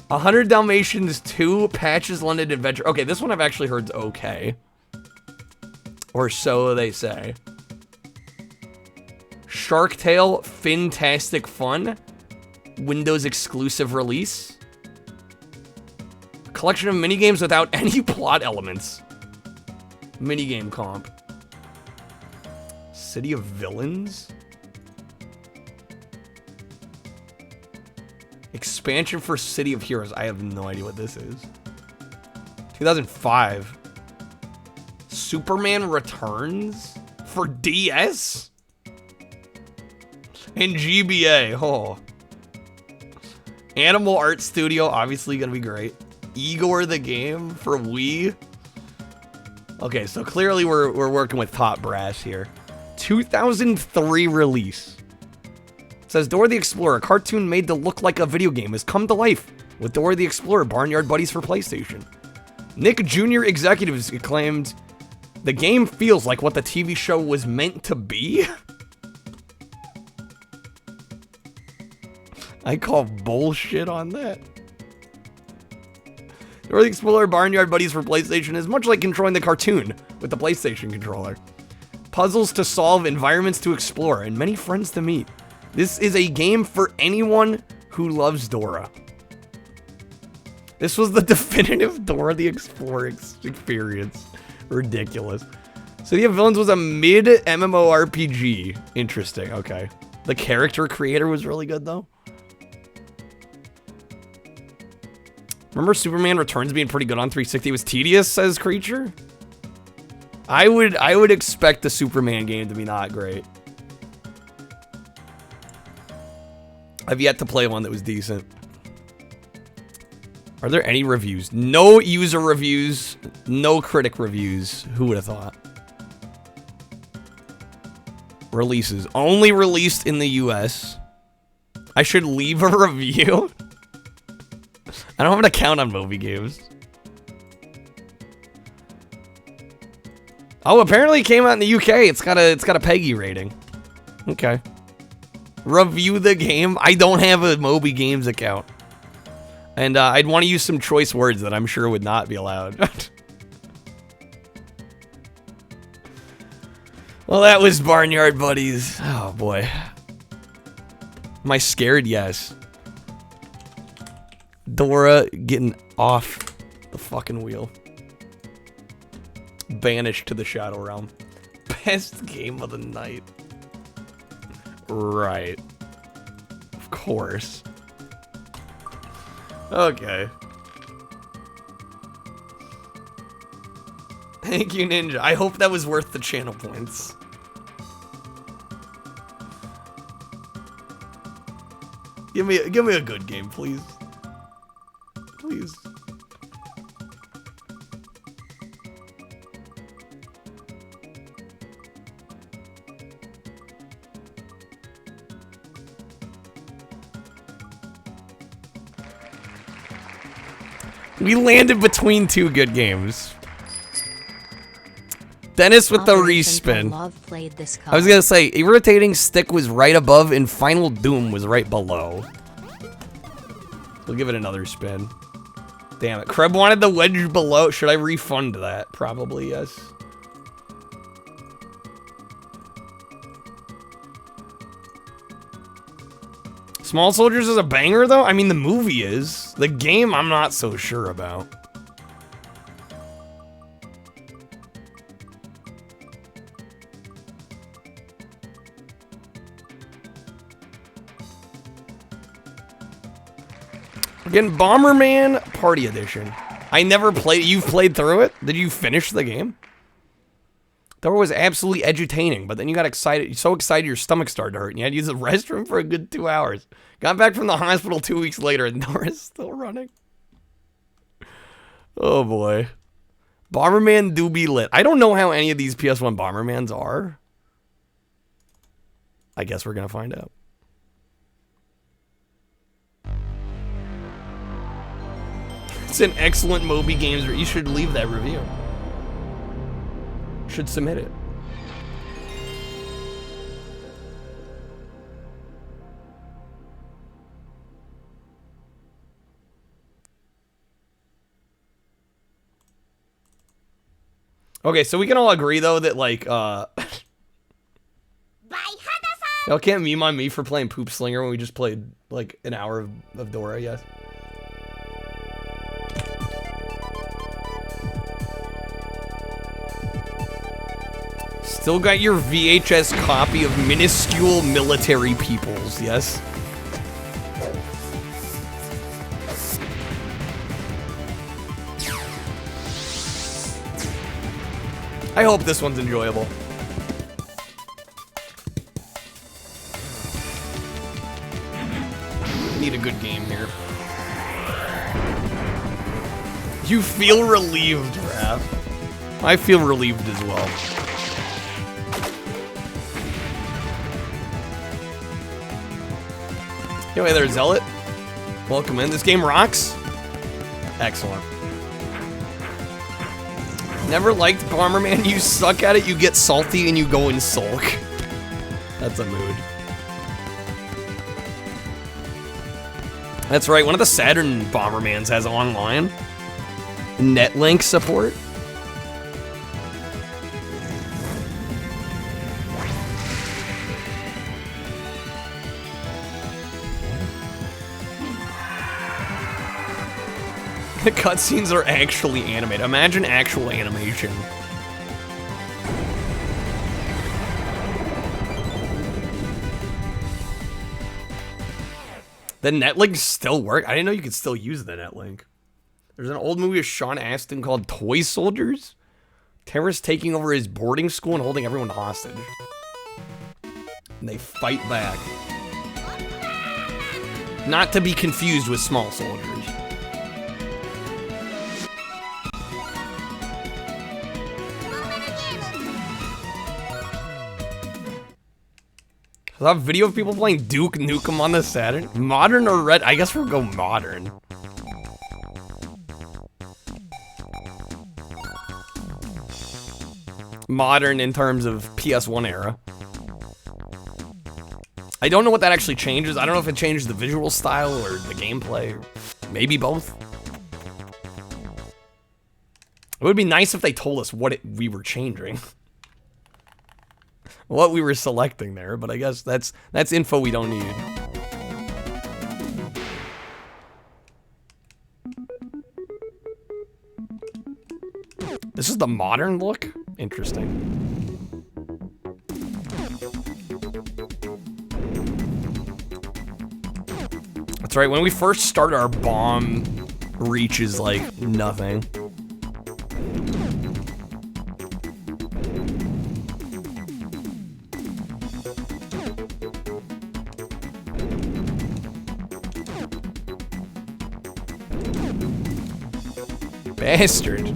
100 Dalmatians 2, Patch's London Adventure. Okay, this one I've actually heard's okay. Or so they say. Shark Tale, Fantastic Fun. Windows exclusive release. A collection of minigames without any plot elements. Minigame comp. City of Villains? Expansion for City of Heroes. I have no idea what this is. 2005. Superman Returns? For DS? And GBA. Oh. Animal Art Studio. Obviously gonna be great. Igor the Game for Wii. Okay, so clearly we're working with top brass here. 2003 release. It says Dora the Explorer, a cartoon made to look like a video game, has come to life with Dora the Explorer Barnyard Buddies for PlayStation. Nick Jr. executives claimed the game feels like what the TV show was meant to be. I call bullshit on that. Dora the Explorer Barnyard Buddies for PlayStation is much like controlling the cartoon with the PlayStation controller. Puzzles to solve, environments to explore, and many friends to meet. This is a game for anyone who loves Dora. This was the definitive Dora the Explorer experience. Ridiculous. City of Villains was a mid MMORPG. Interesting, okay. The character creator was really good though. Remember Superman Returns being pretty good on 360? It was tedious, says Creature. I would expect the Superman game to be not great. I've yet to play one that was decent. Are there any reviews? No user reviews, no critic reviews. Who would have thought? Releases. Only released in the US. I should leave a review? I don't have an account on Moby Games. Oh, apparently it came out in the UK. It's got a Peggy rating. Okay. Review the game. I don't have a Moby Games account. And I'd want to use some choice words that I'm sure would not be allowed. Well, that was Barnyard Buddies. Oh, boy. Am I scared? Yes. Dora getting off the fucking wheel. Banished to the Shadow Realm. Best game of the night. Right. Of course. Okay. Thank you, Ninja. I hope that was worth the channel points. Give me a good game, please. Please. We landed between two good games. Dennis with the respin. I was gonna say, Irritating Stick was right above and Final Doom was right below. We'll give it another spin. Damn it. Kreb wanted the wedge below. Should I refund that? Probably, yes. Small Soldiers is a banger, though? I mean, the movie is. The game, I'm not so sure about. Again, Bomberman Party Edition. I never played. You've played through it? Did you finish the game? Dora was absolutely edutaining, but then you got excited. So excited your stomach started to hurt, and you had to use the restroom for a good 2 hours. Got back from the hospital 2 weeks later, and Dora's still running. Oh boy. Bomberman do be lit. I don't know how any of these PS1 Bombermans are. I guess we're gonna find out. It's an excellent Moby Games. You should leave that review. Should submit it. Okay, so we can all agree though that like y'all can't meme on me for playing Poop Slinger when we just played like an hour of Dora, yes. Still got your VHS copy of Minuscule Military Peoples, yes? I hope this one's enjoyable. Need a good game here. You feel relieved, Raph. I feel relieved as well. Anyway, there, Zealot. Welcome in. This game rocks. Excellent. Never liked Bomberman. You suck at it, you get salty, and you go and sulk. That's a mood. That's right, one of the Saturn Bombermans has online Netlink support. The cutscenes are actually animated. Imagine actual animation. The Netlink still work? I didn't know you could still use the Netlink. There's an old movie with Sean Astin called Toy Soldiers. Terrorists taking over his boarding school and holding everyone hostage. And they fight back. Not to be confused with Small Soldiers. I saw a video of people playing Duke Nukem on the Saturn. Modern or red? I guess we'll go modern. Modern in terms of PS1 era. I don't know what that actually changes. I don't know if it changes the visual style or the gameplay. Or maybe both. It would be nice if they told us what we were changing. What we were selecting there, but I guess that's info we don't need. This is the modern look? Interesting. That's right, when we first start our bomb reaches like nothing. Bastard.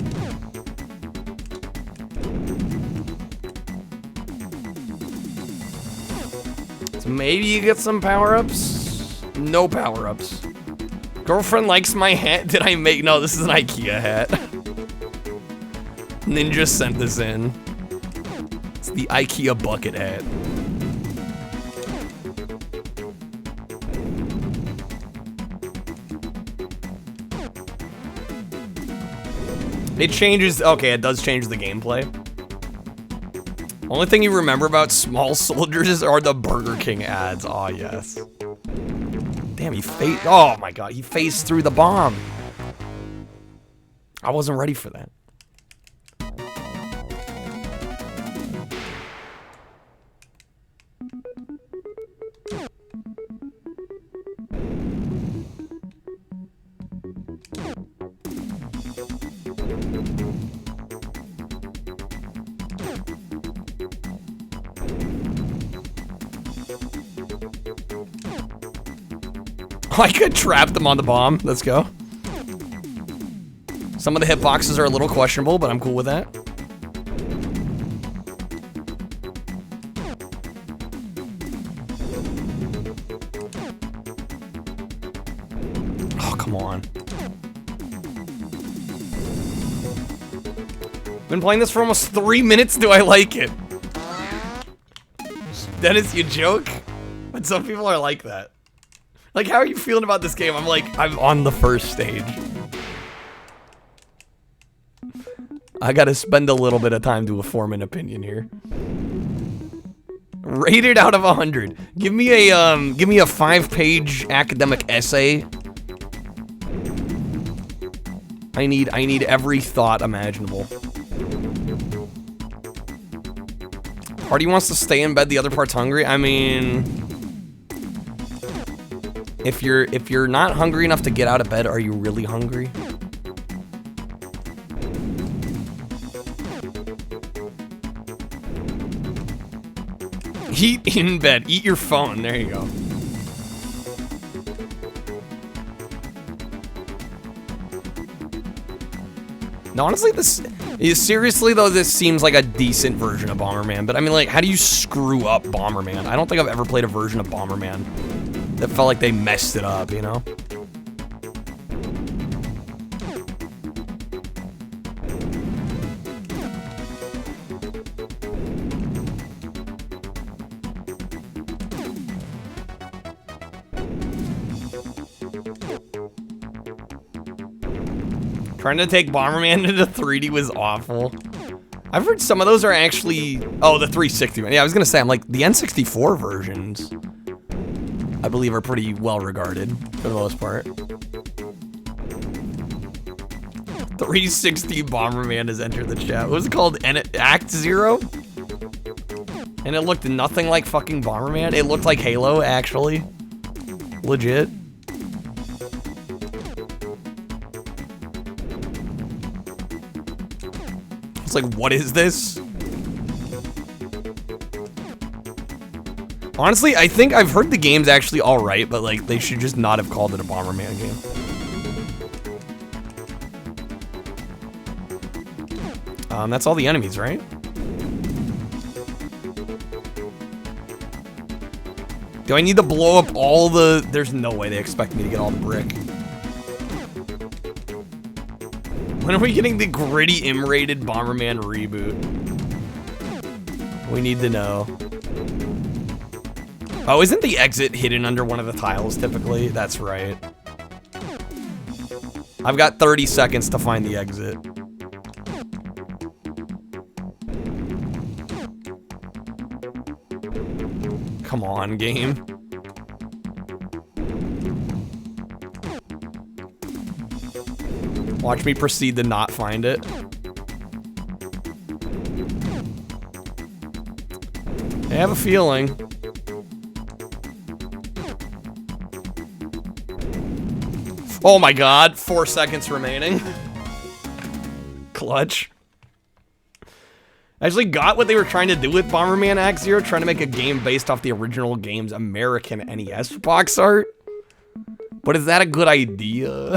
So maybe you get some power-ups? No power-ups. Girlfriend likes my hat. Did I make... No, this is an IKEA hat. Ninja sent this in. It's the IKEA bucket hat. It changes, okay, it does change the gameplay. Only thing you remember about Small Soldiers are the Burger King ads. Oh, yes. Damn, he phased, oh my god, he phased through the bomb. I wasn't ready for that. I could trap them on the bomb. Let's go. Some of the hitboxes are a little questionable, but I'm cool with that. Oh, come on. Been playing this for almost 3 minutes. Do I like it? Dennis, you joke? But some people are like that. Like, how are you feeling about this game? I'm like, I'm on the first stage. I gotta spend a little bit of time to form an opinion here. Rated out of 100. Give me a 5-page academic essay. I need every thought imaginable. Party wants to stay in bed, the other part's hungry. I mean, if you're not hungry enough to get out of bed, are you really hungry? Eat in bed. Eat your phone. There you go. No, honestly, seriously though, this seems like a decent version of Bomberman. But I mean, like, how do you screw up Bomberman? I don't think I've ever played a version of Bomberman that felt like they messed it up, you know? Trying to take Bomberman into 3D was awful. I've heard some of those are actually... Oh, the 360 one. Yeah, I was gonna say, I'm like, the N64 versions, I believe, are pretty well regarded, for the most part. 360 Bomberman has entered the chat. What was it called? Act Zero? And it looked nothing like fucking Bomberman. It looked like Halo, actually. Legit. It's like, what is this? Honestly, I think I've heard the game's actually alright, but like, they should just not have called it a Bomberman game. That's all the enemies, right? Do I need to blow up all the... There's no way they expect me to get all the brick. When are we getting the gritty M-rated Bomberman reboot? We need to know. Oh, isn't the exit hidden under one of the tiles typically? That's right. I've got 30 seconds to find the exit. Come on, game. Watch me proceed to not find it. I have a feeling. Oh my god, 4 seconds remaining. Clutch. I actually got what they were trying to do with Bomberman Act Zero, trying to make a game based off the original game's American NES box art. But is that a good idea?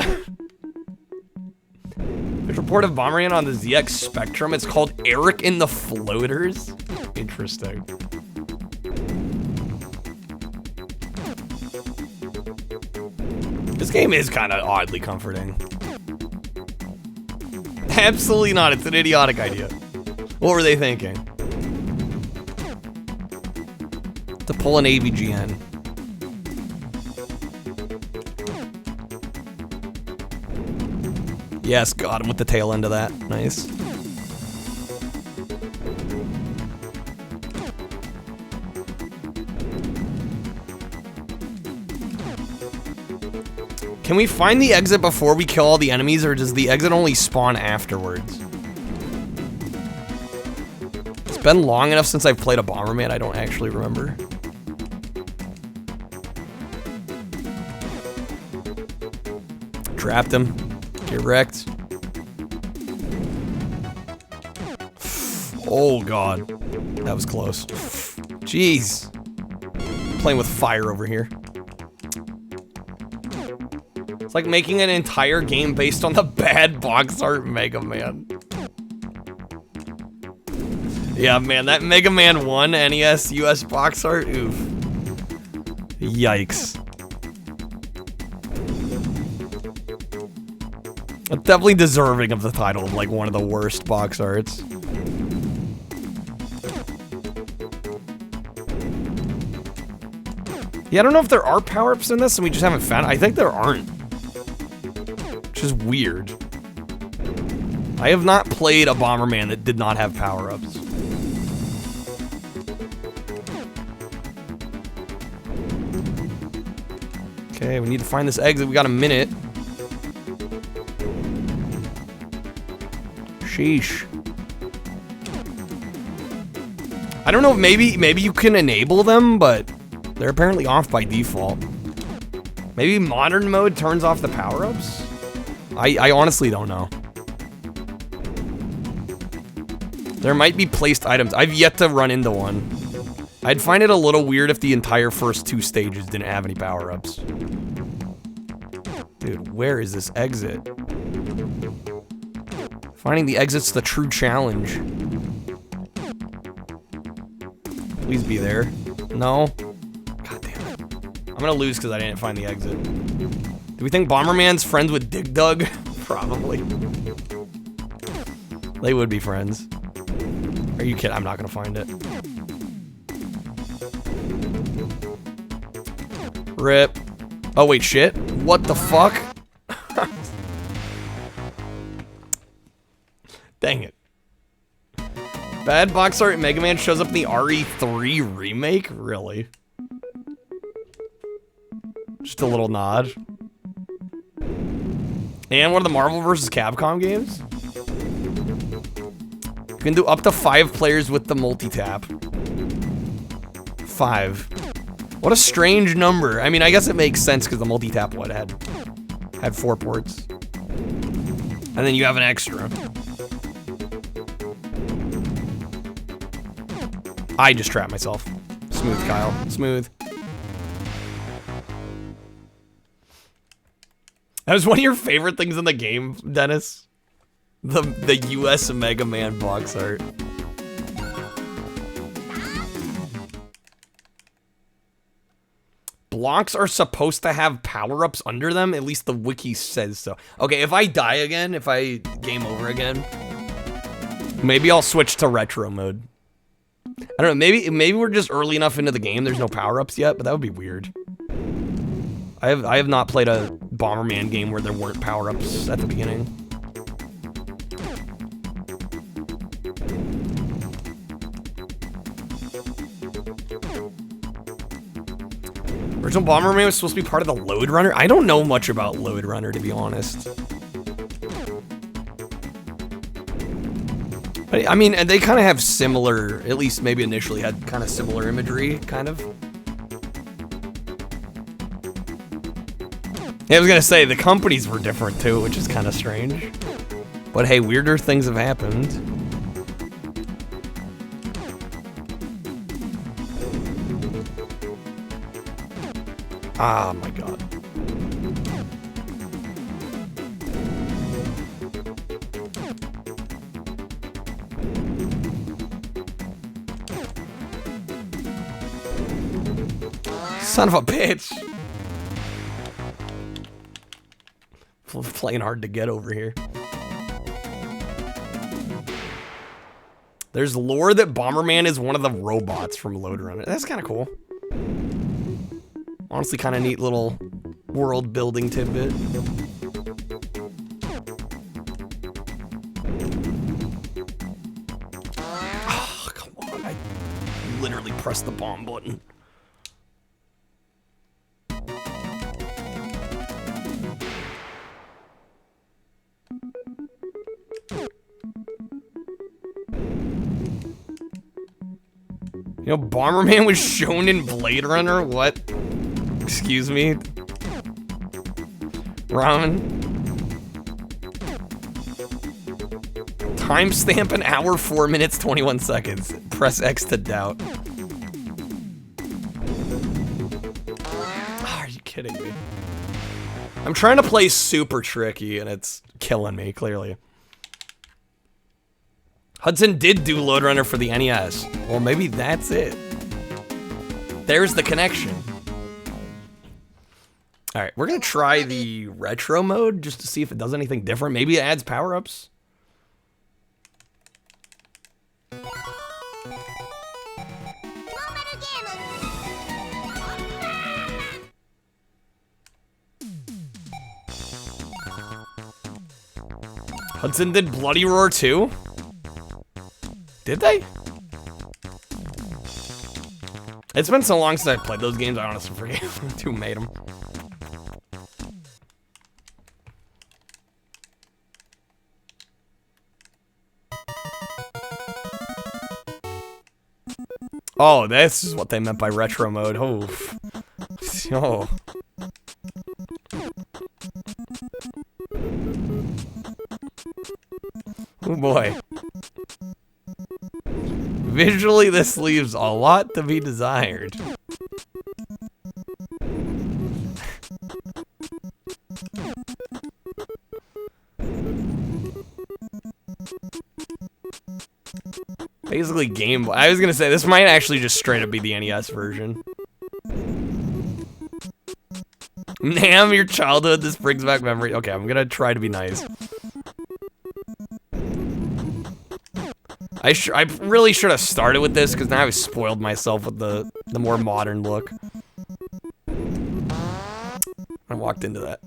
There's a report of Bomberman on the ZX Spectrum. It's called Eric and the Floaters. Interesting. This game is kind of oddly comforting. Absolutely not. It's an idiotic idea. What were they thinking? To pull an AVGN. Yes, got him with the tail end of that. Nice. Can we find the exit before we kill all the enemies, or does the exit only spawn afterwards? It's been long enough since I've played a Bomberman, I don't actually remember. Trapped him. Get wrecked. Oh god. That was close. Jeez. Playing with fire over here. It's like making an entire game based on the bad box art Mega Man. Yeah, man, that Mega Man 1 NES US box art, oof. Yikes. Definitely deserving of the title of like one of the worst box arts. Yeah, I don't know if there are power-ups in this and we just haven't found it. I think there aren't. Which is weird. I have not played a Bomberman that did not have power-ups. Okay, we need to find this exit. We got a minute. Sheesh. I don't know, maybe you can enable them, but they're apparently off by default. Maybe modern mode turns off the power-ups? I honestly don't know. There might be placed items. I've yet to run into one. I'd find it a little weird if the entire first 2 stages didn't have any power-ups. Dude, where is this exit? Finding the exit's the true challenge. Please be there. No? God damn it. I'm gonna lose because I didn't find the exit. Do we think Bomberman's friends with Dig Dug? Probably. They would be friends. Are you kidding? I'm not gonna find it. Rip. Oh wait, shit. What the fuck? Dang it. Bad box art Mega Man shows up in the RE3 remake? Really? Just a little nod. And one of the Marvel vs. Capcom games? You can do up to 5 players with the multi-tap. 5. What a strange number. I mean, I guess it makes sense because the multi-tap one had 4 ports. And then you have an extra. I just trapped myself. Smooth, Kyle. Smooth. That was one of your favorite things in the game, Dennis? The US Mega Man box art. Blocks are supposed to have power-ups under them, at least the wiki says so. Okay, if I die again, if I game over again, maybe I'll switch to retro mode. I don't know, maybe we're just early enough into the game, there's no power-ups yet, but that would be weird. I have not played a Bomberman game where there weren't power-ups at the beginning. Original Bomberman was supposed to be part of the Load Runner? I don't know much about Load Runner, to be honest. But, I mean, they kind of have similar, at least maybe initially had kind of similar imagery, kind of. Yeah, I was gonna say, the companies were different too, which is kind of strange. But hey, weirder things have happened. Ah, my God. Son of a bitch. Playing hard to get over here. There's lore that Bomberman is one of the robots from Load Runner. That's kind of cool. Honestly, kind of neat little world building tidbit. Oh, come on. I literally pressed the bomb button. You know, Bomberman was shown in Blade Runner? What? Excuse me? Ramen? Timestamp an hour, 4 minutes, 21 seconds. Press X to doubt. Oh, are you kidding me? I'm trying to play super tricky and it's killing me, clearly. Hudson did do Load Runner for the NES. Well, maybe that's it. There's the connection. Alright, we're gonna try the retro mode just to see if it does anything different. Maybe it adds power-ups. Hudson did Bloody Roar too? Did they? It's been so long since I played those games, I honestly forget who made them. Oh, this is what they meant by retro mode. Oh. Oh. Oh boy. Visually, this leaves a lot to be desired. Basically, Game Boy. I was gonna say, this might actually just straight up be the NES version. Damn, your childhood, this brings back memory. Okay, I'm gonna try to be nice. I really should have started with this, because now I've spoiled myself with the more modern look. I walked into that.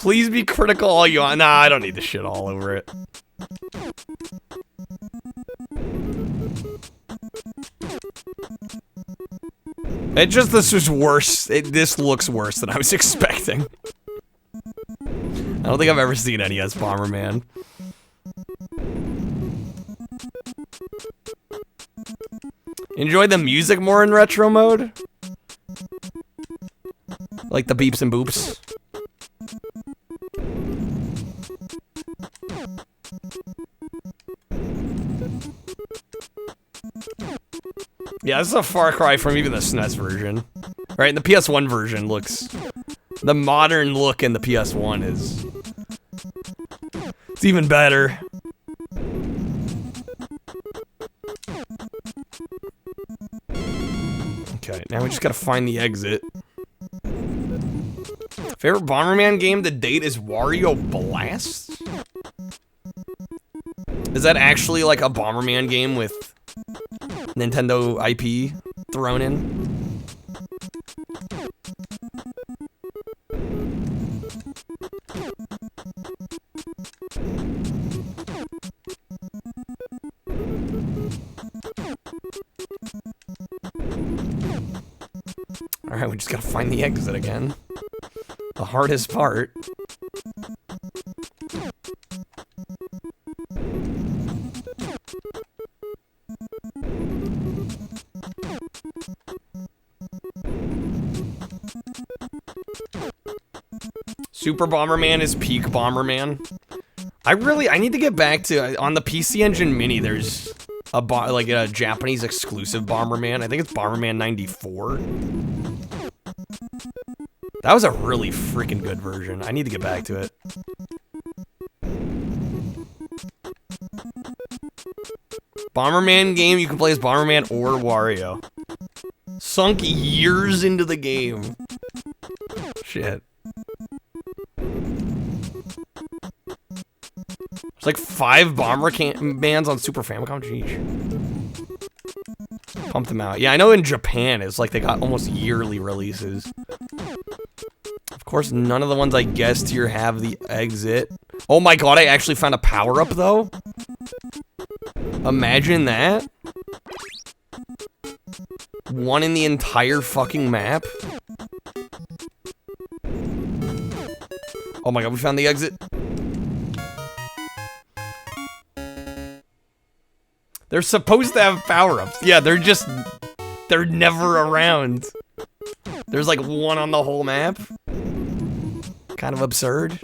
Please be critical all you want. Nah, I don't need to shit all over it. This was worse. This looks worse than I was expecting. I don't think I've ever seen NES Bomberman. Enjoy the music more in retro mode? Like the beeps and boops. Yeah, this is a far cry from even the SNES version. Right, and the PS1 version looks... The modern look in the PS1 is... It's even better. Okay, now we just gotta find the exit. Favorite Bomberman game to date is Wario Blast? Is that actually like a Bomberman game with Nintendo IP thrown in? Alright, we just gotta find the exit again. The hardest part. Super Bomberman is peak Bomberman. I need to get back to, on the PC Engine Mini, there's a Japanese exclusive Bomberman. I think it's Bomberman 94. That was a really freaking good version. I need to get back to it. Bomberman game you can play as Bomberman or Wario. Sunk years into the game. Shit. It's like 5 Bombermans on Super Famicom. Jeez. Pump them out. Yeah, I know in Japan it's like they got almost yearly releases. Of course, none of the ones I guessed here have the exit. Oh my god, I actually found a power-up, though? Imagine that. One in the entire fucking map. Oh my god, we found the exit. They're supposed to have power-ups. Yeah, they're never around. There's like one on the whole map. Kind of absurd.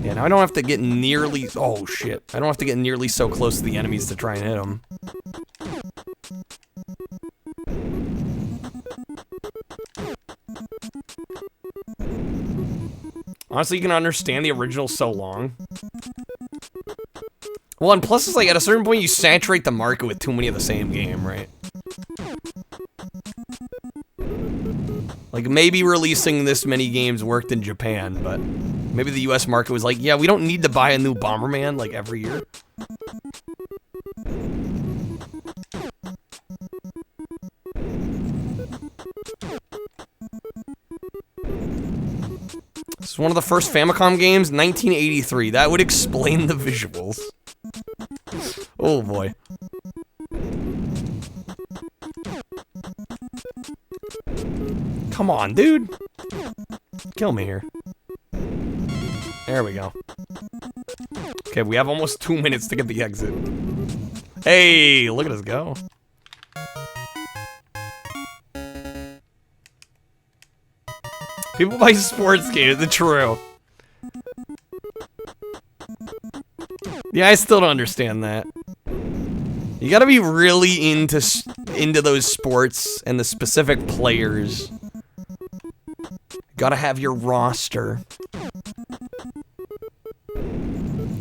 Yeah, now I don't have to get nearly... Oh, shit. I don't have to get nearly so close to the enemies to try and hit them. Honestly, you can understand the original so long. Well, and plus it's like, at a certain point you saturate the market with too many of the same game, right? Like, maybe releasing this many games worked in Japan, but maybe the US market was like, yeah, we don't need to buy a new Bomberman, like, every year. This is one of the first Famicom games, 1983. That would explain the visuals. Oh boy. Come on, dude. Kill me here. There we go. Okay, we have almost 2 minutes to get the exit. Hey, look at us go. People buy sports games, it's true. Yeah, I still don't understand that. You gotta be really into those sports and the specific players. Gotta have your roster.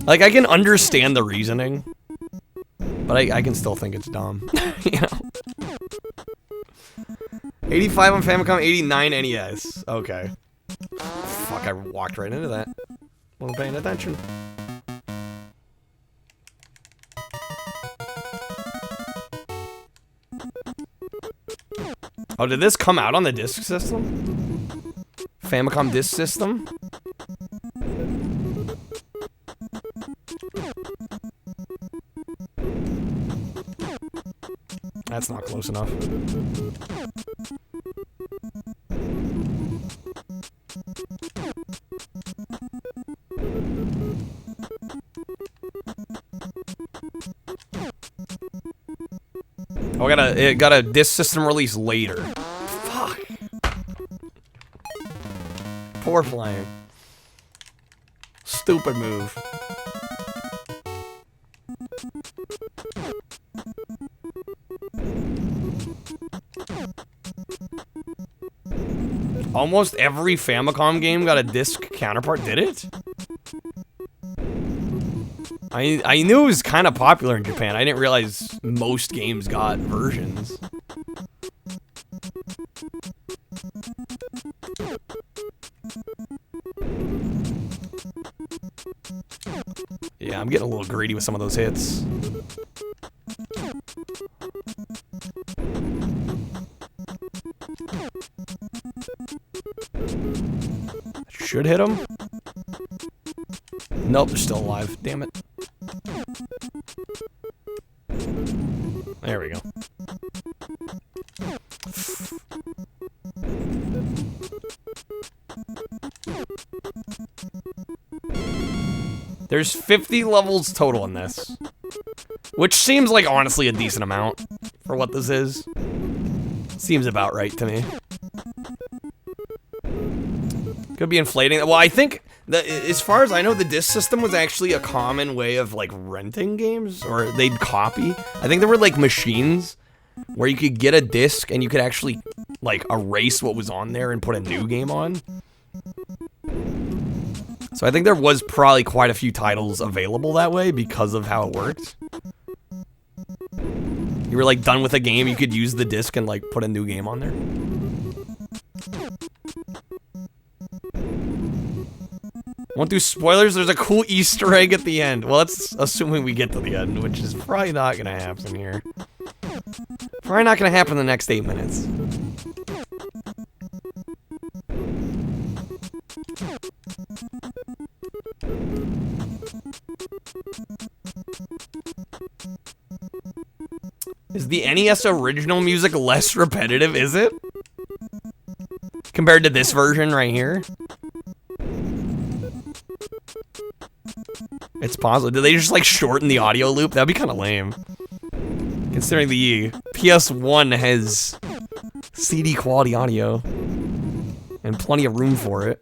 Like, I can understand the reasoning, but I can still think it's dumb. You know? 85 on Famicom, 89 NES. Okay. Fuck, I walked right into that. Wasn't paying attention. Oh, did this come out on the disc system? Famicom disc system? That's not close enough. Oh, it got a disc system release later. Fuck. Poor playing. Stupid move. Almost every Famicom game got a disc counterpart, did it? I knew it was kind of popular in Japan. I didn't realize most games got versions. Yeah, I'm getting a little greedy with some of those hits. Should hit him. Nope, they're still alive. Damn it. There we go. There's 50 levels total in this, which seems like honestly a decent amount for what this is. Seems about right to me. Could be inflating. Well, I think that as far as I know, the disc system was actually a common way of like renting games, or they'd copy. I think there were like machines where you could get a disc and you could actually like erase what was on there and put a new game on. So I think there was probably quite a few titles available that way because of how it worked. You were like done with a game, you could use the disc and like put a new game on there. Won't do spoilers, there's a cool Easter egg at the end. Well, that's assuming we get to the end, which is probably not gonna happen here. Probably not gonna happen in the next 8 minutes. Is the NES original music less repetitive, is it? Compared to this version right here? It's possible. Did they just like shorten the audio loop? That'd be kind of lame. Considering the PS1 has CD quality audio and plenty of room for it.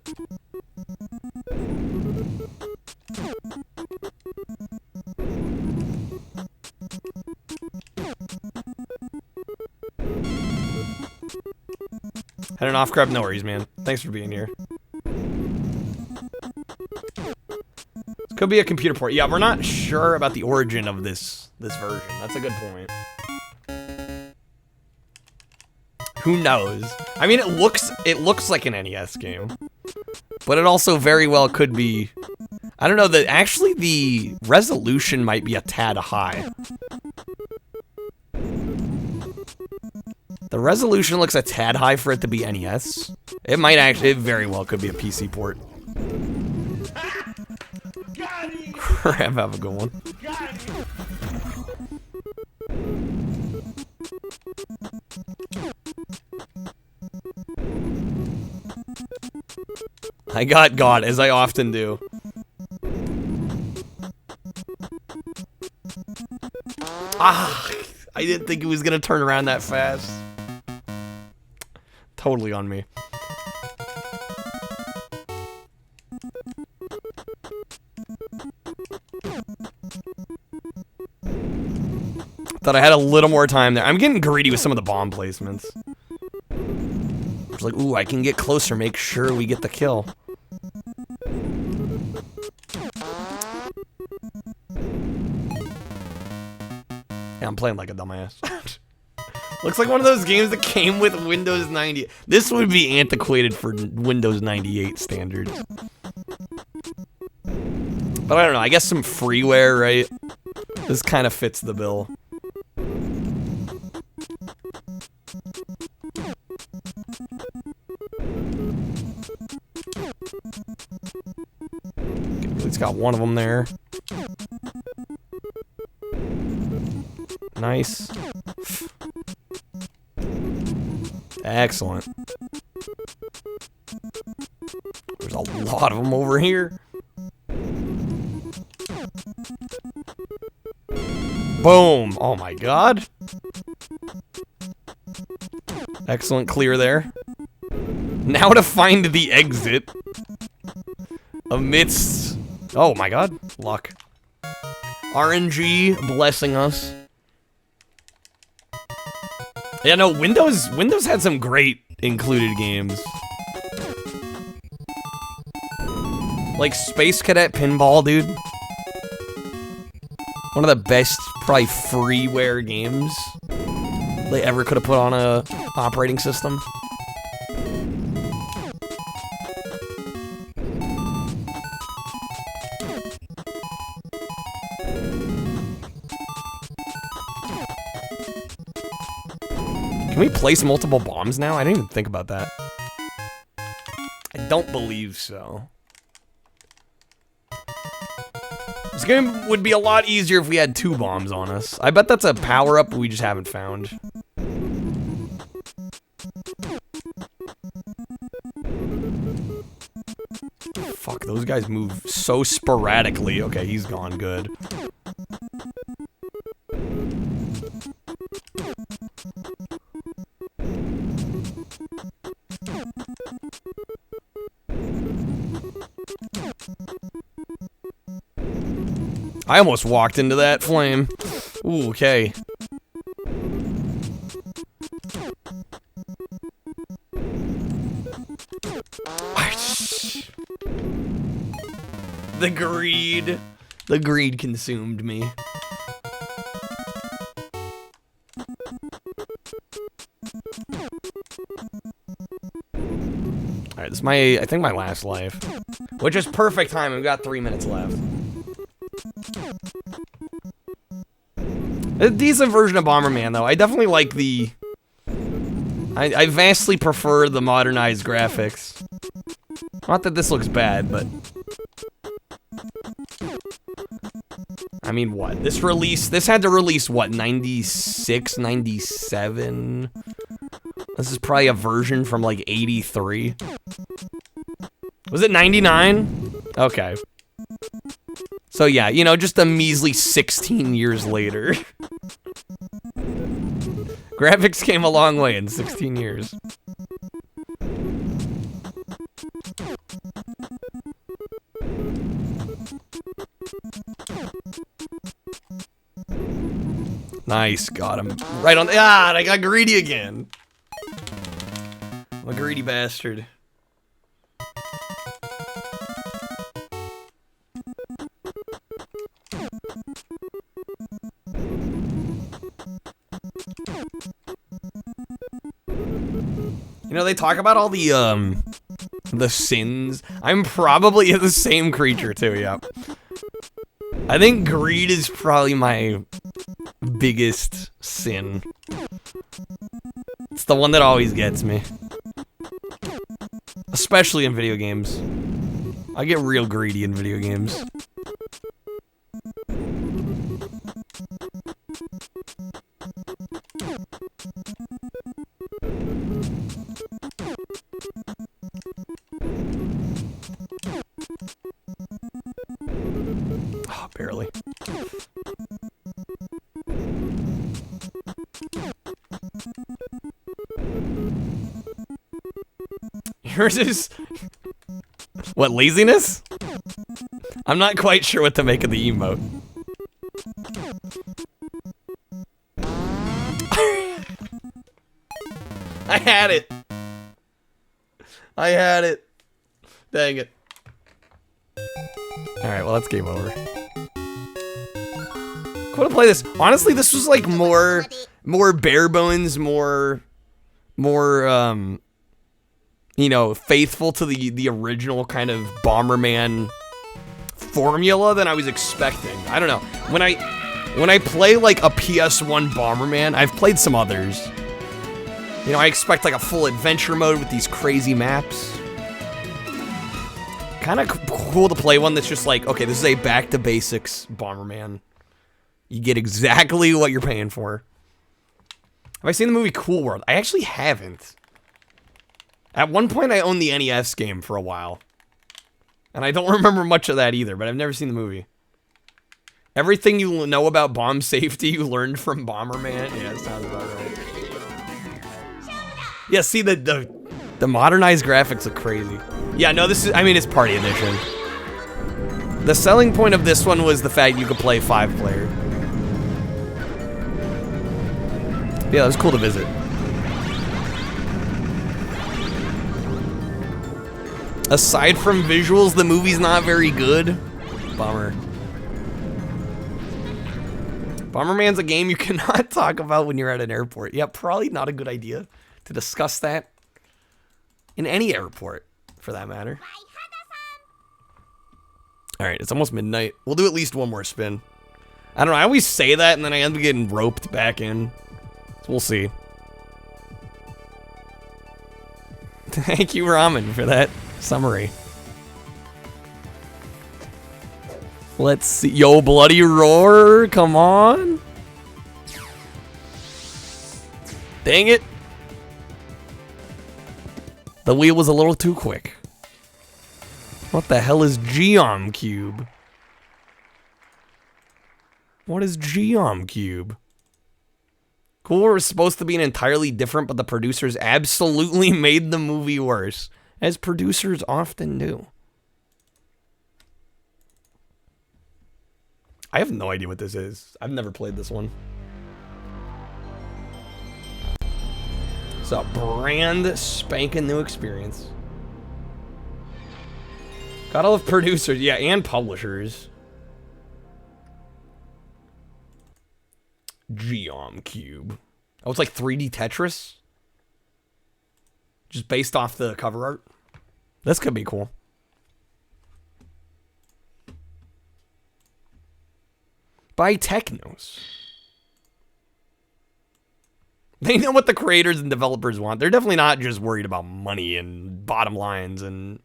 Heading off, crap. No worries, man. Thanks for being here. Could be a computer port. Yeah, we're not sure about the origin of this version. That's a good point. Who knows? I mean, it looks like an NES game, but it also very well could be. I don't know. That actually the resolution might be a tad high. The resolution looks a tad high for it to be NES. It might actually. It very well could be a PC port. Crap, have a good one. I got God, as I often do. Ah, I didn't think it was gonna turn around that fast. Totally on me. Thought I had a little more time there. I'm getting greedy with some of the bomb placements. It's like, ooh, I can get closer, make sure we get the kill. Yeah, I'm playing like a dumbass. Looks like one of those games that came with Windows 90. This would be antiquated for Windows 98 standards. But I don't know, I guess some freeware, right? This kind of fits the bill. Okay, it's got one of them there. Nice. Excellent. There's a lot of them over here. Boom! Oh my god. Excellent clear there. Now to find the exit. Amidst... Oh my god. Luck. RNG blessing us. Yeah, no, Windows had some great included games. Like Space Cadet Pinball, dude. One of the best, probably, freeware games they ever could have put on a operating system. Can we place multiple bombs now? I didn't even think about that. I don't believe so. This game would be a lot easier if we had 2 bombs on us. I bet that's a power-up we just haven't found. Fuck, those guys move so sporadically. Okay, he's gone. Good. I almost walked into that flame. Ooh, okay. The greed. The greed consumed me. Alright, this is I think my last life. Which is perfect time, we've got 3 minutes left. A decent version of Bomberman, though. I definitely like the... I vastly prefer the modernized graphics. Not that this looks bad, but... I mean, what? This had to release, what, 96, 97? This is probably a version from, like, 83. Was it 99? Okay. So yeah, you know, just a measly 16 years later. Graphics came a long way in 16 years. Nice, got him. Right on. Ah, I got greedy again. I'm a greedy bastard. You know, they talk about all the sins. I'm probably the same creature too, yep. I think greed is probably my biggest sin. It's the one that always gets me. Especially in video games. I get real greedy in video games. Oh, barely. Yours is... What, laziness? I'm not quite sure what to make of the emote. I had it. I had it. Dang it. Alright, well, that's game over. Cool to play this. Honestly, this was like more bare bones, more, you know, faithful to the original kind of Bomberman formula than I was expecting. I don't know. When I play like a PS1 Bomberman, I've played some others. You know, I expect like a full adventure mode with these crazy maps. kind of cool to play one that's just like, okay, this is a back to basics Bomberman. You get exactly what you're paying for. Have I seen the movie Cool World? I actually haven't. At one point, I owned the NES game for a while. And I don't remember much of that either, but I've never seen the movie. Everything you know about bomb safety, you learned from Bomberman. Yeah, sounds about right. Yeah, see, the modernized graphics look crazy. Yeah, no, this is, I mean, it's Party Edition. The selling point of this one was the fact you could play 5-player. Yeah, it was cool to visit. Aside from visuals, the movie's not very good. Bummer. Bomberman's a game you cannot talk about when you're at an airport. Yeah, probably not a good idea to discuss that in any airport, for that matter. Alright, it's almost midnight. We'll do at least one more spin. I don't know, I always say that and then I end up getting roped back in. So we'll see. Thank you, Ramen, for that summary. Let's see. Yo, Bloody Roar, come on. Dang it. The wheel was a little too quick. What the hell is Geom Cube? What is Geom Cube? Cool was supposed to be an entirely different, but the producers absolutely made the movie worse, as producers often do. I have no idea what this is. I've never played this one. It's a brand spanking new experience. Gotta love producers, yeah, and publishers. Geom Cube. Oh, it's like 3D Tetris? Just based off the cover art? This could be cool. By Technos. They know what the creators and developers want. They're definitely not just worried about money and bottom lines and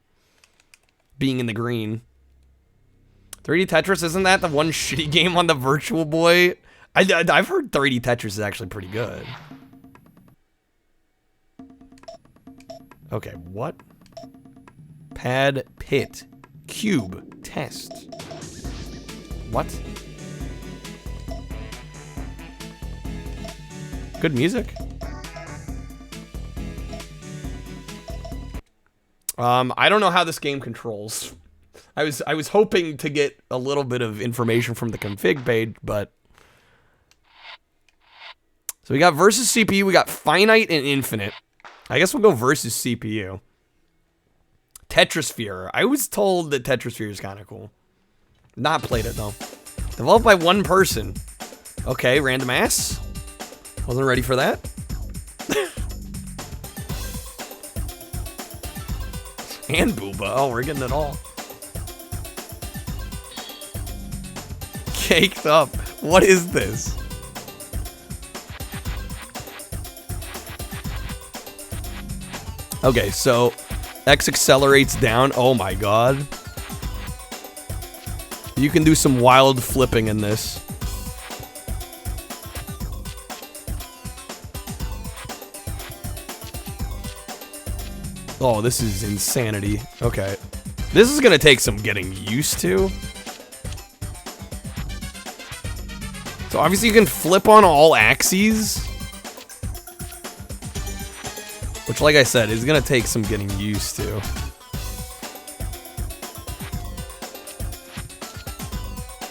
being in the green. 3D Tetris, isn't that the one shitty game on the Virtual Boy? I've heard 3D Tetris is actually pretty good. Okay, what? Pad Pit Cube Test. What? Good music. I don't know how this game controls. I was hoping to get a little bit of information from the config page, but so we got versus CPU, we got finite and infinite. I guess we'll go versus CPU. Tetrisphere. I was told that Tetrisphere is kind of cool. Not played it though. Developed by one person. Okay, random ass. Wasn't ready for that. And Booba. Oh, we're getting it all. Caked up. What is this? Okay, so X accelerates down. Oh my god. You can do some wild flipping in this. Oh, this is insanity. Okay. This is gonna take some getting used to. So obviously you can flip on all axes. Which, like I said, is gonna take some getting used to.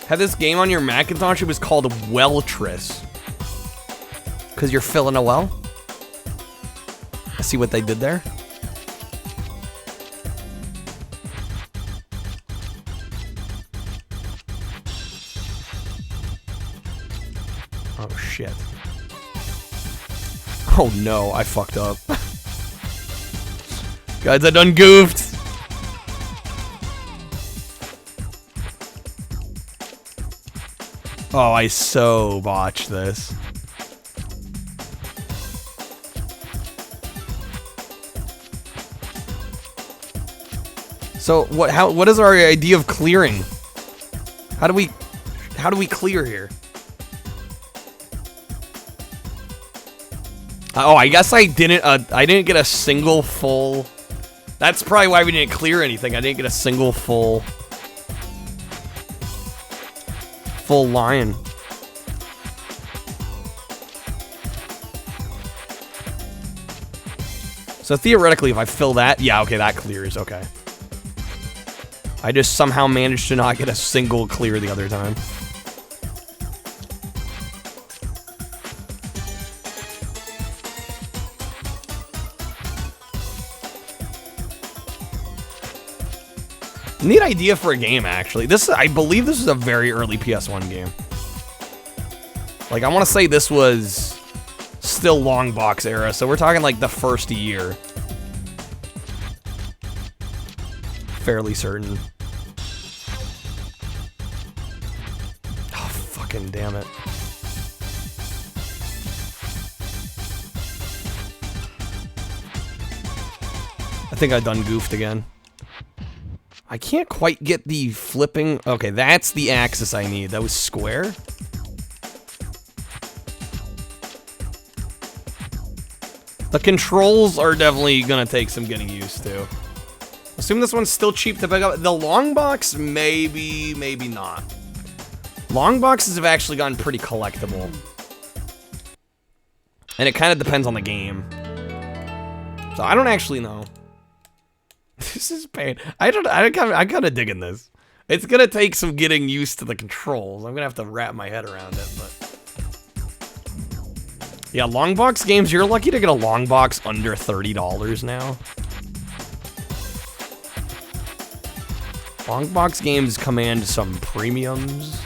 Had this game on your Macintosh, it was called Welltris. Because you're filling a well. I see what they did there. Oh, shit. Oh, no, I fucked up. Guys, I done goofed. Oh, I so botched this. So what is our idea of clearing? How do we clear here? Oh, I guess I didn't get a single full. That's probably why we didn't clear anything. I didn't get a single full line. So theoretically, if I fill that, yeah, okay, that clears, okay. I just somehow managed to not get a single clear the other time. Neat idea for a game, actually. I believe this is a very early PS1 game. Like, I want to say this was still long box era, so we're talking like the first year. Fairly certain. Oh, fucking damn it. I think I done goofed again. I can't quite get the flipping. Okay, that's the axis I need. That was square. The controls are definitely gonna take some getting used to. Assume this one's still cheap to pick up. The long box, maybe not. Long boxes have actually gotten pretty collectible. And it kind of depends on the game. So I don't actually know. This is pain. I'm kind of digging this. It's gonna take some getting used to the controls. I'm gonna have to wrap my head around it, but yeah, long box games. You're lucky to get a long box under $30 now. Long box games command some premiums.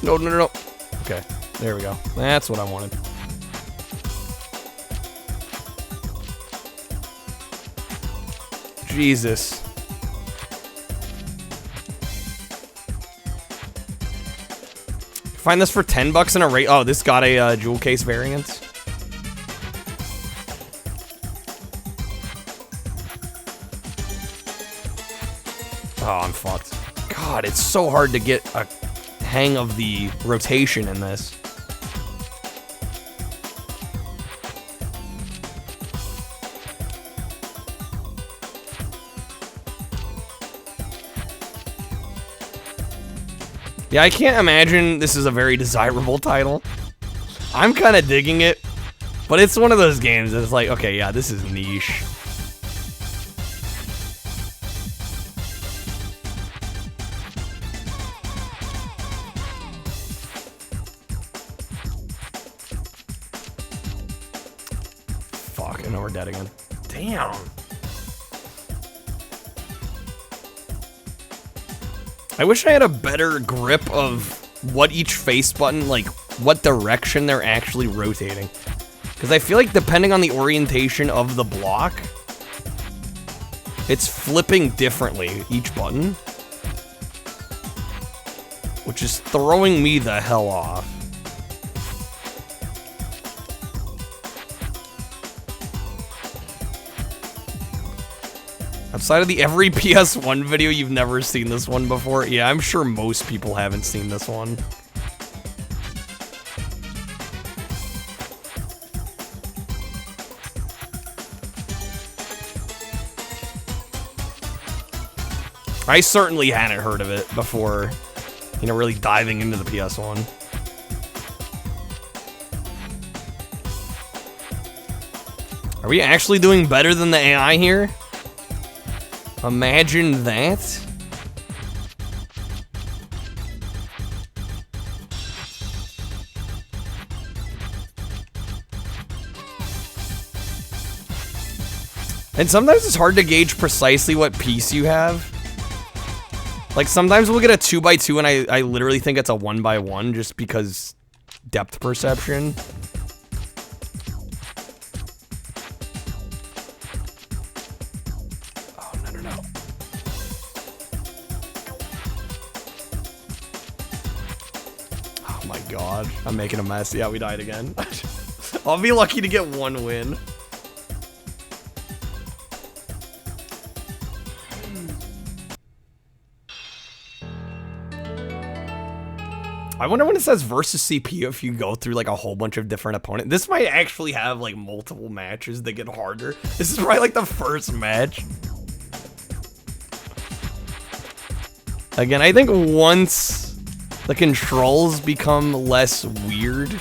No. Okay, there we go. That's what I wanted. Jesus. Find this for $10 in a rate. Oh, this got a jewel case variant. Oh, I'm fucked. God, it's so hard to get a hang of the rotation in this. Yeah, I can't imagine this is a very desirable title. I'm kind of digging it, but it's one of those games that's like, okay, yeah, this is niche. Fuck, I know we're dead again. Damn. I wish I had a better grip of what each face button, like, what direction they're actually rotating. Because I feel like depending on the orientation of the block, it's flipping differently, each button. Which is throwing me the hell off. Outside of the every PS1 video, you've never seen this one before? Yeah, I'm sure most people haven't seen this one. I certainly hadn't heard of it before, you know, really diving into the PS1. Are we actually doing better than the AI here? Imagine that. And sometimes it's hard to gauge precisely what piece you have. Like, sometimes we'll get a 2x2 and I literally think it's a 1x1 just because depth perception. Oh my god. I'm making a mess. Yeah, we died again. I'll be lucky to get one win. I wonder when it says versus CPU if you go through like a whole bunch of different opponents. This might actually have like multiple matches that get harder. This is probably like the first match. Again, I think once the controls become less weird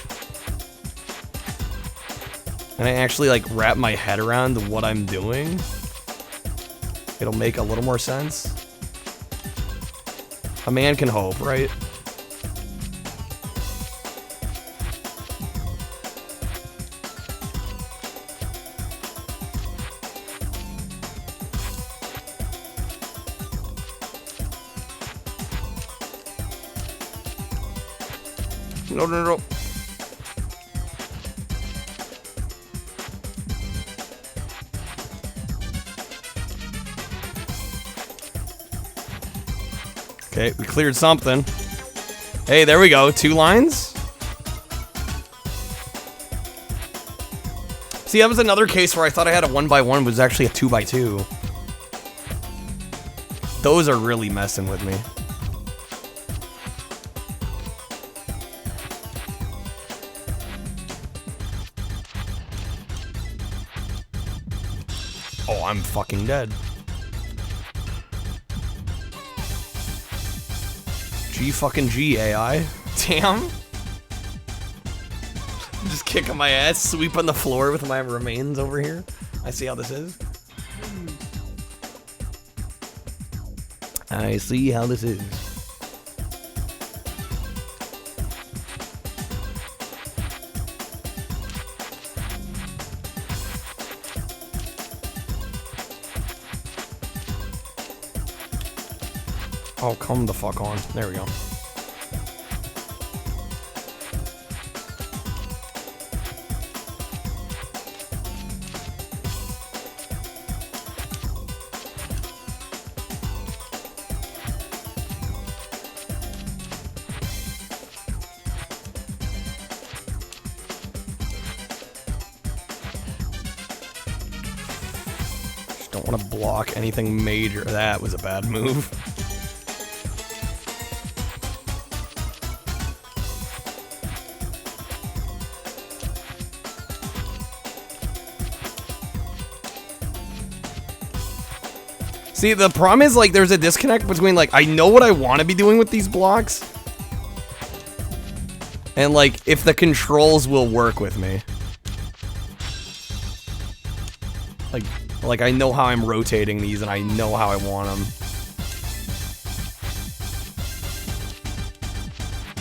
and I actually like wrap my head around what I'm doing, it'll make a little more sense. A man can hope, right? No, no, no. Okay, we cleared something. Hey, there we go. 2 lines. See, that was another case where I thought I had a 1x1, but it was actually a 2x2. Those are really messing with me. Oh, I'm fucking dead. G fucking G, AI. Damn. I'm just kicking my ass, sweeping the floor with my remains over here. I see how this is. I see how this is. Oh, come the fuck on. There we go. Just don't want to block anything major. That was a bad move. See, the problem is, like, there's a disconnect between, like, I know what I want to be doing with these blocks. And, like, if the controls will work with me. Like, I know how I'm rotating these, and I know how I want them.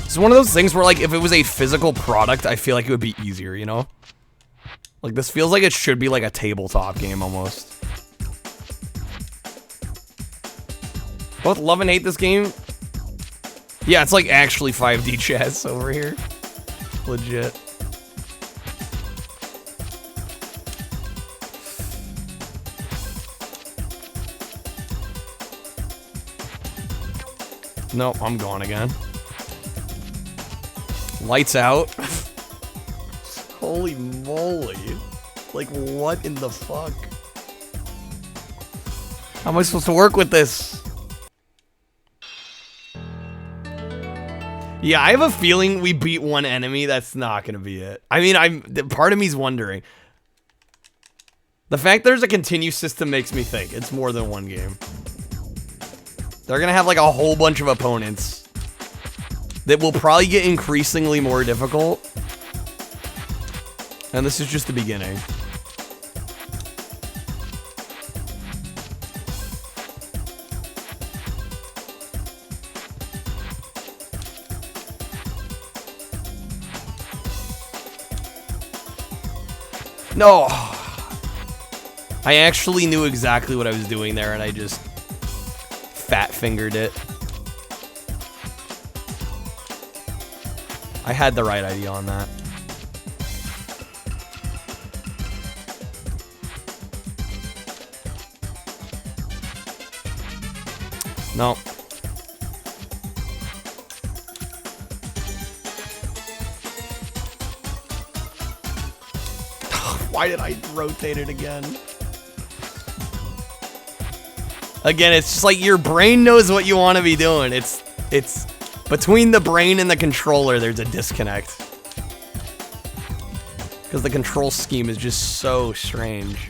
It's one of those things where, like, if it was a physical product, I feel like it would be easier, you know? Like, this feels like it should be, like, a tabletop game, almost. Both love and hate this game. Yeah, it's like actually 5D chess over here. Legit. No, I'm gone again. Lights out. Holy moly. Like, what in the fuck? How am I supposed to work with this? Yeah, I have a feeling we beat one enemy. That's not gonna be it. I mean, part of me's wondering. The fact there's a continue system makes me think it's more than one game. They're gonna have like a whole bunch of opponents that will probably get increasingly more difficult. And this is just the beginning. No! I actually knew exactly what I was doing there, and I just fat-fingered it. I had the right idea on that. No. Why did I rotate it again? Again, it's just like your brain knows what you want to be doing. It's between the brain and the controller, there's a disconnect. Because the control scheme is just so strange.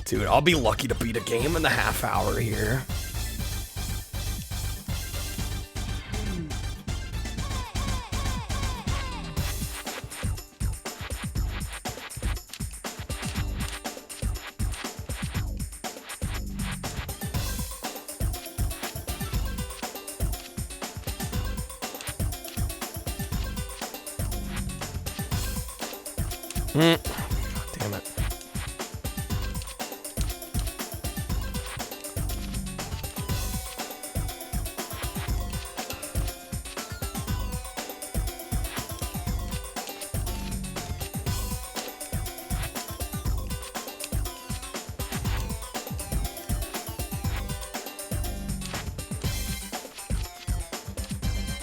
Dude, I'll be lucky to beat a game in the half hour here. Damn it.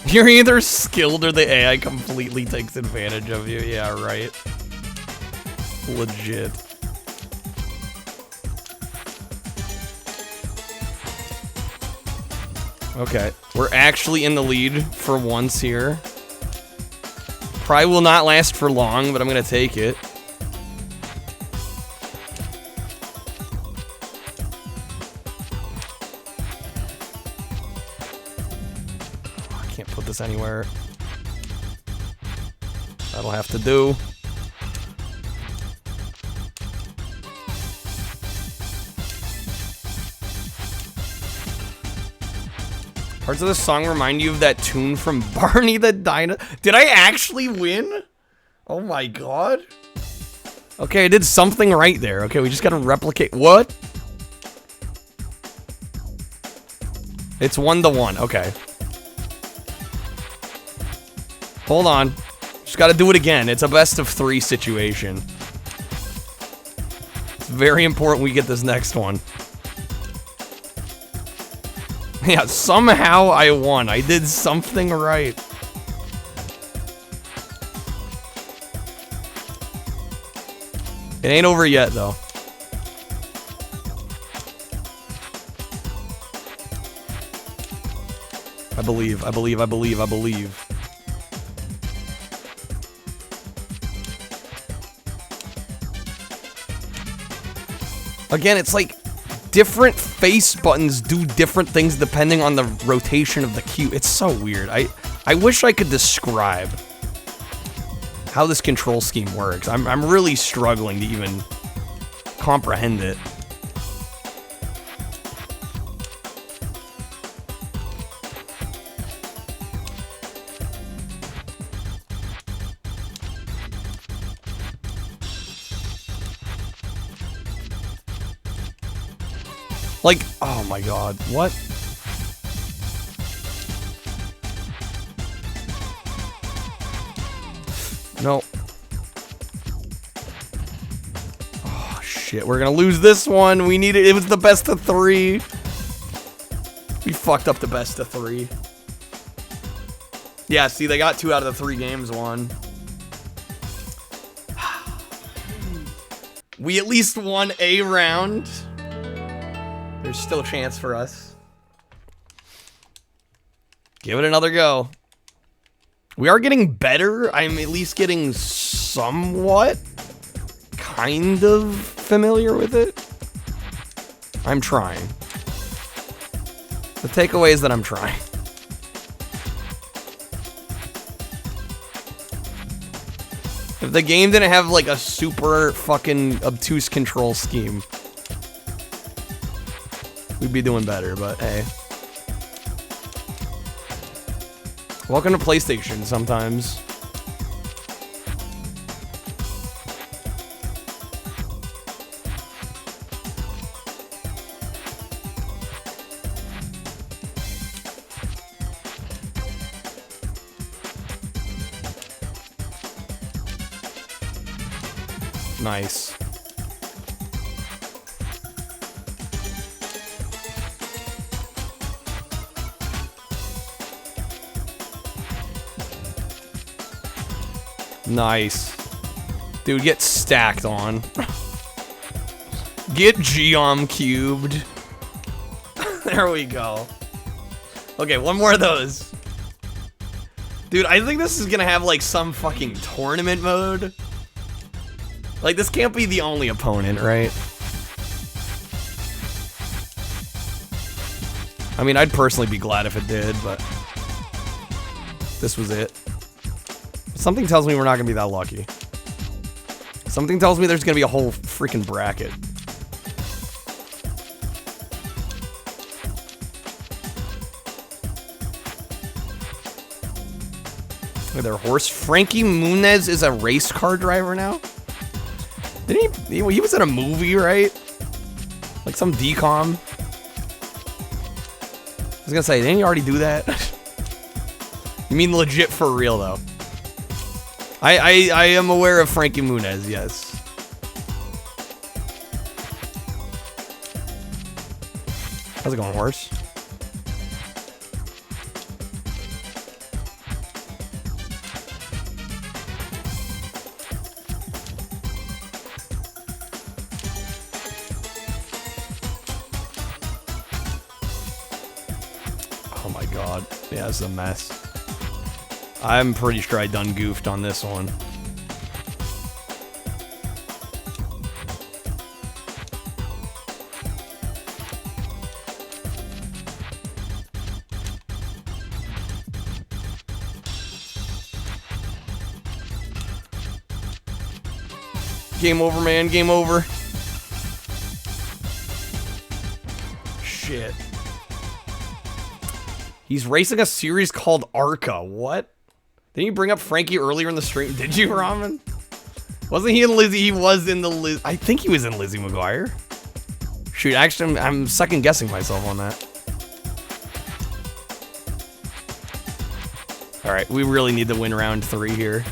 You're either skilled or the AI completely takes advantage of you. Yeah, right. Legit. Okay, we're actually in the lead for once here. Probably will not last for long, but I'm gonna take it. I can't put this anywhere. That'll have to do. Parts of the song remind you of that tune from Barney the Dino. Did I actually win? Oh my god. Okay, I did something right there. Okay, we just gotta replicate. What? It's 1-1. Okay. Hold on. Just gotta do it again. It's a best of 3 situation. It's very important we get this next one. Yeah, somehow I won. I did something right. It ain't over yet, though. I believe, I believe, I believe, I believe. Again, it's like different face buttons do different things depending on the rotation of the cue. It's so weird. I wish I could describe how this control scheme works. I'm really struggling to even comprehend it. Like, oh my god, what? No. Oh shit, we're gonna lose this one. We needed, it was the best of 3. We fucked up the best of 3. Yeah, see, they got 2 out of the 3 games won. We at least won a round. There's still a chance for us. Give it another go. We are getting better. I'm at least getting somewhat kind of familiar with it. I'm trying. The takeaway is that I'm trying. If the game didn't have like a super fucking obtuse control scheme, we'd be doing better, but hey. Welcome to PlayStation sometimes. Nice. Nice. Dude, get stacked on. Get geom cubed. There we go. Okay, one more of those. Dude, I think this is gonna have like some fucking tournament mode. Like, this can't be the only opponent, right? I mean, I'd personally be glad if it did, but this was it. Something tells me we're not gonna be that lucky. Something tells me there's gonna be a whole freaking bracket. Look at their horse. Frankie Muniz is a race car driver now? Didn't he was in a movie, right? Like some decom. I was gonna say, didn't he already do that? You mean legit for real, though? I am aware of Frankie Muniz, yes. How's it going, horse? Oh my god. Yeah, this is a mess. I'm pretty sure I done goofed on this one. Game over, man. Game over. Shit. He's racing a series called Arca. What? Didn't you bring up Frankie earlier in the stream? Did you, Ramen? Wasn't he in Lizzie? He was in the I think he was in Lizzie McGuire. Shoot, actually, I'm second guessing myself on that. Alright, we really need to win round 3 here.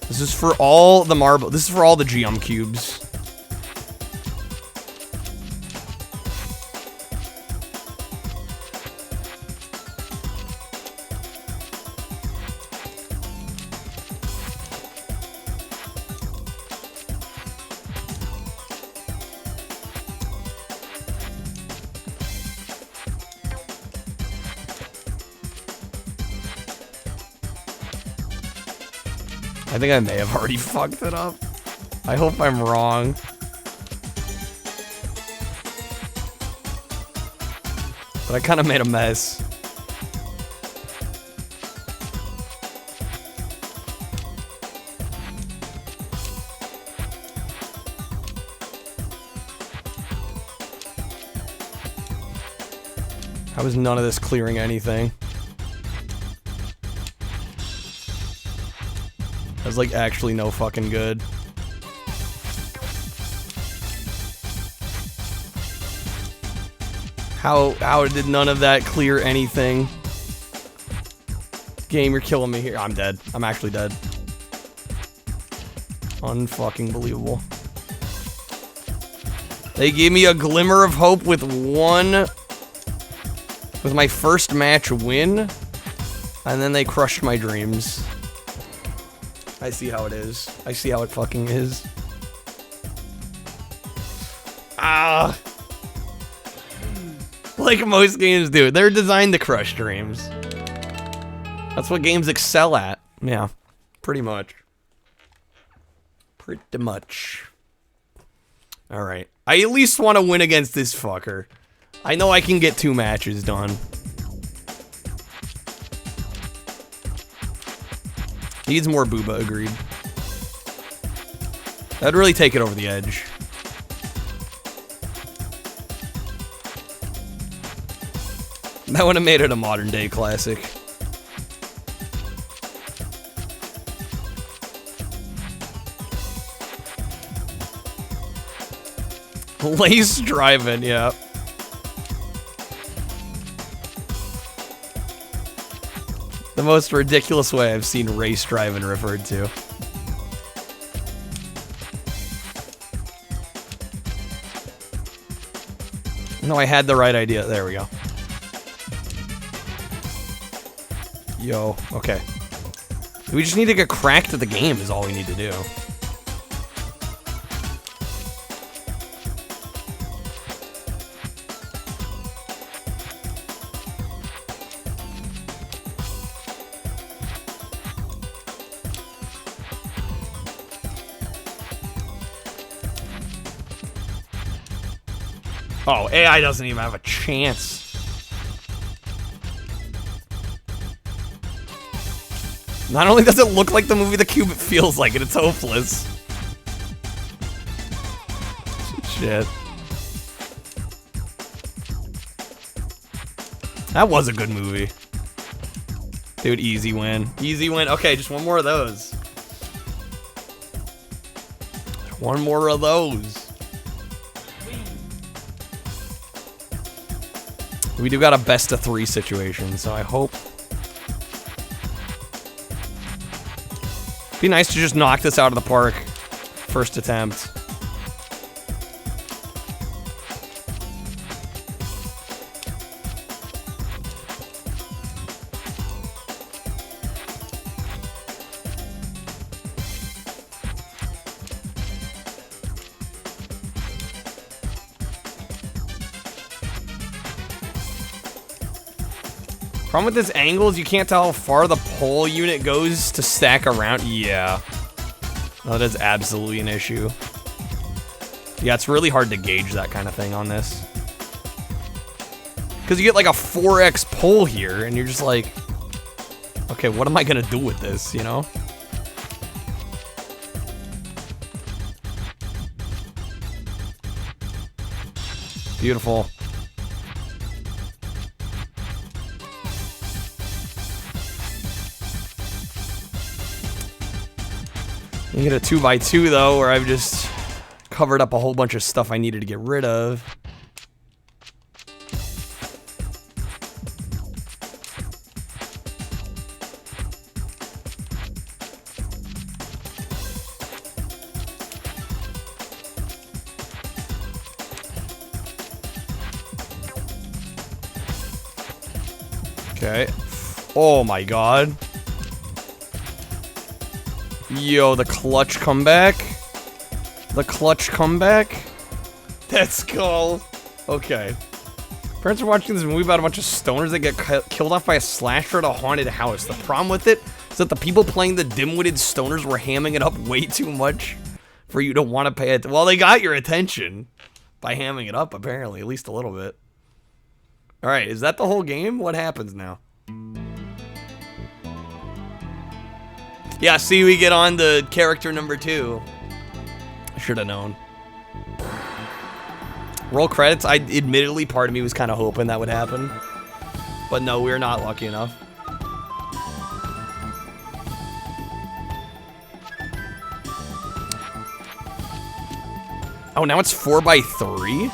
This is for all the marble. This is for all the geom cubes. I think I may have already fucked it up. I hope I'm wrong. But I kind of made a mess. How is none of this clearing anything? That's like actually no fucking good. How did none of that clear anything? Game, you're killing me here. I'm dead. I'm actually dead. Unfucking believable. They gave me a glimmer of hope with my first match win, and then they crushed my dreams. I see how it is. I see how it fucking is. Ah. Like most games do. They're designed to crush dreams. That's what games excel at. Yeah. Pretty much. Pretty much. Alright. I at least want to win against this fucker. I know I can get 2 matches done. Needs more booba, agreed. That'd really take it over the edge. That would have made it a modern day classic. Lace driving, yeah. The most ridiculous way I've seen race driving referred to. No, I had the right idea. There we go. Yo, okay. We just need to get cracked at the game is all we need to do. Oh, AI doesn't even have a chance. Not only does it look like the movie The Cube, it feels like it. It's hopeless. Shit. That was a good movie. Dude, easy win. Easy win. Okay, just one more of those. One more of those. We do got a best of 3 situation, so I hope. Be nice to just knock this out of the park. First attempt. Problem with this angle is you can't tell how far the pole unit goes to stack around. Yeah. That is absolutely an issue. Yeah, it's really hard to gauge that kind of thing on this. Because you get like a 4x pole here, and you're just like, okay, what am I going to do with this, you know? Beautiful. You get a 2x2 though, where I've just covered up a whole bunch of stuff I needed to get rid of. Okay. Oh my god. Yo, the clutch comeback. The clutch comeback. Let's go. Okay. Parents are watching this movie about a bunch of stoners that get killed off by a slasher at a haunted house. The problem with it is that the people playing the dim-witted stoners were hamming it up way too much for you to want to pay it. Well, they got your attention by hamming it up, apparently, at least a little bit. All right, is that the whole game? What happens now? Yeah, see, we get on to character number 2. I should have known. Roll credits. Admittedly, part of me was kind of hoping that would happen. But no, we're not lucky enough. Oh, now it's 4x3?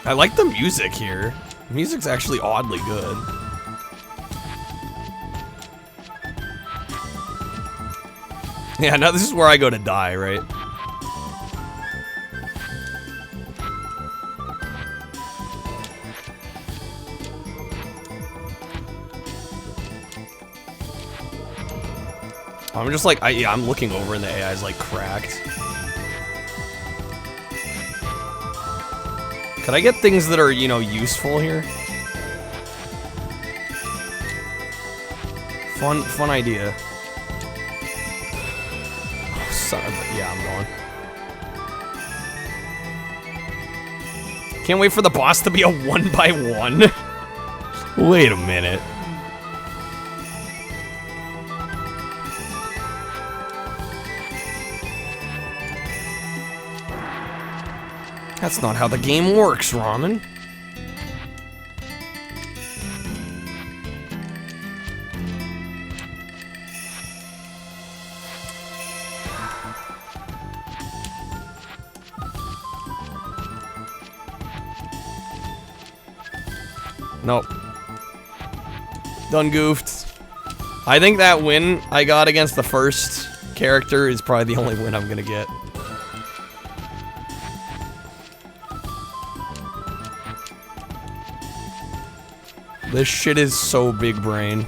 I like the music here. The music's actually oddly good. Yeah, now this is where I go to die, right? I'm just like, yeah, I'm looking over and the AI's like cracked. Could I get things that are, you know, useful here? Fun idea. Oh, son of a, yeah, I'm going. Can't wait for the boss to be a 1x1. Wait a minute. That's not how the game works, Ramen. Nope. Done goofed. I think that win I got against the first character is probably the only win I'm gonna get. This shit is so big brain.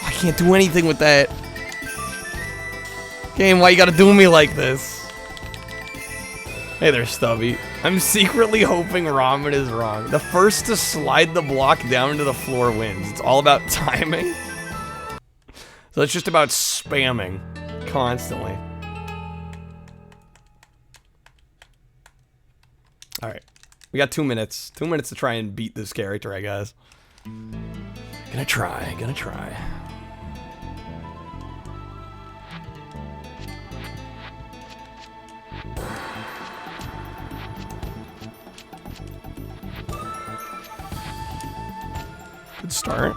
I can't do anything with that. Game, why you gotta do me like this? Hey there, Stubby. I'm secretly hoping Ramen is wrong. The first to slide the block down to the floor wins. It's all about timing. So it's just about spamming constantly. Alright. We got 2 minutes. 2 minutes to try and beat this character, I guess. Gonna try. Good start.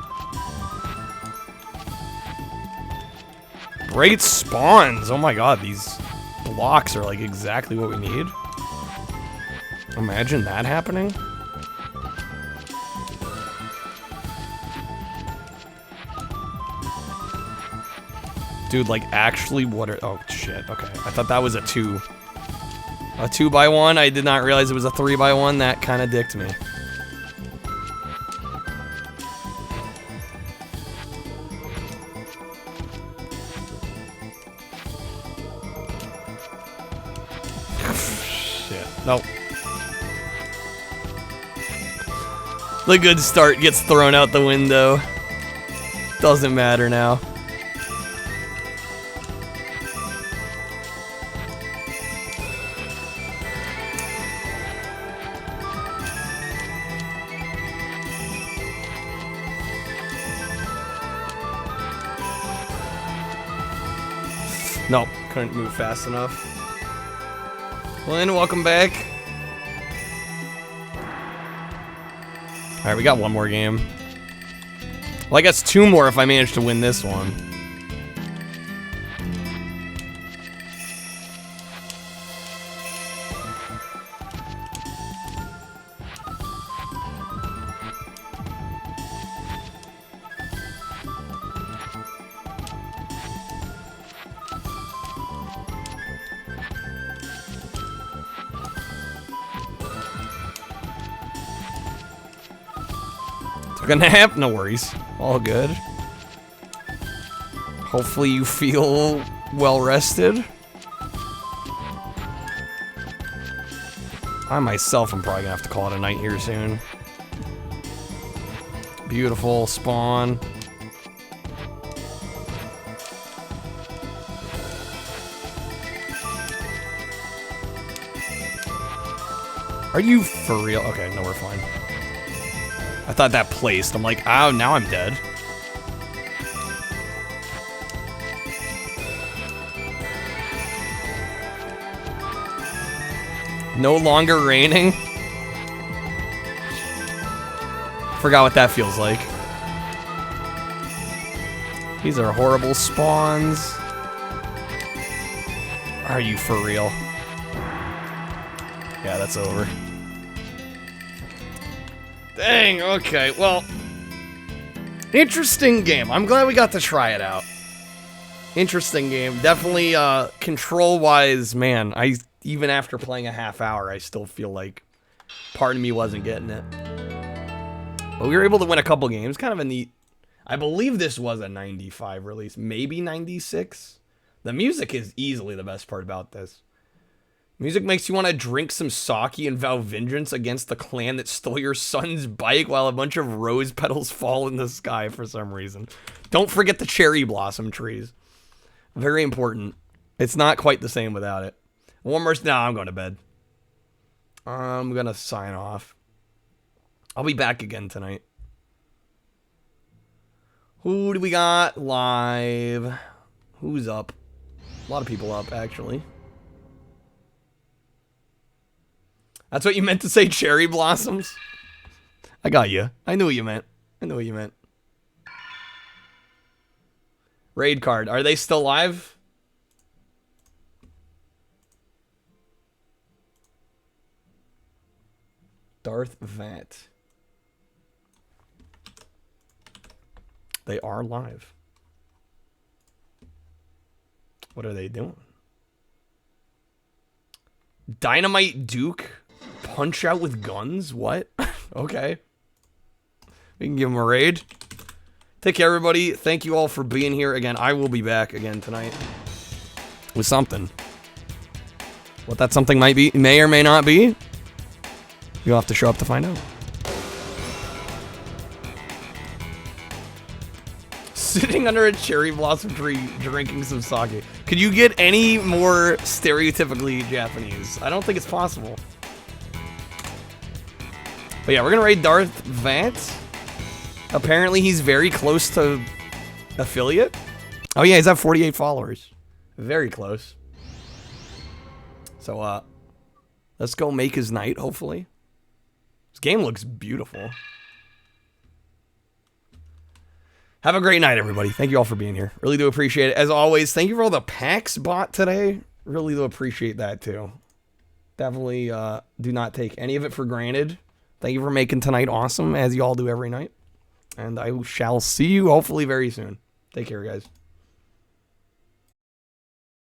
Great spawns. Oh my god, these blocks are like exactly what we need. Imagine that happening. Dude, like actually what are... Oh shit, okay. I thought that was a 2. A 2x1? I did not realize it was a 3x1. That kind of dicked me. Shit. Nope. The good start gets thrown out the window. Doesn't matter now. Nope, couldn't move fast enough. Lynn, welcome back. Alright, we got one more game. Well, I guess 2 more if I manage to win this one. Took a nap? No worries. All good. Hopefully you feel well rested. I myself am probably gonna have to call it a night here soon. Beautiful spawn. Are you for real? Okay, no, we're fine. I thought that placed. I'm like, oh, now I'm dead. No longer raining? Forgot what that feels like. These are horrible spawns. Are you for real? Yeah, that's over. Dang, okay, well. Interesting game. I'm glad we got to try it out. Interesting game. Definitely, control-wise, man, even after playing a half hour, I still feel like part of me wasn't getting it. But we were able to win a couple games. Kind of a neat... I believe this was a 95 release. Maybe 96? The music is easily the best part about this. Music makes you want to drink some sake and vow vengeance against the clan that stole your son's bike while a bunch of rose petals fall in the sky for some reason. Don't forget the cherry blossom trees. Very important. It's not quite the same without it. One more... No, I'm going to bed. I'm going to sign off. I'll be back again tonight. Who do we got live? Who's up? A lot of people up, actually. That's what you meant to say, cherry blossoms? I got you. I knew what you meant. I knew what you meant. Raid card. Are they still live? Darth Vat. They are live. What are they doing? Dynamite Duke? Punch out with guns? What? Okay. We can give him a raid. Take care, everybody. Thank you all for being here. Again, I will be back again tonight. With something. What that something might be, may or may not be. You'll have to show up to find out. Sitting under a cherry blossom tree, drinking some sake. Could you get any more stereotypically Japanese? I don't think it's possible. But yeah, we're gonna raid Darth Vat. Apparently he's very close to affiliate. Oh yeah, he's at 48 followers. Very close. So let's go make his night, hopefully. This game looks beautiful. Have a great night, everybody. Thank you all for being here. Really do appreciate it. As always, thank you for all the packs bought today. Really do appreciate that, too. Definitely do not take any of it for granted. Thank you for making tonight awesome, as you all do every night. And I shall see you, hopefully, very soon. Take care, guys.